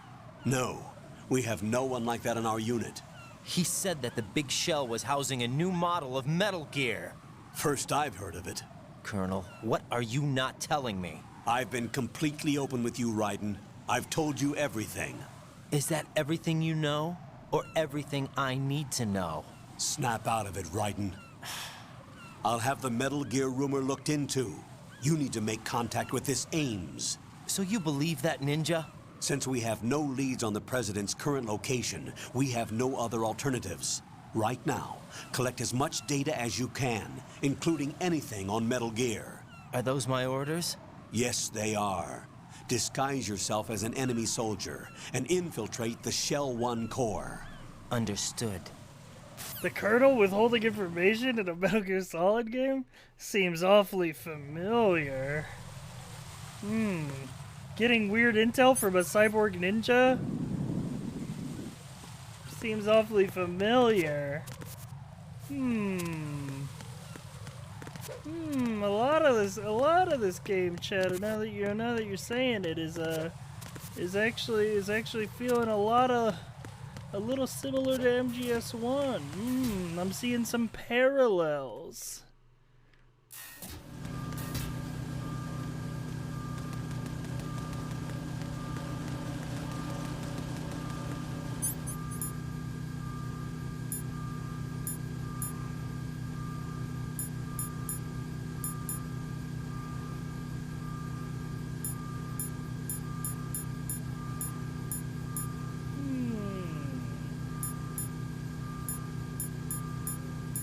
No, we have no one like that in our unit. He said that the big shell was housing a new model of Metal Gear. First I've heard of it. Colonel, what are you not telling me? I've been completely open with you, Raiden. I've told you everything. Is that everything you know? Or everything I need to know? Snap out of it, Raiden. I'll have the Metal Gear rumor looked into. You need to make contact with this Ames. So you believe that ninja? Since we have no leads on the President's current location, we have no other alternatives. Right now, collect as much data as you can, including anything on Metal Gear. Are those my orders? Yes, they are. Disguise yourself as an enemy soldier and infiltrate the Shell 1 core. Understood. The Colonel withholding information in a Metal Gear Solid game? Seems awfully familiar. Getting weird intel from a cyborg ninja? Seems awfully familiar. A lot of this game, Chad. Now that you're saying it, is actually feeling a little similar to MGS1. I'm seeing some parallels.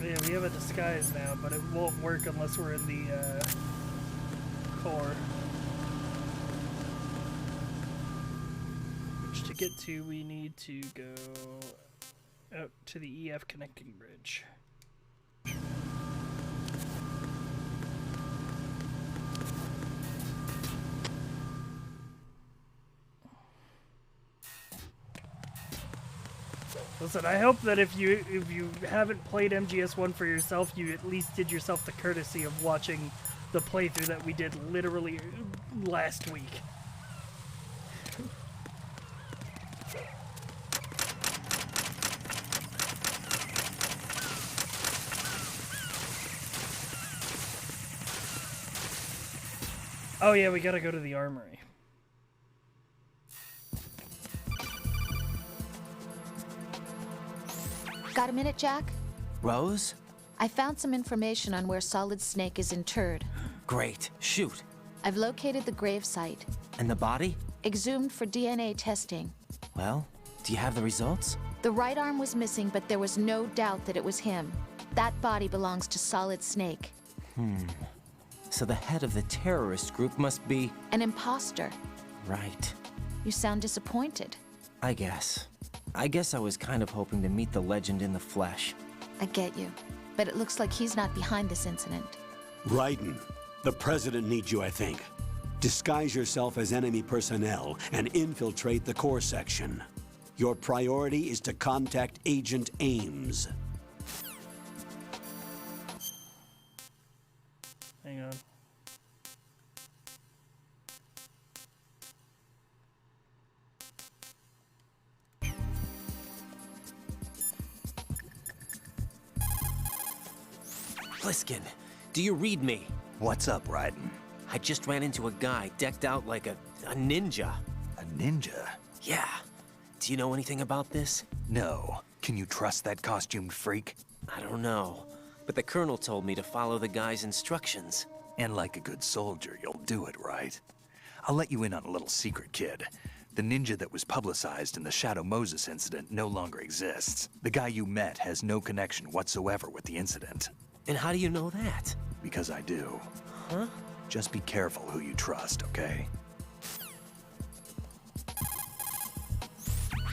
Yeah, we have a disguise now, but it won't work unless we're in the core. Which to get to, we need to go out to the EF connecting bridge. Listen, I hope that if you haven't played MGS1 for yourself, you at least did yourself the courtesy of watching the playthrough that we did literally last week. Oh yeah, we gotta go to the armory. Got a minute, Jack? Rose? I found some information on where Solid Snake is interred. Great. Shoot. I've located the grave site. And the body? Exhumed for DNA testing. Well, do you have the results? The right arm was missing, but there was no doubt that it was him. That body belongs to Solid Snake. So the head of the terrorist group must be... An imposter. Right. You sound disappointed. I guess I was kind of hoping to meet the legend in the flesh. I get you. But it looks like he's not behind this incident. Raiden, the President needs you, I think. Disguise yourself as enemy personnel and infiltrate the core section. Your priority is to contact Agent Ames. Hang on. Pliskin, do you read me? What's up, Raiden? I just ran into a guy decked out like a ninja. A ninja? Yeah. Do you know anything about this? No. Can you trust that costumed freak? I don't know. But the Colonel told me to follow the guy's instructions. And like a good soldier, you'll do it, right? I'll let you in on a little secret, kid. The ninja that was publicized in the Shadow Moses incident no longer exists. The guy you met has no connection whatsoever with the incident. And how do you know that? Because I do. Huh? Just be careful who you trust, okay?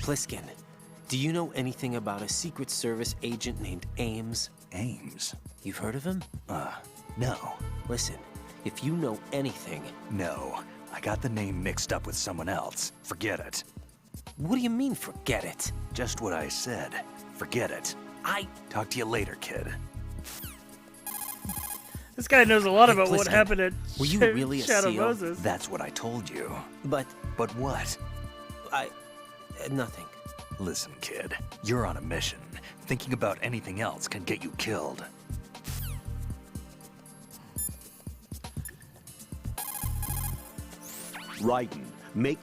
Pliskin, do you know anything about a Secret Service agent named Ames? Ames? You've heard of him? No. Listen, if you know anything... No. I got the name mixed up with someone else. Forget it. What do you mean, forget it? Just what I said. Forget it. Talk to you later, kid. This guy knows a lot Hey, about what Pliskin, happened at were you really a Shadow seal? Moses. That's what I told you. But But what? nothing. Listen, kid, you're on a mission. Thinking about anything else can get you killed. Raiden, make...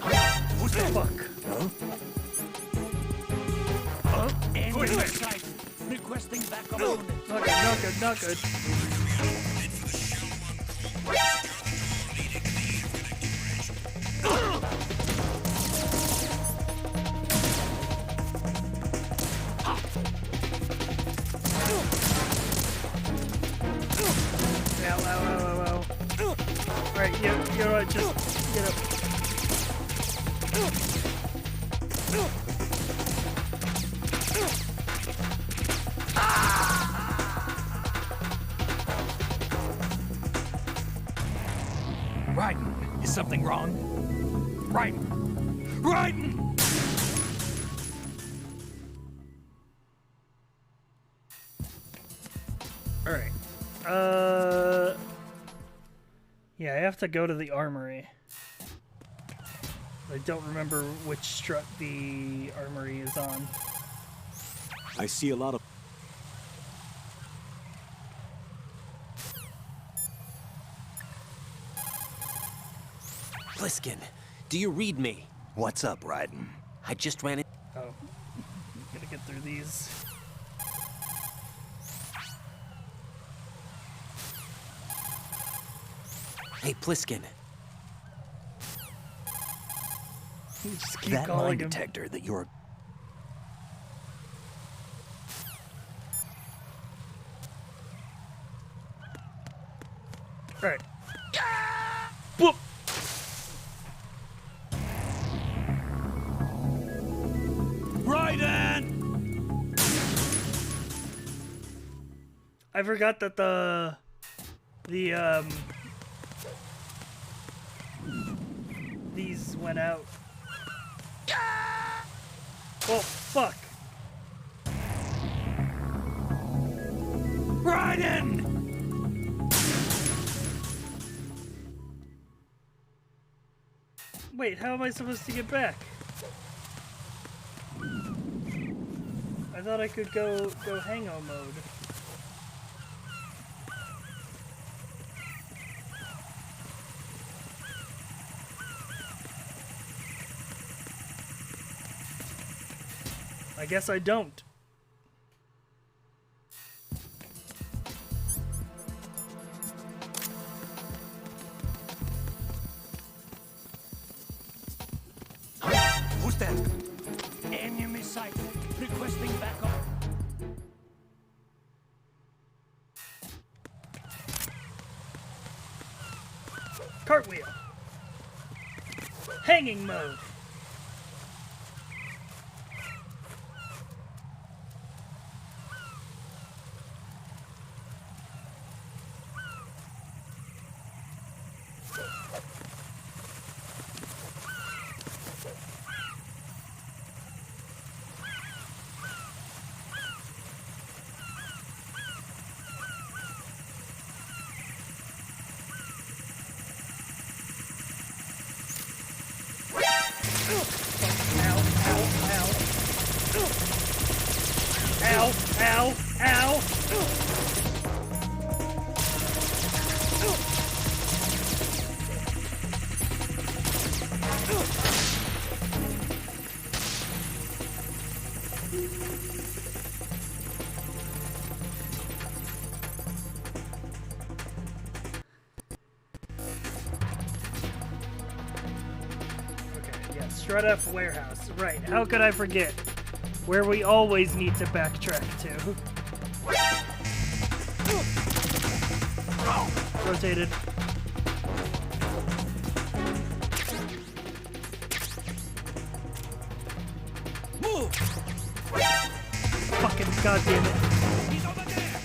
What the fuck? Huh? Enemy sight. Requesting backup unit. Not good, not good, not good. Ow, ow, ow, ow, ow. Right, you're right, just get up. Raiden, is something wrong? Raiden! Raiden! Alright. Yeah, I have to go to the armory. I don't remember which strut the armory is on. I see a lot of... Pliskin, do you read me? What's up, Raiden? I just ran in. Oh. Gotta get through these. Hey, Pliskin. You just keep That calling mine him. detector that you're... Right. Whoop! Raiden! I forgot that the these went out. Oh fuck! Raiden! Wait, how am I supposed to get back? I thought I could go hango mode. I guess I don't. Who's that? Enemy sight. Requesting backup. Cartwheel. Hanging mode. Ow, ow, ow! Yeah, Strut F Warehouse. Right, how could I forget? Where we always need to backtrack to. Rotated. Move! Fucking goddamn it. He's over there!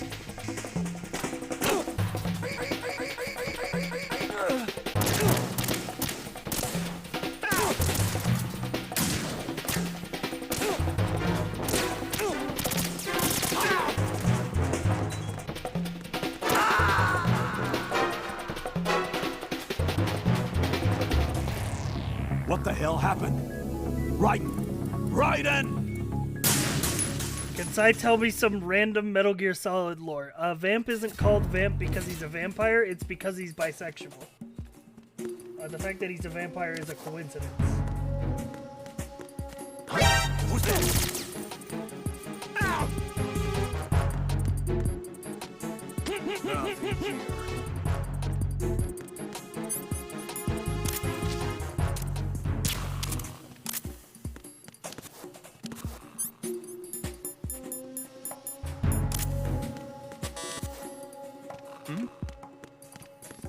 What the hell happened? Raiden! Can Sai tell me some random Metal Gear Solid lore? Vamp isn't called Vamp because he's a vampire, it's because he's bisexual. The fact that he's a vampire is a coincidence. Who's that? Ow! Nothing here.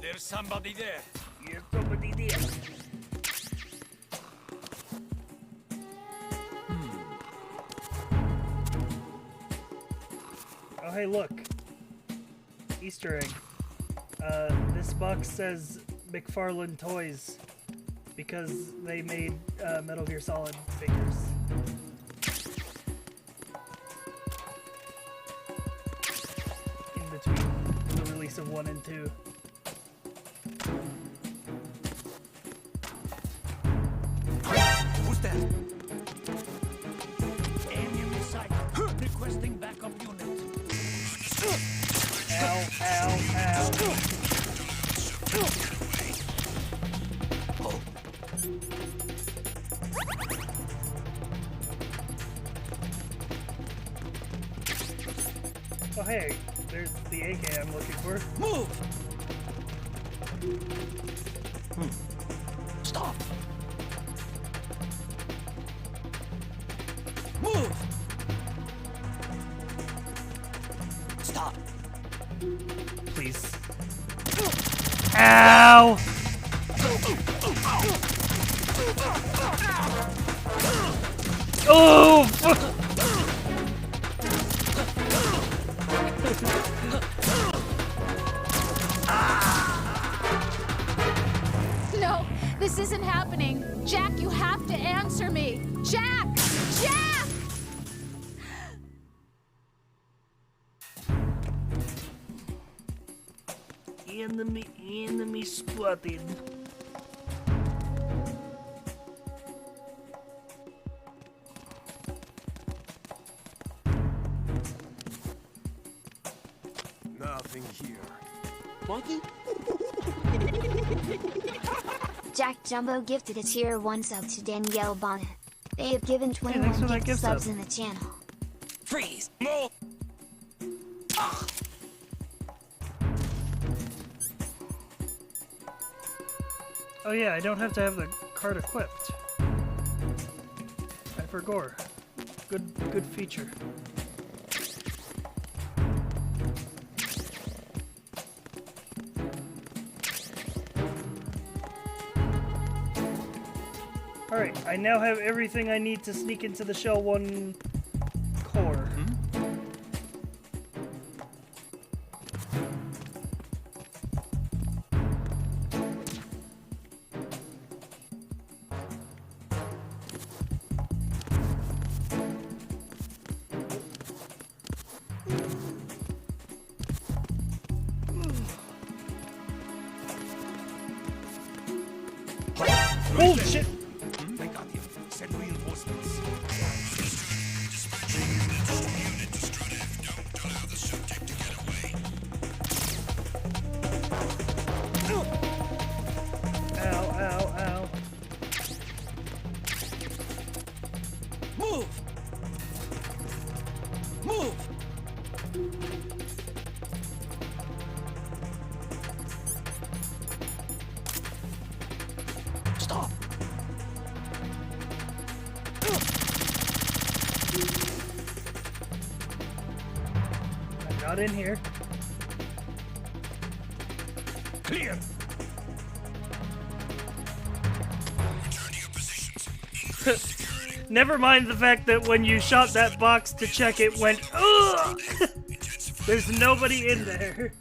There's somebody there. There's somebody there. Oh, hey, look. Easter egg. This box says McFarlane Toys because they made Metal Gear Solid figures. In between the release of 1 and 2. Who's that? Enemy sight. Requesting backup unit. Ow, ow, ow. Oh, hey, there's the AK I'm looking for. Move! Stop! Move! Stop! Please. Ow! Oh, fuck! No, this isn't happening. Jack, you have to answer me. Jack! Jack! Enemy spotted. Nothing here. Monkey? Jack Jumbo gifted a tier 1 sub to Danielle Bonnet. They have given 21 gift subs in the channel. Freeze! More! Ah. Oh yeah, I don't have to have the card equipped. For gore. Good feature. Alright, I now have everything I need to sneak into the Shell 1 core. Oh shit! They got you. Send reinforcements. Ow, ow, ow. Move! Move! Stop! I'm not in here. Clear! Never mind the fact that when you shot that box to check it went, ugh! There's nobody in there.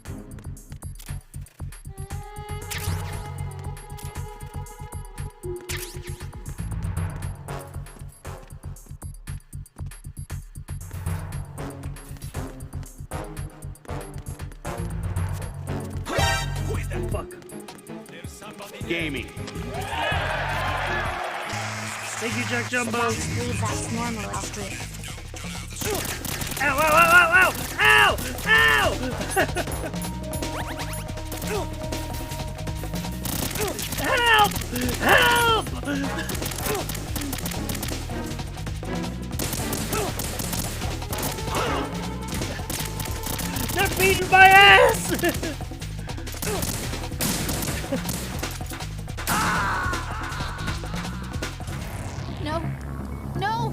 Who is that? Fuck. There's somebody Gaming. Thank you, Jack Jumbo. Believe that's normal after it. Ow, ow, ow, ow, ow! Ow! Help! Help! They're beating my ass! No. No!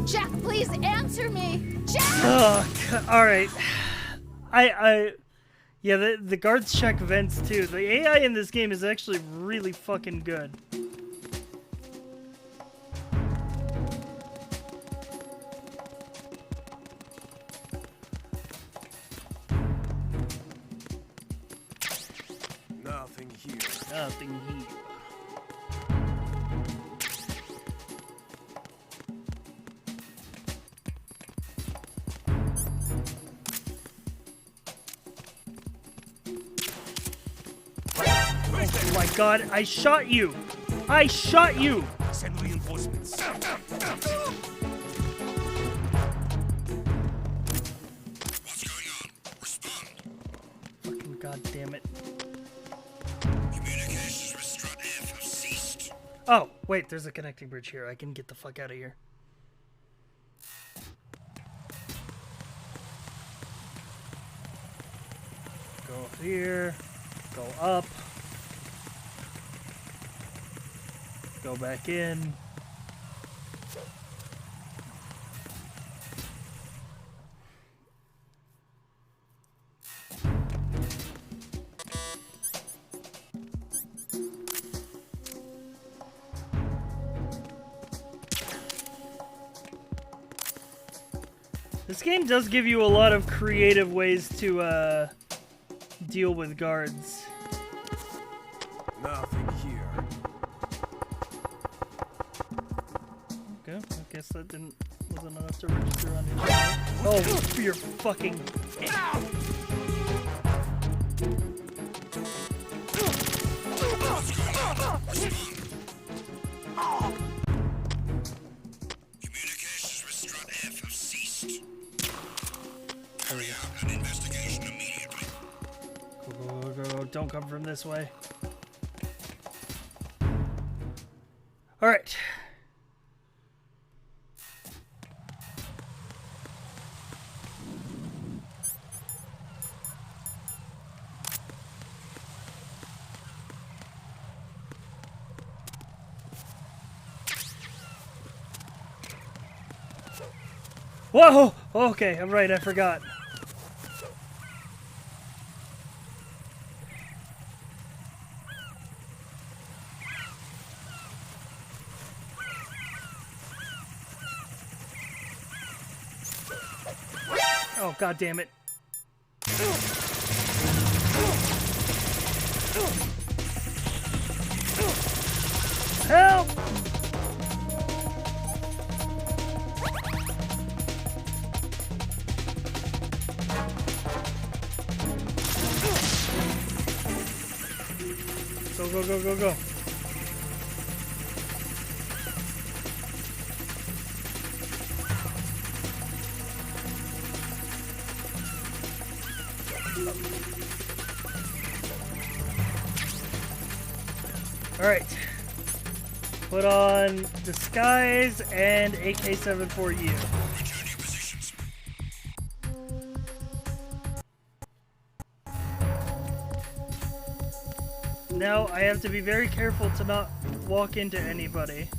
Jack, please answer me! Jack! Oh, alright. Yeah, the guards check vents too. The AI in this game is actually really fucking good. Nothing here. Nothing here. Oh my god, I shot you! I shot you! Send reinforcements. What's going on? Respond. Fucking god damn it. Communications with Strut F have ceased. Oh, wait, there's a connecting bridge here. I can get the fuck out of here. Go here. Go up. Go back in. This game does give you a lot of creative ways to deal with guards. Nothing here. Okay, I guess that wasn't enough to register on his. Oh, you're fucking. Communications with Strut F have ceased. Carry out an investigation immediately. Go. Don't come from this way. Alright. Whoa! Okay, I'm right, I forgot. Oh, god damn it. Help! Go. Alright. Put on disguise and AK-7 for you. Return your positions. Now I have to be very careful to not walk into anybody.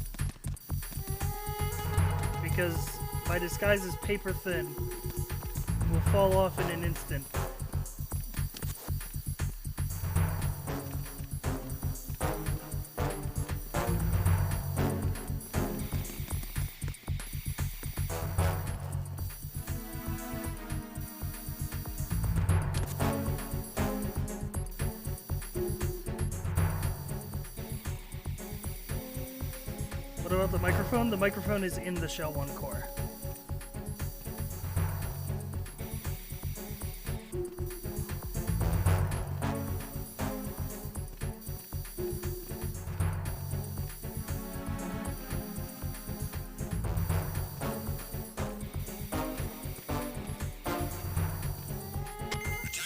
Because my disguise is paper thin. It will fall off in an instant. What about the microphone? The microphone is in the Shell 1 core.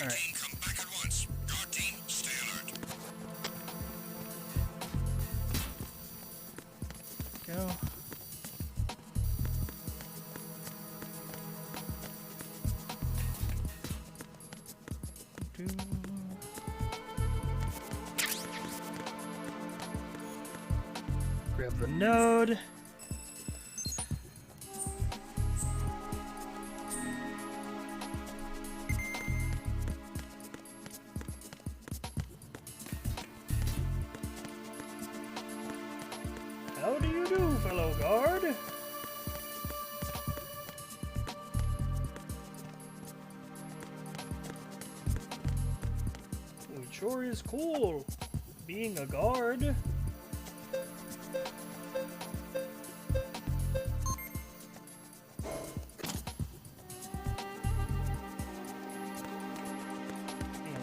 Alright. Come back at once. Guard team, stay alert. Go. Grab the node. How do you do, fellow guard? It sure is cool being a guard.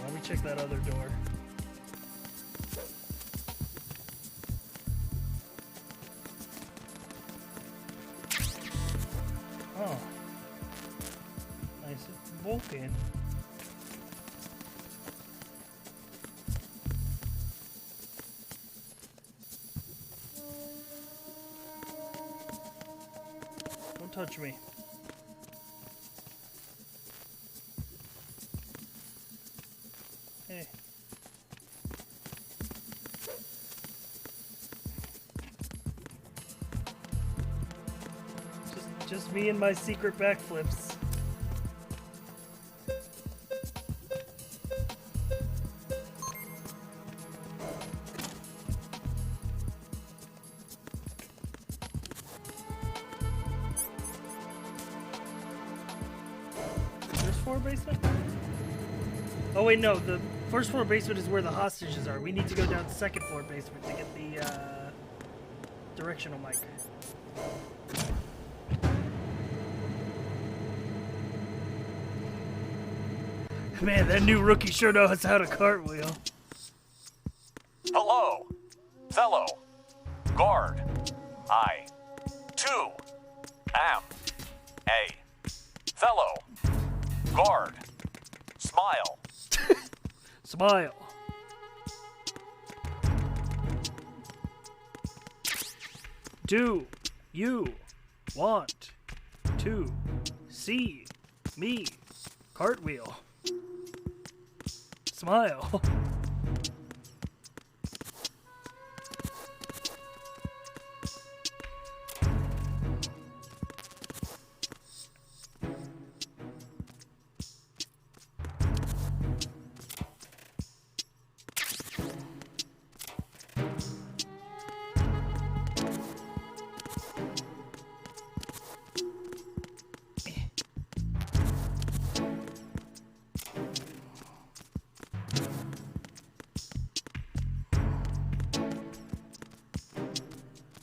Let me check that other door. Oh. Nice Vulcan. Don't touch me. Hey. Just me and my secret backflips. First floor basement? Oh wait, no, the first floor basement is where the hostages are. We need to go down to the second floor basement to get the directional mic. Man, that new rookie sure knows how to cartwheel. Hello, fellow guard. I, too, am a fellow guard. Smile. Smile. Do you want to see me cartwheel? Smile.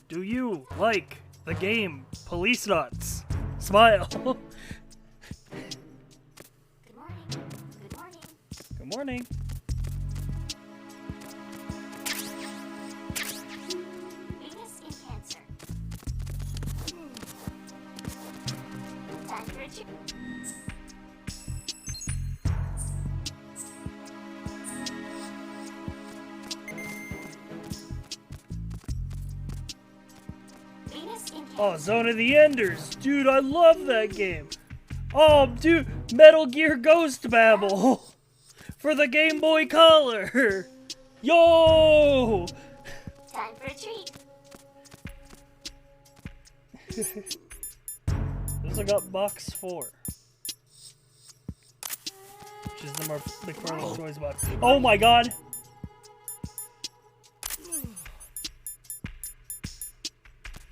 Do you like the game Police Nuts? Smile. Good morning. Good morning. Good morning. Venus in Cancer. Time for a check. Oh, Zone of the Enders. Dude, I love that game. Oh, dude, Metal Gear Ghost Babble for the Game Boy Color. Yo! Time for a treat. This I got box 4. Which is the McFarlane Toys box. Oh my god!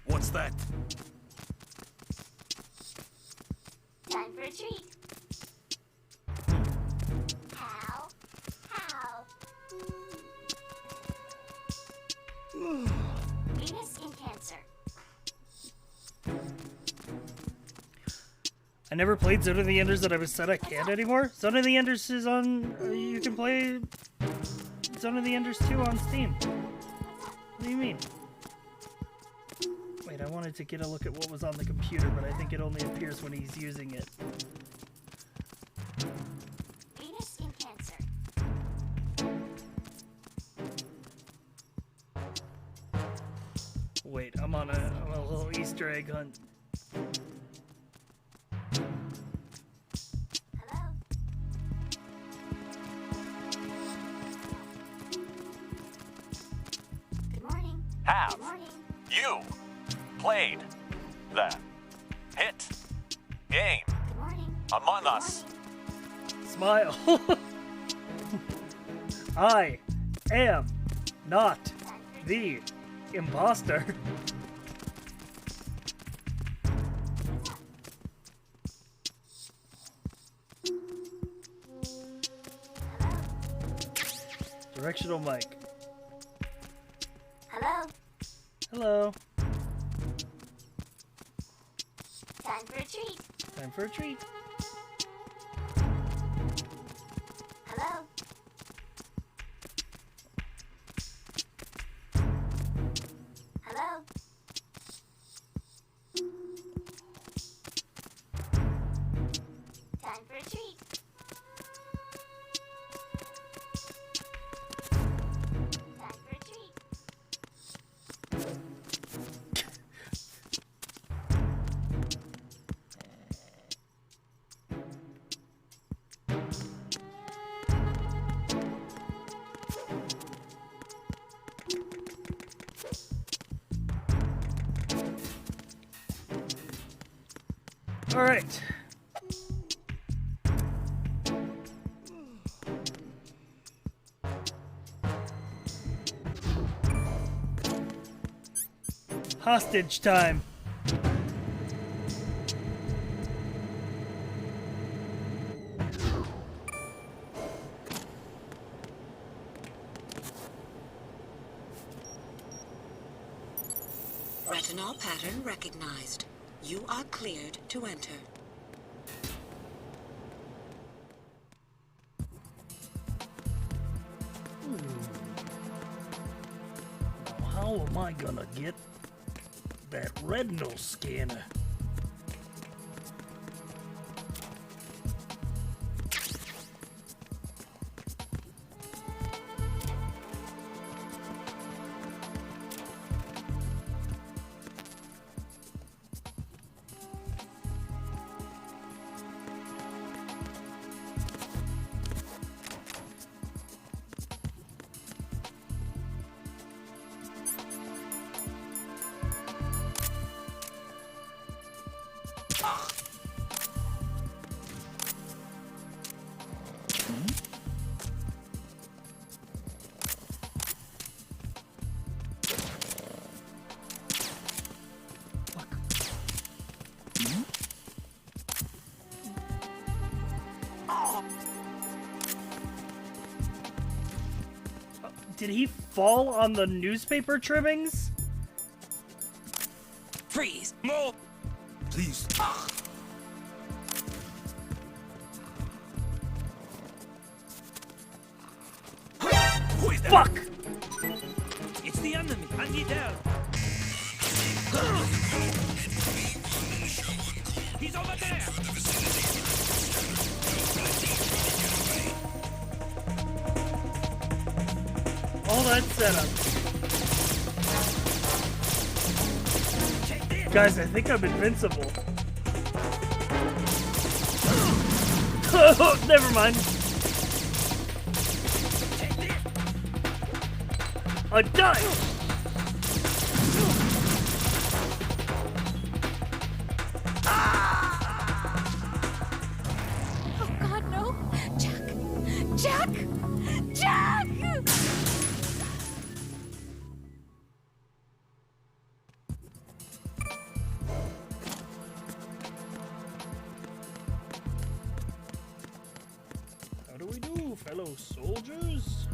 What's that? Time for a treat. How? How? Venus in Cancer. I never played Zone of the Enders that I was said I can't anymore. Zone of the Enders is on... you can play Zone of the Enders 2 on Steam. What do you mean? Wait, I wanted to get a look at what was on the computer, but I think it only appears when he's using it. Venus in Easter egg hunt. Have you played the hit game Among Us? Smile. I am not the imposter. Directional mic. Hello? Hello. Time for a treat. Time for a treat. Hello? Hello? Time for a treat. Time for a treat. All right. Hostage time. Retinol pattern recognized. You are cleared to enter. Now, how am I gonna get that retinal scanner? Did he fall on the newspaper trimmings? Freeze! No! Please. Who is that? Fuck! It's the enemy. I need help. He's over there. All that setup. Guys, I think I'm invincible. Oh, never mind. I died! Oh God, no! Jack! Jack! Jack! How do we do, fellow soldiers?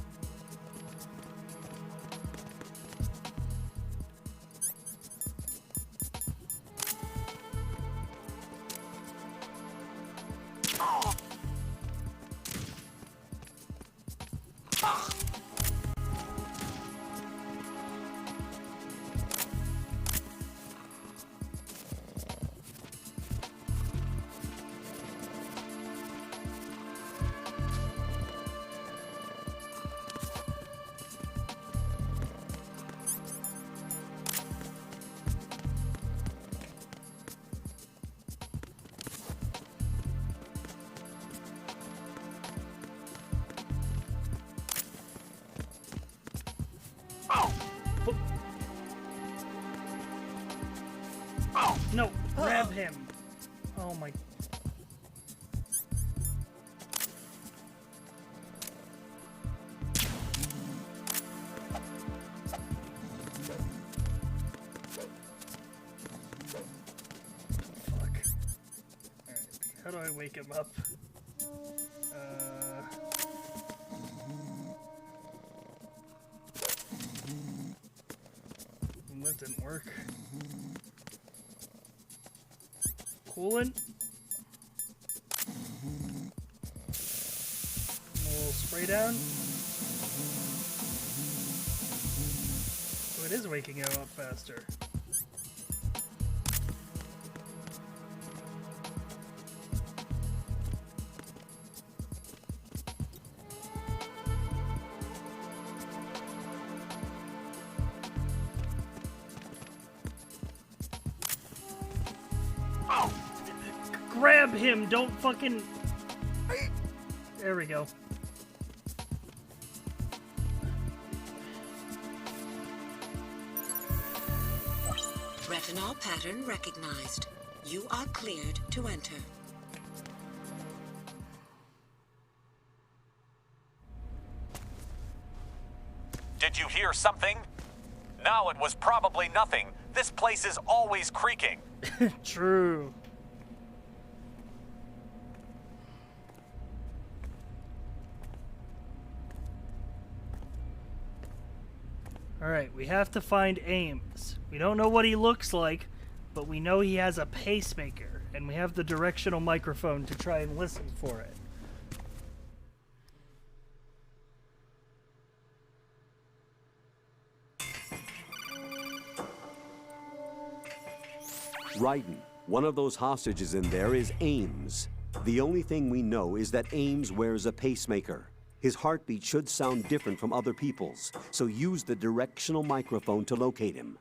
No, grab him. Oh my. Fuck. Alright, how do I wake him up? That didn't work. Coolant. A little spray down. So it is waking him up faster. Grab him, don't fucking... There we go. Retinol pattern recognized. You are cleared to enter. Did you hear something? No, it was probably nothing. This place is always creaking. True. Alright, we have to find Ames. We don't know what he looks like, but we know he has a pacemaker, and we have the directional microphone to try and listen for it. Raiden, one of those hostages in there is Ames. The only thing we know is that Ames wears a pacemaker. His heartbeat should sound different from other people's, so use the directional microphone to locate him.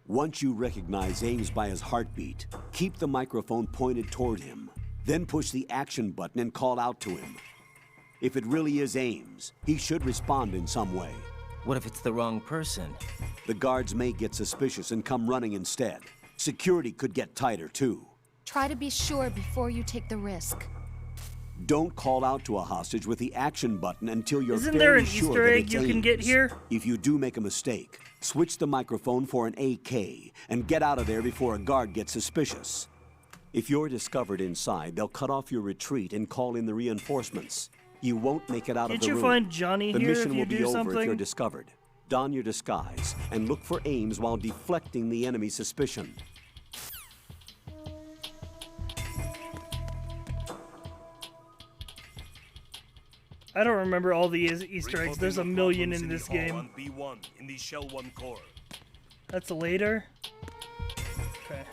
Once you recognize Ames by his heartbeat, keep the microphone pointed toward him. Then push the action button and call out to him. If it really is Ames, he should respond in some way. What if it's the wrong person? The guards may get suspicious and come running instead. Security could get tighter, too. Try to be sure before you take the risk. Don't call out to a hostage with the action button until you're Isn't there fairly an sure Easter that egg it's you can Ames. get here? If you do make a mistake, switch the microphone for an AK and get out of there before a guard gets suspicious. If you're discovered inside, they'll cut off your retreat and call in the reinforcements. You won't make it out of the room. Can't you find Johnny the here mission if you will be do over something? if you're discovered. Don your disguise and look for Ames while deflecting the enemy's suspicion. I don't remember all the Easter eggs. There's a million in this game. B1 in the Shell 1 core. That's later. Okay.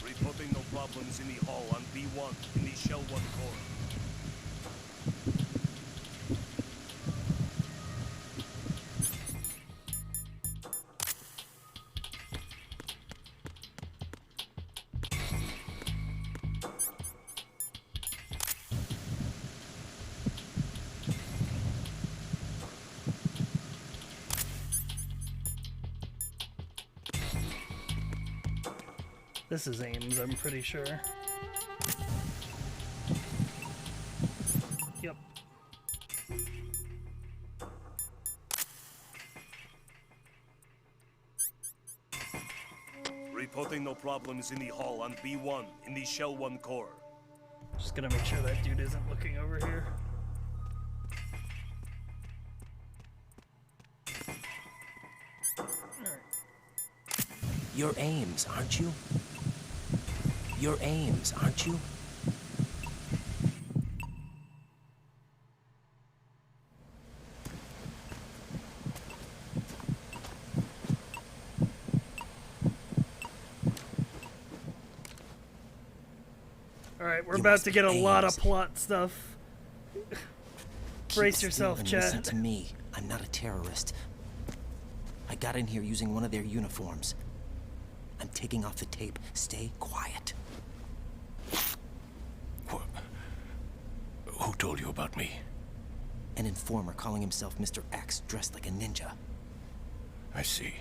Reporting no problems in the hall on B1 in the Shell 1 core. This is Ames, I'm pretty sure. Yep. Reporting no problems in the hall on B1 in the Shell 1 core. Just gonna make sure that dude isn't looking over here. You're Ames, aren't you? You're Ames, aren't you? Alright, we're You about must to be get a lot of Ames. plot stuff. Brace yourself, Keep still and listen Chad. to me. I'm not a terrorist. I got in here using one of their uniforms. I'm taking off the tape. Stay quiet. told you about me? An informer calling himself Mr. X, dressed like a ninja. I see.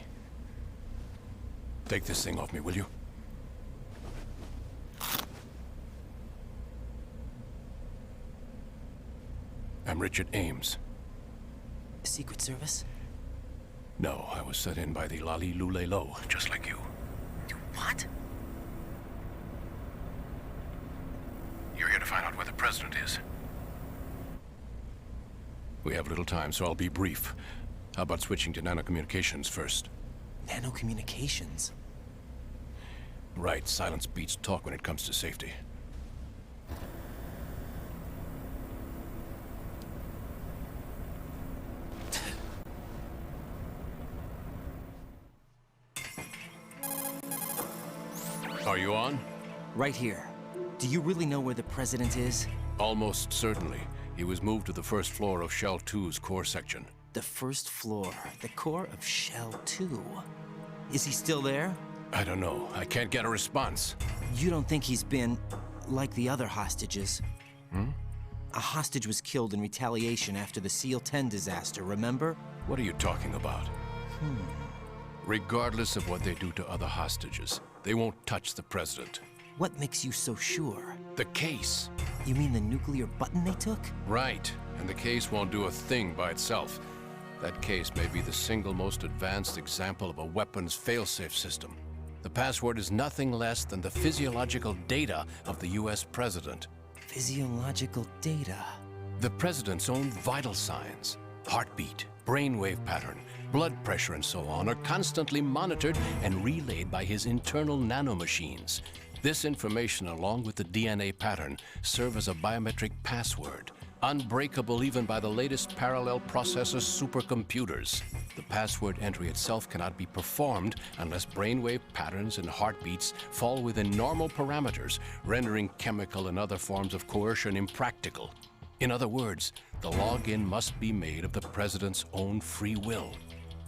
Take this thing off me, will you? I'm Richard Ames. Secret Service? No, I was sent in by the Lali Lule Lo, just like you. What? You're here to find out where the president is. We have little time, so I'll be brief. How about switching to nanocommunications first? Nanocommunications? Right, silence beats talk when it comes to safety. Are you on? Right here. Do you really know where the president is? Almost certainly. He was moved to the first floor of Shell 2's core section. The first floor, the core of Shell 2. Is he still there? I don't know. I can't get a response. You don't think he's been like the other hostages? Hmm? A hostage was killed in retaliation after the SEAL 10 disaster, remember? What are you talking about? Regardless of what they do to other hostages, they won't touch the president. What makes you so sure? The case. You mean the nuclear button they took? Right. And the case won't do a thing by itself. That case may be the single most advanced example of a weapons failsafe system. The password is nothing less than the physiological data of the US president. Physiological data? The president's own vital signs, heartbeat, brainwave pattern, blood pressure and so on are constantly monitored and relayed by his internal nanomachines. This information, along with the DNA pattern, serve as a biometric password, unbreakable even by the latest parallel processor supercomputers. The password entry itself cannot be performed unless brainwave patterns and heartbeats fall within normal parameters, rendering chemical and other forms of coercion impractical. In other words, the login must be made of the president's own free will.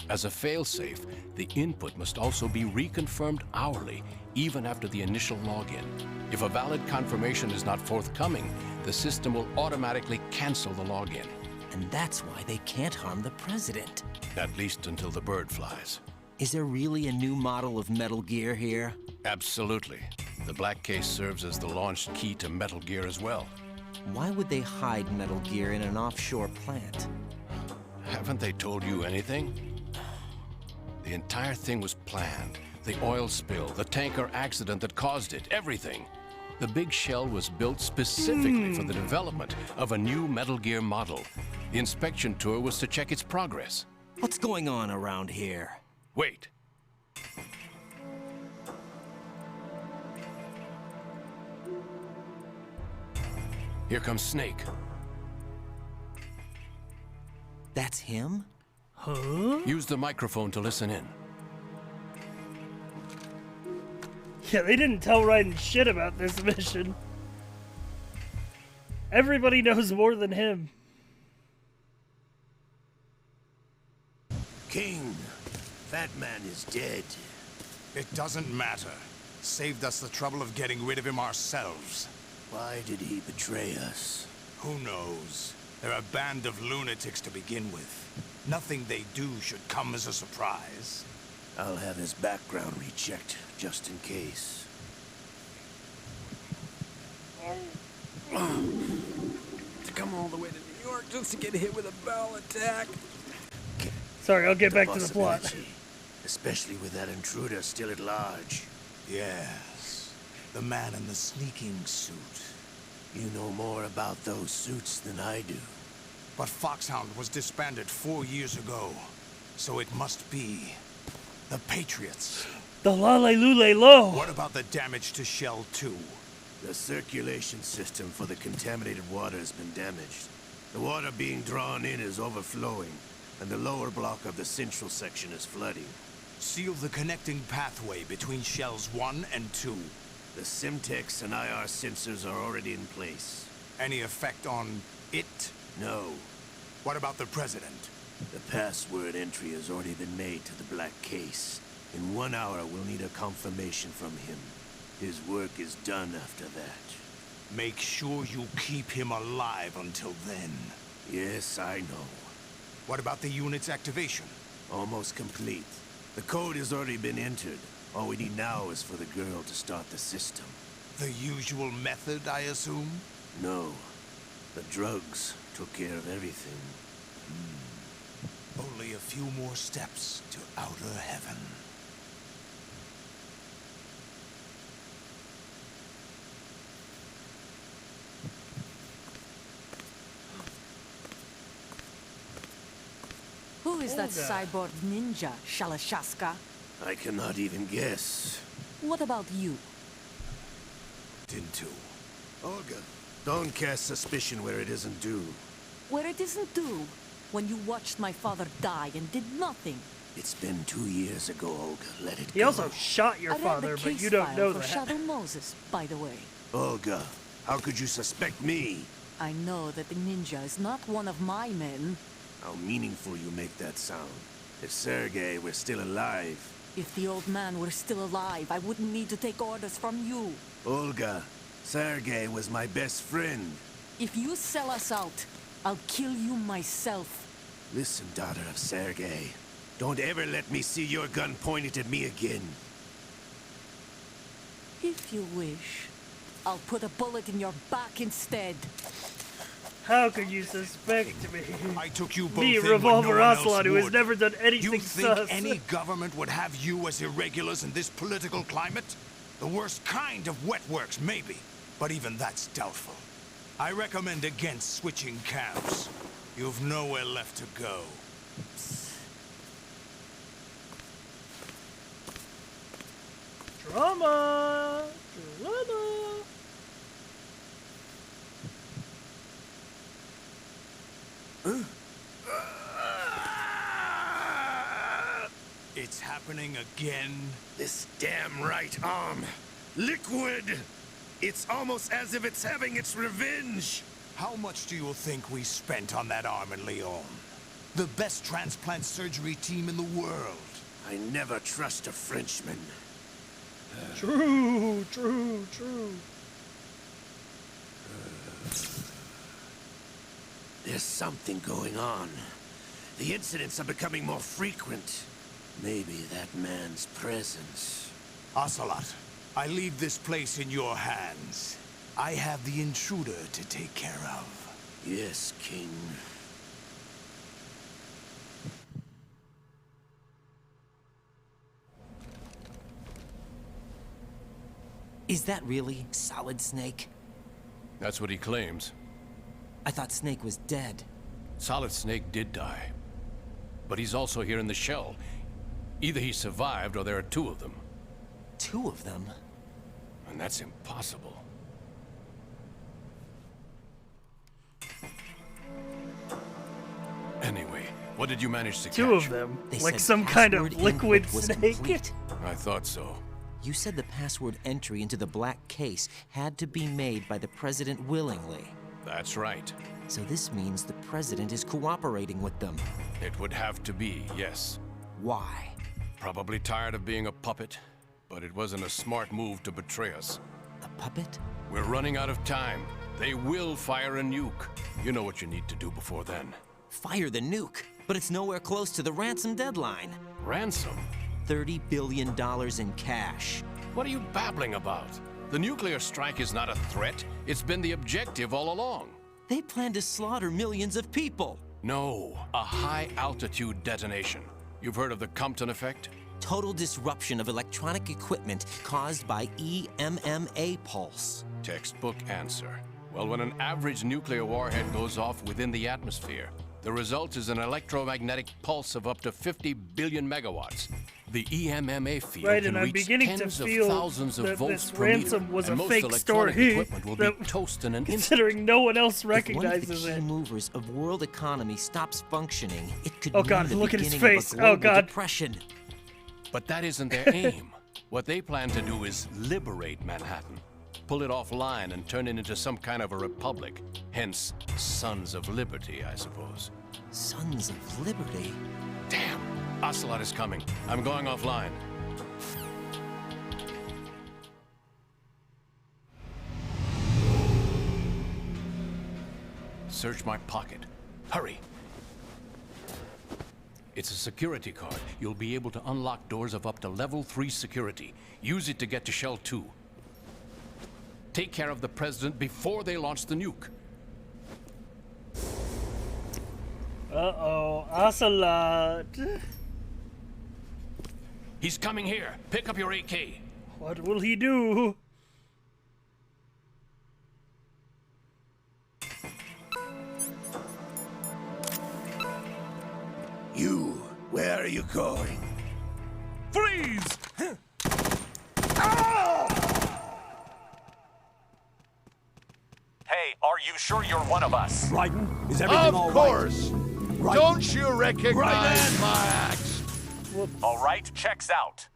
As a failsafe, the input must also be reconfirmed hourly, even after the initial login. If a valid confirmation is not forthcoming, the system will automatically cancel the login. And that's why they can't harm the president. At least until the bird flies. Is there really a new model of Metal Gear here? Absolutely. The black case serves as the launch key to Metal Gear as well. Why would they hide Metal Gear in an offshore plant? Haven't they told you anything? The entire thing was planned. The oil spill, the tanker accident that caused it, everything. The big shell was built specifically for the development of a new Metal Gear model. The inspection tour was to check its progress. What's going on around here? Wait. Here comes Snake. That's him? Huh? Use the microphone to listen in. Yeah, they didn't tell Raiden shit about this mission. Everybody knows more than him. King, that man is dead. It doesn't matter. Saved us the trouble of getting rid of him ourselves. Why did he betray us? Who knows? They're a band of lunatics to begin with. Nothing they do should come as a surprise. I'll have his background rechecked, just in case. To come all the way to New York just to get hit with a bowel attack. Sorry, I'll get back to the plot. Especially with that intruder still at large. Yes. The man in the sneaking suit. You know more about those suits than I do. But Foxhound was disbanded 4 years ago. So it must be the Patriots. The Lale Lule Lo. What about the damage to Shell 2? The circulation system for the contaminated water has been damaged. The water being drawn in is overflowing, and the lower block of the central section is flooding. Seal the connecting pathway between Shells 1 and 2. The Simtex and IR sensors are already in place. Any effect on it? No. What about the President? The password entry has already been made to the black case. In 1 hour, we'll need a confirmation from him. His work is done after that. Make sure you keep him alive until then. Yes, I know. What about the unit's activation? Almost complete. The code has already been entered. All we need now is for the girl to start the system. The usual method, I assume? No. The drugs took care of everything. Only a few more steps to outer heaven. Who is that cyborg ninja, Shalashaska? I cannot even guess. What about you? Tintu. Olga, don't cast suspicion where it isn't due. Where it isn't due? When you watched my father die and did nothing. It's been 2 years ago, Olga. Let it go. He also shot your father, but you don't know for that. Shadow Moses, by the way. Olga, how could you suspect me? I know that the ninja is not one of my men. How meaningful you make that sound. If Sergei were still alive... If the old man were still alive, I wouldn't need to take orders from you. Olga, Sergei was my best friend. If you sell us out, I'll kill you myself. Listen, daughter of Sergei. Don't ever let me see your gun pointed at me again. If you wish, I'll put a bullet in your back instead. How could you suspect me? I took you both me, in when Revolver no one Ocelot, else who has would. never done anything You think sus. any government would have you as irregulars in this political climate? The worst kind of wet works, maybe. But even that's doubtful. I recommend against switching camps. You've nowhere left to go. Drama! Drama! It's happening again. This damn right arm. Liquid! It's almost as if it's having its revenge. How much do you think we spent on that arm in Lyon? The best transplant surgery team in the world. I never trust a Frenchman. True. There's something going on. The incidents are becoming more frequent. Maybe that man's presence. Ocelot, I leave this place in your hands. I have the intruder to take care of. Yes, King. Is that really Solid Snake? That's what he claims. I thought Snake was dead. Solid Snake did die. But he's also here in the shell. Either he survived or there are two of them. Two of them? And that's impossible. Anyway, what did you manage to catch? Two of them? They like said some kind of password liquid input was snake? complete. I thought so. You said the password entry into the black case had to be made by the president willingly. That's right. So this means the president is cooperating with them. It would have to be, yes. Why? Probably tired of being a puppet, but it wasn't a smart move to betray us. A puppet? We're running out of time. They will fire a nuke. You know what you need to do before then. Fire the nuke, but it's nowhere close to the ransom deadline. Ransom? $30 billion in cash. What are you babbling about? The nuclear strike is not a threat. It's been the objective all along. They plan to slaughter millions of people. No, a high-altitude detonation. You've heard of the Compton effect? Total disruption of electronic equipment caused by EMMA pulse. Textbook answer. Well, when an average nuclear warhead goes off within the atmosphere, the result is an electromagnetic pulse of up to 50 billion megawatts. The EMMA field Right, can and I'm reach beginning to tens of feel thousands of that volts this per ransom meter, was and a most fake electronic story equipment will be that- toast in an instant. Considering no one else If one of the recognizes key it. movers of world economy stops functioning, it could Oh mean God, the look at his beginning face. of a global Oh God. depression. But that isn't their aim. What they plan to do is liberate Manhattan. Pull it offline and turn it into some kind of a republic. Hence, Sons of Liberty, I suppose. Sons of Liberty? Damn! Ocelot is coming. I'm going offline. Search my pocket. Hurry! It's a security card. You'll be able to unlock doors of up to level 3 security. Use it to get to Shell 2. Take care of the President before they launch the nuke. Uh-oh, Ocelot. He's coming here. Pick up your AK. What will he do? You, where are you going? Freeze! Hey, are you sure you're one of us? Raiden, is everything all right? Of course! Don't you recognize my axe? All right, checks out.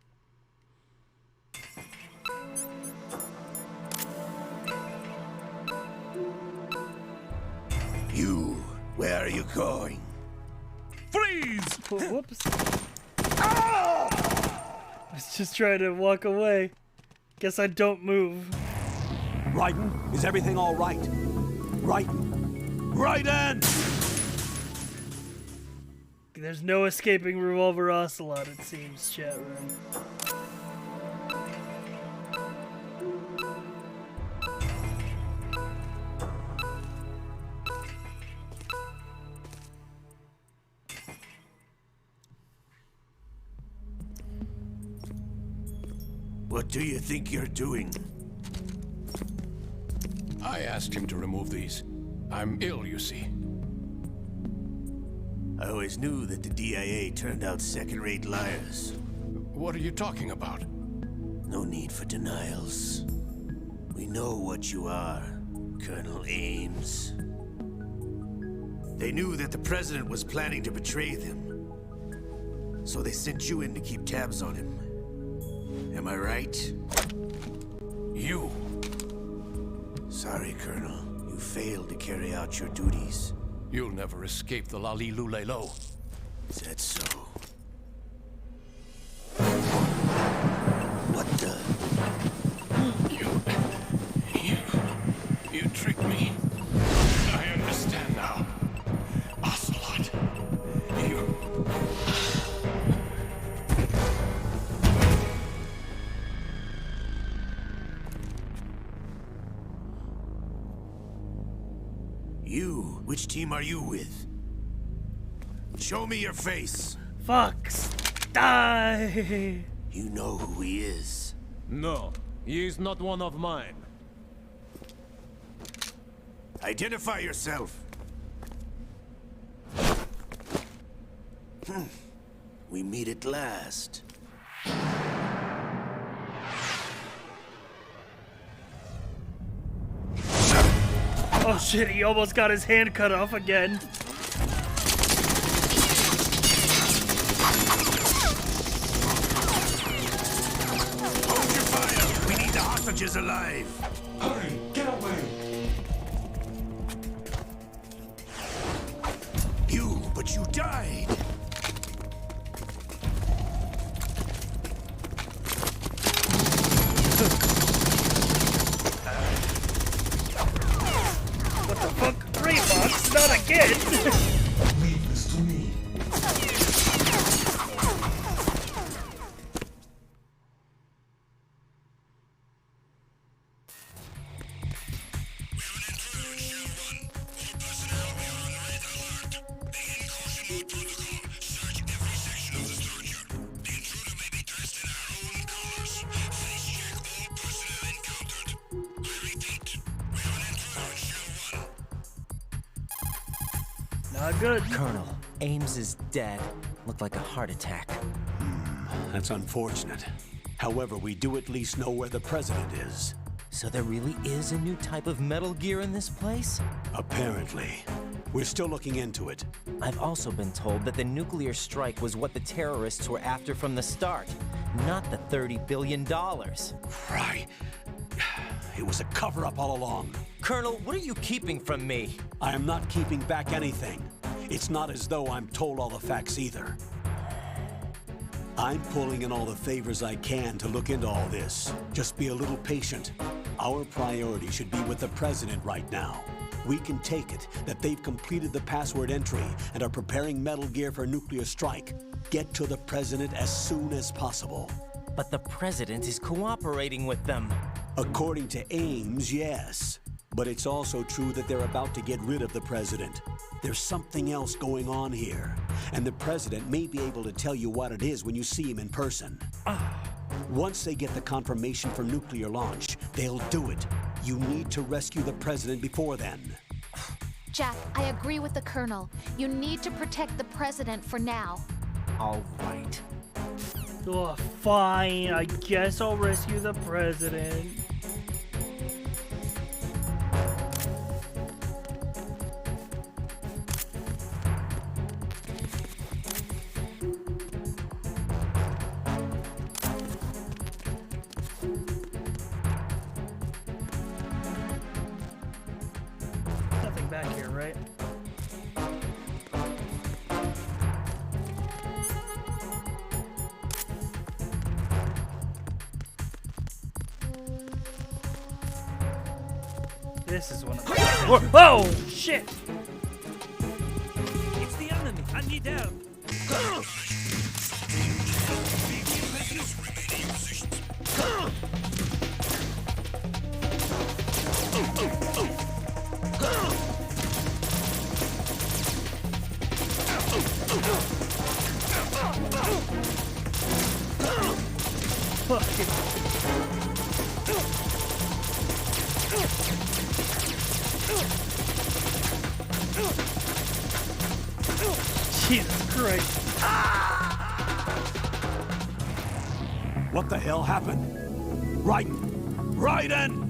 You, where are you going? Freeze! Whoops. I was just trying to walk away. Guess I don't move. Raiden, is everything all right? Raiden! Raiden! There's no escaping Revolver Ocelot, it seems, chat room. What do you think you're doing? I asked him to remove these. I'm ill, you see. I always knew that the DIA turned out second-rate liars. What are you talking about? No need for denials. We know what you are, Colonel Ames. They knew that the President was planning to betray them. So they sent you in to keep tabs on him. Am I right? You. Sorry, Colonel. You failed to carry out your duties. You'll never escape the Lali Lulelo. Is that so? What the? You tricked me. I understand now. Ocelot. You, which team are you with? Show me your face. Fox, die! You know who he is. No, he is not one of mine. Identify yourself. We meet at last. Oh shit, he almost got his hand cut off again. Hold your fire! We need the hostages alive! Hurry, get away! But you died! What the fuck? Great box, not again! Leave this to me. Not good. Colonel, Ames is dead. Looked like a heart attack. That's unfortunate. However, we do at least know where the President is. So there really is a new type of Metal Gear in this place? Apparently. We're still looking into it. I've also been told that the nuclear strike was what the terrorists were after from the start, not the $30 billion. Right. It was a cover-up all along. Colonel, what are you keeping from me? I am not keeping back anything. It's not as though I'm told all the facts either. I'm pulling in all the favors I can to look into all this. Just be a little patient. Our priority should be with the President right now. we can take it that they've completed the password entry and are preparing Metal Gear for nuclear strike. Get to the president as soon as possible. But the president is cooperating with them. According to Ames, yes. But it's also true that they're about to get rid of the president. There's something else going on here, and the president may be able to tell you what it is when you see him in person. Once they get the confirmation for nuclear launch, they'll do it. You need to rescue the president before then. Jack, I agree with the Colonel. You need to protect the president for now. All right. Oh, fine. I guess I'll rescue the president. Nothing back here, right? This is one of the. Whoa! Shit! It's the enemy. I need help. Jesus Christ. What the hell happened? Raiden!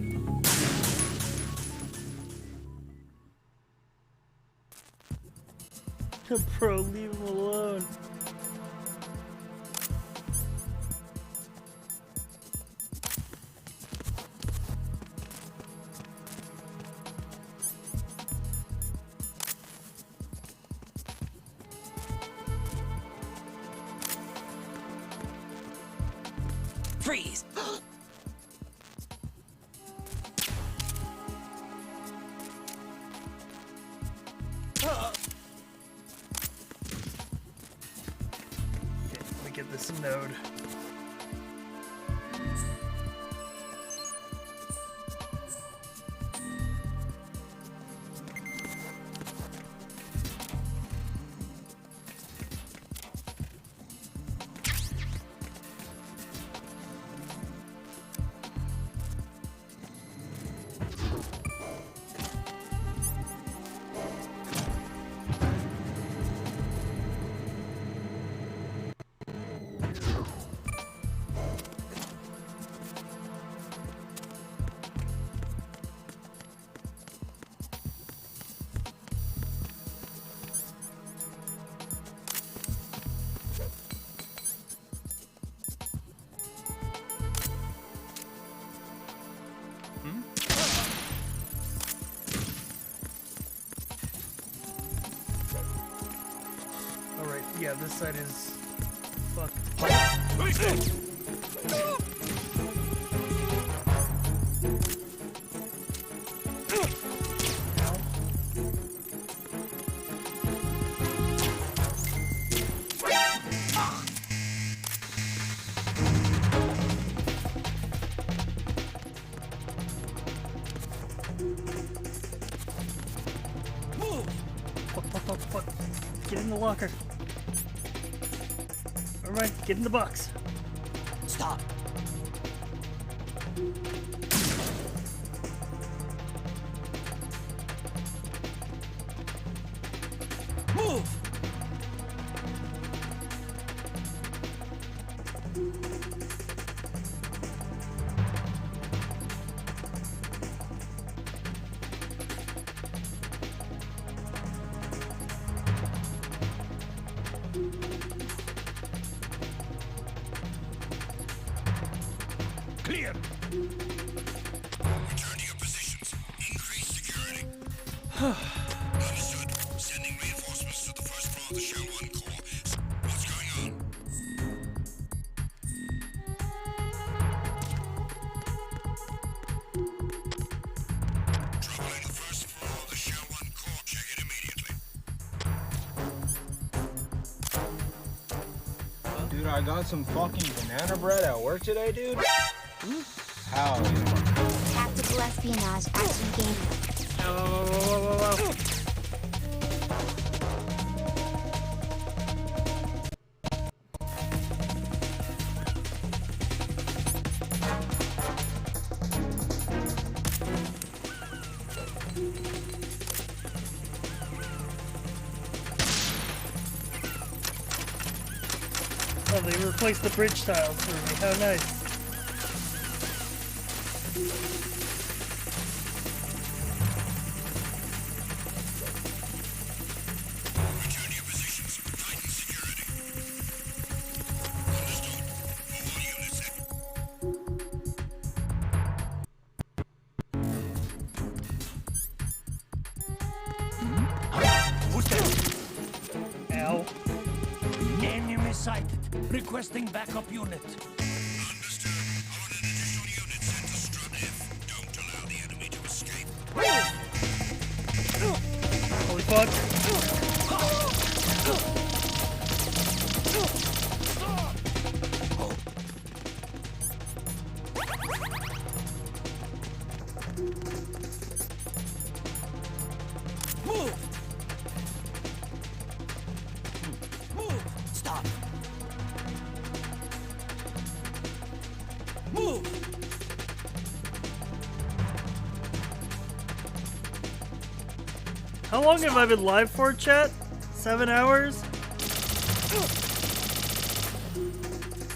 Bro, leave him alone. Freeze! Let me get this node. Alright, yeah, this side is fucked. Fuck. Get in the locker. Alright, get in the box. Stop. Move! Clear! Return to your positions. Increase security. Understood. Sending reinforcements to the first floor of the Shell 1 core. What's going on? Trouble in the first floor of the Shell I got some fucking banana bread at work today, dude? How? Tactical espionage action game. Whoa. Oh, they replaced the bridge tiles for me. How nice. Ow. Enemy sighted. Requesting backup unit. Holy fuck. Move! Move! Stop! Move! How long have I been live for, chat? 7 hours?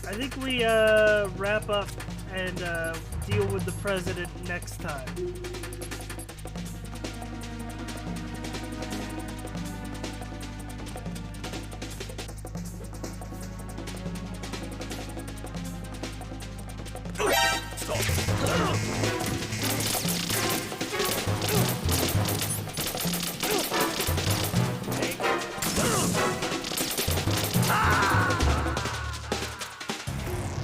I think we wrap up and deal with the president next time.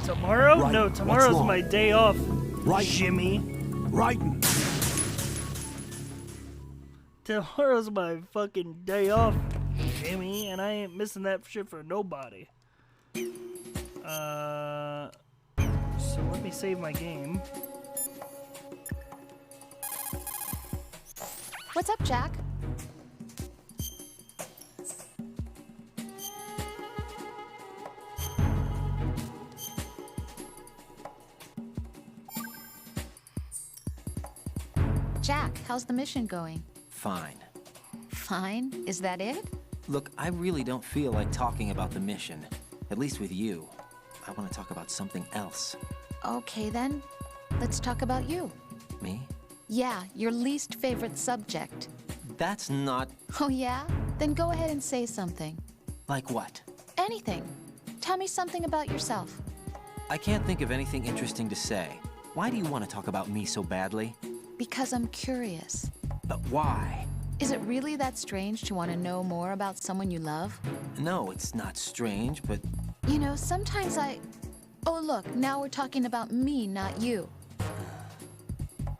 Tomorrow? Right. No, tomorrow's What's my day off. Right. Jimmy. Right. Tomorrow's my fucking day off, Jimmy, and I ain't missing that shit for nobody. So let me save my game. What's up, Jack? Jack, how's the mission going? Fine. Fine? Is that it? Look, I really don't feel like talking about the mission. At least with you. I want to talk about something else. Okay then, let's talk about you. Me? Yeah, your least favorite subject. That's not... Oh yeah? Then go ahead and say something. Like what? Anything. Tell me something about yourself. I can't think of anything interesting to say. Why do you want to talk about me so badly? Because I'm curious. But why? Is it really that strange to want to know more about someone you love? No, it's not strange, but... You know, sometimes Oh look, now we're talking about me, not you.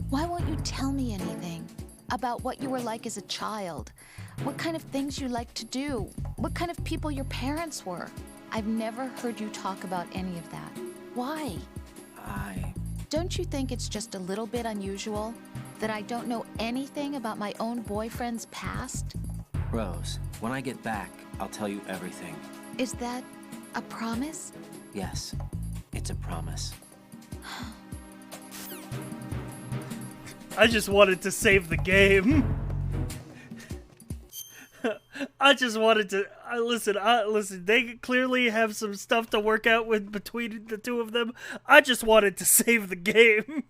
Why won't you tell me anything? About what you were like as a child? What kind of things you liked to do? What kind of people your parents were? I've never heard you talk about any of that. Why? Don't you think it's just a little bit unusual that I don't know anything about my own boyfriend's past? Rose, when I get back, I'll tell you everything. Is that a promise? Yes, it's a promise. I just wanted to save the game. I just wanted to listen. They clearly have some stuff to work out with between the two of them. I just wanted to save the game.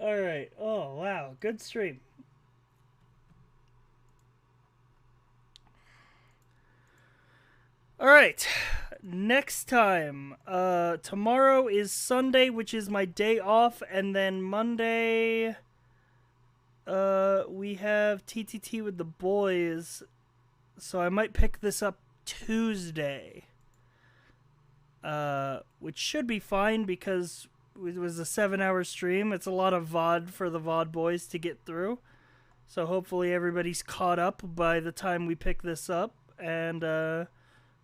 All right. Oh wow, good stream. All right. Next time, tomorrow is Sunday, which is my day off, and then Monday, we have TTT with the boys, so I might pick this up Tuesday, which should be fine because it was a 7-hour stream. It's a lot of VOD for the VOD boys to get through, So hopefully everybody's caught up by the time we pick this up. And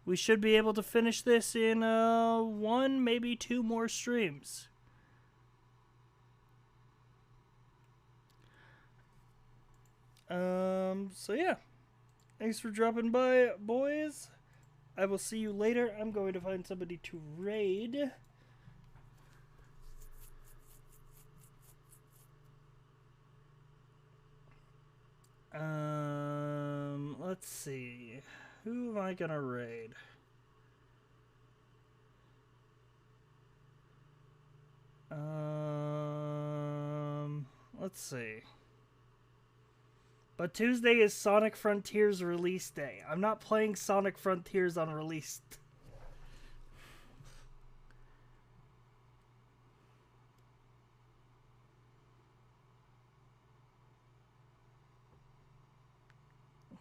we should be able to finish this in 1, maybe 2 more streams. So yeah. Thanks for dropping by, boys. I will see you later. I'm going to find somebody to raid. Let's see. Who am I gonna raid? Let's see. But Tuesday is Sonic Frontiers release day. I'm not playing Sonic Frontiers on release.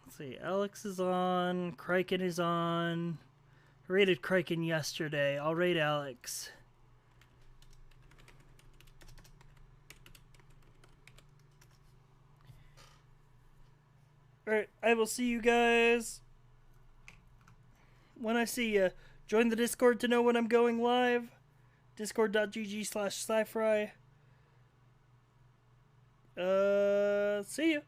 Let's see. Alex is on. Kraken is on. I raided Kraken yesterday. I'll raid Alex. Alright, I will see you guys when I see you. Join the Discord to know when I'm going live. Discord.gg/sci-fi. See you.